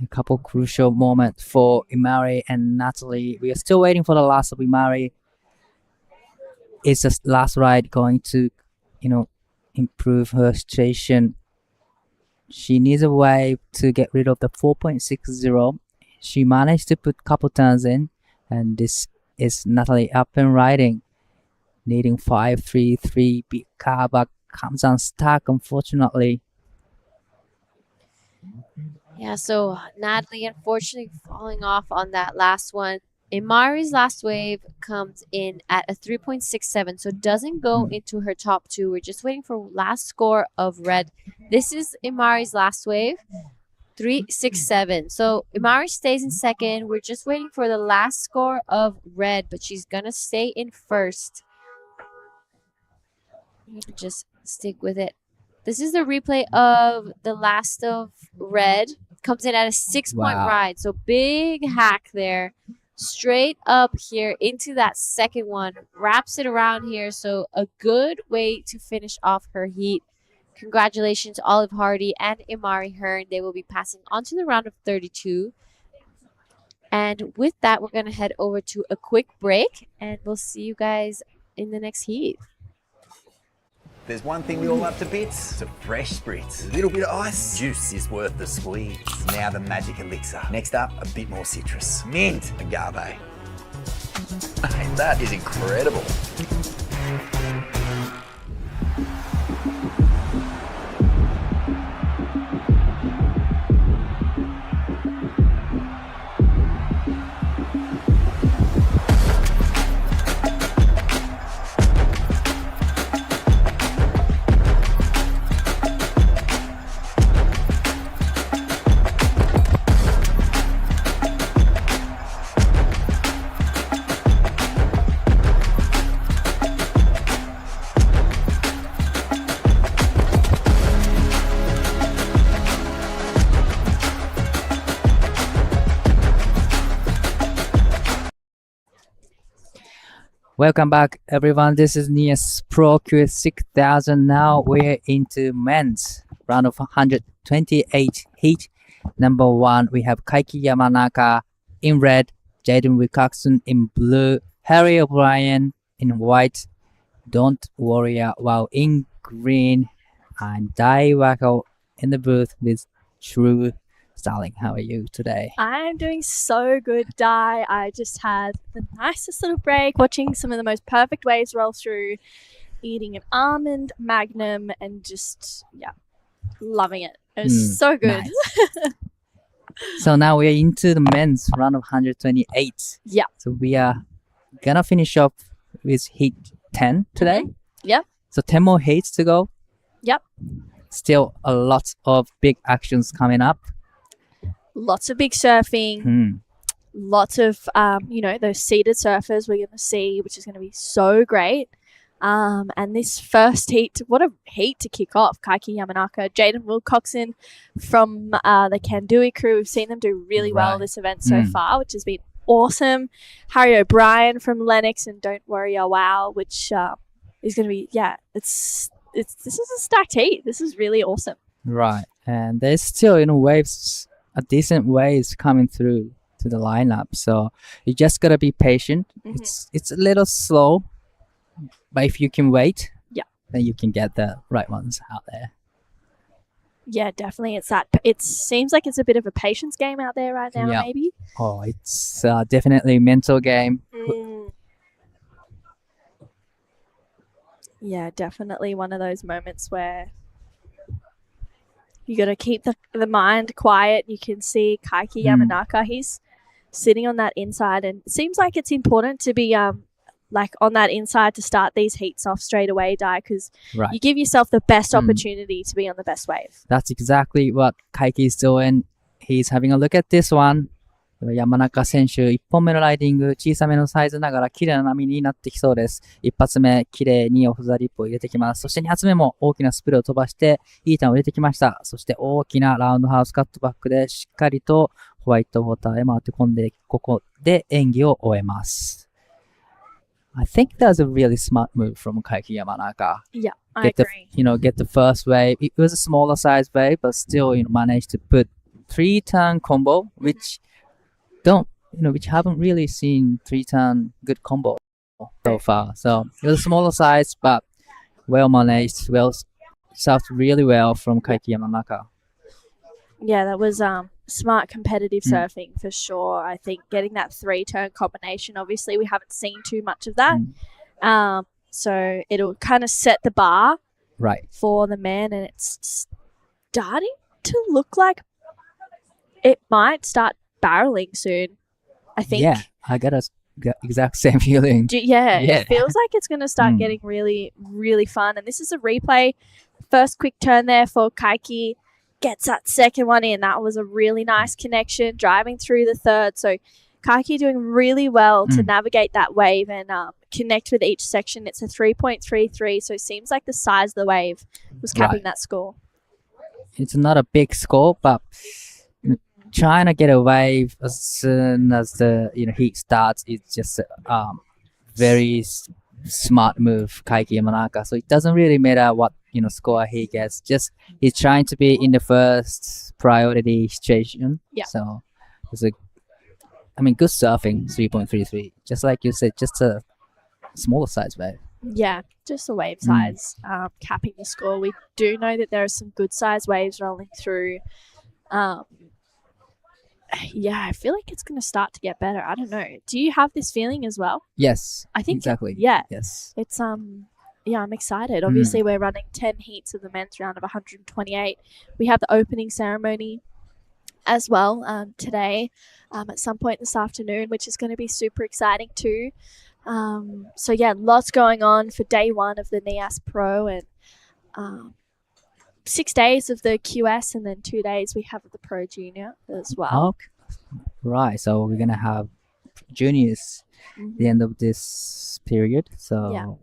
A couple crucial moments for Imari and Natalie. We are still waiting for the last of Imari. Is the last ride going to, improve her situation? She needs a way to get rid of the 4.60. She managed to put a couple turns in, and this is Natalie up and riding, needing 5.33. Big car, but comes unstuck, unfortunately. Yeah, so Natalie unfortunately falling off on that last one. Imari's last wave comes in at a 3.67, so doesn't go into her top two. We're just waiting for last score of red. This is Imari's last wave, 3.67. So Imari stays in second. We're just waiting for the last score of red, but she's going to stay in first. Just stick with it. This is the replay of the last of red. Comes in at a 6-point Wow. ride. So big hack there. Straight up here into that second one. Wraps it around here. So a good way to finish off her heat. Congratulations to Olive Hardy and Imari Hearn. They will be passing on to the round of 32. And with that, we're going to head over to a quick break. And we'll see you guys in the next heat. There's one thing we all love to bits. It's a fresh spritz. A little bit of ice. Juice is worth the squeeze. Now the magic elixir. Next up, a bit more citrus. Mint agave. Hey, that is incredible. Welcome back, everyone. This is Nias Pro QS 6000. Now we're into men's round of 128 heat. Number 1, we have Kaiki Yamanaka in red, Jaden Wilcoxon in blue, Harry O'Brien in white, Don't Warrior while in green, and Dai Wako in the booth with True Starling. How are you today? I'm doing so good, Di. I just had the nicest little break watching some of the most perfect waves roll through, eating an almond magnum, and just, yeah, loving it. It was so good. Nice. So now we're into the men's round of 128. Yeah. So we are gonna finish up with heat 10 today. Yep. So 10 more heats to go. Yep. Still a lot of big actions coming up. Lots of big surfing. Lots of, those seated surfers we're going to see, which is going to be so great. And this first heat, what a heat to kick off. Kaiki Yamanaka, Jaden Wilcoxon from the Kandui crew. We've seen them do really well this event so far, which has been awesome. Harry O'Brien from Lennox and Don't Worry Oh Wow, which is going to be, this is a stacked heat. This is really awesome. Right. And there's still, waves, a decent waves coming through to the lineup. So you just got to be patient. It's a little slow, but if you can wait, then you can get the right ones out there. Yeah, definitely. It seems like it's a bit of a patience game out there right now, maybe. Oh, it's definitely a mental game. Yeah, definitely one of those moments where you got to keep the mind quiet. You can see Kaiki Yamanaka. He's sitting on that inside, and it seems like it's important to be on that inside to start these heats off straight away, Dai, because you give yourself the best opportunity to be on the best wave. That's exactly what Kaiki is doing. He's having a look at this one. 山中選手、1本目のライディング、小さめのサイズながら綺麗な波になってきそうです。1発目、綺麗にオフザリップを入れてきます。そして2発目も大きなスプレーを飛ばして、いいターンを入れてきました。そして大きなラウンドハウスカットバックでしっかりとホワイトウォーターへ回って込んで、ここで演技を終えます。I think that's a really smart move from Kaiki Yamanaka. Yeah, I agree. Get the first wave. It was a smaller size wave, but still, managed to put 3-turn combo, which haven't really seen 3-turn good combo so far. So it was a smaller size, but well managed, well surfed really well from Kaiki Yamanaka. Yeah, that was smart competitive surfing for sure. I think getting that 3-turn combination, obviously we haven't seen too much of that. So it'll kind of set the bar for the men, and it's starting to look like it might start barreling soon, I think. Yeah, I got a exact same feeling. It feels like it's going to start getting really, really fun. And this is a replay. First quick turn there for Kaiki. Gets that second one in. That was a really nice connection, driving through the third. So Kaiki doing really well to navigate that wave and connect with each section. It's a 3.33, so it seems like the size of the wave was capping that score. It's not a big score, but trying to get a wave as soon as the heat starts is just very smart move, Kaiki Yamanaka. So it doesn't really matter what score he gets. Just he's trying to be in the first priority situation. Yeah. So it's good surfing, 3.33. Just like you said, just a smaller size wave. Yeah, just the wave size capping the score. We do know that there are some good size waves rolling through. Yeah, I feel like it's going to start to get better. I don't know. Do you have this feeling as well? Yes. I think exactly. Yeah. Yes. It's yeah, I'm excited. Obviously, we're running 10 heats of the men's round of 128. We have the opening ceremony as well today at some point this afternoon, which is going to be super exciting too. So yeah, lots going on for day one of the Nias Pro, and 6 days of the QS, and then 2 days we have the Pro Junior as well. Right. So we're gonna have juniors at the end of this period. So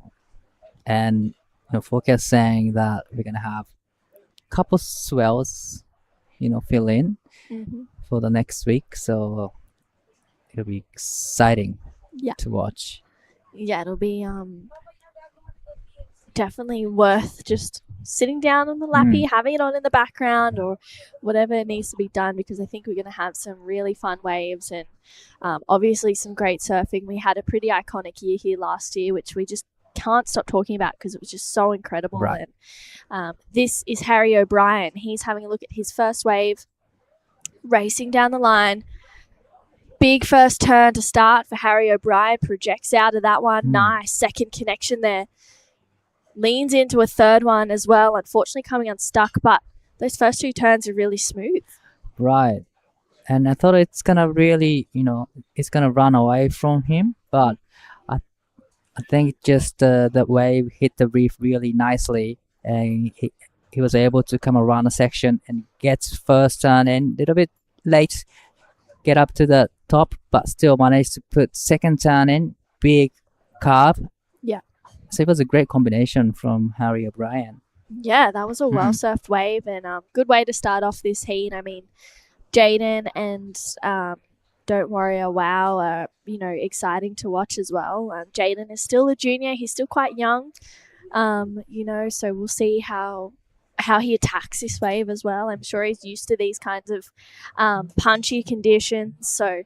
and forecast saying that we're gonna have a couple swells, fill in for the next week. So it'll be exciting to watch. Yeah, it'll be definitely worth just sitting down on the lappy, having it on in the background or whatever needs to be done, because I think we're going to have some really fun waves and obviously some great surfing. We had a pretty iconic year here last year, which we just can't stop talking about because it was just so incredible. Right. And this is Harry O'Brien. He's having a look at his first wave, racing down the line. Big first turn to start for Harry O'Brien. Projects out of that one. Nice second connection there. Leans into a third one as well. Unfortunately coming unstuck, but those first two turns are really smooth. Right. And I thought it's gonna really, it's gonna run away from him, but I think just the wave hit the reef really nicely, and he was able to come around the section and gets first turn in a little bit late, get up to the top, but still managed to put second turn in, big carve. Yeah. So it was a great combination from Harry O'Brien. Yeah, that was a well-surfed wave and good way to start off this heat. I mean, Jaden and Don't Worry a Wow are, exciting to watch as well. Jaden is still a junior. He's still quite young, so we'll see how he attacks this wave as well. I'm sure he's used to these kinds of punchy conditions. So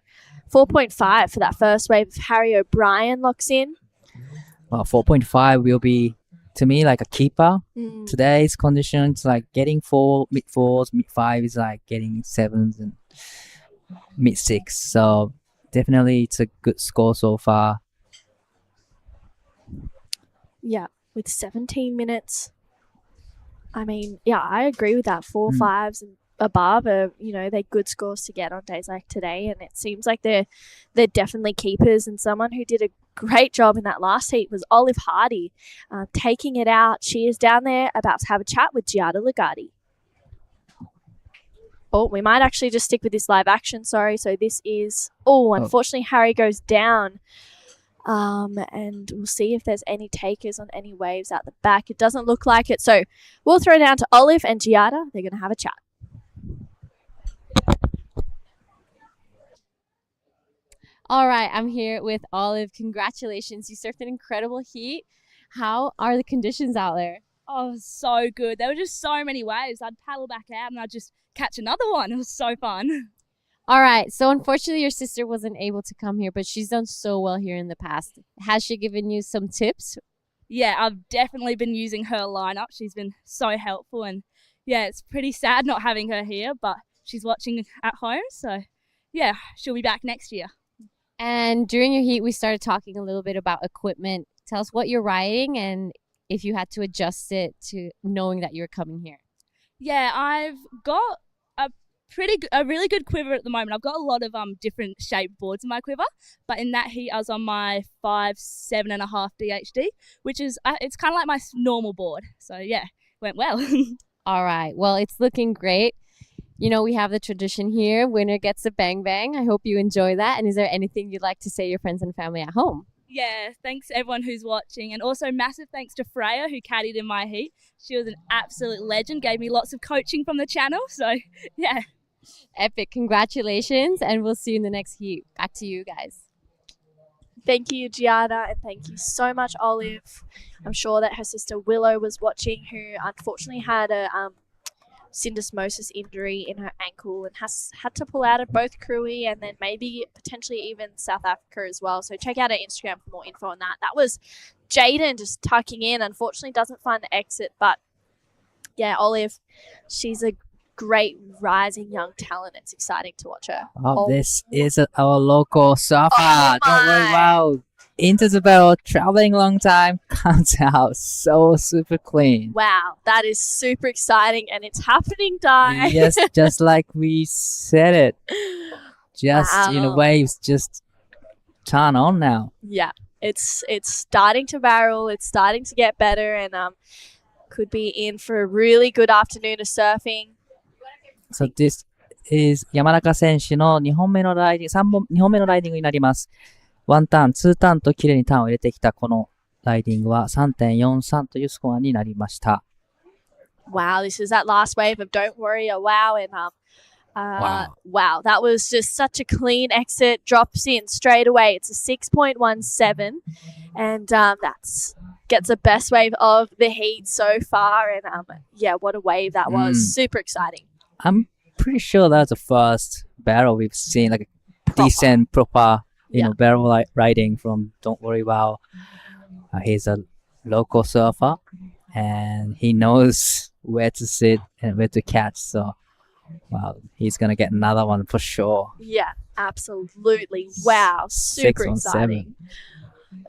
4.5 for that first wave if Harry O'Brien locks in. Well, 4.5 will be, to me, like a keeper. Today's conditions, like getting mid fours, mid five is like getting sevens and mid six. So definitely it's a good score so far. Yeah, with 17 minutes. I mean, yeah, I agree with that. 4 5s and above are, they're good scores to get on days like today. And it seems like they're definitely keepers. And someone who did a great job in that last heat was Olive Hardy, taking it out. She is down there about to have a chat with Giada Lagardi. Oh, we might actually just stick with this live action. Sorry. So this is, unfortunately, Harry goes down. And we'll see if there's any takers on any waves out the back. It doesn't look like it. So we'll throw down to Olive and Giada. They're going to have a chat. All right, I'm here with Olive. Congratulations. You surfed an incredible heat. How are the conditions out there? Oh, so good. There were just so many waves. I'd paddle back out and I'd just catch another one. It was so fun. All right, so unfortunately your sister wasn't able to come here, but she's done so well here in the past. Has she given you some tips? Yeah, I've definitely been using her lineup. She's been so helpful, and yeah, it's pretty sad not having her here, but she's watching at home, so yeah, she'll be back next year. And during your heat, we started talking a little bit about equipment. Tell us what you're riding and if you had to adjust it to knowing that you're coming here. Yeah, I've got a really good quiver at the moment. I've got a lot of different shaped boards in my quiver, but in that heat I was on my 7.5 DHD, which is it's kind of like my normal board. So yeah, went well. All right, well, it's looking great. You know, we have the tradition here. Winner gets a bang bang. I hope you enjoy that. And is there anything you'd like to say to your friends and family at home? Yeah, thanks to everyone who's watching. And also massive thanks to Freya, who caddied in my heat. She was an absolute legend, gave me lots of coaching from the channel. So, yeah. Epic. Congratulations. And we'll see you in the next heat. Back to you guys. Thank you, Gianna, and thank you so much, Olive. I'm sure that her sister Willow was watching, who unfortunately had a syndesmosis injury in her ankle and has had to pull out of both Krui and then maybe potentially even South Africa as well. So check out her Instagram for more info on that. That was Jaden just tucking in. Unfortunately, doesn't find the exit, but yeah, Olive, she's a great rising young talent. It's exciting to watch her. This is our local surfer. Oh Don't worry, my. wow. Into the barrel, traveling long time, comes out so super clean. Wow, that is super exciting, and it's happening, Di. Yes, just like we said it. Just, Wow. waves just turn on now. Yeah, it's starting to barrel. It's starting to get better, and could be in for a really good afternoon of surfing. So this is 山中選手の2本目のライディング、2本目のライディングになります。1ターン、2ターンと綺麗にターンを入れてきたこのライディングは 3.43 というスコアになりました。Wow, this is that last wave of Don't Worry, a wow, and wow, that was just such a clean exit, drops in straight away. It's a 6.17, and that's gets the best wave of the heat so far, and yeah, what a wave that was. Super exciting. I'm pretty sure that's the first barrel we've seen, like a decent, proper, barrel riding from Don't Worry Wow. He's a local surfer, and he knows where to sit and where to catch. So, wow, he's gonna get another one for sure. Yeah, absolutely. Wow, super 617. exciting.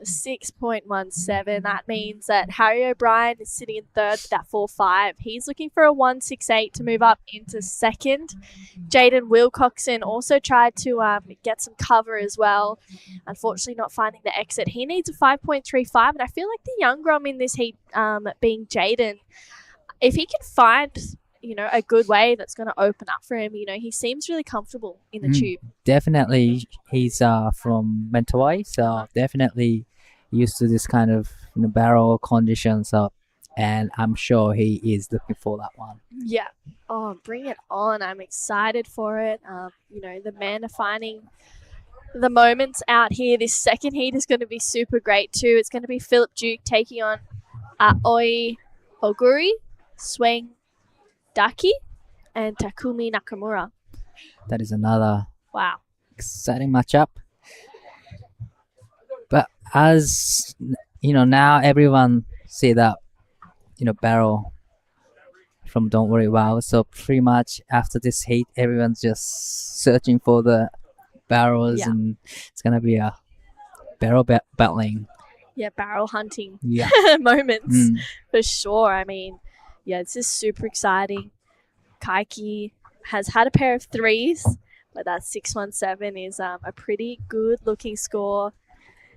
A 6.17. That means that Harry O'Brien is sitting in third with that 4.5. He's looking for a 1.68 to move up into second. Jaden Wilcoxon also tried to get some cover as well. Unfortunately, not finding the exit. He needs a 5.35, and I feel like the young grom in this heat, being Jaden, if he can find a good wave that's going to open up for him, he seems really comfortable in the tube. Definitely, he's from Mentawai, so definitely used to this kind of barrel conditions. And I'm sure he is looking for that one. Yeah. Oh, bring it on. I'm excited for it. The men are finding the moments out here. This second heat is going to be super great too. It's going to be Philip Duke taking on Aoi Oguri, Swing Daki, and Takumi Nakamura. That is another Wow. exciting matchup. But as now everyone see that barrel from Don't Worry Wow. So pretty much after this heat, everyone's just searching for the barrels, and it's gonna be a barrel battling. Yeah, barrel hunting moments for sure. I mean, yeah, this is super exciting. Kaiki has had a pair of threes, but that 617 is a pretty good looking score.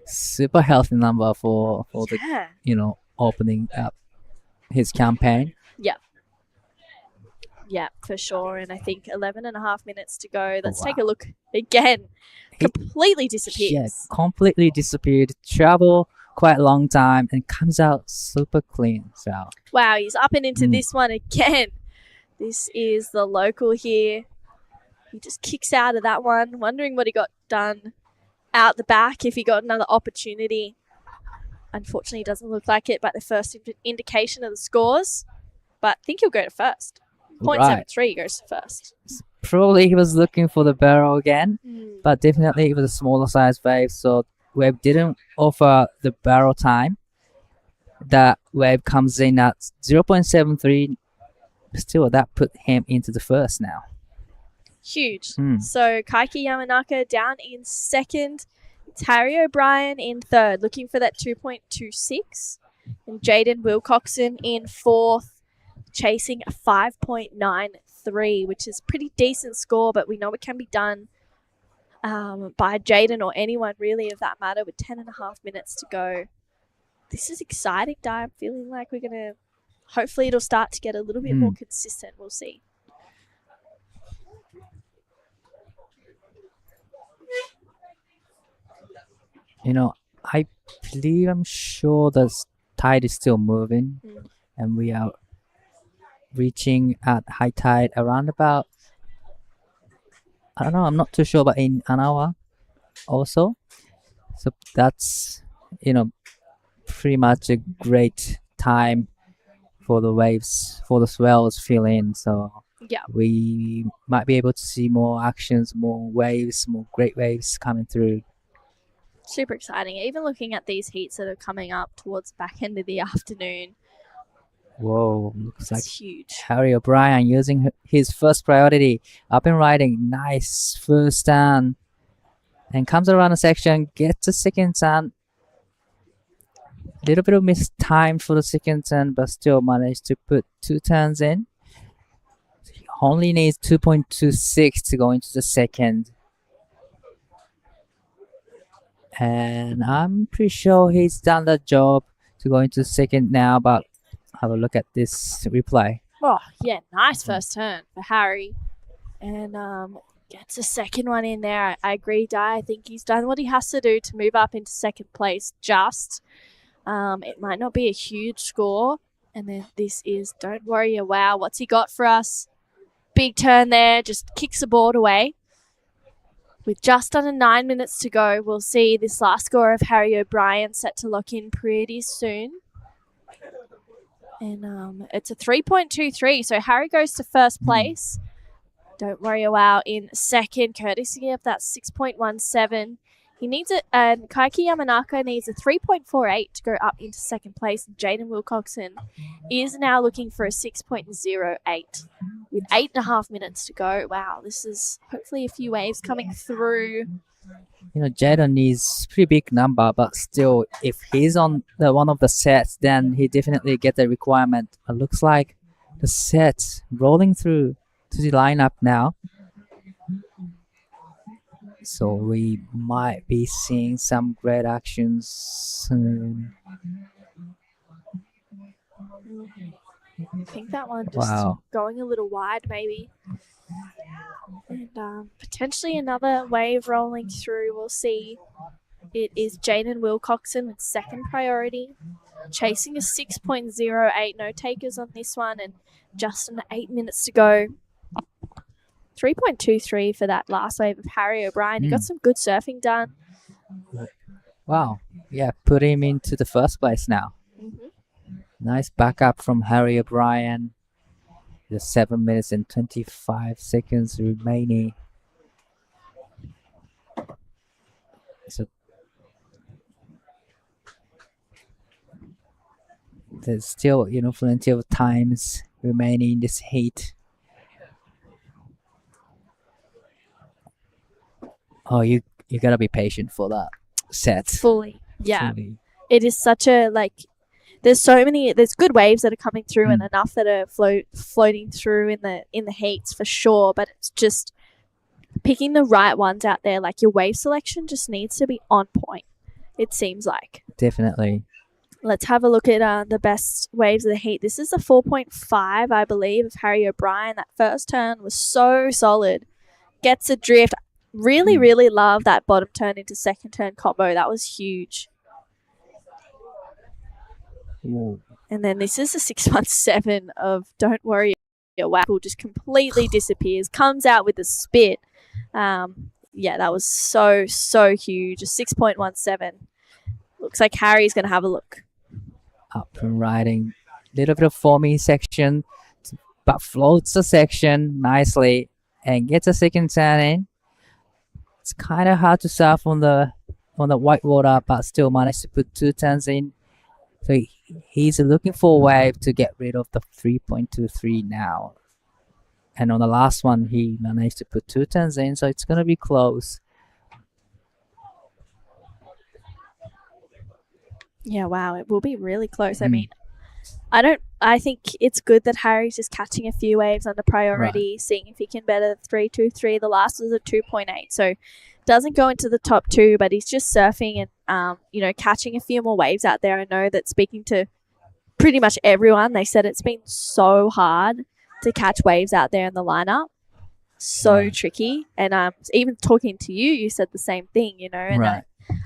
Super healthy number for the opening up his campaign. Yeah, for sure. And I think 11 and a half minutes to go. Let's take a look again. Completely disappears. Yeah, completely disappeared. Travel quite a long time and comes out super clean. So Wow, he's up and into this one again. This is the local here. He just kicks out of that one, wondering what he got done out the back, if he got another opportunity. Unfortunately, it doesn't look like it, but the first indication of the scores. But I think he'll go to first. 0.73 goes to first. probably he was looking for the barrel again, but definitely it was a smaller size wave, so wave didn't offer the barrel time. That wave comes in at 0.73. Still, that put him into the first now. Huge. So Kaiki Yamanaka down in second. It's Harry O'Brien in third, looking for that 2.26. And Jaden Wilcoxon in fourth, chasing a 5.93, which is pretty decent score, but we know it can be done by Jaden or anyone really of that matter with 10.5 minutes to go. This is exciting, Di. I'm feeling like we're going to... Hopefully it'll start to get a little bit more consistent. We'll see. You know, I believe, I'm sure the tide is still moving, and we are reaching at high tide around about, I don't know, I'm not too sure, but in an hour also. So that's, pretty much a great time for the waves, for the swells fill in. So Yeah. we might be able to see more actions, more waves, more great waves coming through. Super exciting. Even looking at these heats that are coming up towards the back end of the afternoon, Whoa, looks like it's huge. Harry O'Brien using his first priority, up and riding, nice first turn, and comes around a section, gets a second turn. A little bit of missed time for the second turn, but still managed to put 2 turns in. He only needs 2.26 to go into the second. And I'm pretty sure he's done that job to go into second now, but have a look at this replay. Oh, yeah, nice first turn for Harry. And gets a second one in there. I agree, Di. I think he's done what he has to do to move up into second place. It might not be a huge score. And then this is Don't Worry a Wow. What's he got for us? Big turn there. Just kicks the board away. With just under 9 minutes to go, we'll see this last score of Harry O'Brien set to lock in pretty soon. And it's a 3.23, so Harry goes to first place. Don't Worry a Wow in second, courtesy of that 6.17. He needs it, and Kaiki Yamanaka needs a 3.48 to go up into second place. Jaden Wilcoxon is now looking for a 6.08 with 8.5 minutes to go. Wow, this is hopefully a few waves coming through. Jaden needs pretty big number, but still, if he's on the one of the sets, then he definitely get the requirement. It looks like the set rolling through to the lineup now. So we might be seeing some great actions soon. I think that one just going a little wide maybe. And potentially another wave rolling through. We'll see. It is Jaden Wilcoxon with second priority. Chasing a 6.08. No takers on this one. And just under 8 minutes to go. 3.23 for that last wave of Harry O'Brien. He got some good surfing done. Wow. Yeah, put him into the first place now. Nice backup from Harry O'Brien. Just 7 minutes and 25 seconds remaining. So there's still, plenty of times remaining in this heat. Oh, you gotta be patient for that set. Fully. Yeah. It is such a, there's good waves that are coming through and enough that are floating through in the heats for sure, but it's just picking the right ones out there. Like, your wave selection just needs to be on point, it seems like. Definitely. Let's have a look at the best waves of the heat. This is a 4.5, I believe, of Harry O'Brien. That first turn was so solid. Gets a drift. Really, really love that bottom turn into second turn combo. That was huge. Whoa. And then this is a 6.17 of Don't Worry a Wow. Just completely disappears. Comes out with a spit. Yeah, that was so, so huge. A 6.17. Looks like Harry's going to have a look. Up and riding. Little bit of foamy section, but floats the section nicely and gets a second turn in. It's kind of hard to surf on the white water, but still managed to put 2 turns in. So he's looking for a wave to get rid of the 3.23 now. And on the last one, he managed to put 2 turns in, so it's going to be close. Yeah, wow, it will be really close. I mean, I think it's good that Harry's just catching a few waves under priority, seeing if he can better the 3.23. The last was a 2.8, so doesn't go into the top 2, but he's just surfing and catching a few more waves out there. I know that speaking to pretty much everyone, they said it's been so hard to catch waves out there in the lineup. So tricky. And even talking to you, you said the same thing, and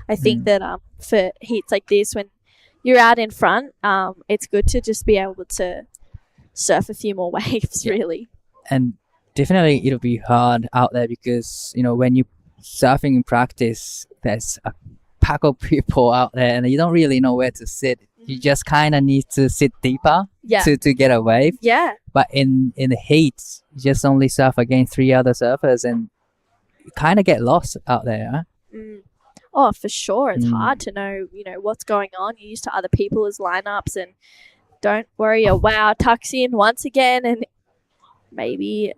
I think that for heats like this, when you're out in front, it's good to just be able to surf a few more waves, really. And definitely it'll be hard out there because when you surfing in practice, there's a pack of people out there and you don't really know where to sit. You just kind of need to sit deeper to get a wave. Yeah. But in the heat, you just only surf against 3 other surfers and you kind of get lost out there. Oh, for sure. It's hard to know, what's going on. You're used to other people's lineups, and don't worry, a wow tucks in once again, and maybe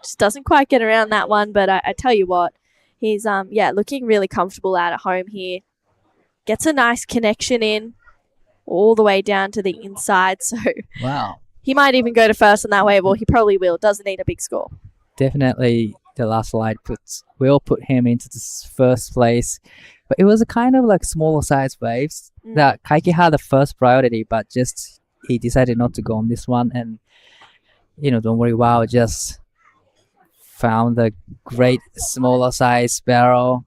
just doesn't quite get around that one. But I tell you what, he's looking really comfortable out at home here. Gets a nice connection in all the way down to the inside. So Wow. he might even go to first on that wave, or he probably will. Doesn't need a big score. Definitely the last slide will put him into this first place. But it was a kind of like smaller size waves that Kaiki had the first priority, but just he decided not to go on this one. And, don't worry, wow, just found a great smaller size barrel.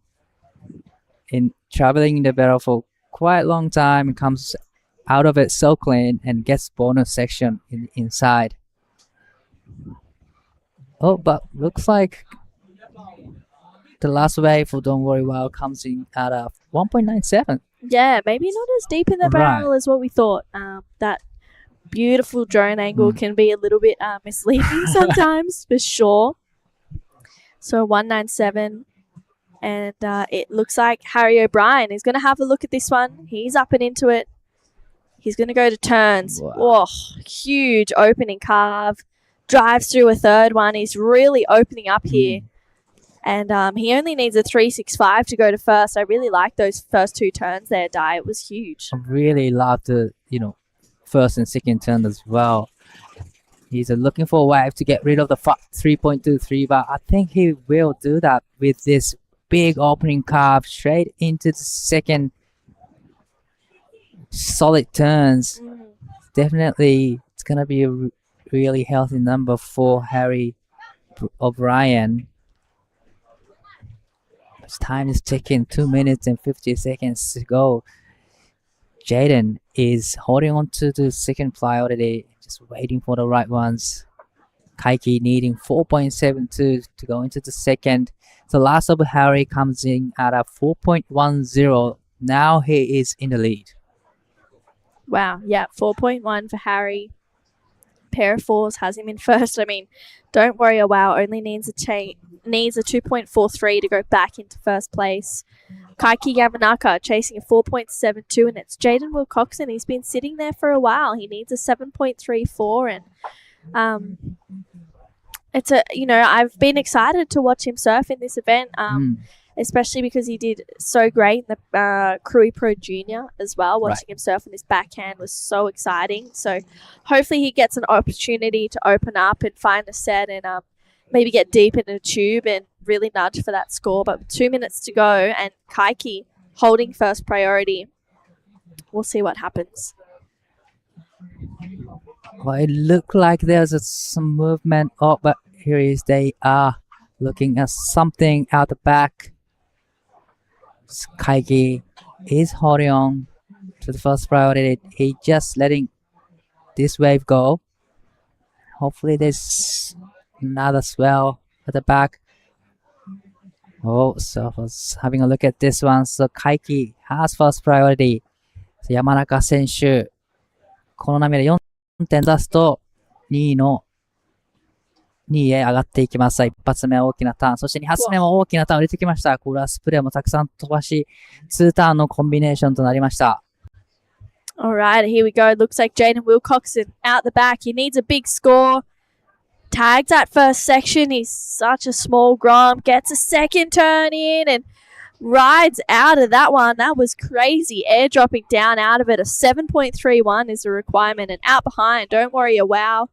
In traveling in the barrel for quite a long time, it comes out of it so clean and gets bonus section inside. Oh, but looks like the last wave for Don't Worry Wow comes in at a 1.97. Yeah, maybe not as deep in the barrel as what we thought. That beautiful drone angle can be a little bit misleading sometimes, for sure. So 197. And it looks like Harry O'Brien is going to have a look at this one. He's up and into it. He's going to go to turns. Wow. Oh, huge opening carve. Drives through a third one. He's really opening up here. And he only needs a 365 to go to first. I really like those first 2 turns there, Di. It was huge. I really love the, first and second turn as well. He's looking for a wave to get rid of the 3.23, but I think he will do that with this big opening carve straight into the second solid turns. Definitely, it's going to be a really healthy number for Harry O'Brien. His time is ticking, 2 minutes and 50 seconds to go. Jaden is holding on to the second priority, just waiting for the right ones. Kaiki needing 4.72 to go into the second. The last of Harry comes in at a 4.10. Now he is in the lead. Wow, yeah, 4.1 for Harry. Pair of fours has him in first. I mean, don't worry, a wow only needs a 2.43 to go back into first place. Kaiki Yamanaka chasing a 4.72, and it's Jaden Wilcoxon. He's been sitting there for a while. He needs a 7.34, and it's I've been excited to watch him surf in this event. Especially because he did so great in the Krui Pro Junior as well. Watching him surf on his backhand was so exciting. So hopefully he gets an opportunity to open up and find a set and maybe get deep in the tube and really nudge for that score. But 2 minutes to go and Kaiki holding first priority. We'll see what happens. Well, it looked like there's some movement. Oh, but here is they are looking at something out the back. Kaiki is holding on to the first priority. He just letting this wave go. Hopefully there's another swell at the back. Oh, so I was having a look at this one. So Kaiki has first priority. 山中選手、この波で4点出すと2位へ上がっていきます。1発目は大きなターン。そして2発目も大きなターンを入れてきました。コーラスプレーもたくさん飛ばし、2ターンのコンビネーションとなりました。Alright, here we go. Looks like Jaden Wilcoxon out the back. He needs a big score. Tags that first section. He's such a small grom. Gets a second turn in and rides out of that one. That was crazy. Airdropping down out of it. A 7.31 is the requirement. And out behind, don't worry, a wow.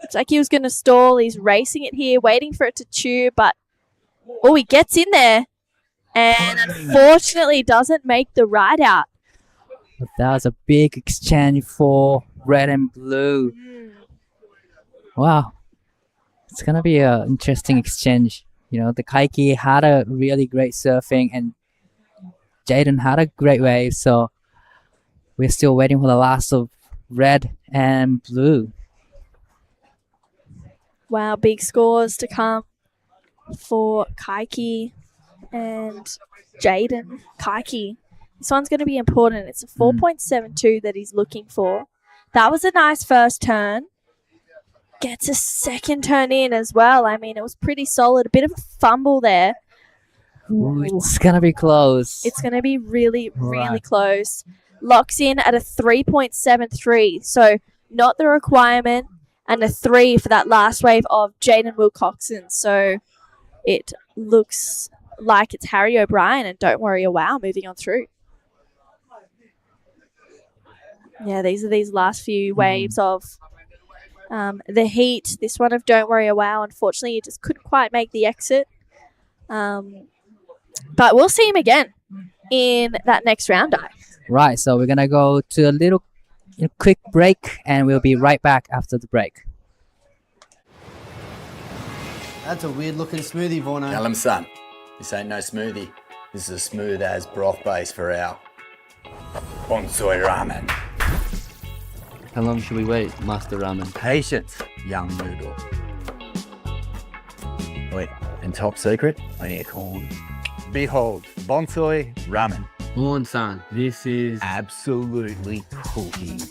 Looks like he was going to stall. He's racing it here, waiting for it to tube. But, oh, he gets in there. And unfortunately doesn't make the ride out. But that was a big exchange for red and blue. Wow. It's going to be an interesting exchange. You know, the Kaiki had a really great surfing and Jaden had a great wave, so we're still waiting for the last of red and blue. Wow, big scores to come for Kaiki and Jaden. Kaiki, this one's going to be important. It's a 4.72 that he's looking for. That was a nice first turn. Gets a second turn in as well. I mean, it was pretty solid. A bit of a fumble there. Ooh, it's going to be close. It's going to be really, really close. Locks in at a 3.73. So not the requirement, and a 3 for that last wave of Jaden Wilcoxon. So it looks like it's Harry O'Brien and Don't Worry a Wow moving on through. Yeah, these are these last few waves of the heat. This one of Don't Worry a Wow, unfortunately, it just couldn't quite make the exit. But we'll see him again in that next round dive. Right, so we're going to go to a little quick break, and we'll be right back after the break. That's a weird looking smoothie, Vorno. Tell him, son, this ain't no smoothie. This is a smooth as broth base for our bonsai ramen. How long should we wait, Master Ramen? Patience, young noodle. Wait, and top secret, I need corn. Behold, bonsai ramen. Moon-san, this is absolutely cooking.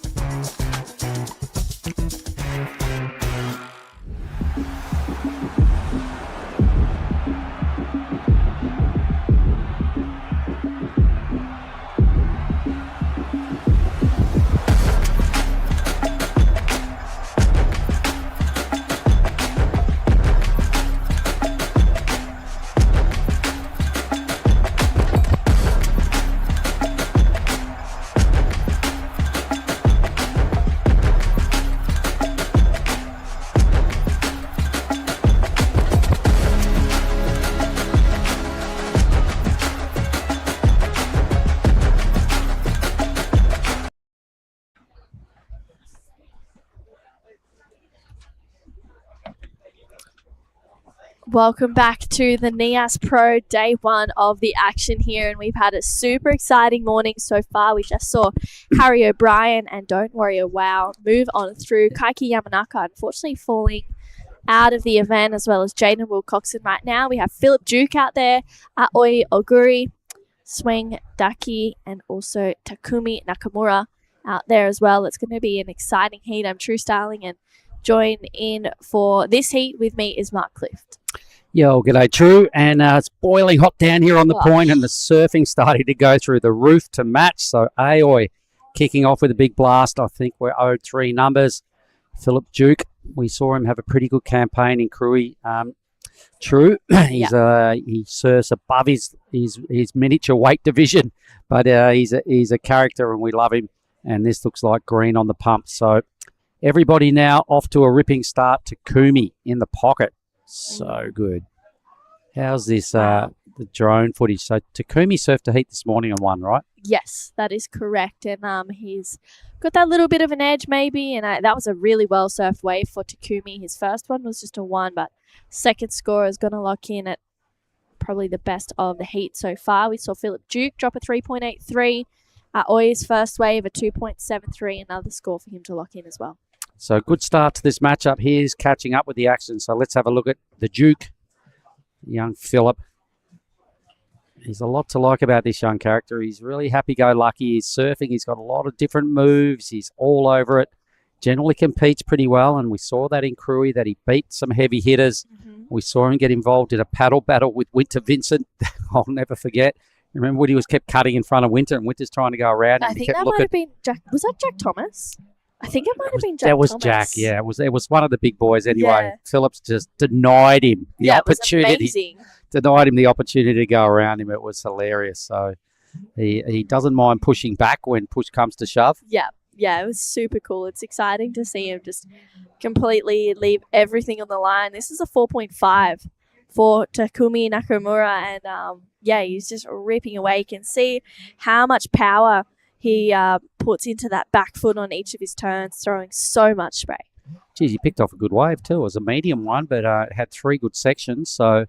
Welcome back to the Nias Pro day one of the action here, and we've had a super exciting morning so far. We just saw Harry O'Brien and Don't Worry a Wow move on through. Kaiki Yamanaka unfortunately falling out of the event, as well as Jaden Wilcoxon right now. We have Philip Duke out there, Aoi Oguri, Swing Daki, and also Takumi Nakamura out there as well. It's going to be an exciting heat. I'm True Starling, and join in for this heat with me is Mark Clift. Yo, g'day, True. And it's boiling hot down here on the point, and the surfing starting to go through the roof to match. So Aoi kicking off with a big blast. I think we're owed 3 numbers. Philip Duke, we saw him have a pretty good campaign in Krui. True, he surfs above his miniature weight division, but he's a character, and we love him. And this looks like green on the pump. So everybody now off to a ripping start. Takumi in the pocket. So good. How's this, the drone footage? So Takumi surfed a heat this morning on 1, right? Yes, that is correct. And he's got that little bit of an edge maybe. And that was a really well surfed wave for Takumi. His first one was just a 1, but second score is going to lock in at probably the best of the heat so far. We saw Philip Duke drop a 3.83. Oi's first wave a 2.73. Another score for him to lock in as well. So good start to this matchup. Here's catching up with the action. So let's have a look at the Duke, young Philip. There's a lot to like about this young character. He's really happy-go-lucky. He's surfing. He's got a lot of different moves. He's all over it. Generally competes pretty well, and we saw that in Krui, that he beat some heavy hitters. We saw him get involved in a paddle battle with Winter Vincent. I'll never forget. Remember when he kept cutting in front of Winter, and Winter's trying to go around him? I think that might have been Jack. Was that Jack Thomas? I think it might have been Jack That was Thomas. Jack, yeah. It was one of the big boys anyway. Yeah. Phillips just denied him the opportunity. It was amazing. Denied him the opportunity to go around him. It was hilarious. So he doesn't mind pushing back when push comes to shove. Yeah, it was super cool. It's exciting to see him just completely leave everything on the line. This is a 4.5 for Takumi Nakamura, and he's just ripping away. You can see how much power he puts into that back foot on each of his turns, throwing so much spray. Geez, he picked off a good wave too. It was a medium one, but it had 3 good sections. So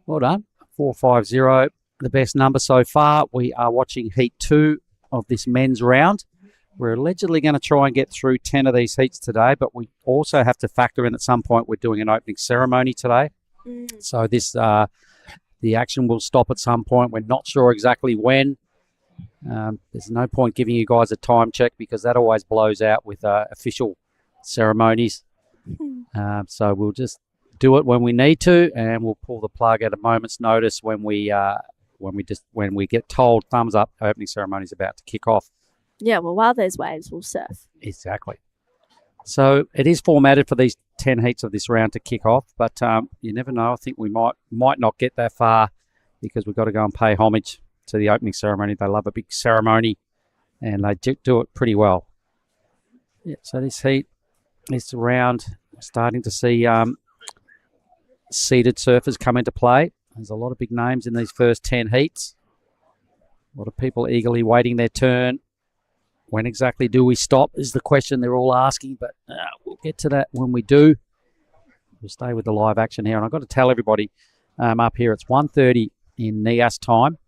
well done. 4.50. the best number so far. We are watching Heat 2 of this men's round. We're allegedly going to try and get through 10 of these heats today, but we also have to factor in at some point we're doing an opening ceremony today. So this the action will stop at some point. We're not sure exactly when. There's no point giving you guys a time check because that always blows out with official ceremonies. So we'll just do it when we need to, and we'll pull the plug at a moment's notice when we get told thumbs up. Opening ceremony is about to kick off. Yeah, well, while there's waves, we'll surf. Exactly. So it is formatted for these 10 heats of this round to kick off, but you never know. I think we might not get that far because we've got to go and pay homage to the opening ceremony. They love a big ceremony, and they do it pretty well. Yeah. So this heat, this round, we're starting to see seeded surfers come into play. There's a lot of big names in these first 10 heats. A lot of people eagerly waiting their turn. When exactly do we stop is the question they're all asking, but we'll get to that when we do. We'll stay with the live action here. And I've got to tell everybody up here, it's 1:30 in Nias time.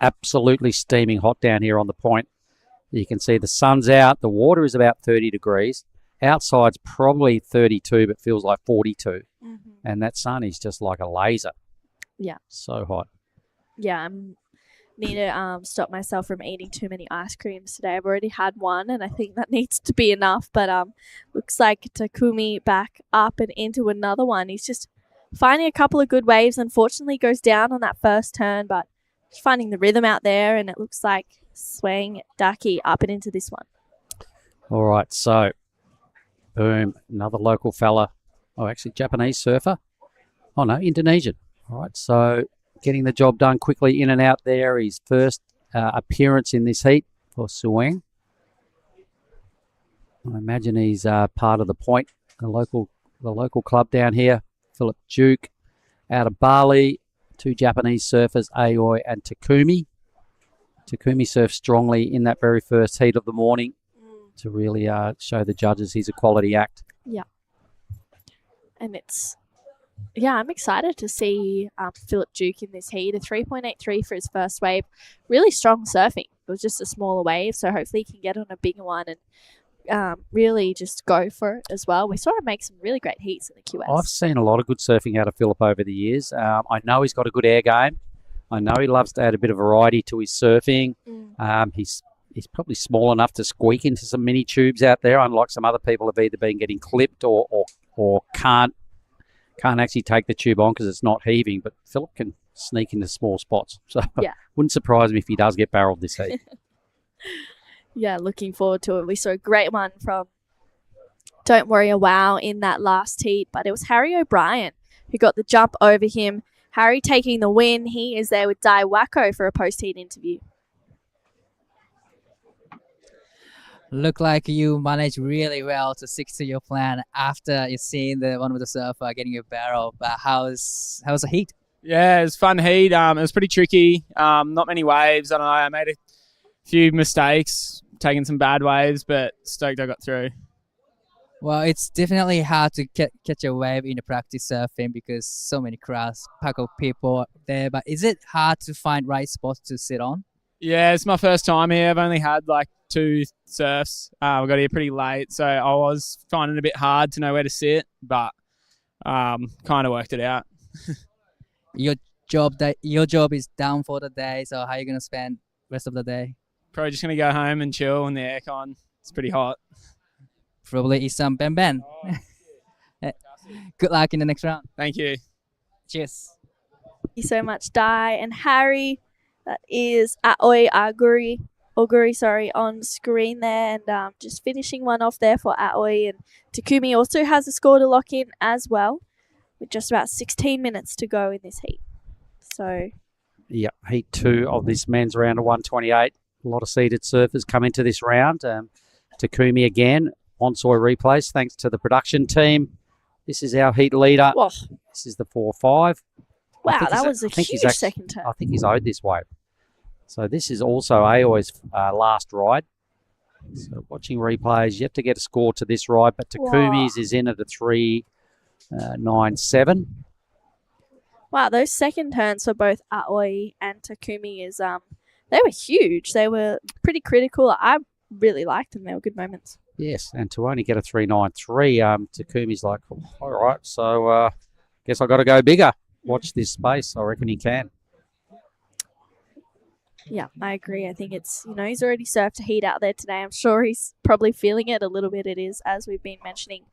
Absolutely steaming hot down here on the point. You can see the sun's out. The water is about 30 degrees. Outside's probably 32, but feels like 42. And that sun is just like a laser. Yeah. So hot. Yeah, need to stop myself from eating too many ice creams today. I've already had one, and I think that needs to be enough. But looks like Takumi back up and into another one. He's just finding a couple of good waves. Unfortunately, goes down on that first turn, but just finding the rhythm out there, and it looks like swaying Daki up and into this one. All right, so boom, another local fella. Oh, actually, Japanese surfer. Oh no, Indonesian. All right, so getting the job done quickly in and out there. His first appearance in this heat for Sueng. I imagine he's part of the Point, the local club down here. Philip Duke out of Bali. Two Japanese surfers, Aoi and Takumi. Takumi surfed strongly in that very first heat of the morning to really show the judges he's a quality act. Yeah. And I'm excited to see Philip Duke in this heat. A 3.83 for his first wave. Really strong surfing. It was just a smaller wave, so hopefully he can get on a bigger one and really just go for it as well. We saw him make some really great heats in the QS. I've seen a lot of good surfing out of Philip over the years. I know he's got a good air game. I know he loves to add a bit of variety to his surfing. He's probably small enough to squeak into some mini tubes out there, unlike some other people have either been getting clipped or can't actually take the tube on because it's not heaving. But Philip can sneak into small spots. So yeah. Wouldn't surprise me if he does get barreled this heat. Yeah, looking forward to it. We saw a great one from Don't Worry a Wow in that last heat, but it was Harry O'Brien who got the jump over him. Harry taking the win. He is there with Dai Wacko for a post-heat interview. Look like you managed really well to stick to your plan after you seen the one with the surfer getting a barrel. But how's the heat? Yeah, it was a fun heat. It was pretty tricky. Not many waves. I don't know. I made a few mistakes, taking some bad waves, but stoked I got through. Well, it's definitely hard to catch a wave in the practice surfing because so many crowds, pack of people there. But is it hard to find right spots to sit on? Yeah, it's my first time here. I've only had like 2 surfs. I got here pretty late, so I was finding it a bit hard to know where to sit, but kind of worked it out. Your job is down for the day, so how are you going to spend the rest of the day? Probably just going to go home and chill in the aircon. It's pretty hot. Probably eat some ben. Good luck in the next round. Thank you. Cheers. Thank you so much, Dai and Harry. That is Aoi Oguri, on screen there, and just finishing one off there for Aoi. And Takumi also has a score to lock in as well, with just about 16 minutes to go in this heat. So, yeah, heat 2 of this men's round of 128. A lot of seeded surfers come into this round. Takumi again, Onsoi replays, thanks to the production team. This is our heat leader. Whoa. This is the 4-5. Wow, that was a huge second turn. I think he's owed this wave. So this is also Aoi's last ride. So watching replays, yet to get a score to this ride, but Takumi's is in at a 3.97. Wow, those second turns for both Aoi and Takumi is they were huge. They were pretty critical. I really liked them. They were good moments. Yes, and to only get a 3.93, Takumi's like, oh, all right, so guess I got to go bigger. Watch this space. I reckon he can. Yeah, I agree. I think it's, he's already surfed a heat out there today. I'm sure he's probably feeling it a little bit. It is, as we've been mentioning,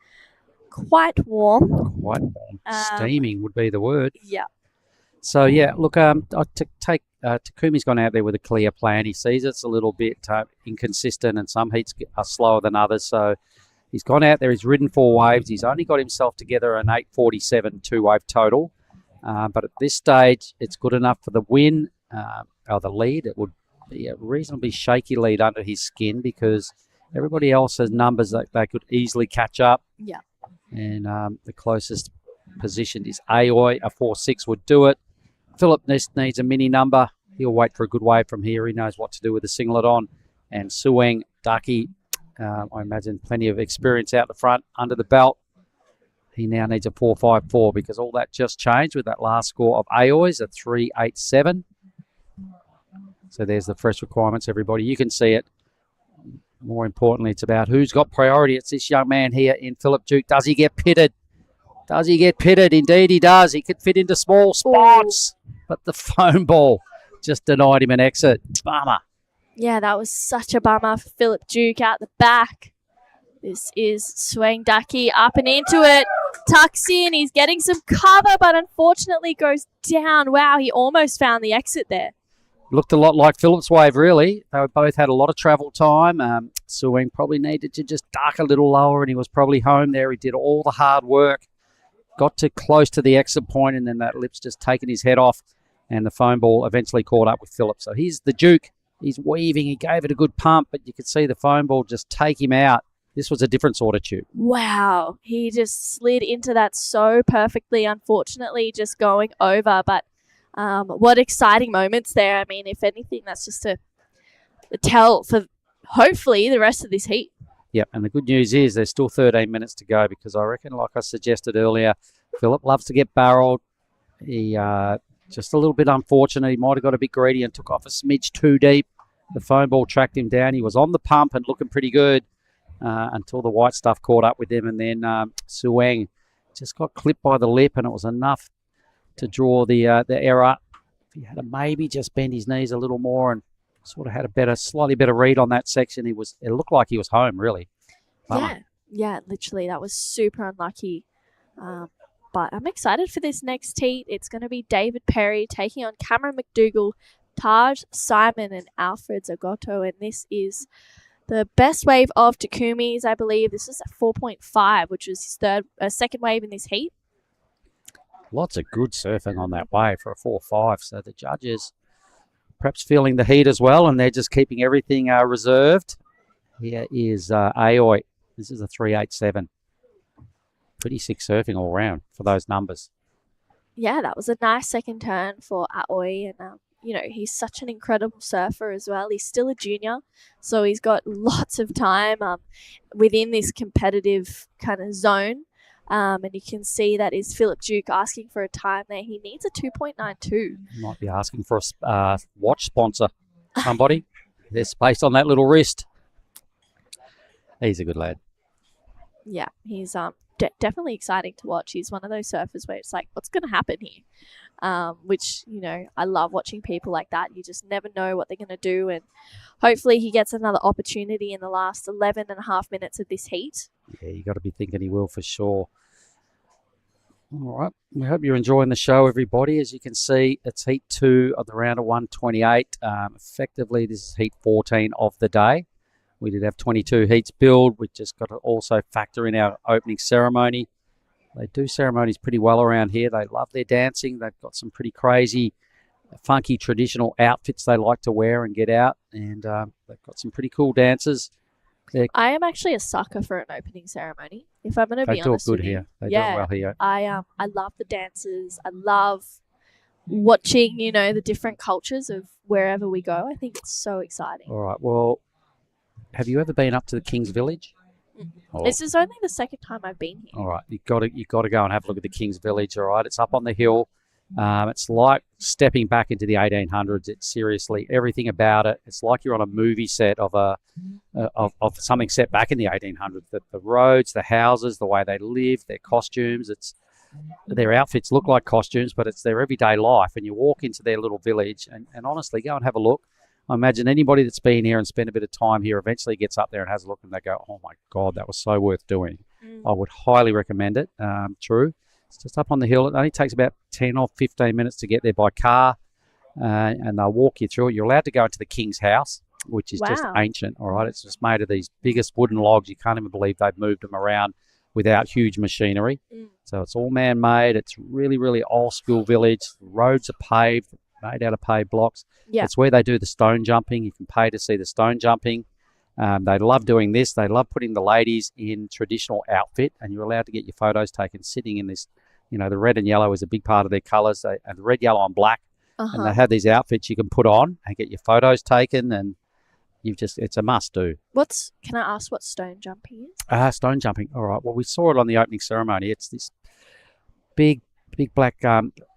quite warm. Quite warm. Steaming would be the word. Yeah. So, yeah, look, Takumi's gone out there with a clear plan. He sees it's a little bit inconsistent and some heats are slower than others. So he's gone out there. He's ridden 4 waves. He's only got himself together an 8.47 2-wave total. But at this stage, it's good enough for the win or the lead. It would be a reasonably shaky lead under his skin because everybody else has numbers that they could easily catch up. Yeah. And the closest position is Aoi. A 4.6 would do it. Philip needs a mini number. He'll wait for a good wave from here. He knows what to do with the singlet on. And Sueng, Ducky, I imagine plenty of experience out the front under the belt. He now needs a 4.54 because all that just changed with that last score of Aoi's, a 3.87. So there's the fresh requirements, everybody. You can see it. More importantly, it's about who's got priority. It's this young man here in Philip Duke. Does he get pitted? Does he get pitted? Indeed he does. He could fit into small spots. But the foam ball just denied him an exit. Bummer. Yeah, that was such a bummer for Philip Duke out the back. This is Sueng Ducky up and into it. Tucks in. He's getting some cover, but unfortunately goes down. Wow, he almost found the exit there. Looked a lot like Philip's wave, really. They both had a lot of travel time. Sueng probably needed to just duck a little lower, and he was probably home there. He did all the hard work. Got to close to the exit point, and then that lip's just taken his head off, and the foam ball eventually caught up with Philip. So here's the Duke. He's weaving. He gave it a good pump, but you could see the foam ball just take him out. This was a different sort of tube. Wow, he just slid into that so perfectly, unfortunately just going over. But what exciting moments there. I mean, if anything, that's just a tell for hopefully the rest of this heat. Yep, and the good news is there's still 13 minutes to go because I reckon, like I suggested earlier, Philip loves to get barreled. He just a little bit unfortunate. He might have got a bit greedy and took off a smidge too deep. The foam ball tracked him down. He was on the pump and looking pretty good until the white stuff caught up with him. And then Sueng just got clipped by the lip, and it was enough to draw the error. If he had to maybe just bend his knees a little more and sort of had a slightly better read on that section, it looked like he was home, really. Yeah, literally. That was super unlucky. But I'm excited for this next heat. It's going to be David Perry taking on Cameron McDougall, Taj Simon, and Alfred Zagotto. And this is the best wave of Takumi's, I believe. This is a 4.5, which was his second wave in this heat. Lots of good surfing on that wave for a 4.5. So the judges perhaps feeling the heat as well, and they're just keeping everything reserved. Here is Aoi. This is a 3.87. Pretty sick surfing all round for those numbers. Yeah, that was a nice second turn for Aoi. And, he's such an incredible surfer as well. He's still a junior, so he's got lots of time within this competitive kind of zone. And you can see that is Philip Duke asking for a time there. He needs a 2.92. Might be asking for a watch sponsor. Somebody. There's space on that little wrist. He's a good lad. Yeah, he's definitely exciting to watch. He's one of those surfers where it's like, what's going to happen here? Which, I love watching people like that. You just never know what they're going to do. And hopefully he gets another opportunity in the last 11 and a half minutes of this heat. Yeah, you got to be thinking he will for sure. All right. We hope you're enjoying the show, everybody. As you can see, it's heat 2 of the round of 128. Effectively, this is heat 14 of the day. We did have 22 heats billed. We just got to also factor in our opening ceremony. They do ceremonies pretty well around here. They love their dancing. They've got some pretty crazy, funky, traditional outfits they like to wear and get out. And they've got some pretty cool dancers. I am actually a sucker for an opening ceremony, if I'm going to be honest with you. They do it good here. They do it well here. I love the dances. I love watching, the different cultures of wherever we go. I think it's so exciting. All right. Well, have you ever been up to the King's Village? This is only the second time I've been here. All right. You've got to go and have a look at the King's Village, all right? It's up on the hill. It's like stepping back into the 1800s. It's seriously everything about it. It's like you're on a movie set of something set back in the 1800s. The roads, the houses, the way they live, their costumes. Their outfits look like costumes, but it's their everyday life. And you walk into their little village, and honestly, go and have a look. I imagine anybody that's been here and spent a bit of time here eventually gets up there and has a look, and they go, "Oh my God, that was so worth doing." I would highly recommend it. True. It's just up on the hill. It only takes about 10 or 15 minutes to get there by car, and they'll walk you through it. You're allowed to go into the king's house, which is just ancient, all right? It's just made of these biggest wooden logs. You can't even believe they've moved them around without huge machinery. So it's all man-made. It's really, really old-school village. The roads are paved, made out of paved blocks. Yeah. It's where they do the stone jumping. You can pay to see the stone jumping. They love doing this. They love putting the ladies in traditional outfit, and you're allowed to get your photos taken sitting in this. The red and yellow is a big part of their colours. And the red, yellow, and black. And they have these outfits you can put on and get your photos taken, and it's a must-do. Can I ask what stone jumping is? Stone jumping. All right. Well, we saw it on the opening ceremony. It's this big black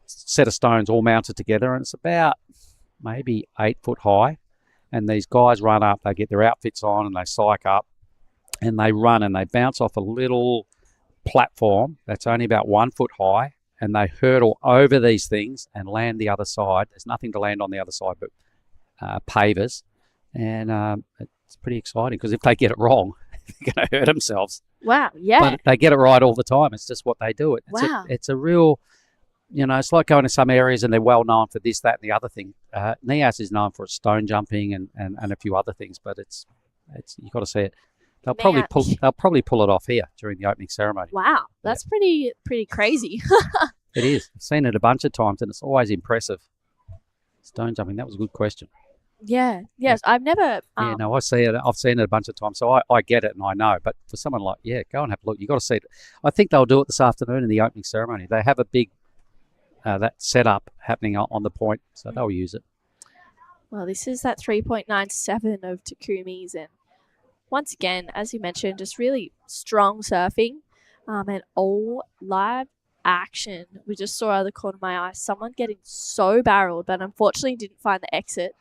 set of stones all mounted together, and it's about maybe 8 foot high. And these guys run up, they get their outfits on, and they psych up, and they run, and they bounce off a little platform that's only about 1 foot high, and they hurdle over these things and land the other side. There's nothing to land on the other side but pavers, and it's pretty exciting because if they get it wrong, they're going to hurt themselves. Wow, yeah. But they get it right all the time. It's just what they do. Wow. It's a real... it's like going to some areas and they're well known for this, that, and the other thing. Nias is known for its stone jumping and a few other things, but it's you've got to see it. They'll probably pull it off here during the opening ceremony. Wow, that's pretty crazy. It is. I've seen it a bunch of times, and it's always impressive. Stone jumping. That was a good question. Yeah. Yes, I've never. Yeah, no, I see it. I've seen it a bunch of times, so I get it and I know. But for someone like, go and have a look. You've got to see it. I think they'll do it this afternoon in the opening ceremony. They have a big that setup happening on the point, so they'll use it. Well, this is that 3.97 of Takumi's, and once again, as you mentioned, just really strong surfing, and all live action. We just saw out of the corner of my eye someone getting so barreled, but unfortunately didn't find the exit.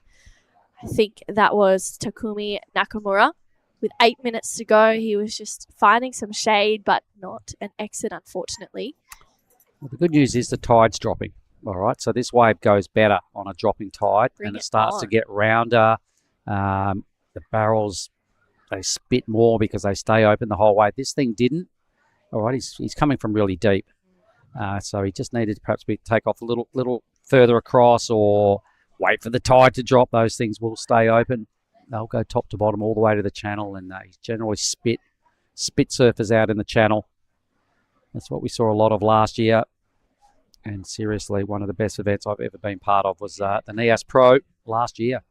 I think that was Takumi Nakamura. With 8 minutes to go, he was just finding some shade, but not an exit, unfortunately. Well, the good news is the tide's dropping. All right, so this wave goes better on a dropping tide, and it starts to get rounder. The barrels, they spit more because they stay open the whole way. This thing didn't. All right, he's coming from really deep, so he just needed to perhaps take off a little further across, or wait for the tide to drop. Those things will stay open. They'll go top to bottom all the way to the channel, and they generally spit surfers out in the channel. That's what we saw a lot of last year. And seriously, one of the best events I've ever been part of was the Nias Pro last year.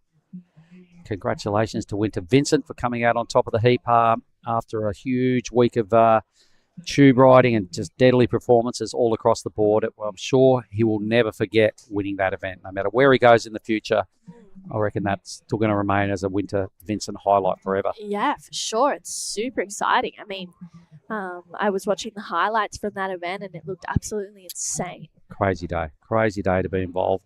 Congratulations to Winter Vincent for coming out on top of the heap after a huge week of tube riding and just deadly performances all across the board. Well, I'm sure he will never forget winning that event. No matter where he goes in the future, I reckon that's still going to remain as a Winter Vincent highlight forever. Yeah, for sure. It's super exciting. I mean, I was watching the highlights from that event, and it looked absolutely insane. Crazy day to be involved.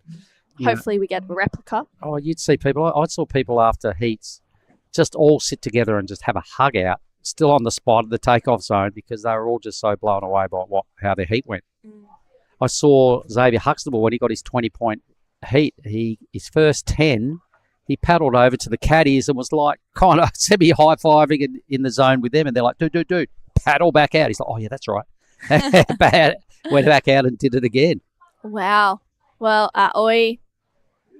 Hopefully we get a replica. Oh, you'd see people. I saw people after heats just all sit together and just have a hug out, still on the spot of the takeoff zone, because they were all just so blown away by how their heat went. I saw Xavier Huxtable when he got his 20-point heat. His first 10, he paddled over to the caddies and was like kind of semi-high-fiving in the zone with them, and they're like, dude, paddle back out. He's like, oh yeah, that's right. Went back out and did it again. Wow. Well, Oi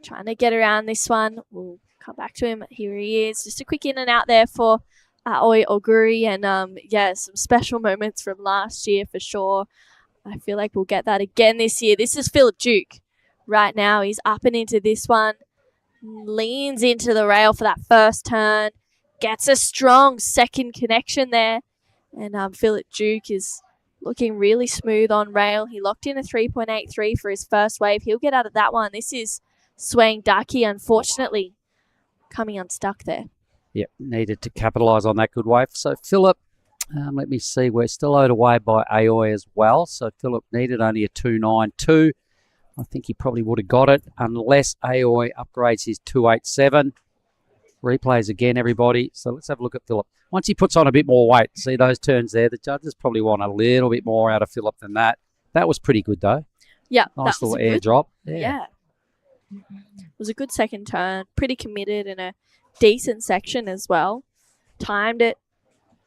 trying to get around this one. We'll come back to him. Here he is. Just a quick in and out there for Oi Oguri. And some special moments from last year for sure. I feel like we'll get that again this year. This is Philip Duke. Right now, he's up and into this one. Leans into the rail for that first turn. Gets a strong second connection there. And Philip Duke is looking really smooth on rail. He locked in a 3.83 for his first wave. He'll get out of that one. This is Swaying Daki, unfortunately, coming unstuck there. Yep, needed to capitalise on that good wave. So Philip, let me see, we're still owed away by Aoi as well. So Philip needed only a 2.92 I think he probably would have got it unless Aoi upgrades his 287. Replays again, everybody. So let's have a look at Philip. Once he puts on a bit more weight, see those turns there, the judges probably want a little bit more out of Philip than that. That was pretty good, though. Yeah. Nice that was little airdrop. Yeah. It was a good second turn. Pretty committed in a decent section as well. Timed it.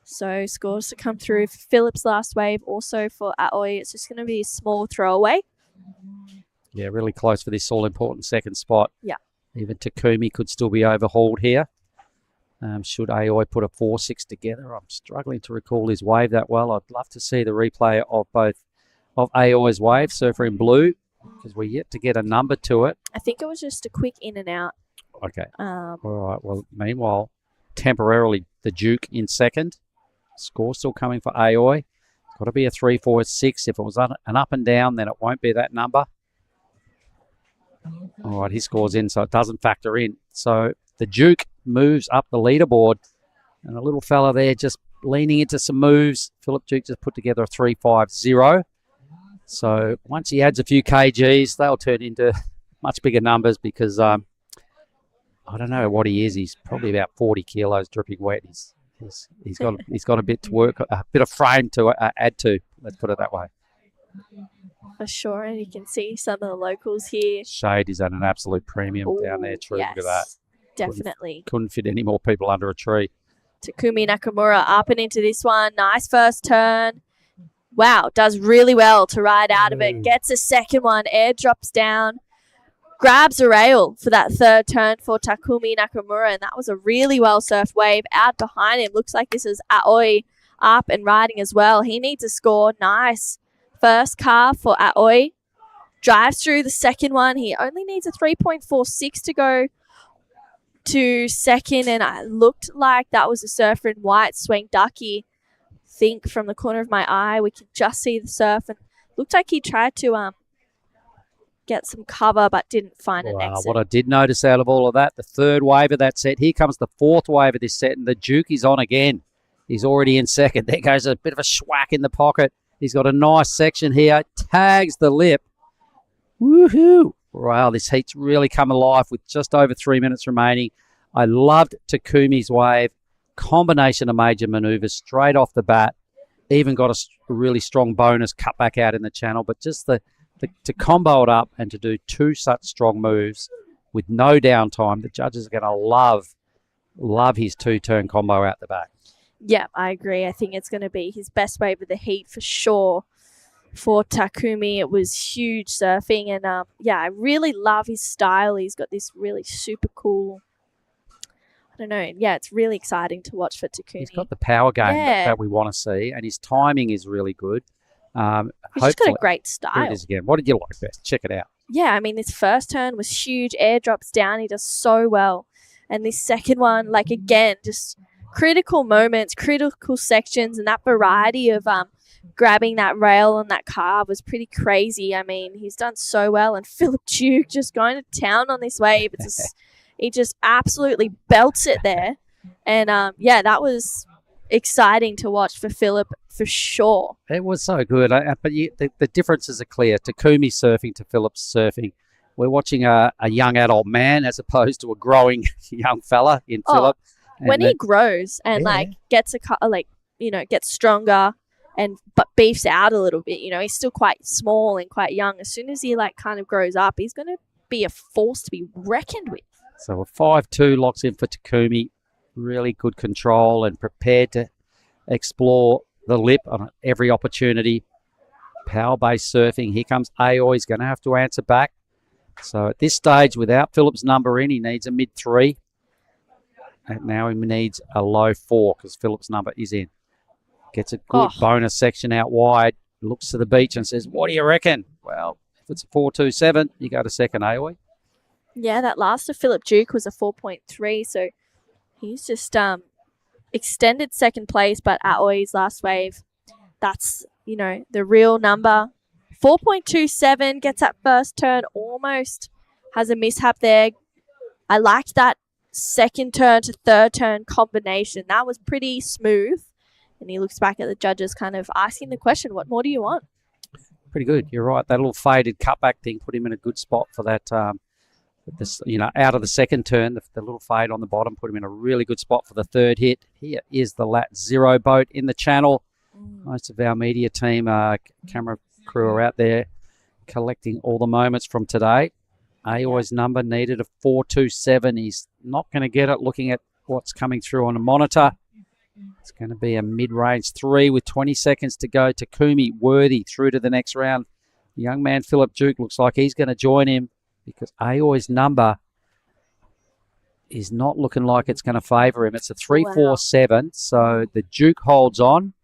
So scores to come through for Philip's last wave. Also for Aoi, it's just going to be a small throwaway. Yeah, really close for this all-important second spot. Yeah. Even Takumi could still be overhauled here. Should Aoi put a 4-6 together? I'm struggling to recall his wave that well. I'd love to see the replay of both of Aoi's wave, Surfer in blue, because we're yet to get a number to it. I think it was just a quick in and out. Okay. All right. Well, meanwhile, temporarily the Duke in second. Score still coming for Aoi. Got to be a 3-4-6. If it was an up and down, then it won't be that number. All right, his score's in, so it doesn't factor in. So the Duke moves up the leaderboard, and a little fella there just leaning into some moves. Philip Duke just put together a 3-5-0. So once he adds a few kgs, they'll turn into much bigger numbers because I don't know what he is. He's probably about 40 kilos dripping wet. He's got a bit to work, a bit of frame to add to. Let's put it that way. For sure, and you can see some of the locals here. Shade is at an absolute premium down there. True, yes, look at that. Definitely. Couldn't fit any more people under a tree. Takumi Nakamura up and into this one. Nice first turn. Wow, does really well to ride out of it. Gets a second one, airdrops down. Grabs a rail for that third turn for Takumi Nakamura, and that was a really well surfed wave out behind him. Looks like this is Aoi up and riding as well. He needs a score. Nice first car for Aoi. Drives through the second one. He only needs a 3.46 to go to second, and it looked like that was a surfer in white, Swing Ducky. Think from the corner of my eye, we can just see the surf, and looked like he tried to get some cover but didn't find an exit. What I did notice out of all of that, the third wave of that set, here comes the fourth wave of this set, and the Duke is on again. He's already in second. There goes a bit of a schwack in the pocket. He's got a nice section here, tags the lip. Woohoo! Wow, this heat's really come alive with just over 3 minutes remaining. I loved Takumi's wave. Combination of major maneuvers straight off the bat. Even got a really strong bonus cut back out in the channel, but just to combo it up and to do two such strong moves with no downtime, the judges are going to love his two-turn combo out the back. Yeah, I agree. I think it's going to be his best wave of the heat for sure. For Takumi, it was huge surfing, and yeah, I really love his style. He's got this really super cool, I don't know, yeah, it's really exciting to watch for Takumi. He's got the power game that we want to see, and his timing is really good. He's just got a great style. Here it is again. What did you like best? Check it out. Yeah, I mean, this first turn was huge. Airdrops down. He does so well. And this second one, like, again, just critical moments, critical sections, and that variety of grabbing that rail on that carve was pretty crazy. I mean, he's done so well. And Philip Duke just going to town on this wave. It's just, he just absolutely belts it there. And, yeah, that was exciting to watch for Philip for sure. It was so good. But the differences are clear. Takumi surfing to Philip's surfing. We're watching a young adult man as opposed to a growing young fella in Philip. When he grows and gets gets stronger but beefs out a little bit, he's still quite small and quite young. As soon as he kind of grows up, he's going to be a force to be reckoned with. So a 5-2 locks in for Takumi. Really good control and prepared to explore the lip on every opportunity. Power-based surfing. Here comes Aoi. He's going to have to answer back. So at this stage, without Philip's number in, he needs a mid-3. And now he needs a low 4 because Philip's number is in. Gets a good bonus section out wide. Looks to the beach and says, what do you reckon? Well, if it's a 4.27, you go to second, Aoi. Yeah, that last of Philip Duke was a 4.3, so he's just extended second place, but Aoi's last wave, that's, the real number. 4.27, gets that first turn, almost has a mishap there. I liked that second turn to third turn combination. That was pretty smooth. And he looks back at the judges kind of asking the question, what more do you want? pretty good. You're right. That little faded cutback thing put him in a good spot for that. Out of the second turn, the little fade on the bottom put him in a really good spot for the third hit. Here is the Lat Zero boat in the channel. Most of our media team, camera crew are out there collecting all the moments from today. Aoi's number needed a 4.27. He's not going to get it looking at what's coming through on the monitor. It's going to be a mid-range 3 with 20 seconds to go. Takumi worthy through to the next round. The young man, Philip Duke, looks like he's going to join him because Aoi's number is not looking like it's going to favour him. It's a 3.47, so the Duke holds on,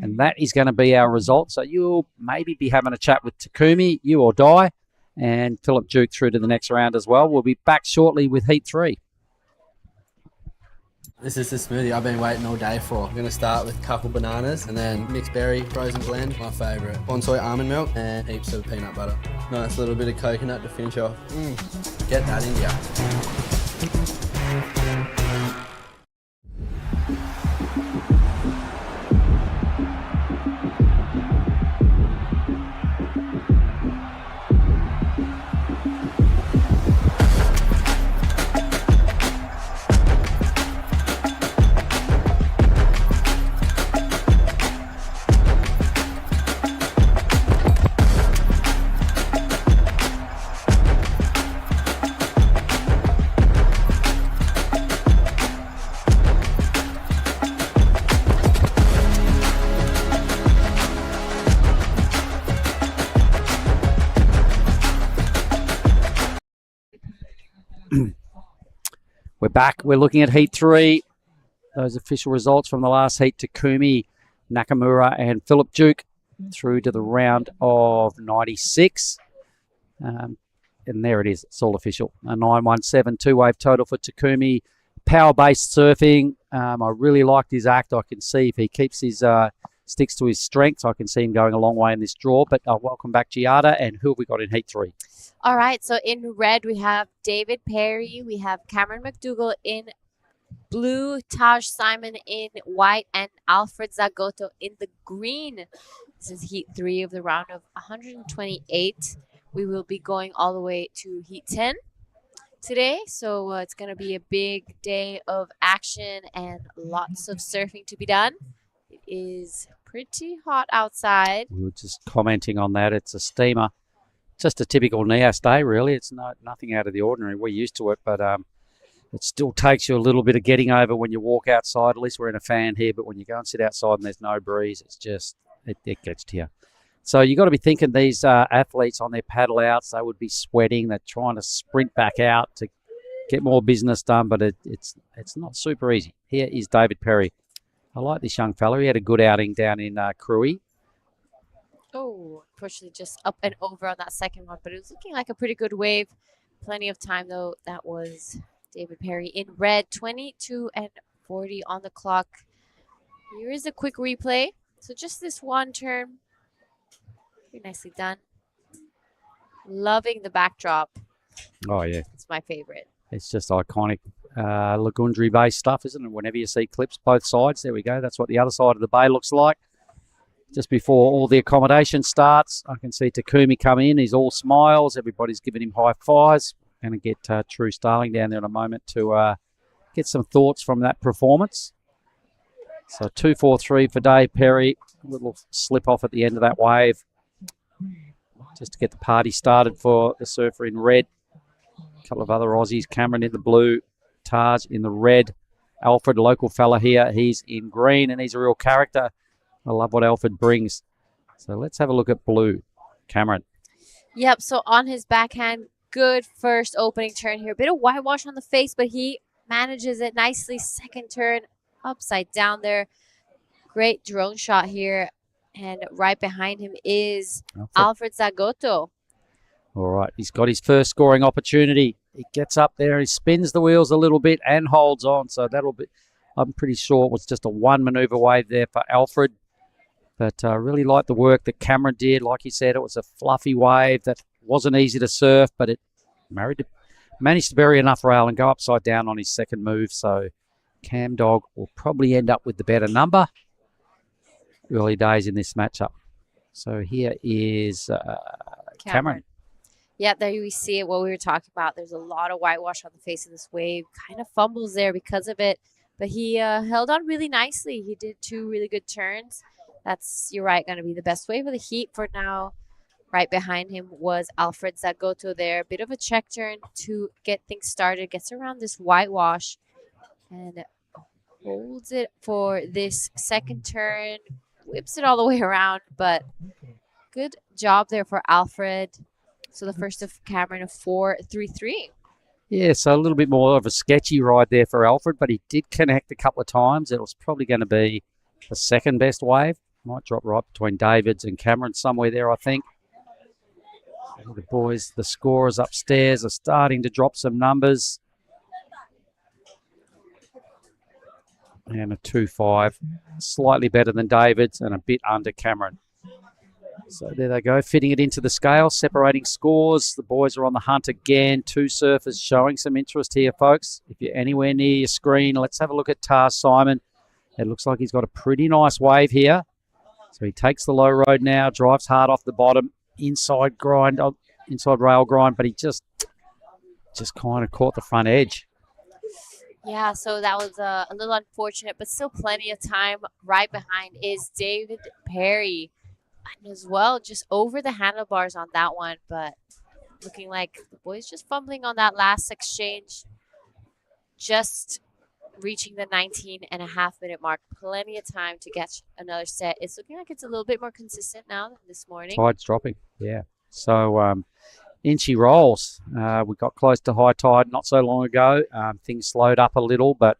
and that is going to be our result. So you'll maybe be having a chat with Takumi, you or die, and Philip Duke through to the next round as well. We'll be back shortly with Heat 3. This is the smoothie I've been waiting all day for. I'm going to start with couple bananas and then mixed berry frozen blend, my favourite. Bonsai almond milk and heaps of peanut butter. Nice little bit of coconut to finish off. Get that in ya. We're back. We're looking at Heat 3. Those official results from the last heat: Takumi, Nakamura, and Philip Duke through to the round of 96. And there it is. It's all official. A 917 two-wave total for Takumi. Power-based surfing. I really liked his act. I can see if he keeps his sticks to his strengths, I can see him going a long way in this draw. But welcome back, Giada. And who have we got in Heat 3? All right, so in red, we have David Perry, we have Cameron McDougall in blue, Taj Simon in white, and Alfred Zagotto in the green. This is Heat 3 of the round of 128. We will be going all the way to Heat 10 today, so it's going to be a big day of action and lots of surfing to be done. It is pretty hot outside. We were just commenting on that. It's a steamer. Just a typical Nias day, really. It's nothing out of the ordinary. We're used to it, but it still takes you a little bit of getting over when you walk outside. At least we're in a fan here, but when you go and sit outside and there's no breeze, it's just, it gets to you. So you got to be thinking these athletes on their paddle outs, they would be sweating. They're trying to sprint back out to get more business done, but it's not super easy. Here is David Perry. I like this young fella. He had a good outing down in Krui. Oh, unfortunately just up and over on that second one, but it was looking like a pretty good wave. Plenty of time, though. That was David Perry in red, 22 and 40 on the clock. Here is a quick replay. So just this one turn. Pretty nicely done. Loving the backdrop. Oh, yeah. It's my favorite. It's just iconic Lagundri-based stuff, isn't it? Whenever you see clips, both sides, there we go. That's what the other side of the bay looks like. Just before all the accommodation starts, I can see Takumi come in. He's all smiles. Everybody's giving him high fives. Going to get True Starling down there in a moment to get some thoughts from that performance. So 2-4-3 for Dave Perry. A little slip off at the end of that wave. Just to get the party started for the surfer in red. A couple of other Aussies. Cameron in the blue. Taj in the red. Alfred, local fella here. He's in green and he's a real character. I love what Alfred brings. So let's have a look at blue. Cameron. Yep, so on his backhand, good first opening turn here. A bit of whitewash on the face, but he manages it nicely. Second turn, upside down there. Great drone shot here. And right behind him is Alfred Zagotto. All right, he's got his first scoring opportunity. He gets up there, he spins the wheels a little bit and holds on. So that'll be, I'm pretty sure it was just a one maneuver wave there for Alfred. But I really like the work that Cameron did. Like he said, it was a fluffy wave that wasn't easy to surf, but it managed to bury enough rail and go upside down on his second move. So Cam Dog will probably end up with the better number. Early days in this matchup. So here is Cameron. Yeah, there we see it, what we were talking about. There's a lot of whitewash on the face of this wave. Kind of fumbles there because of it, but he held on really nicely. He did 2 really good turns. That's, you're right, going to be the best wave of the heat for now. Right behind him was Alfred Zagoto there. Bit of a check turn to get things started. Gets around this whitewash and holds it for this second turn. Whips it all the way around, but good job there for Alfred. So the first of Cameron of 4.33. Yeah, so a little bit more of a sketchy ride there for Alfred, but he did connect a couple of times. It was probably going to be the second best wave. Might drop right between David's and Cameron somewhere there, I think. The boys, the scorers upstairs are starting to drop some numbers. And a 2.5, slightly better than David's and a bit under Cameron. So there they go, fitting it into the scale, separating scores. The boys are on the hunt again. 2 surfers showing some interest here, folks. If you're anywhere near your screen, let's have a look at Tar Simon. It looks like he's got a pretty nice wave here. So he takes the low road now, drives hard off the bottom, inside rail grind, but he just kind of caught the front edge. Yeah, so that was a little unfortunate, but still plenty of time. Right behind is David Perry. And as well, just over the handlebars on that one, but looking like the boys just fumbling on that last exchange. Just reaching the 19.5-minute mark. Plenty of time to get another set. It's looking like it's a little bit more consistent now than this morning. Tide's dropping, yeah. So inchy rolls. We got close to high tide not so long ago. Things slowed up a little, but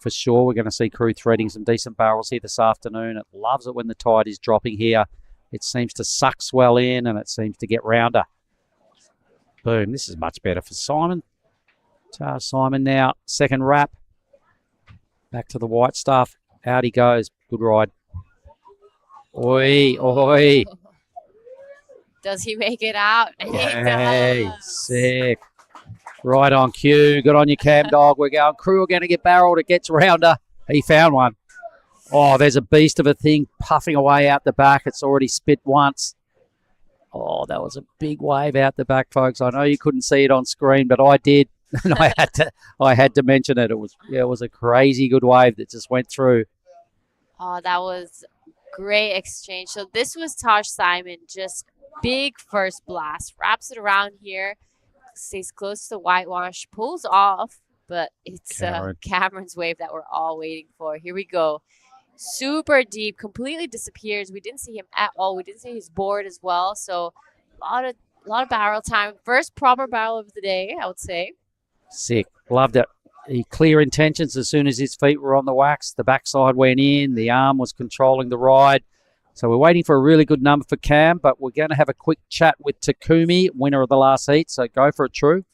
for sure we're going to see crew threading some decent barrels here this afternoon. It loves it when the tide is dropping here. It seems to suck swell in and it seems to get rounder. Boom, this is much better for Simon. Tar Simon now, second wrap. Back to the white stuff. Out he goes. Good ride. Oi, oi. Does he make it out? Hey, sick. Right on cue. Good on you, Cam Dog. We're going. Crew are going to get barreled. It gets rounder. He found one. Oh, there's a beast of a thing puffing away out the back. It's already spit once. Oh, that was a big wave out the back, folks. I know you couldn't see it on screen, but I did. And I had to mention it. It was a crazy good wave that just went through. Oh, that was great exchange. So this was Taj Simon, just big first blast. Wraps it around here, stays close to the whitewash, pulls off, but it's Cameron's wave that we're all waiting for. Here we go. Super deep, completely disappears. We didn't see him at all. We didn't see his board as well. So a lot of barrel time. First proper barrel of the day, I would say. Sick. Loved it. He clear intentions as soon as his feet were on the wax. The backside went in. The arm was controlling the ride. So we're waiting for a really good number for Cam, but we're going to have a quick chat with Takumi, winner of the last heat. So go for it, True.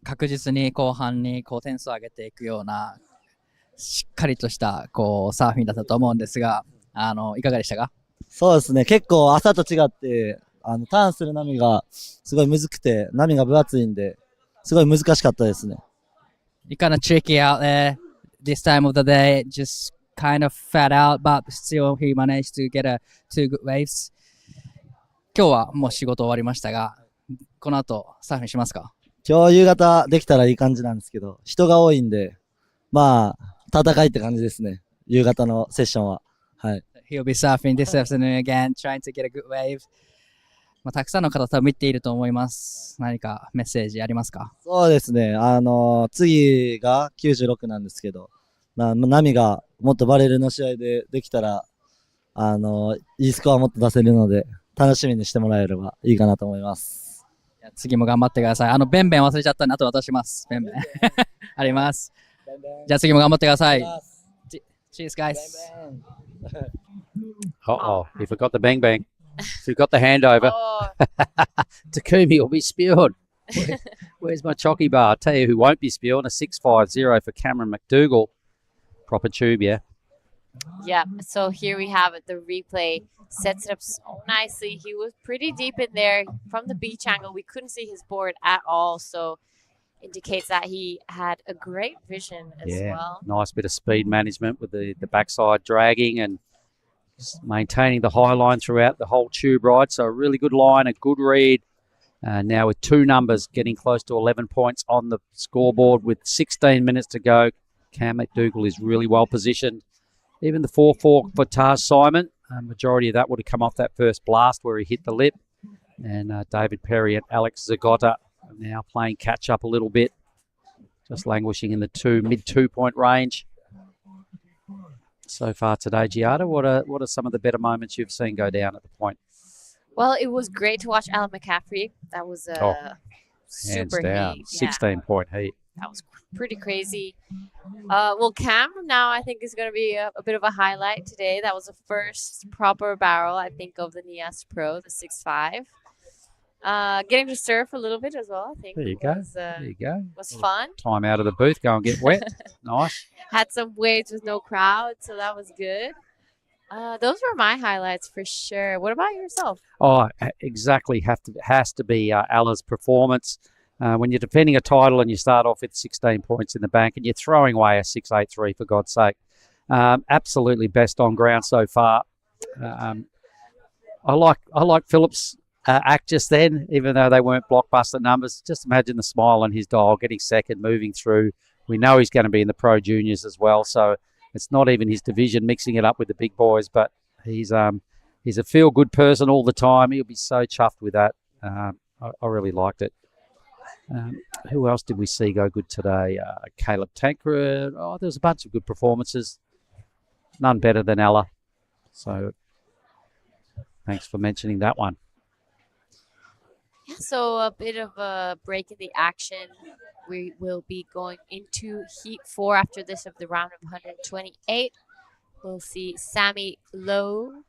確実に後半に点数を上げていくようなしっかりとしたサーフィンだったと思うんですが、いかがでしたか？そうですね。結構朝と違ってターンする波がすごいむずくて、波が分厚いんですごい難しかったですね。It's kind of tricky out there this time of the day. Just kind of fat out, but still he managed to get 2 good waves. 今日はもう仕事終わりましたが、この後サーフィンしますか？今日夕方できたらいい感じなんですけど、人が多いんで、まあ、戦いって感じですね。夕方のセッションは。はい。He'll be surfing this afternoon again, trying to get a good wave. たくさんの方多分見ていると思います。何かメッセージありますか？そうですね。次が96なんですけど、波がもっとバレルの試合でできたら、いいスコアもっと出せるので、楽しみにしてもらえればいいかなと思います。次も頑張ってください。ベンベン忘れちゃったんで、あと渡します。ベンベン。あります。じゃあ次も頑張ってください。Cheers, guys. Uh-oh, he forgot the bang bang. Forgot the handover. Oh. Takumi will be spewed. Where's my chocky bar? I'll tell you who won't be spewed. A 6.50 for Cameron McDougall. Proper tube, yeah. Yeah, so here we have it. The replay sets it up so nicely. He was pretty deep in there from the beach angle. We couldn't see his board at all. So indicates that he had a great vision as well. Nice bit of speed management with the backside dragging and just maintaining the high line throughout the whole tube ride. So a really good line, a good read. Now with 2 numbers, getting close to 11 points on the scoreboard with 16 minutes to go. Cam McDougall is really well positioned. Even the 4-4 for Taj Simon, majority of that would have come off that first blast where he hit the lip. And David Perry and Alex Zagota are now playing catch up a little bit, just languishing in the mid 2-point range. So far today, Giada, what are some of the better moments you've seen go down at the point? Well, it was great to watch Alan McCaffrey. That was a super heat. 16-point heat. That was pretty crazy. Well, Cam now I think is going to be a bit of a highlight today. That was the first proper barrel, I think, of the Nias Pro, the 6.5. Getting to surf a little bit as well, I think. There you go. There you go. Was fun. Time out of the booth, go and get wet. Nice. Had some waves with no crowd, so that was good. Those were my highlights for sure. What about yourself? Oh, exactly. Has to be Alla's performance. When you're defending a title and you start off with 16 points in the bank and you're throwing away a 6.83 for God's sake. Absolutely best on ground so far. I like Phillips' act just then, even though they weren't blockbuster numbers. Just imagine the smile on his dial, getting second, moving through. We know he's going to be in the Pro Juniors as well, so it's not even his division, mixing it up with the big boys, but he's a feel-good person all the time. He'll be so chuffed with that. I really liked it. Who else did we see go good today? Caleb Tankred. Oh, there was a bunch of good performances. None better than Ella. So thanks for mentioning that one. Yeah, so a bit of a break in the action. We will be going into Heat 4 after this of the round of 128. We'll see Sammy Lowe,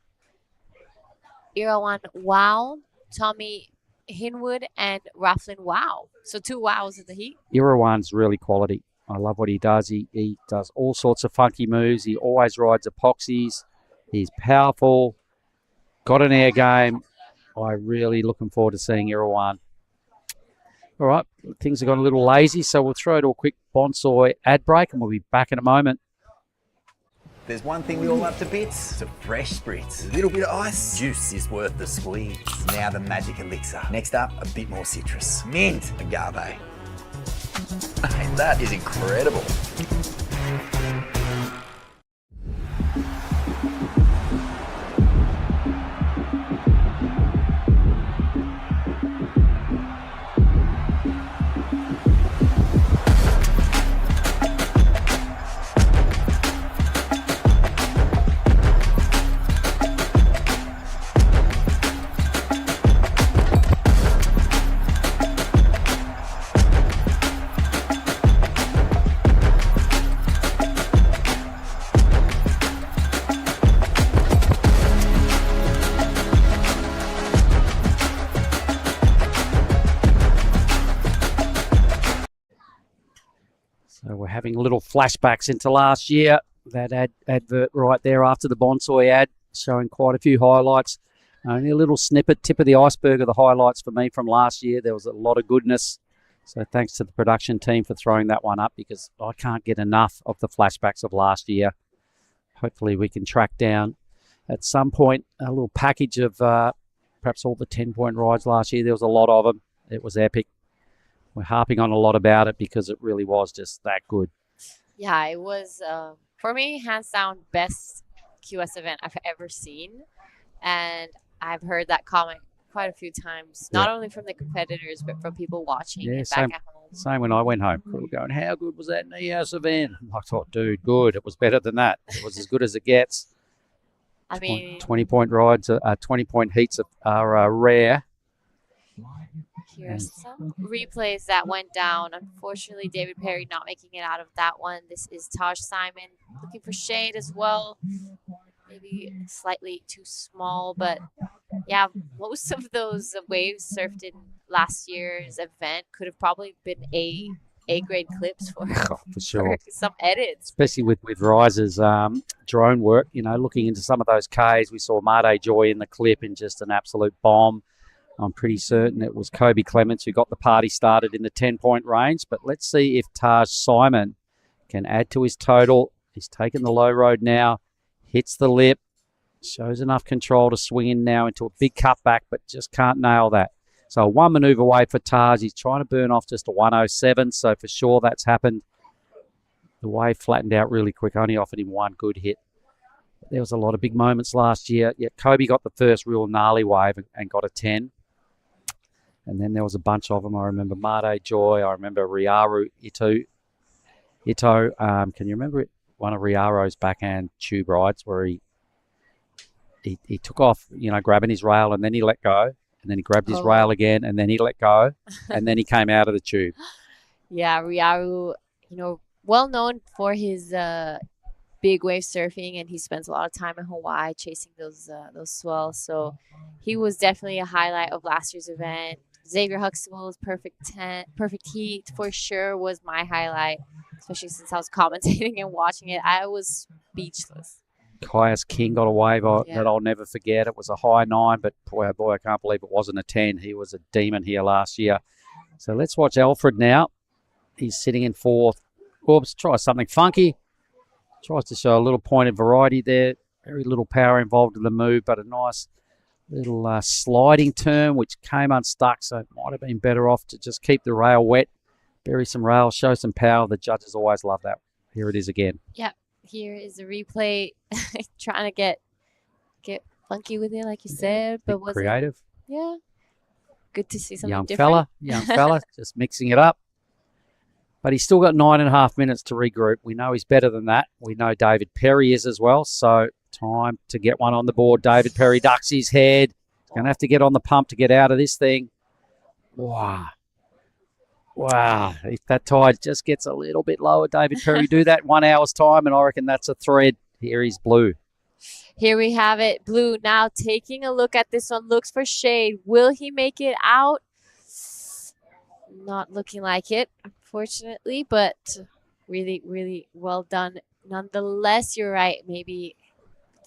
Irawan Wow, Tommy Hinwood, and Raflin Wow. So 2 wows in the Heat. Irawan's really quality. I love what he does. He does all sorts of funky moves. He always rides epoxies. He's powerful, got an air game. I'm really looking forward to seeing Irawan. All right, things have gone a little lazy, so we'll throw to a quick Bonsoy ad break and we'll be back in a moment. There's one thing we all love to bits. It's a fresh spritz. A little bit of ice. Juice is worth the squeeze. Now the magic elixir. Next up, a bit more citrus. Mint agave. Hey, that is incredible. So we're having little flashbacks into last year. That advert right there after the Bonsoy ad, showing quite a few highlights. Only a little snippet, tip of the iceberg of the highlights for me from last year. There was a lot of goodness. So thanks to the production team for throwing that one up, because I can't get enough of the flashbacks of last year. Hopefully we can track down at some point a little package of perhaps all the 10-point rides last year. There was a lot of them. It was epic. We're harping on a lot about it because it really was just that good. Yeah, it was, for me, hands down, best QS event I've ever seen. And I've heard that comment quite a few times, not only from the competitors, but from people watching it back at home. Same when I went home. People were going, how good was that Nias event? I thought, dude, good. It was better than that. It was as good as it gets. I mean, 20-point rides, 20-point heats are rare. Here's some replays that went down. Unfortunately, David Perry not making it out of that one. This is Taj Simon looking for shade as well. Maybe slightly too small, but yeah, most of those waves surfed in last year's event could have probably been A-grade clips for sure. For some edits. Especially with risers, drone work, you know, looking into some of those Ks. We saw Made Joy in the clip and just an absolute bomb. I'm pretty certain it was Kobe Clements who got the party started in the 10-point range. But let's see if Taj Simon can add to his total. He's taken the low road now, hits the lip, shows enough control to swing in now into a big cutback, but just can't nail that. So one manoeuvre away for Taj. He's trying to burn off just a 107, so for sure that's happened. The wave flattened out really quick, only offered him one good hit. There was a lot of big moments last year. Yeah, Kobe got the first real gnarly wave and got a 10. And then there was a bunch of them. I remember Made Joy. I remember Riaru Ito. Can you remember it? One of Riaro's backhand tube rides where he took off, grabbing his rail, and then he let go. And then he grabbed his rail again, and then he let go. And then he came out of the tube. Yeah, Riaru, well known for his big wave surfing, and he spends a lot of time in Hawaii chasing those swells. So he was definitely a highlight of last year's event. Xavier Huxtable's perfect heat for sure was my highlight, especially since I was commentating and watching it. I was speechless. Caius King got a wave that I'll never forget. It was a high 9, but boy, I can't believe it wasn't a 10. He was a demon here last year. So let's watch Alfred now. He's sitting in 4th. Oops, try something funky. Tries to show a little point of variety there. Very little power involved in the move, but a nice little sliding turn, which came unstuck, so it might have been better off to just keep the rail wet, bury some rail, show some power. The judges always love that. Here it is again. Yep, here is the replay. Trying to get funky with it, like you said, but was creative. Yeah, good to see something young different. Young fella, just mixing it up. But he's still got 9.5 minutes to regroup. We know he's better than that. We know David Perry is as well. So time to get one on the board. David Perry ducks his head. He's going to have to get on the pump to get out of this thing. Wow. If that tide just gets a little bit lower, David Perry, do that in 1 hour's time, and I reckon that's a thread. Here he's Blue. Here we have it. Blue now taking a look at this one. Looks for shade. Will he make it out? Not looking like it, unfortunately, but really, really well done. Nonetheless, you're right. Maybe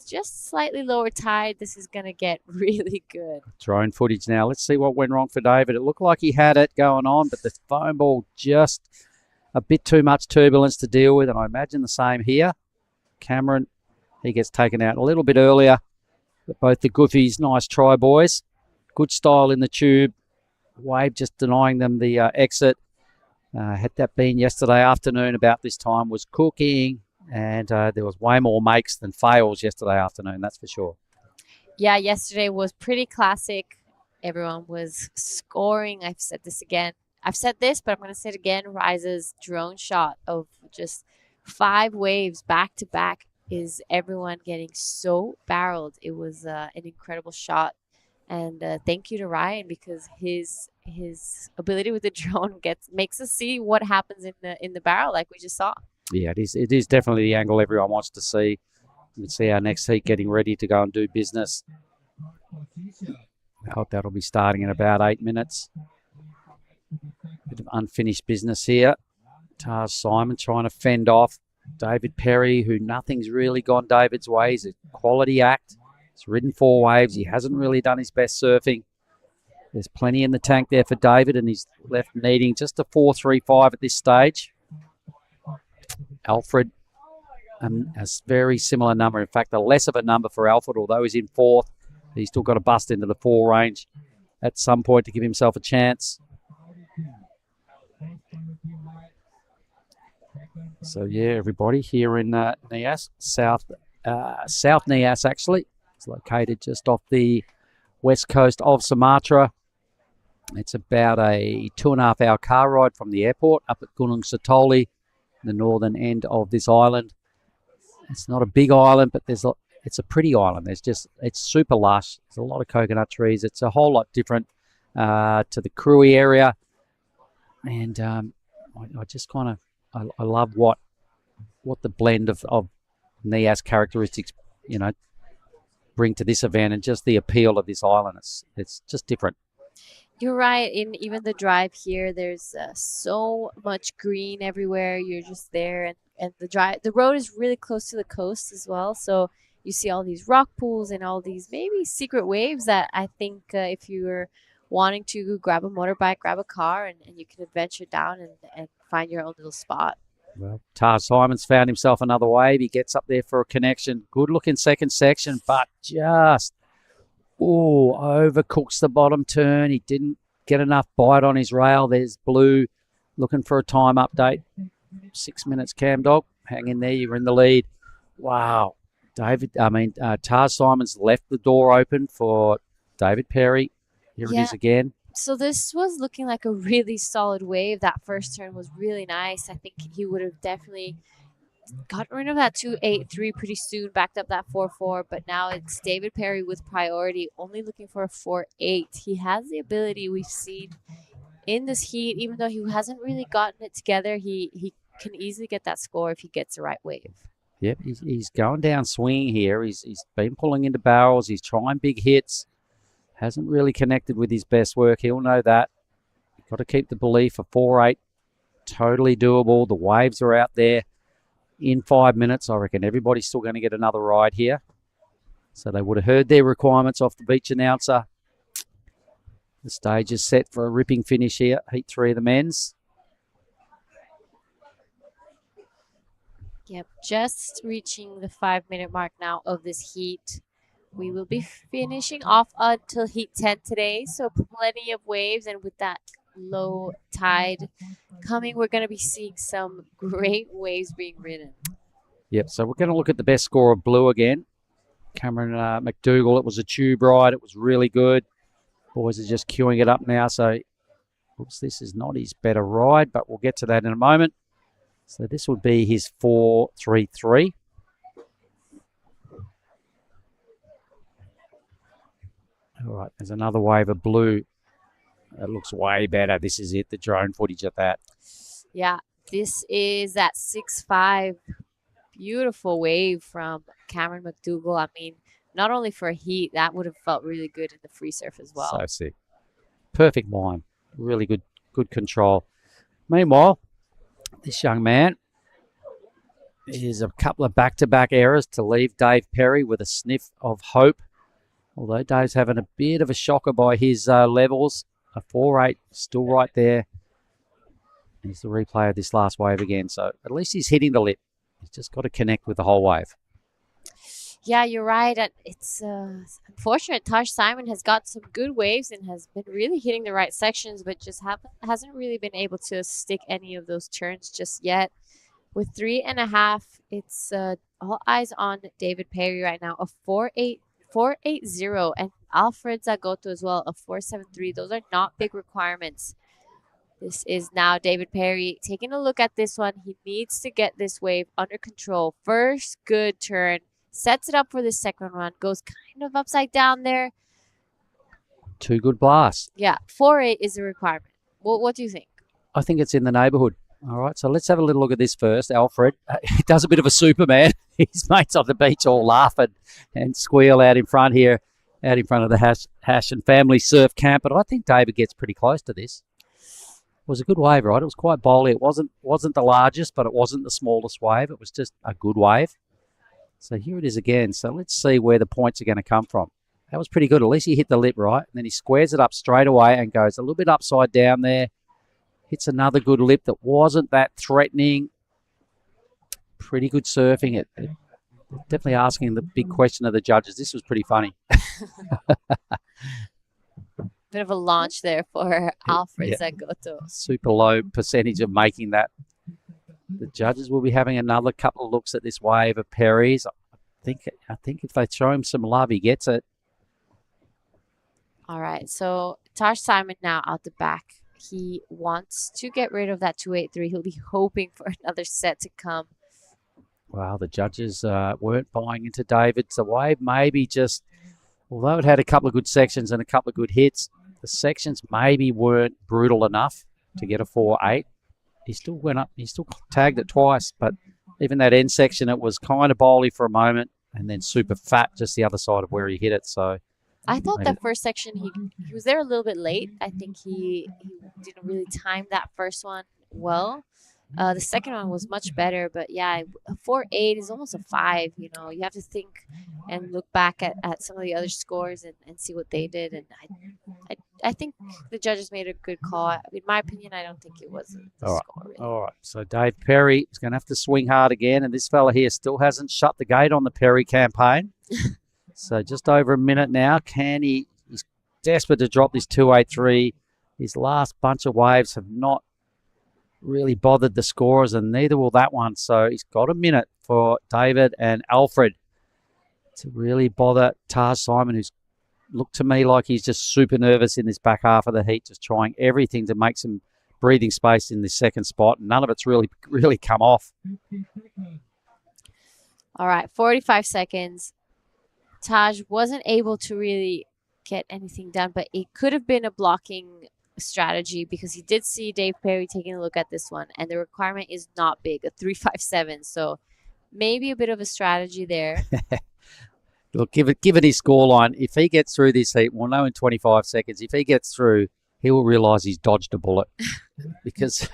just slightly lower tide. This is going to get really good. Drone footage now. Let's see what went wrong for David. It looked like he had it going on, but the foam ball just a bit too much turbulence to deal with, and I imagine the same here. Cameron, he gets taken out a little bit earlier. But both the Goofies, nice try, boys. Good style in the tube. Wave just denying them the exit. Had that been yesterday afternoon about this time, was cooking, and there was way more makes than fails yesterday afternoon, that's for sure. Yeah, yesterday was pretty classic. Everyone was scoring. I've said this, but I'm going to say it again. Rise's drone shot of just 5 waves back to back is everyone getting so barreled. It was an incredible shot. And thank you to Ryan, because his ability with the drone makes us see what happens in the barrel, like we just saw. Yeah, it is definitely the angle everyone wants to see. You can see our next heat getting ready to go and do business. I hope that'll be starting in about 8 minutes. Bit of unfinished business here. Taj Simon trying to fend off David Perry, who nothing's really gone David's way. He's a quality act. He's ridden 4 waves. He hasn't really done his best surfing. There's plenty in the tank there for David, and he's left needing just a 4.35 at this stage. Alfred, a very similar number. In fact, a less of a number for Alfred, although he's in 4th. He's still got to bust into the 4 range at some point to give himself a chance. So, yeah, everybody here in Nias, South Nias, actually. It's located just off the west coast of Sumatra. It's about a 2.5-hour car ride from the airport up at Gunung Sitoli, the northern end of this island. It's not a big island, but it's a pretty island. It's super lush. There's a lot of coconut trees. It's a whole lot different to the Krui area. And I just kind of, I love what the blend of Nias characteristics, bring to this event, and just the appeal of this island. It's just different. You're right. In even the drive here, there's so much green everywhere. You're just there, and the road is really close to the coast as well. So you see all these rock pools and all these maybe secret waves that I think if you were wanting to grab a motorbike, grab a car, and you can adventure down and find your own little spot. Well, Taj Simons found himself another wave. He gets up there for a connection. Good looking second section, but just, overcooks the bottom turn. He didn't get enough bite on his rail. There's Blue looking for a time update. 6 minutes, Cam Dog. Hang in there. You're in the lead. Wow. Taj Simons left the door open for David Perry. Here it is again. So this was looking like a really solid wave. That first turn was really nice. I think he would have definitely gotten rid of that 2.83 pretty soon, backed up that 4.4, but now it's David Perry with priority, only looking for a 4.8. He has the ability we've seen in this heat, even though he hasn't really gotten it together, he can easily get that score if he gets the right wave. Yep, he's going down swinging here. He's been pulling into barrels. He's trying big hits. Hasn't really connected with his best work. He'll know that. You've got to keep the belief of 4.8. Totally doable. The waves are out there. In 5 minutes, I reckon everybody's still going to get another ride here. So they would have heard their requirements off the beach announcer. The stage is set for a ripping finish here. Heat 3 of the men's. Yep, just reaching the 5-minute mark now of this heat. We will be finishing off until heat 10 today, so plenty of waves, and with that low tide coming, we're going to be seeing some great waves being ridden. Yep, so we're going to look at the best score of Blue again. Cameron McDougall, it was a tube ride. It was really good. Boys are just queuing it up now, so this is not his better ride, but we'll get to that in a moment. So this would be his 4.33. All right, there's another wave of Blue. That looks way better. This is it, the drone footage of that. Yeah, this is that 6.5 beautiful wave from Cameron McDougall. I mean, not only for heat, that would have felt really good in the free surf as well. So sick. Perfect line. Really good control. Meanwhile, this young man is a couple of back-to-back errors to leave Dave Perry with a sniff of hope. Although Dave's having a bit of a shocker by his levels. A 4.8 still right there. Here's the replay of this last wave again. So at least he's hitting the lip. He's just got to connect with the whole wave. Yeah, you're right. It's unfortunate. Taj Simon has got some good waves and has been really hitting the right sections, but just hasn't really been able to stick any of those turns just yet. With 3.5, it's all eyes on David Perry right now. A 4.80 and Alfred Zagoto as well, a 4.73. Those are not big requirements. This is now David Perry taking a look at this one. He needs to get this wave under control. First good turn. Sets it up for the second run. Goes kind of upside down there. 2 good blasts. Yeah, 4.8 is a requirement. What do you think? I think it's in the neighbourhood. All right, so let's have a little look at this first. Alfred, he does a bit of a Superman. His mates on the beach all laugh and squeal out in front here, out in front of the Hash and Family Surf Camp. But I think David gets pretty close to this. It was a good wave, right? It was quite bowly. It wasn't the largest, but it wasn't the smallest wave. It was just a good wave. So here it is again. So let's see where the points are going to come from. That was pretty good. At least he hit the lip right. And then he squares it up straight away and goes a little bit upside down there. Hits another good lip that wasn't that threatening. Pretty good surfing. It definitely asking the big question of the judges. This was pretty funny. Bit of a launch there for Alfred Zagoto. Super low percentage of making that. The judges will be having another couple of looks at this wave of Perry's. I think if they show him some love, he gets it. All right, so Taj Simon now out the back. He wants to get rid of that 2.83. He'll be hoping for another set to come. Well, the judges weren't buying into David's wave. Maybe just, although it had a couple of good sections and a couple of good hits, the sections maybe weren't brutal enough to get a 4.8. He still went up. He still tagged it twice, but even that end section, it was kind of bowly for a moment and then super fat just the other side of where he hit it. So I thought that first section, he was there a little bit late. I think he didn't really time that first one well. The second one was much better, but yeah, a 4.8 is almost a 5. You know, you have to think and look back at some of the other scores and see what they did. And I think the judges made a good call. In my opinion, I don't think it was the All right. score. Really. All right. So Dave Perry is going to have to swing hard again. And this fella here still hasn't shut the gate on the Perry campaign. So just over a minute now. He's desperate to drop this 283. His last bunch of waves have not really bothered the scorers, and neither will that one. So he's got a minute for David and Alfred to really bother Taj Simon, who's looked to me like he's just super nervous in this back half of the heat, just trying everything to make some breathing space in this second spot. None of it's really come off. All right, 45 seconds. Taj wasn't able to really get anything done, but it could have been a blocking strategy because he did see Dave Perry taking a look at this one, and the requirement is not big, a 357. So maybe a bit of a strategy there. Look, given his scoreline, if he gets through this heat, we'll know in 25 seconds. If he gets through, he will realise he's dodged a bullet because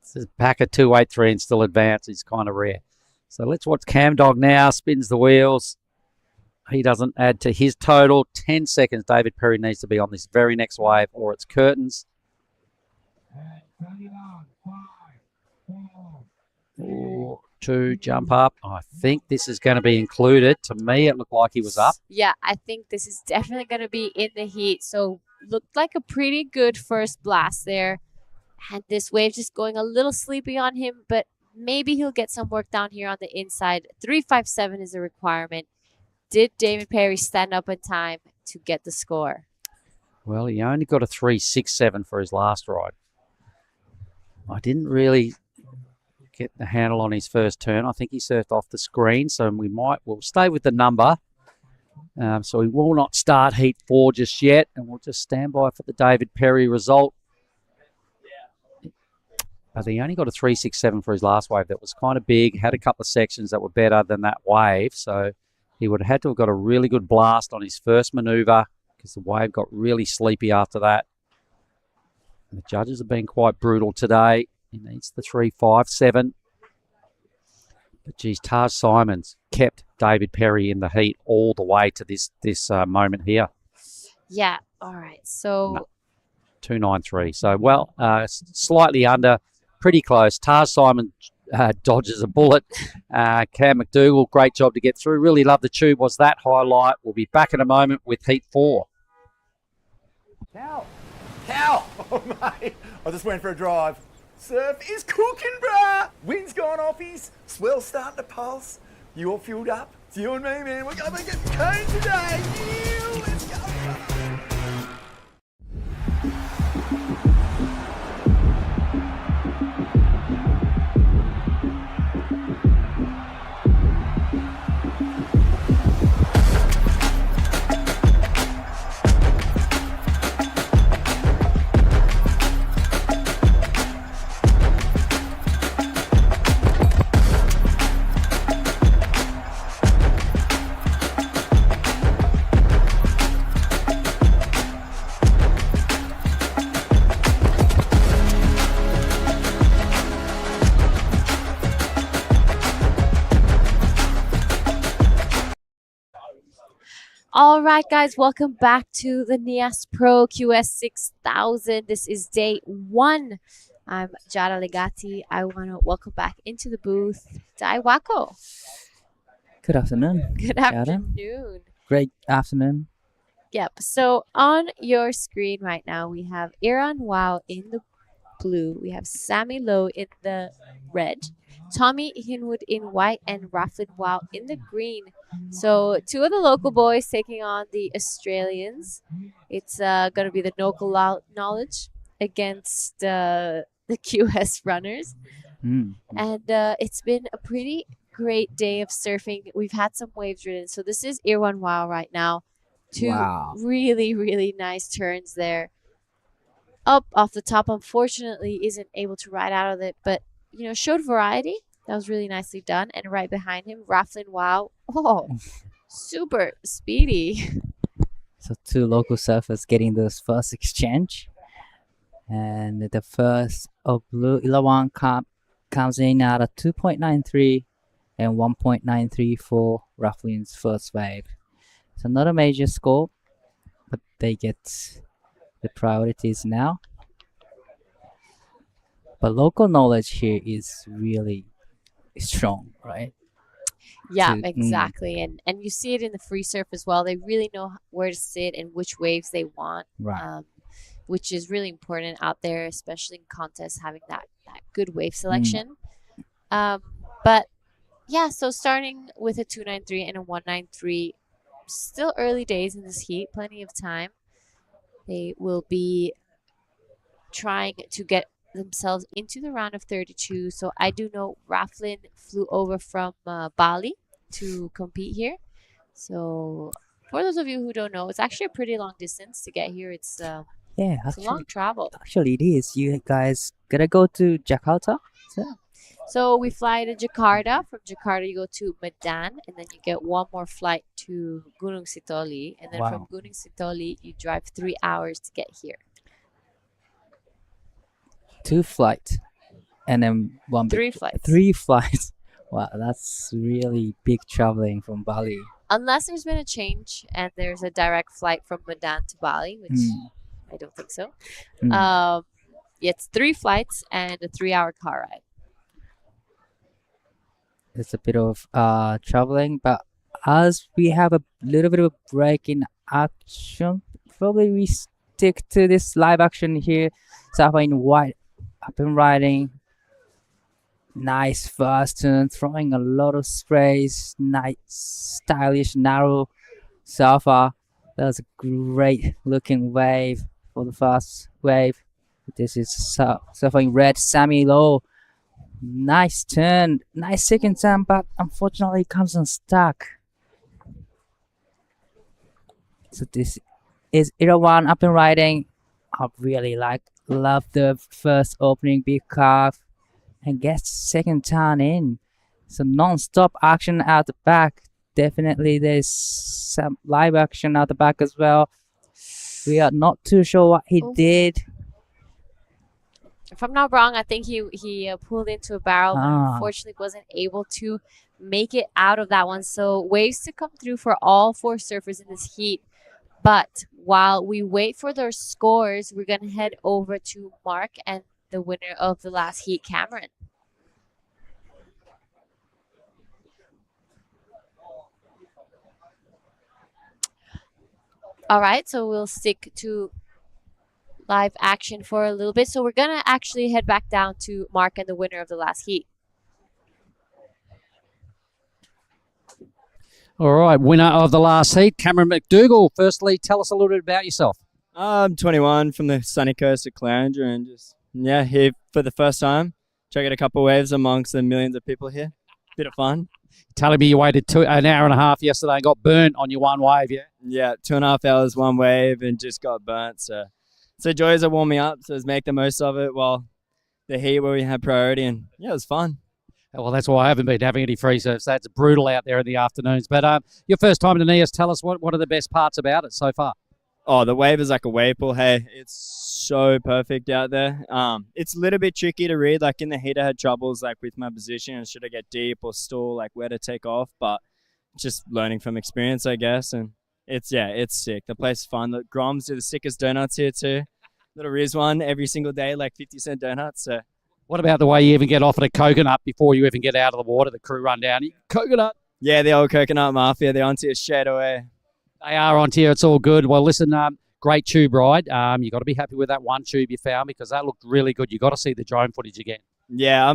it's a pack of 283 and still advance is kind of rare. So let's watch Cam Dog now. Spins the wheels. He doesn't add to his total. 10 seconds. David Perry needs to be on this very next wave or it's curtains. 4, 2, jump up. I think this is going to be included. To me, it looked like he was up. Yeah, I think this is definitely going to be in the heat. So looked like a pretty good first blast there. And this wave just going a little sleepy on him, but maybe he'll get some work down here on the inside. 357 is a requirement. Did David Perry stand up in time to get the score? Well, he only got a 367 for his last ride. I didn't really get the handle on his first turn. I think he surfed off the screen, so we'll stay with the number. So we will not start heat 4 just yet, and we'll just stand by for the David Perry result. But he only got a 367 for his last wave. That was kind of big, had a couple of sections that were better than that wave, so he would have had to have got a really good blast on his first manoeuvre because the wave got really sleepy after that. And the judges have been quite brutal today. He needs the 357. But geez, Taj Simons kept David Perry in the heat all the way to this moment here. Yeah, all right. So No, 293. So, well, slightly under, pretty close. Taj Simon dodges a bullet. Cam McDougall, great job to get through. Really love the tube. Was that highlight? We'll be back in a moment with heat 4. Cow! Oh, mate. I just went for a drive. Surf is cooking, bruh! Wind's gone off his. Swell's starting to pulse. You all fueled up? It's you and me, man. We're going to get cone today. Yeah, let's go, brother. all right, guys, welcome back to the Nias Pro QS 6000. This is day 1. I'm Jada Legati. I want to welcome back into the booth Dai Wako. Good afternoon. Good Jada. afternoon. Great afternoon. Yep. So on your screen right now, we have Iran Wow in the blue. We have Sammy Lowe in the red. Tommy Hinwood in white and Raflin Wow in the green. So 2 of the local boys taking on the Australians. It's going to be the local knowledge against the QS runners. And it's been a pretty great day of surfing. We've had some waves ridden. So this is Irwan Wow right now. 2 really, really nice turns there. Up off the top, unfortunately, isn't able to ride out of it, but showed variety. That was really nicely done. And right behind him, Raflin Wow. Oh, super speedy. So 2 local surfers getting this first exchange. And the first of blue Ilawan comes in at a 2.93 and 1.93 for Raflin's first wave. So not a major score, but they get the priorities now. But local knowledge here is really strong, right? Yeah, To- exactly. And you see it in the free surf as well. They really know where to sit and which waves they want. Right. Which is really important out there, especially in contests, having that good wave selection. But yeah, so starting with a 293 and a 193, still early days in this heat, plenty of time. They will be trying to get themselves into the round of 32. So I do know Raflin flew over from Bali to compete here. So for those of you who don't know, it's actually a pretty long distance to get here. It's Yeah, it's a long travel. Actually, it is. You guys gotta go to Jakarta. So we fly to Jakarta. From Jakarta, you go to Medan, and then you get one more flight to Gunung Sitoli. And then from Wow. Gunung Sitoli, you drive 3 hours to get here. 2 flights, and then one. 3 flights. 3 flights. Wow, that's really big traveling from Bali. Unless there's been a change and there's a direct flight from Medan to Bali, which I don't think so. Yeah, it's 3 flights and a 3-hour car ride. It's a bit of traveling, but as we have a little bit of a break in action, probably we stick to this live action here. Safa in white, up and riding. Nice fast turn, throwing a lot of sprays. Nice, stylish, narrow Safa. That was a great looking wave for the fast wave. This is Safa in red, Sammy Low. Nice turn, nice second turn, but unfortunately it comes unstuck. So this is Irawan up and riding. I really love the first opening big carve and gets second turn in. So non-stop action out the back. Definitely there's some live action out the back as well. We are not too sure what he did. If I'm not wrong, I think he pulled into a barrel, but Ah. unfortunately wasn't able to make it out of that one. So waves to come through for all 4 surfers in this heat. But while we wait for their scores, we're going to head over to Mark and the winner of the last heat, Cameron. All right, so we'll stick to live action for a little bit. So we're going to actually head back down to Mark and the winner of the last heat. All right, winner of the last heat, Cameron McDougall. Firstly, tell us a little bit about yourself. I'm 21 from the sunny coast of Caloundra and just, here for the first time. Check out a couple waves amongst the millions of people here. Bit of fun. Telling me you waited an hour and a half yesterday and got burnt on your one wave, yeah? Yeah, 2.5 hours, one wave, and just got burnt. So joys are warming up, so let's make the most of it while the heat where we had priority. And yeah, it was fun. Well, that's why I haven't been having any free surf. So it's brutal out there in the afternoons. But your first time in the Nias, tell us what are the best parts about it so far? Oh, the wave is like a wave pool. Hey, it's so perfect out there. It's a little bit tricky to read. Like in the heat, I had troubles like with my position and should I get deep or stall, like where to take off. But just learning from experience, I guess. And it's sick. The place is fun. The Groms do the sickest donuts here too. Little Rizwan every single day, like 50-cent donuts. So. What about the way you even get offered a coconut before you even get out of the water? The crew run down. Coconut. Yeah, the old coconut mafia. They're onto you straight away. They are onto you. It's all good. Well, listen, great tube ride. You got to be happy with that one tube you found because that looked really good. You got to see the drone footage again. Yeah,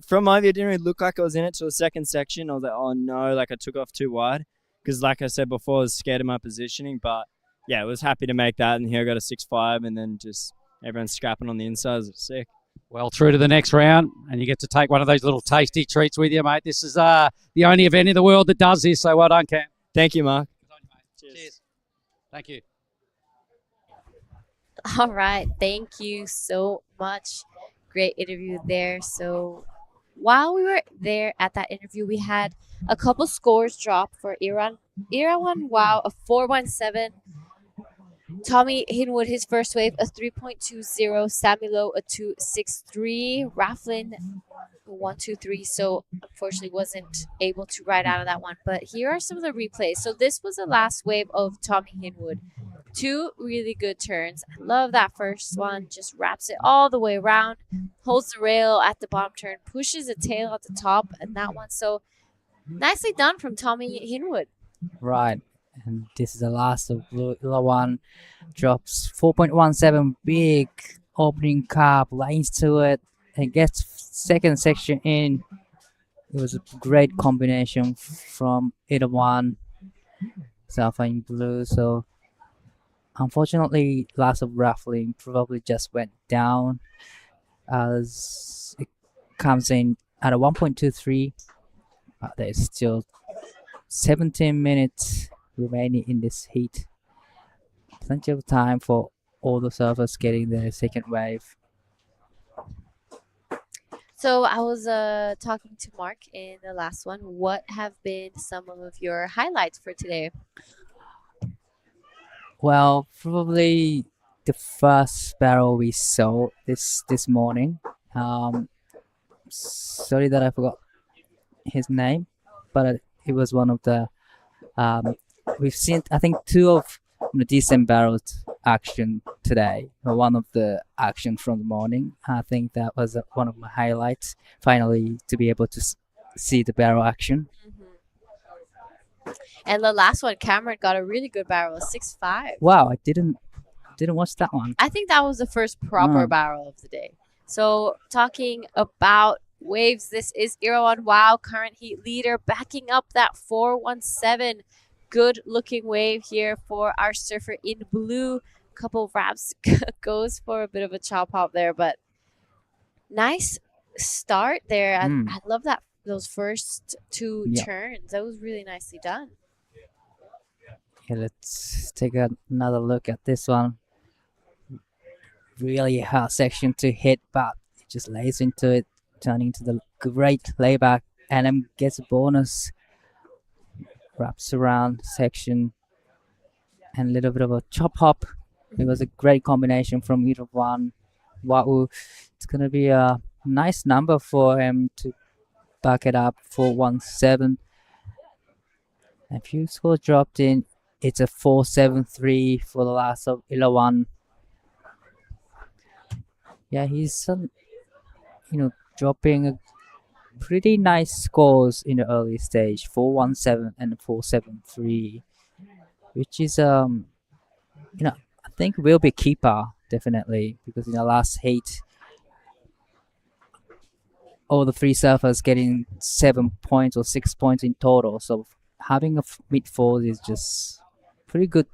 from my view, it didn't really look like I was in it till the second section. I was like, oh no, like I took off too wide because, like I said before, I was scared of my positioning. But yeah, I was happy to make that. And here I got a 6.5, and then just everyone's scrapping on the insides. It's sick. Well, through to the next round, and you get to take one of those little tasty treats with you, mate. This is the only event in the world that does this, so well done, Cam. Thank you, Mark. Cheers. Thank you. All right. Thank you so much. Great interview there. So while we were there at that interview, we had a couple scores drop for Irawan Wow, a 4.17. Tommy Hinwood, his first wave, a 3.20. Sammy Lowe, a 2.63. Raflin, 1.23. So unfortunately wasn't able to ride out of that one. But here are some of the replays. So this was the last wave of Tommy Hinwood. Two really good turns. I love that first one. Just wraps it all the way around, holds the rail at the bottom turn, pushes the tail at the top, and that one. So nicely done from Tommy Hinwood. Right. And this is the last of Blue one. Drops 4.17, big opening carb, lanes to it, and gets second section in. It was a great combination from either one, Alpha in blue. So unfortunately, last of Raffling probably just went down as it comes in at a 1.23. There's still 17 minutes remaining in this heat. Plenty of time for all the surfers getting their second wave. So I was talking to Mark in the last one. What have been some of your highlights for today? Well, probably the first barrel we saw this morning. Sorry that I forgot his name, but it was one of the we've seen, I think, two of the decent barrels action today. One of the action from the morning. I think that was one of my highlights. Finally, to be able to see the barrel action. And the last one, Cameron got a really good barrel, 6.5. Wow, I didn't watch that one. I think that was the first proper barrel of the day. So talking about waves, this is Irawan Wow, current heat leader, backing up that 417. Good looking wave here for our surfer in blue. Couple of wraps, goes for a bit of a chop hop there, but nice start there. I love those first two turns. That was really nicely done. Okay, let's take another look at this one. Really hard section to hit, but it just lays into it, turning to the great layback, and then gets a bonus. Wraps around section and a little bit of a chop hop. It was a great combination from either one. Wow, it's gonna be a nice number for him to back it up. 417. A few scores dropped in. It's a 473 for the last of Ilawan. Yeah, he's dropping a pretty nice scores in the early stage, 417 and 473, which is I think will be keeper definitely, because in the last heat all the three surfers getting 7 points or 6 points in total, so having a mid fours is just pretty good,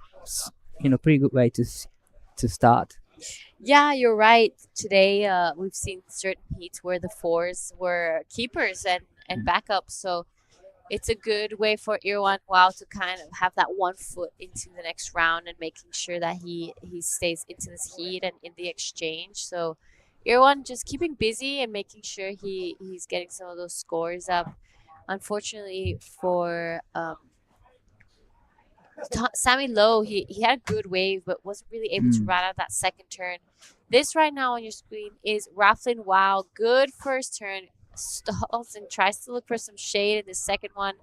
pretty good way to start. Yeah, you're right. Today, we've seen certain heats where the fours were keepers and backups. So it's a good way for Irwan Wow to kind of have that 1 foot into the next round and making sure that he stays into this heat and in the exchange. So Irwan just keeping busy and making sure he's getting some of those scores up. Unfortunately for Sammy Lowe, he had a good wave, but wasn't really able to ride out that second turn. This right now on your screen is Raflin Wow. Good first turn, stalls and tries to look for some shade in the second one.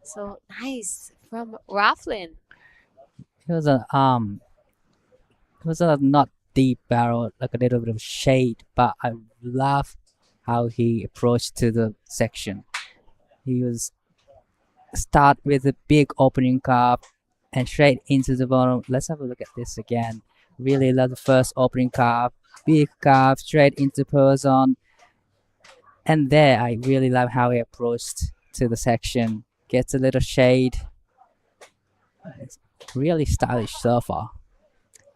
So nice from Raflin. It was a not deep barrel, like a little bit of shade, but I love how he approached to the section. He was start with a big opening carb and straight into the bottom. Let's have a look at this again. Really love the first opening carb, big carb straight into person. And there, I really love how he approached to the section. Gets a little shade. It's really stylish surfer.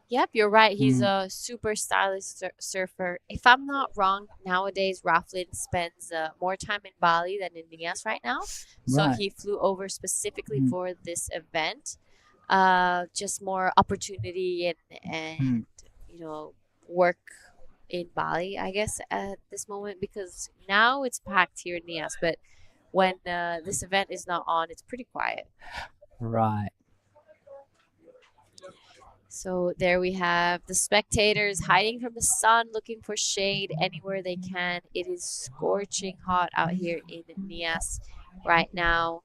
Yep, you're right. He's a super stylish surfer. If I'm not wrong, nowadays Raflin spends more time in Bali than in Nias right now. So he flew over specifically for this event. Just more opportunity and work in Bali, I guess, at this moment, because now it's packed here in Nias. But when this event is not on, it's pretty quiet. Right. So there we have the spectators hiding from the sun, looking for shade anywhere they can. It is scorching hot out here in Nias right now.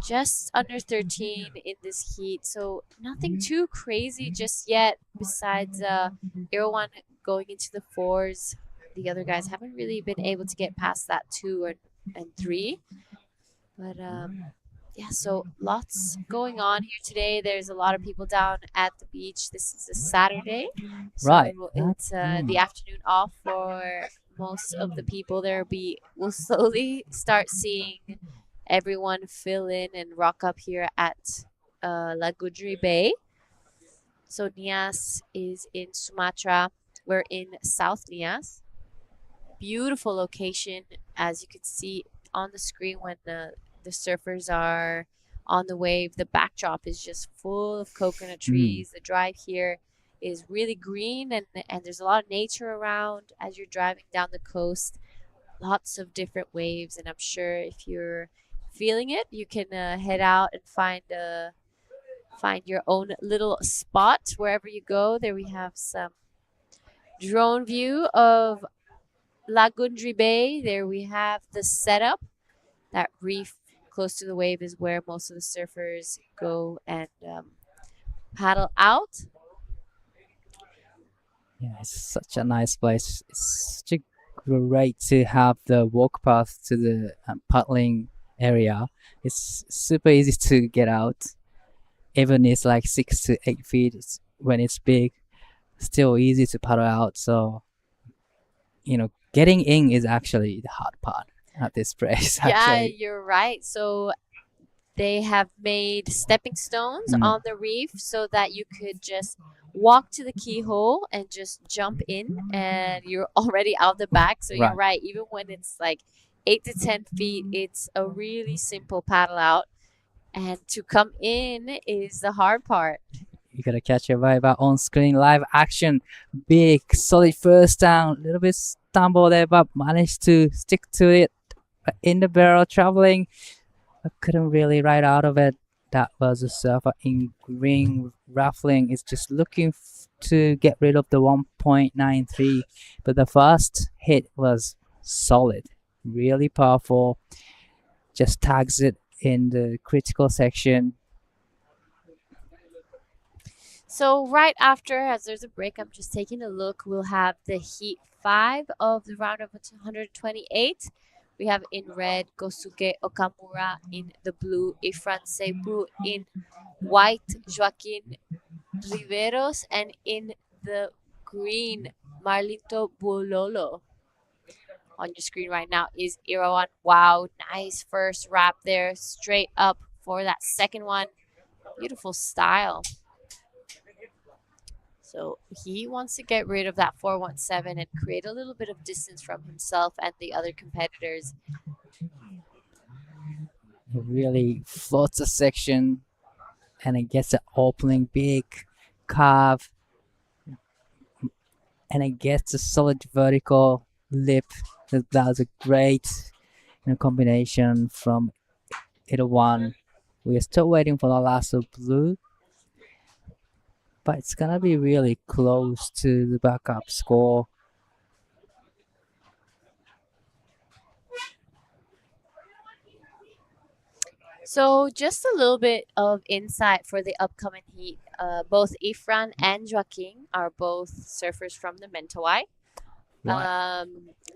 just under 13 in this heat, so nothing too crazy just yet. Besides Irwan going into the fours, the other guys haven't really been able to get past that 2 and 3. But yeah, so lots going on here today. There's a lot of people down at the beach. This is a Saturday, so Right. it's the afternoon off for most of the people. We'll slowly start seeing everyone fill in and rock up here at Lagundri Bay. So Nias is in Sumatra. We're in South Nias. Beautiful location, as you can see on the screen when the surfers are on the wave. The backdrop is just full of coconut trees. The drive here is really green, and there's a lot of nature around as you're driving down the coast. Lots of different waves, and I'm sure if you're feeling it, you can head out and find your own little spot wherever you go. There we have some drone view of Lagundri Bay. There we have the setup. That reef close to the wave is where most of the surfers go and paddle out. Yeah, it's such a nice place. It's such a great to have the walk path to the paddling area. It's super easy to get out. Even it's like 6 to 8 feet when it's big, still easy to paddle out. So, getting in is actually the hard part at this place. Yeah, Actually. you're right. So they have made stepping stones on the reef so that you could just walk to the keyhole and just jump in, and you're already out the back. So you're right. Even when it's like 8 to 10 feet, it's a really simple paddle out. And to come in is the hard part. You gotta catch your vibe out on screen. Live action, big, solid first down. Little bit stumble there, but managed to stick to it. In the barrel, traveling. I couldn't really ride out of it. That was a surfer in green raffling. It's just looking to get rid of the 1.93, but the first hit was solid, really powerful. Just tags it in the critical section. So right after, as there's a break, I'm just taking a look. We'll have the heat 5 of the round of 128. We have in red Gosuke Okamura, in the blue Ifran Seibu, in white Joaquin Riveros, and in the green Marlito Bulolo. On your screen right now is Irawan. Wow, nice first wrap there, straight up for that second one. Beautiful style. So he wants to get rid of that 417 and create a little bit of distance from himself and the other competitors. He really floats a section and it gets an opening, big carve, and it gets a solid vertical lip. That was a great combination from either one. We are still waiting for the last of blue, but it's gonna be really close to the backup score. So just a little bit of insight for the upcoming heat. Both Ifran and Joaquin are both surfers from the Mentawai. Right.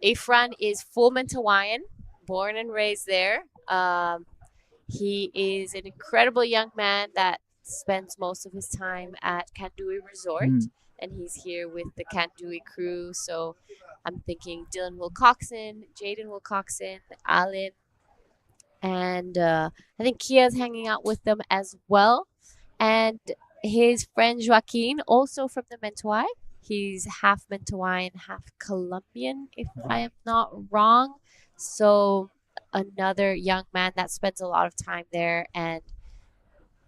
Ifran is full Mentawaian, born and raised there. He is an incredible young man that spends most of his time at Kandui Resort, and he's here with the Kandui crew. So I'm thinking Dylan Wilcoxon, Jaden Wilcoxon, Alin, and I think Kia's hanging out with them as well. And his friend Joaquin, also from the Mentawai. He's half Mentawai and half Colombian, if I am not wrong. So another young man that spends a lot of time there, and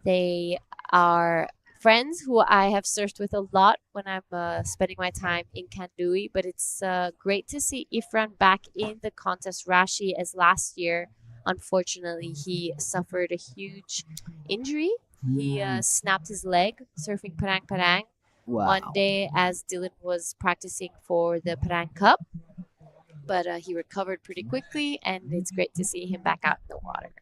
they are friends who I have surfed with a lot when I'm spending my time in Kandui. But it's great to see Ifran back in the contest. Rashi, as last year, unfortunately, he suffered a huge injury. He snapped his leg surfing Parang Parang one day as Dylan was practicing for the Parang Cup. But he recovered pretty quickly, and it's great to see him back out in the water.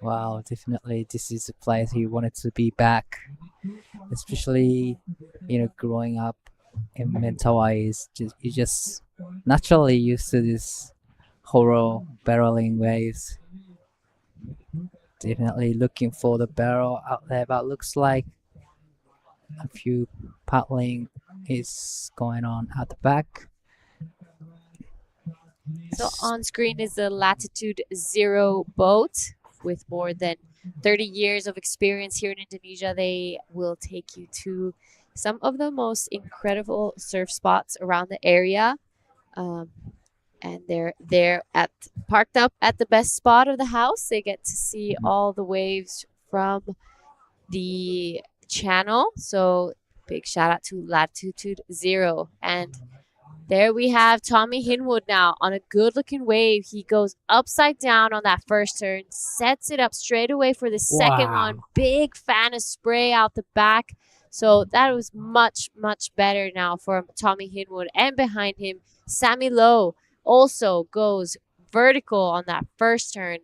Wow, definitely this is a place he wanted to be back, especially growing up in Mentawai is you just naturally used to this horror barreling waves. Definitely looking for the barrel out there, but looks like a few paddling is going on at the back. So on screen is the Latitude Zero boat with more than 30 years of experience here in Indonesia. They will take you to some of the most incredible surf spots around the area. And they're parked up at the best spot of the house. They get to see all the waves from the channel. So big shout out to Latitude Zero. And there we have Tommy Hinwood now on a good looking wave. He goes upside down on that first turn, sets it up straight away for the second one. Big fan of spray out the back. So that was much, much better now for Tommy Hinwood. And behind him, Sammy Lowe also goes vertical on that first turn.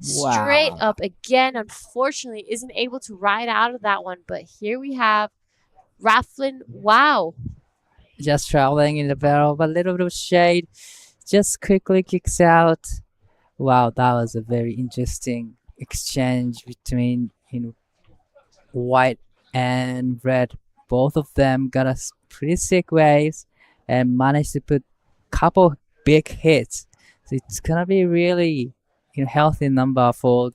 Straight up again. Unfortunately, isn't able to ride out of that one. But here we have Raflin Wow. Just traveling in the barrel, but a little bit of shade. Just quickly kicks out. Wow, that was a very interesting exchange between white and red. Both of them got us pretty sick waves and managed to put a couple big hits. So it's gonna be really healthy number for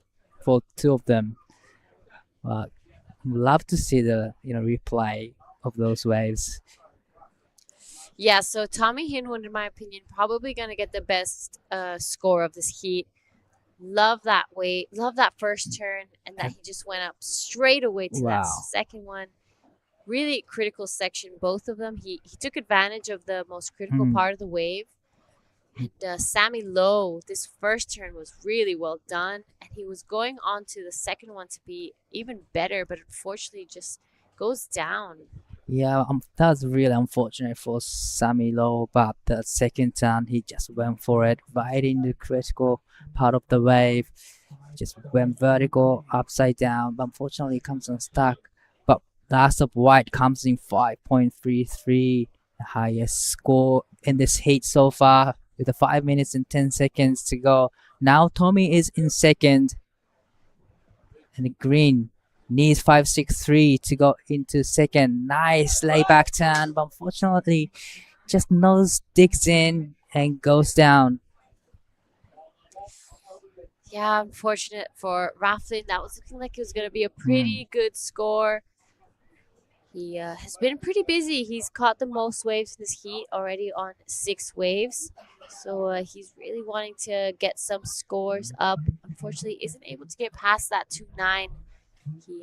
two of them. Love to see the replay of those waves. Yeah, so Tommy Hinwood, in my opinion, probably going to get the best score of this heat. Love that way. Love that first turn and that he just went up straight away to that second one. Really critical section, both of them. He took advantage of the most critical part of the wave. And Sammy Lowe, this first turn was really well done. And he was going on to the second one to be even better, but unfortunately just goes down. Yeah, that was really unfortunate for Sammy Lowe, but the second turn he just went for it right in the critical part of the wave. Just went vertical, upside down, but unfortunately comes unstuck. But last of white comes in 5.33, the highest score in this heat so far, with the 5 minutes and 10 seconds to go. Now Tommy is in second, and the green needs 5.63 to go into second. Nice layback turn, but unfortunately just nose digs in and goes down. Yeah, unfortunate for Raflin. That was looking like it was going to be a pretty good score. He has been pretty busy. He's caught the most waves in this heat, already on 6 waves. So he's really wanting to get some scores up. Unfortunately, isn't able to get past that 2.9. He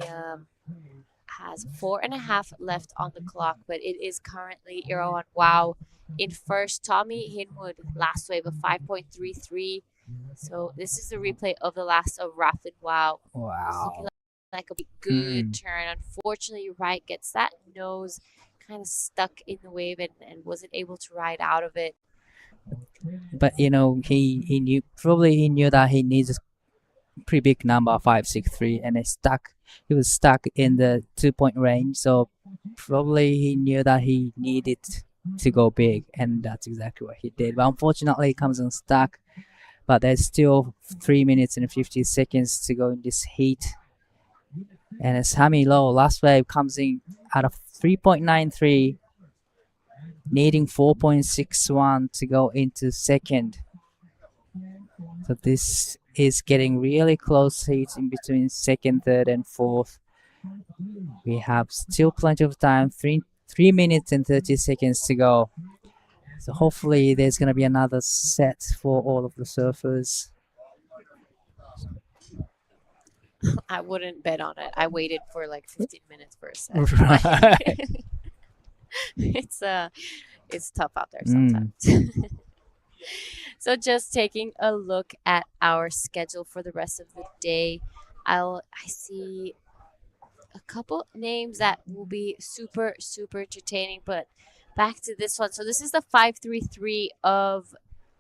has 4.5 left on the clock, but it is currently Irawan Wow in first. Tommy Hinwood, last wave of 5.33. So this is the replay of the last of Raflin Wow. It's looking like a good turn. Unfortunately, you're right, gets that nose kind of stuck in the wave and wasn't able to ride out of it. But he knew that he needs a pretty big number, 5.63, and he was stuck in the 2-point range. So probably he knew that he needed to go big, and that's exactly what he did. But unfortunately, he comes unstuck. But there's still 3 minutes and 50 seconds to go in this heat. And Sammy Lowe, last wave, comes in out of 3.93, needing 4.61 to go into second. So this is getting really close heats in between second, third, and fourth. We have still plenty of time, 3 minutes and 30 seconds to go. So hopefully there's going to be another set for all of the surfers. I wouldn't bet on it. I waited for like 15 minutes for a set. Right. It's tough out there sometimes. So just taking a look at our schedule for the rest of the day, I see a couple names that will be super, super entertaining, but back to this one. So this is the 5.33 of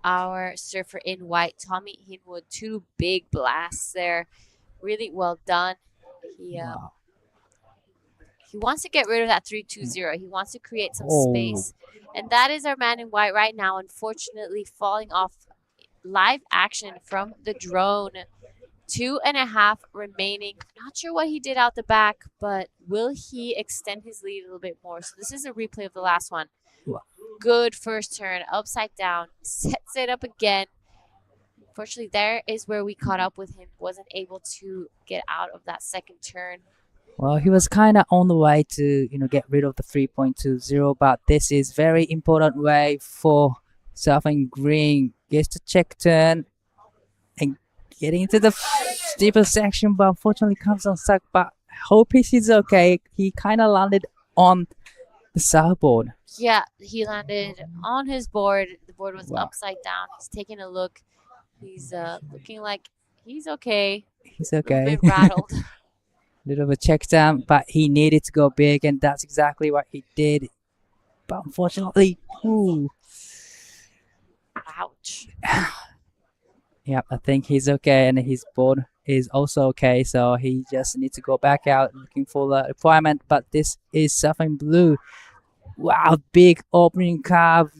our surfer in white, Tommy Hinwood. 2 big blasts there. really well done. He wants to get rid of that 3-2-0. He wants to create some space. And that is our man in white right now, unfortunately falling off live action from the drone. 2.5 remaining. Not sure what he did out the back, but will he extend his lead a little bit more? So this is a replay of the last one. Good first turn, upside down, sets it up again. Unfortunately, there is where we caught up with him. Wasn't able to get out of that second turn. Well, he was kind of on the way to, get rid of the 3.20, but this is very important way for surfing green. Gets the check turn and getting into the steeper section, but unfortunately comes unstuck. But hope he's okay. He kind of landed on the surfboard. Yeah, he landed on his board. The board was upside down. He's taking a look. He's looking like he's okay. He's okay. A bit rattled. Little of a check down, but he needed to go big, and that's exactly what he did. But unfortunately, ouch. Yep, I think he's okay, and his board is also okay, so he just needs to go back out looking for the requirement. But this is surfing blue. Wow, big opening carve.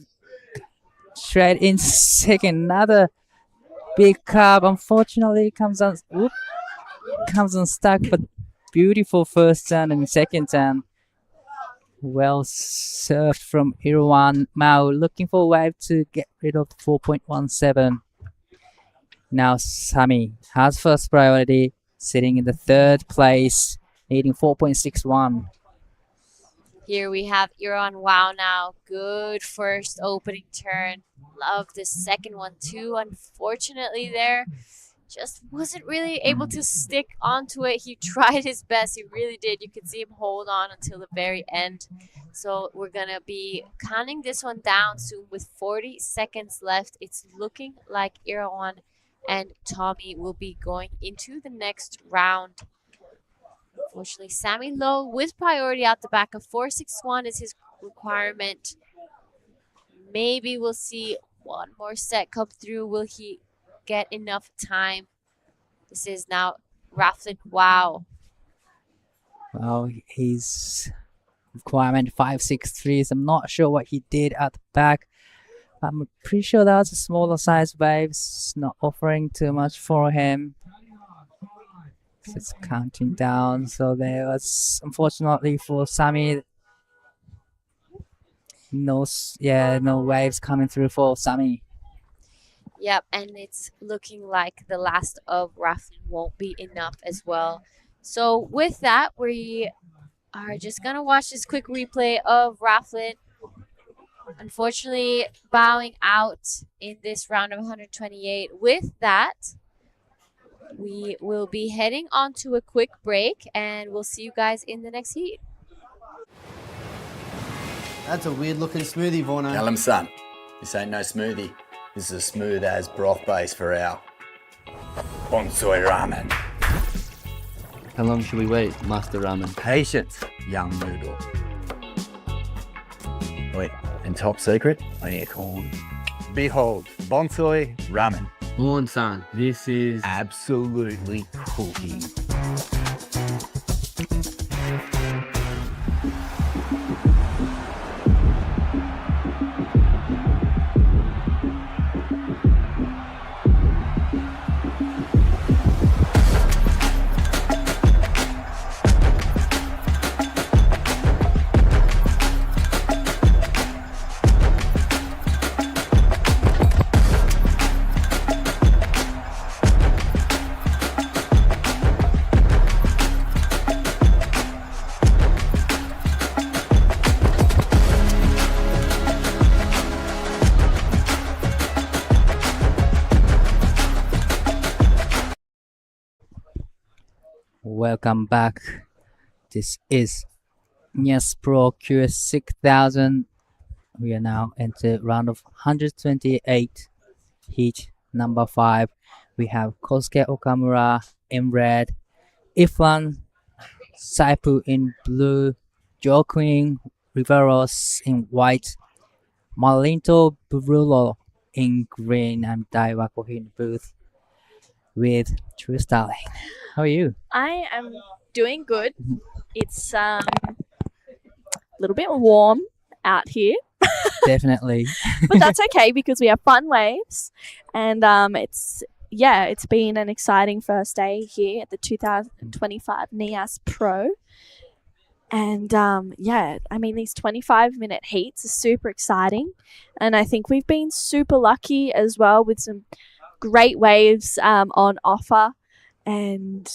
Straight in second, another big carve. Unfortunately, comes unstuck, but beautiful first turn and second turn. Well served from Irwan Mao. Looking for a wave to get rid of 4.17. Now Sami has first priority, sitting in the third place, needing 4.61. Here we have Iran Wow now. Good first opening turn. Love the second one too. Unfortunately there, just wasn't really able to stick onto it. He tried his best. He really did. You could see him hold on until the very end. So we're going to be counting this one down soon with 40 seconds left. It's looking like Irawan and Tommy will be going into the next round. Unfortunately, Sami Low with priority out the back of 4.61 is his requirement. Maybe we'll see one more set come through. Will he get enough time? This is now Raflin Wow. Well, his requirement 5.63. I'm not sure what he did at the back. I'm pretty sure that was a smaller size waves, not offering too much for him. It's counting down, so there was, unfortunately for Sami, no waves coming through for Sami. Yep, and it's looking like the last of Raflin won't be enough as well. So with that, we are just going to watch this quick replay of Raflin. Unfortunately, bowing out in this round of 128. With that, we will be heading on to a quick break, and we'll see you guys in the next heat. That's a weird looking smoothie, Vorno. Tell him, son, this ain't no smoothie. This is as smooth as broth base for our bonsai ramen. How long should we wait, Master Ramen? Patience, young noodle. Wait, and top secret, I need corn. Behold, bonsai ramen. Moon-san, this is absolutely cooking. Welcome back. This is Nias Pro QS 6000. We are now into round of 128, heat number 5. We have Kosuke Okamura in red, Iflan Saipu in blue, Joaquin Riveros in white, Malinto Burulo in green, and Daiwa Kohi in booth. with True Starling. How are you? I am doing good. It's a little bit warm out here, Definitely. but that's okay because we have fun waves, and it's been an exciting first day here at the 2025 Nias Pro. And these 25-minute heats are super exciting, and I think we've been super lucky as well with some great waves on offer. And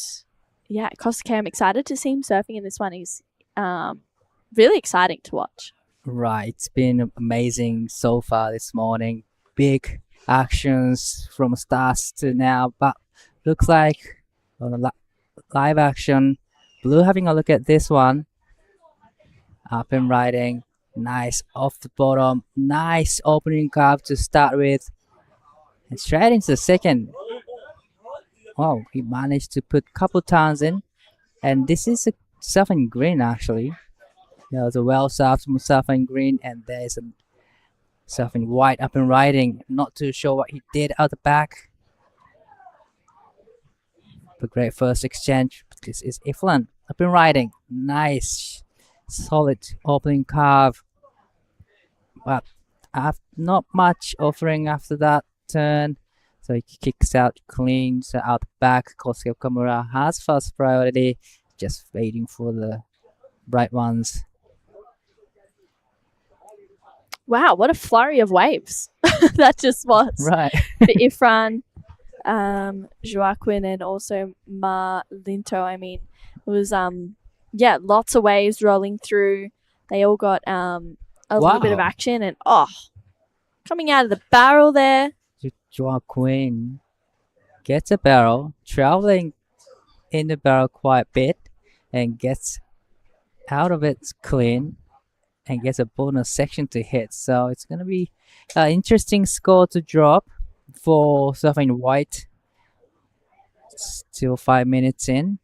Kostake, I'm excited to see him surfing in this one. He's really exciting to watch. Right, it's been amazing so far this morning. Big actions from starts to now, but looks like on the live action, Blue having a look at this one. Up and riding, nice off the bottom, nice opening curve to start with, and straight into the second. Wow, he managed to put a couple turns in, and this is a surfing green actually. There was a well surfed surfing green, and there's a surfing white up and riding. Not too sure what he did out the back. But great first exchange. This is Iflan up and riding. Nice, solid opening curve. But not much offering after that turn. So he kicks out clean, so out the back. Kostake Okamura has first priority. Just waiting for the bright ones. Wow, what a flurry of waves that just was. Right. For Ifran, Joaquin, and also Linto. I mean, it was lots of waves rolling through. They all got a little bit of action, and coming out of the barrel there. Joaquin gets a barrel, traveling in the barrel quite a bit, and gets out of it clean, and gets a bonus section to hit. So it's going to be an interesting score to drop for surfing white. Still 5 minutes in.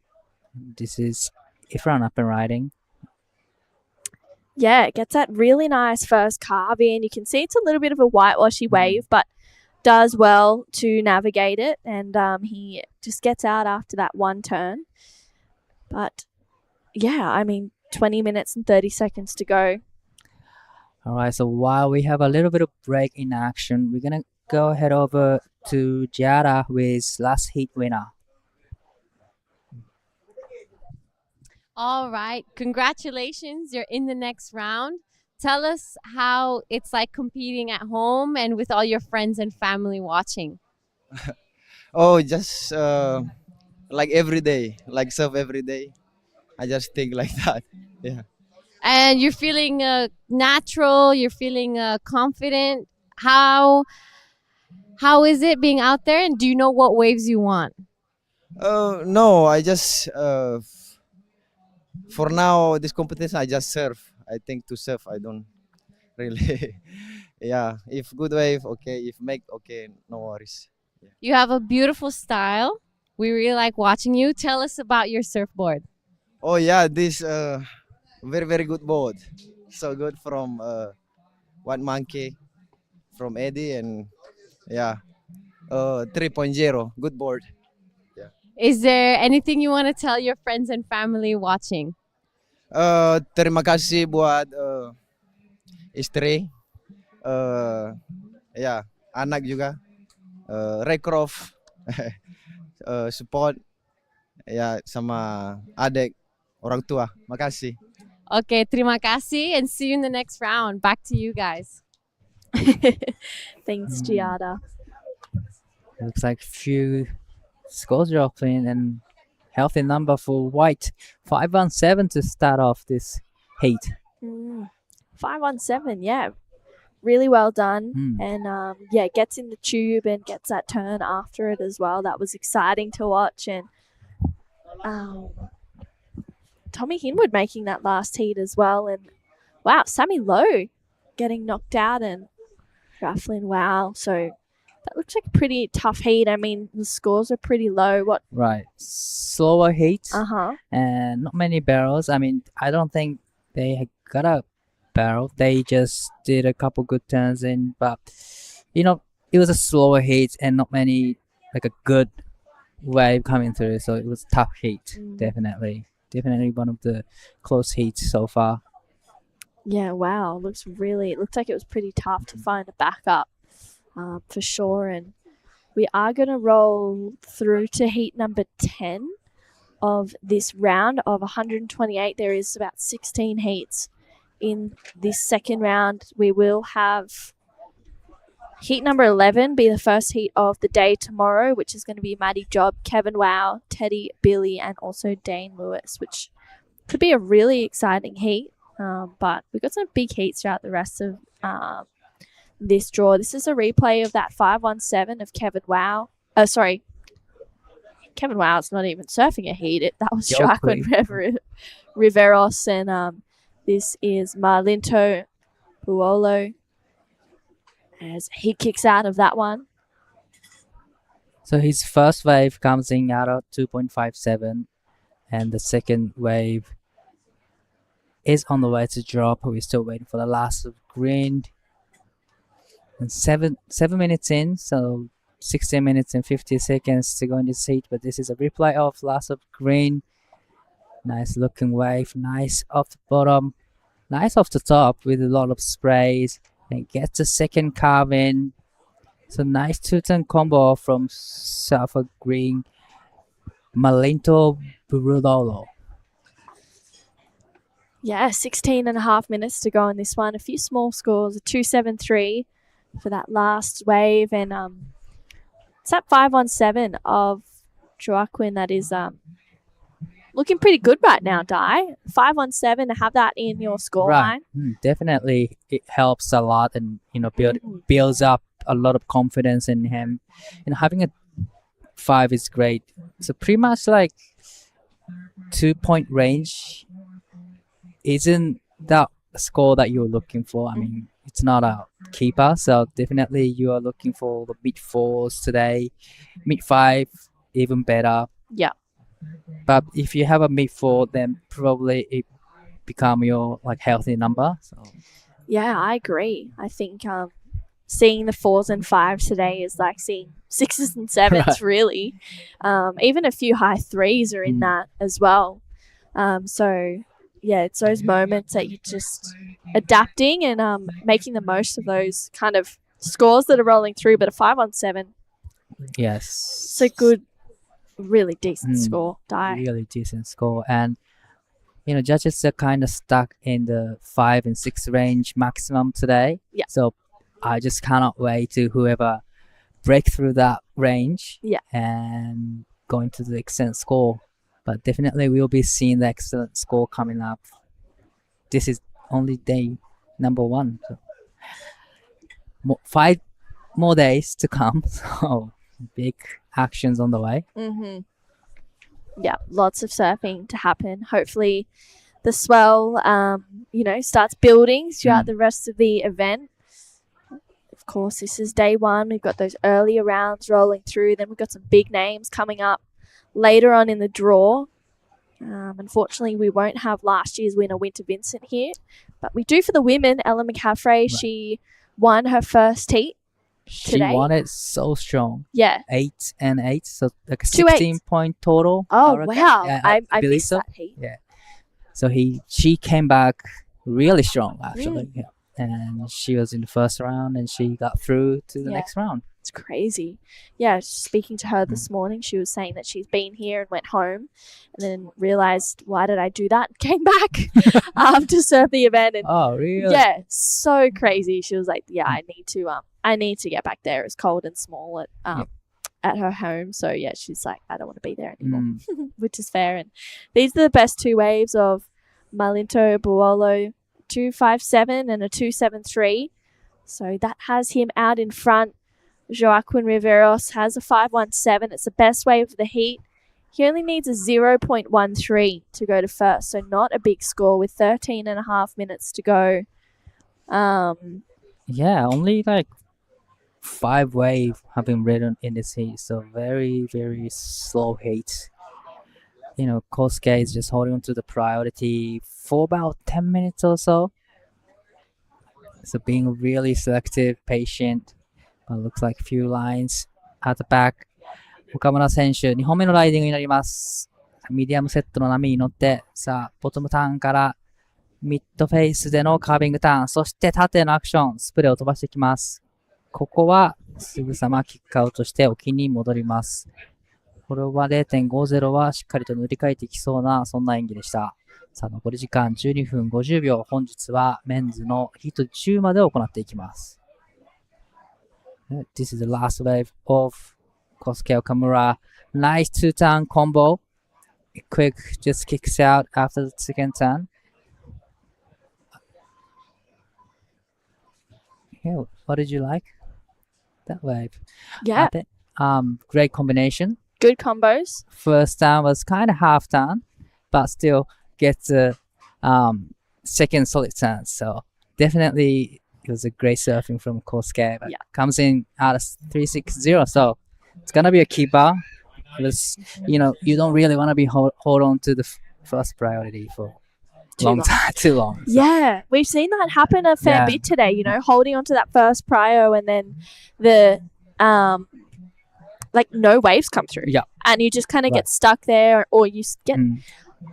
This is Ifran up and riding. Yeah, it gets that really nice first carve in. You can see it's a little bit of a whitewashy wave, but does well to navigate it. And he just gets out after that one turn. But 20 minutes and 30 seconds to go. All right, so while we have a little bit of break in action, we're going to go head over to Jara with last heat winner. All right. Congratulations. You're in the next round. Tell us how it's like competing at home and with all your friends and family watching. Just like every day, like surf every day. I just think like that. Yeah. And you're feeling natural. You're feeling confident. How is it being out there? And do you know what waves you want? No, I just for now this competition I just surf. I think to surf I don't really. Yeah, if good wave, okay. If make, okay, no worries. Yeah. You have a beautiful style. We really like watching you. Tell us about your surfboard. Oh yeah, this very very good board. So good from White Monkey, from Eddie, and 3.0 good board. Yeah. Is there anything you want to tell your friends and family watching? Terima kasih buat istri, anak juga, Raycroft, support, sama adik, orang tua. Makasih. Okay, terima kasih, and see you in the next round. Back to you guys. Thanks, Giada. Looks like few scores dropping and healthy number for white. 5-on-7 to start off this heat. 5-on-7, yeah. Really well done. And gets in the tube and gets that turn after it as well. That was exciting to watch. And Tommy Hinwood making that last heat as well. And wow, Sammy Lowe getting knocked out and Rafflin, wow. So that looks like a pretty tough heat. I mean, the scores are pretty low. Right. Slower heat. Uh-huh. And not many barrels. I mean, I don't think they got a barrel. They just did a couple good turns in. But, it was a slower heat and not many, like a good wave coming through, so it was tough heat. Mm. Definitely one of the close heats so far. Yeah, wow. It looked like it was pretty tough to find a backup for sure. And we are going to roll through to heat number 10 of this round of 128. There is about 16 heats in this second round. We will have heat number 11 be the first heat of the day tomorrow, which is going to be Maddie Job, Kevin Wow, Teddy, Billy, and also Dane Lewis, which could be a really exciting heat. But we've got some big heats throughout the rest of this draw. This is a replay of that 5-on-7 of Kevin Wow. Kevin Wow's not even surfing a heat. That was Jacqueline Riveros. And this is Marlinto Puolo as he kicks out of that one. So his first wave comes in out of 2.57, and the second wave is on the way to drop. We're still waiting for the last of green. And 7 minutes in, so 16 minutes and 50 seconds to go in this heat. But this is a replay of last of green. Nice looking wave, nice off the bottom, nice off the top with a lot of sprays, and gets the second carve in. So nice two-turn combo from Surfer Green, Malinto Burudolo. Yeah, 16 and a half minutes to go in this one. A few small scores, a 2-7-3 for that last wave. And it's that 5-on-7 of Joaquin that is looking pretty good right now, Di. 5-on-7 to have that in your scoreline. Right. Definitely it helps a lot, and builds up a lot of confidence in him. And having a 5 is great. So pretty much like 2-point range isn't that score that you're looking for. I mean, it's not a keeper, so definitely you are looking for the mid 4s today. Mid 5, even better. Yeah. But if you have a mid 4, then probably it become your healthy number. So Yeah, I agree. I think seeing the 4s and 5s today is like seeing 6s and 7s, Right. really. Even a few high 3s are in that as well. So yeah, it's those moments that you're just adapting and making the most of those kind of scores that are rolling through. But a 5-on-7, yes, it's a good, really decent score. Di. really decent score. And judges are kind of stuck in the 5 and 6 range maximum today. Yeah. So I just cannot wait to whoever break through that range. Yeah. And going to the excellent score. But definitely we'll be seeing the excellent score coming up. This is only day number 1. So 5 more days to come. So big actions on the way. Yeah, lots of surfing to happen. Hopefully the swell, starts building throughout the rest of the event. Of course, this is day 1. We've got those earlier rounds rolling through. Then we've got some big names coming up later on in the draw. Unfortunately, we won't have last year's winner, Winter Vincent, here. But we do for the women. Ella McCaffrey, she won her first heat today. She won it so strong. Yeah. 8 and 8, so like a 2 8s. 16-point total. Oh, I reckon. wow. Yeah, I believe missed so. that heat. Yeah. So she came back really strong, actually. Yeah. And she was in the first round, and she got through to the next round. It's crazy. Yeah, speaking to her this morning, she was saying that she's been here and went home and then realized, why did I do that? Came back to surf the event. And Oh, really? yeah, so crazy. She was like, yeah, I need to get back there. It's cold and small at her home. So yeah, she's like, I don't want to be there anymore, which is fair. And these are the best 2 waves of Malinto Buolo, 2-5-7 and a 2-7-3. So that has him out in front. Joaquin Riveros has a 5-1-7. It's the best wave of the heat. He only needs a 0.13 to go to first, so not a big score with 13 and a half minutes to go. Yeah, only 5 wave have been ridden in this heat, so very, very slow heat. Kosuke is just holding on to the priority for about 10 minutes or so. So being really selective, patient. But looks like a few lines at the back. 岡村選手、2本目のライディングになります。ミディアムセットの波に乗って、さあ、ボトムターンからミッドフェイスでのカービングターン、そして縦のアクション、スプレーを飛ばしていきます。ここはすぐさまキックアウトして沖に戻ります。これは 0.50 はしっかりと塗り替えていきそうな、そんな演技でした。さあ、残り時間12分50秒。本日はメンズのヒート10まで行っていきます。This is the last wave of Kosuke Okamura. Nice two-turn combo. Quick just kicks out after the second turn. Yeah, what did you like? That wave. Yeah. Great combination. Good combos. First turn was kind of half turn, but still gets a second solid turn. So definitely it was a great surfing from Kosuke. But comes in out of 360. So it's gonna be a keeper. It was, you don't really want to be hold on to the first priority for too long. So. Yeah, we've seen that happen a fair bit today, holding on to that first prio and then the no waves come through. Yeah. And you just kind of get stuck there, or you get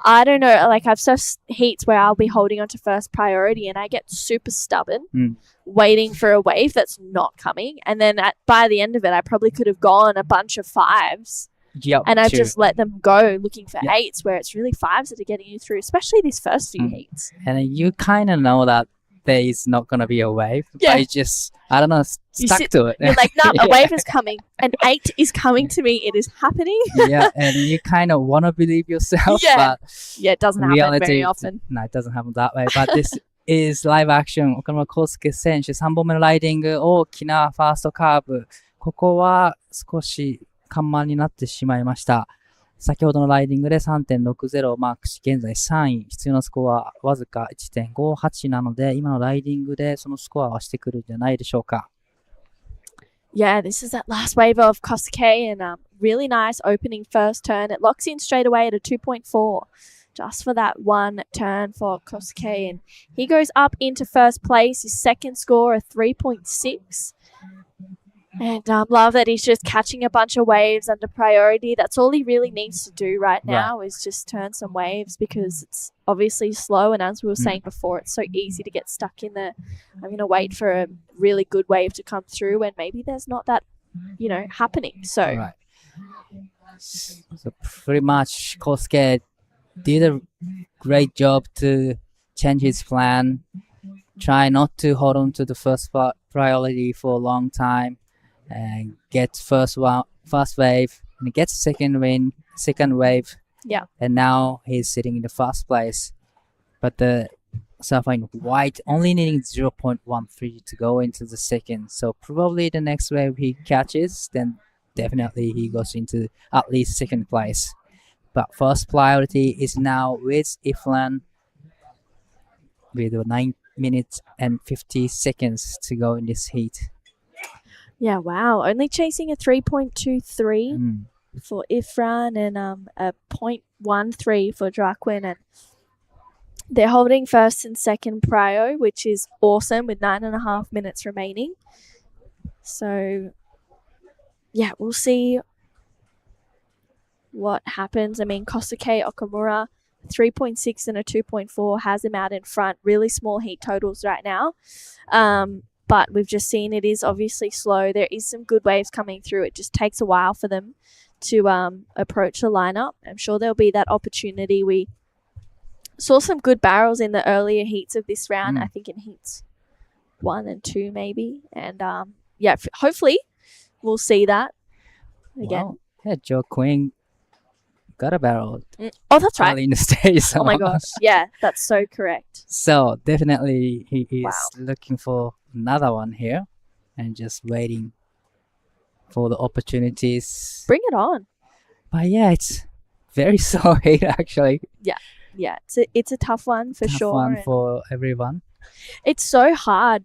I don't know, like I've surfed heats where I'll be holding on to first priority and I get super stubborn waiting for a wave that's not coming, and then by the end of it I probably could have gone a bunch of fives. Yep, and I've just let them go looking for eights, where it's really fives that are getting you through, especially these first few heats. And you kind of know that there is not going to be a wave, but you just, I don't know, stuck to it. You're like, no, a wave is coming. An 8 is coming to me. It is happening. Yeah, and you kind of want to believe yourself, but it doesn't happen very often. No, it doesn't happen that way. But this is live action. 岡村康介選手、3本目のライディング、大きなファーストカーブ。ここは少し緩慢になってしまいました。先ほどのライディングで 3.60 をマークし、現在3位。必要なスコアはわずか 1.58 なので、今のライディングでそのスコアはしてくるんじゃないでしょうか。Yeah, this is that last wave of Kosuke, and really nice opening first turn. It locks in straight away at a 2.4. Just for that one turn for Kosuke, and he goes up into first place. His second score a 3.6. And love that he's just catching a bunch of waves under priority. That's all he really needs to do right now is just turn some waves, because it's obviously slow. And as we were saying before, it's so easy to get stuck in the, I'm going to wait for a really good wave to come through when maybe there's not that, happening. So, So pretty much Kosuke did a great job to change his plan. Try not to hold on to the first priority for a long time. And gets first wave, and he gets second wave. Yeah. And now he's sitting in the first place. But the surfer in white only needing 0.13 to go into the second. So probably the next wave he catches, then definitely he goes into at least second place. But first priority is now with Iflan with 9 minutes and 50 seconds to go in this heat. Yeah, wow. Only chasing a 3.23 for Ifran and a 0.13 for Drakwin. And they're holding first and second prio, which is awesome, with 9.5 minutes remaining. So, yeah, we'll see what happens. I mean, Kosuke Okamura, 3.6 and a 2.4 has him out in front. Really small heat totals right now. But we've just seen it is obviously slow. There is some good waves coming through. It just takes a while for them to approach the lineup. I'm sure there'll be that opportunity. We saw some good barrels in the earlier heats of this round. I think in heats 1 and 2 maybe. And hopefully we'll see that again. Wow. Yeah, Joe Quinn got a barrel. Oh, that's right. Early in the stage. Oh my gosh. Yeah, that's so correct. So definitely he is looking for another one here and just waiting for the opportunities. Bring it on. But yeah, it's very slow heat actually. Yeah. It's a tough one for sure. Tough one for everyone. It's so hard,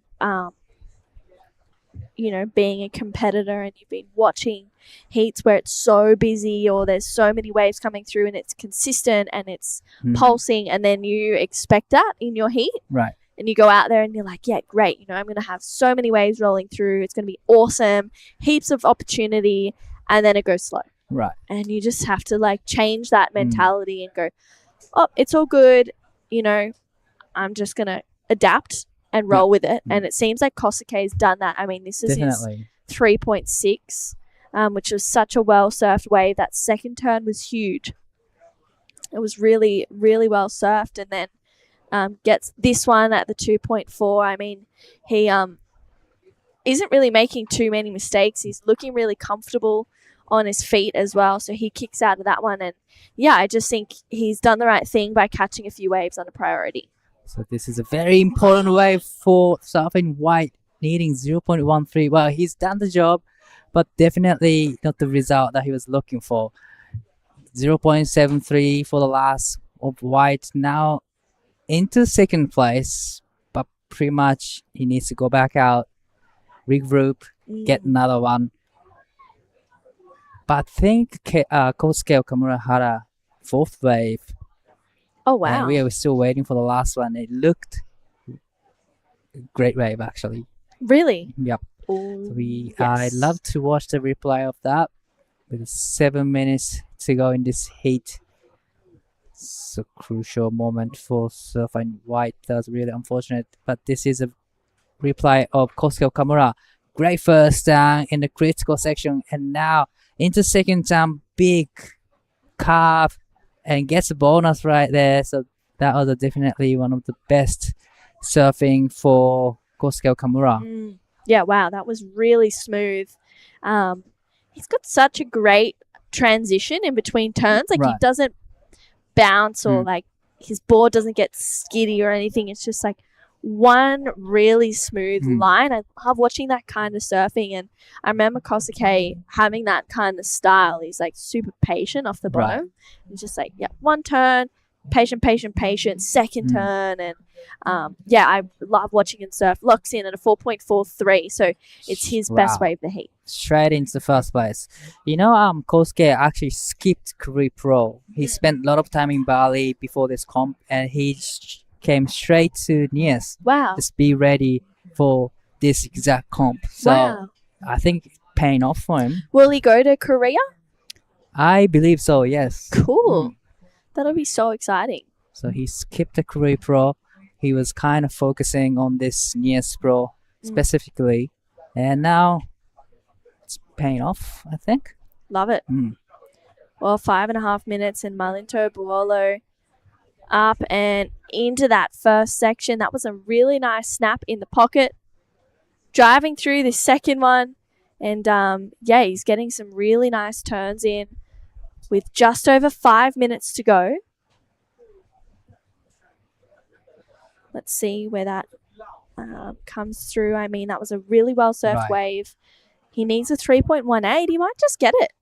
being a competitor and you've been watching heats where it's so busy or there's so many waves coming through and it's consistent and it's pulsing, and then you expect that in your heat. Right. And you go out there and you're like, yeah, great. I'm going to have so many waves rolling through. It's going to be awesome. Heaps of opportunity. And then it goes slow. Right. And you just have to like change that mentality and go, oh, it's all good. You know, I'm just going to adapt and roll with it. And it seems like Kosake has done that. I mean, this is Definitely. his 3.6, which was such a well surfed wave. That second turn was huge. It was really, really well surfed. And then gets this one at the 2.4. I mean, he isn't really making too many mistakes. He's looking really comfortable on his feet as well. So he kicks out of that one. And yeah, I just think he's done the right thing by catching a few waves on a priority. So this is a very important wave for surfing white, needing 0.13. Well, he's done the job, but definitely not the result that he was looking for. 0.73 for the last of white. Now into second place, but pretty much he needs to go back out, regroup, get another one. But I think Kosuke Okamura had a fourth wave. Oh, wow. And we were still waiting for the last one. It looked a great wave, actually. Really? Yep. Ooh, I'd love to watch the replay of that with 7 minutes to go in this heat. It's a crucial moment for surfing white. That was really unfortunate. But this is a replay of Kosuke Okamura. Great first down in the critical section. And now into second jump, big carve and gets a bonus right there. So that was definitely one of the best surfing for Kosuke Okamura. Yeah, wow, that was really smooth. He's got such a great transition in between turns. Like he doesn't bounce or like his board doesn't get skiddy or anything. It's just like one really smooth line. I love watching that kind of surfing, and I remember Kosuke having that kind of style. He's like super patient off the bottom. He's just like, yeah, one turn, patient, second turn, and yeah, I love watching him surf. Locks in at a 4.43, so it's his best wave of the heat. Straight into the first place. You know, Kosuke actually skipped Career Pro. He spent a lot of time in Bali before this comp, and he came straight to Nias. Wow. Just be ready for this exact comp. So I think it's paying off for him. Will he go to Korea? I believe so, yes. Cool. That'll be so exciting. So he skipped the Career Pro. He was kind of focusing on this Nias Pro specifically. And now it's paying off, I think. Love it. Well, 5.5 minutes in Malinto Buolo. Up and into that first section. That was a really nice snap in the pocket. Driving through the second one. And yeah, he's getting some really nice turns in with just over 5 minutes to go. Let's see where that comes through. I mean, that was a really well surfed wave. He needs a 3.18. He might just get it.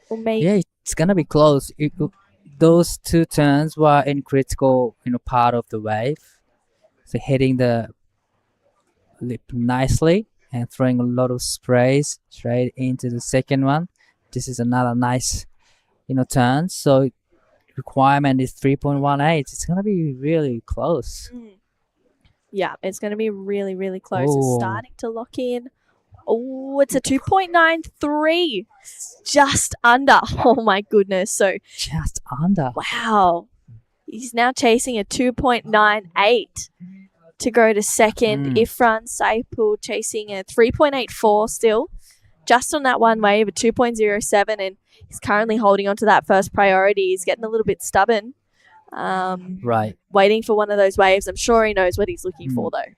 Or maybe. Yeah, it's going to be close. Those two turns were in critical, part of the wave. So hitting the lip nicely and throwing a lot of sprays straight into the second one. This is another nice, turn. So requirement is 3.18. It's going to be really close. Yeah, it's going to be really, really close. It's starting to lock in. Oh, it's a 2.93. Just under. Oh, my goodness. So just under. Wow. He's now chasing a 2.98 to go to second. Ifran Saipul chasing a 3.84 still. Just on that one wave, a 2.07. And he's currently holding on to that first priority. He's getting a little bit stubborn. Waiting for one of those waves. I'm sure he knows what he's looking for, though.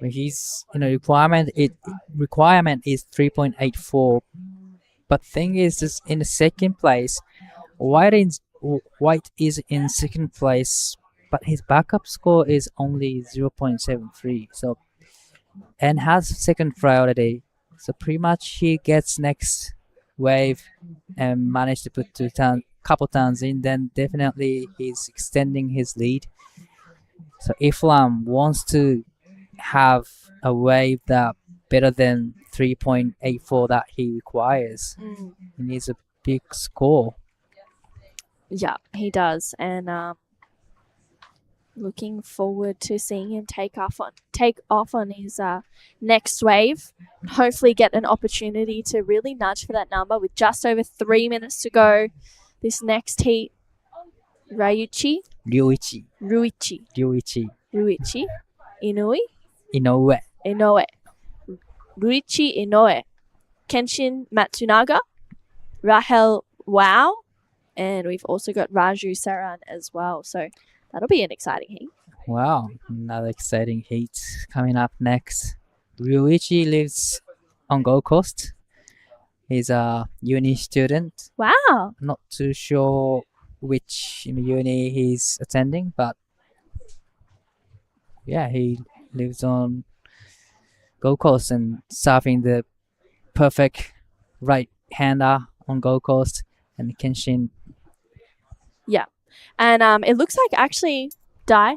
His requirement is 3.84, but thing is, just in the second place, White is in second place, but his backup score is only 0.73. So and has second priority. So pretty much he gets next wave and managed to put couple turns in. Then definitely he's extending his lead. So Iflam wants to have a wave that better than 3.84 that he requires. He needs a big score. Yeah, he does. And Looking forward to seeing him take off on his next wave. Hopefully get an opportunity to really nudge for that number with just over 3 minutes to go. This next heat, Ryuichi, Ryuichi, Inui, Inoue. Ryuichi Inoue, Kenshin Matsunaga, Rahel Wow, and we've also got Raju Saran as well. So that'll be an exciting heat. Wow, another exciting heat coming up next. Ryuichi lives on Gold Coast. He's a uni student. Wow. Not too sure which uni he's attending, but yeah, he lives on Gold Coast and surfing the perfect right-hander on Gold Coast and Kenshin. Yeah. And it looks like actually,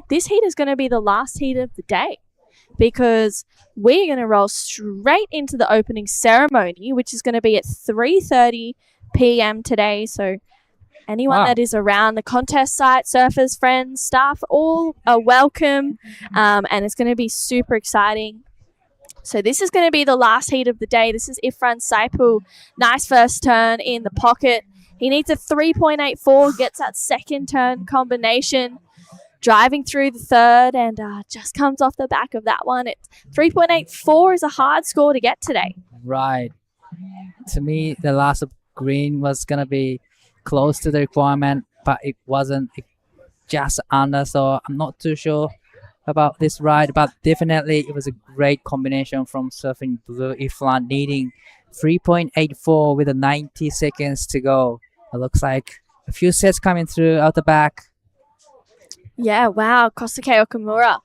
this heat is going to be the last heat of the day because we're going to roll straight into the opening ceremony, which is going to be at 3:30 p.m. today. So anyone that is around the contest site, surfers, friends, staff, all are welcome. And it's going to be super exciting. So this is going to be the last heat of the day. This is Ifran Saipul. Nice first turn in the pocket. He needs a 3.84, gets that second turn combination, driving through the third, and just comes off the back of that one. 3.84 is a hard score to get today. Right. To me, the last green was going to be close to the requirement, but it wasn't, just under, so I'm not too sure about this ride, but definitely it was a great combination from Surfing Blue Iflan, needing 3.84 with 90 seconds to go. It looks like a few sets coming through out the back. Yeah, wow, Kosuke Okamura.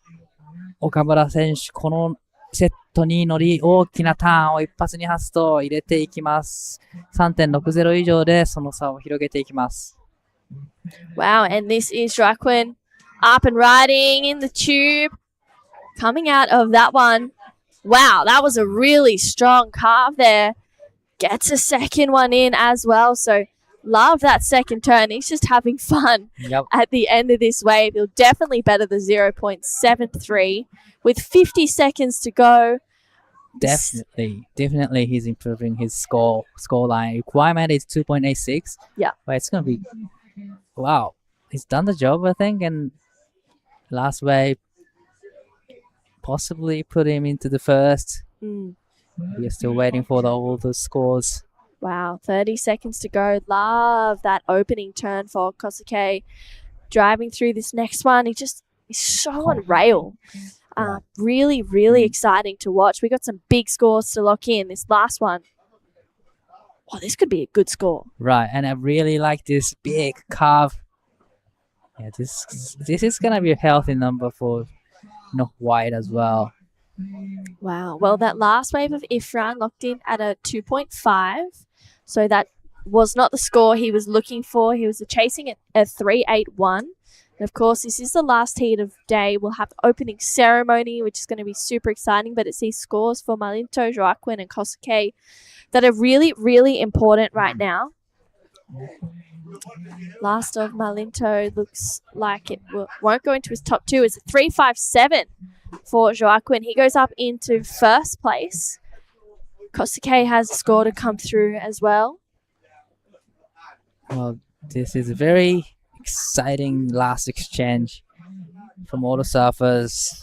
岡村選手、このセットに乗り、大きなターンを一発二発と入れていきます。3.60 以上でその差を広げていきます。Wow, and this is Joaquin up and riding in the tube. Coming out of that one. Wow, that was a really strong carve there. Gets a second one in as well. So love that second turn. He's just having fun at the end of this wave. He'll definitely better the 0.73 with 50 seconds to go. Definitely he's improving his score line. Requirement is 2.86. Yeah. But it's going to be, wow. He's done the job, I think, and last wave possibly put him into the first. We're still waiting for all the scores. Wow, 30 seconds to go. Love that opening turn for Kosuke. Driving through this next one. He's so on rail. Really, really exciting to watch. We got some big scores to lock in. This last one. Oh, this could be a good score. Right, and I really like this big carve. Yeah, this is gonna be a healthy number for White as well. Wow. Well, that last wave of Ifran locked in at a 2.5. So that was not the score he was looking for. He was chasing it at 3.81. And of course, this is the last heat of day. We'll have the opening ceremony, which is going to be super exciting. But it's these scores for Malinto, Joaquin, and Kosuke that are really, really important right now. Last of Malinto looks like it won't go into his top two. It's a 3.57 for Joaquin. He goes up into first place. Kosuke has a score to come through as well. Well, this is a very exciting last exchange from all the surfers.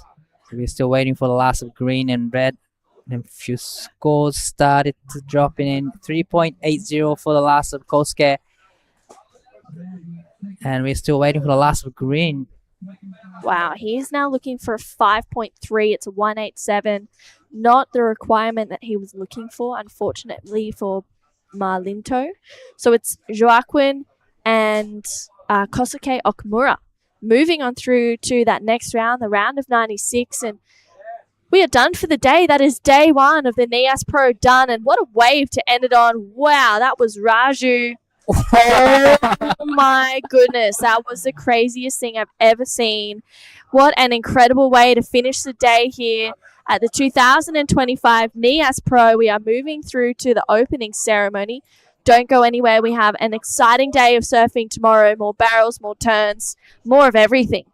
We're still waiting for the last of green and red. And a few scores started to drop in. 3.80 for the last of Kosuke. And we're still waiting for the last of green. Wow, he is now looking for a 5.3. It's a 187. Not the requirement that he was looking for, unfortunately, for Malinto. So it's Joaquin and Kosuke Okamura moving on through to that next round, the round of 96. And we are done for the day. That is day one of the Nias Pro done. And what a wave to end it on. Wow, that was Raju. Oh my goodness, that was the craziest thing I've ever seen. What an incredible way to finish the day here at the 2025 Nias Pro. We are moving through to the opening ceremony. Don't go anywhere. We have an exciting day of surfing tomorrow. More barrels, more turns, more of everything.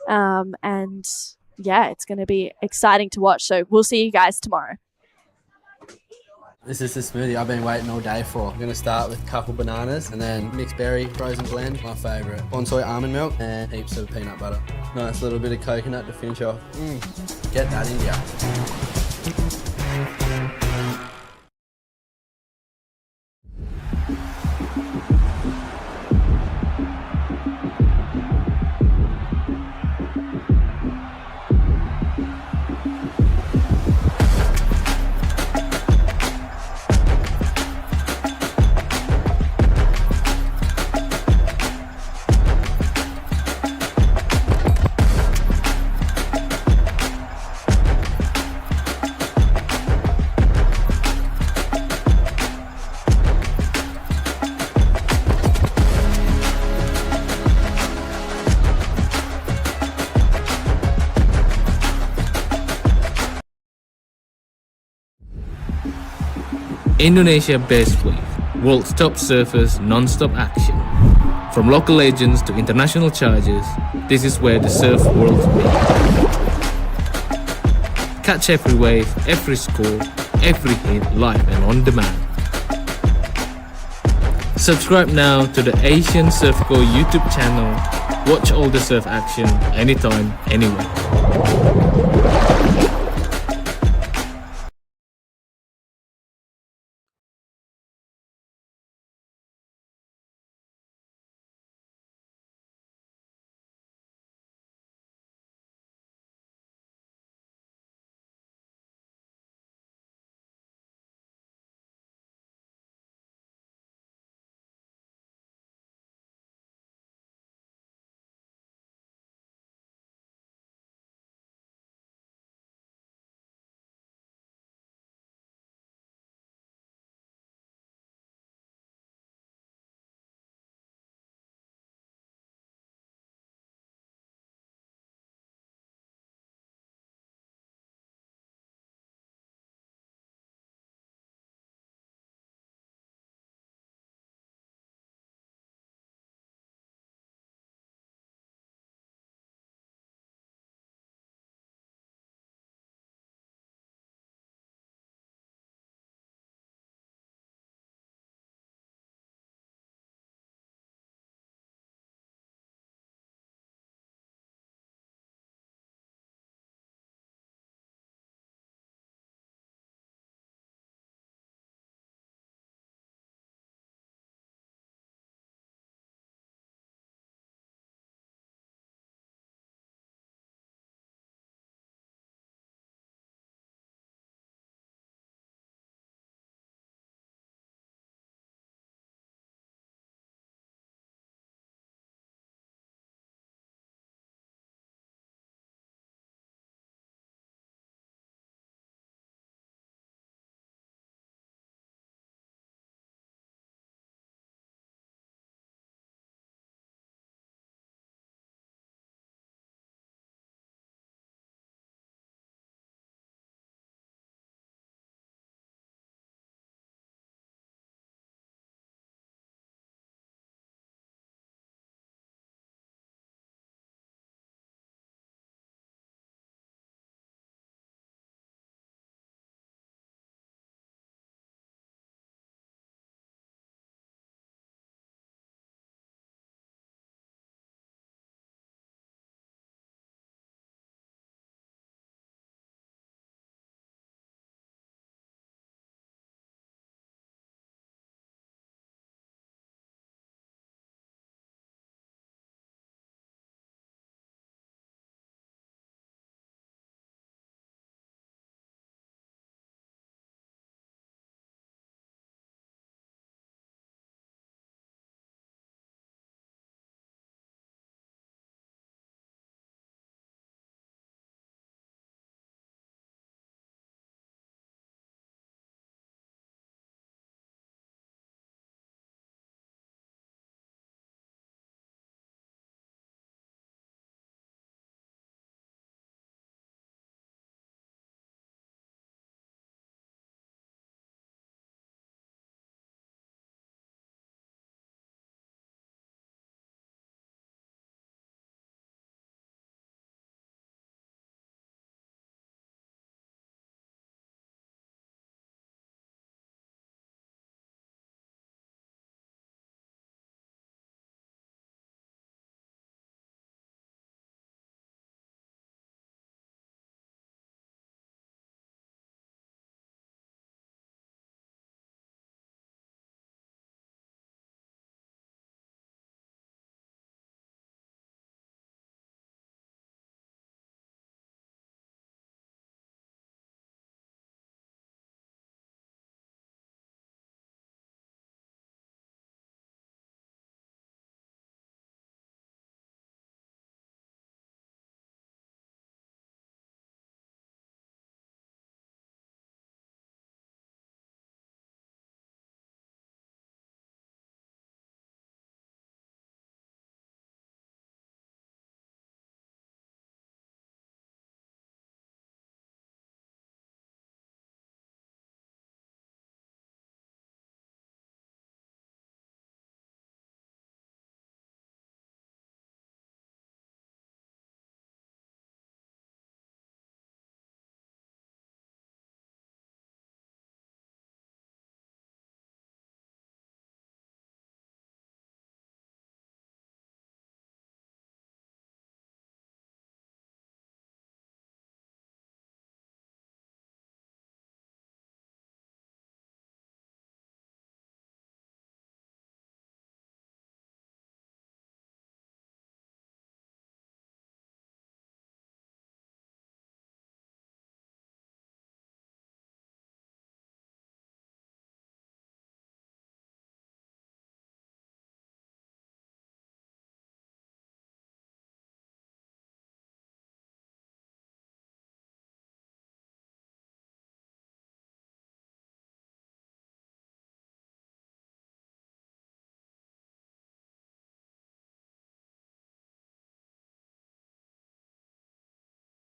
And yeah, it's going to be exciting to watch. So we'll see you guys tomorrow. This is the smoothie I've been waiting all day for. I'm going to start with a couple bananas and then mixed berry frozen blend, my favourite. Bonsai almond milk and heaps of peanut butter. Nice little bit of coconut to finish off. Get that in ya. Indonesia Best Wave, world's top surfers non-stop action. From local legends to international chargers, this is where the surf world meets. Catch every wave, every score, every hit live and on demand. Subscribe now to the Asian Surfco YouTube channel. Watch all the surf action anytime, anywhere.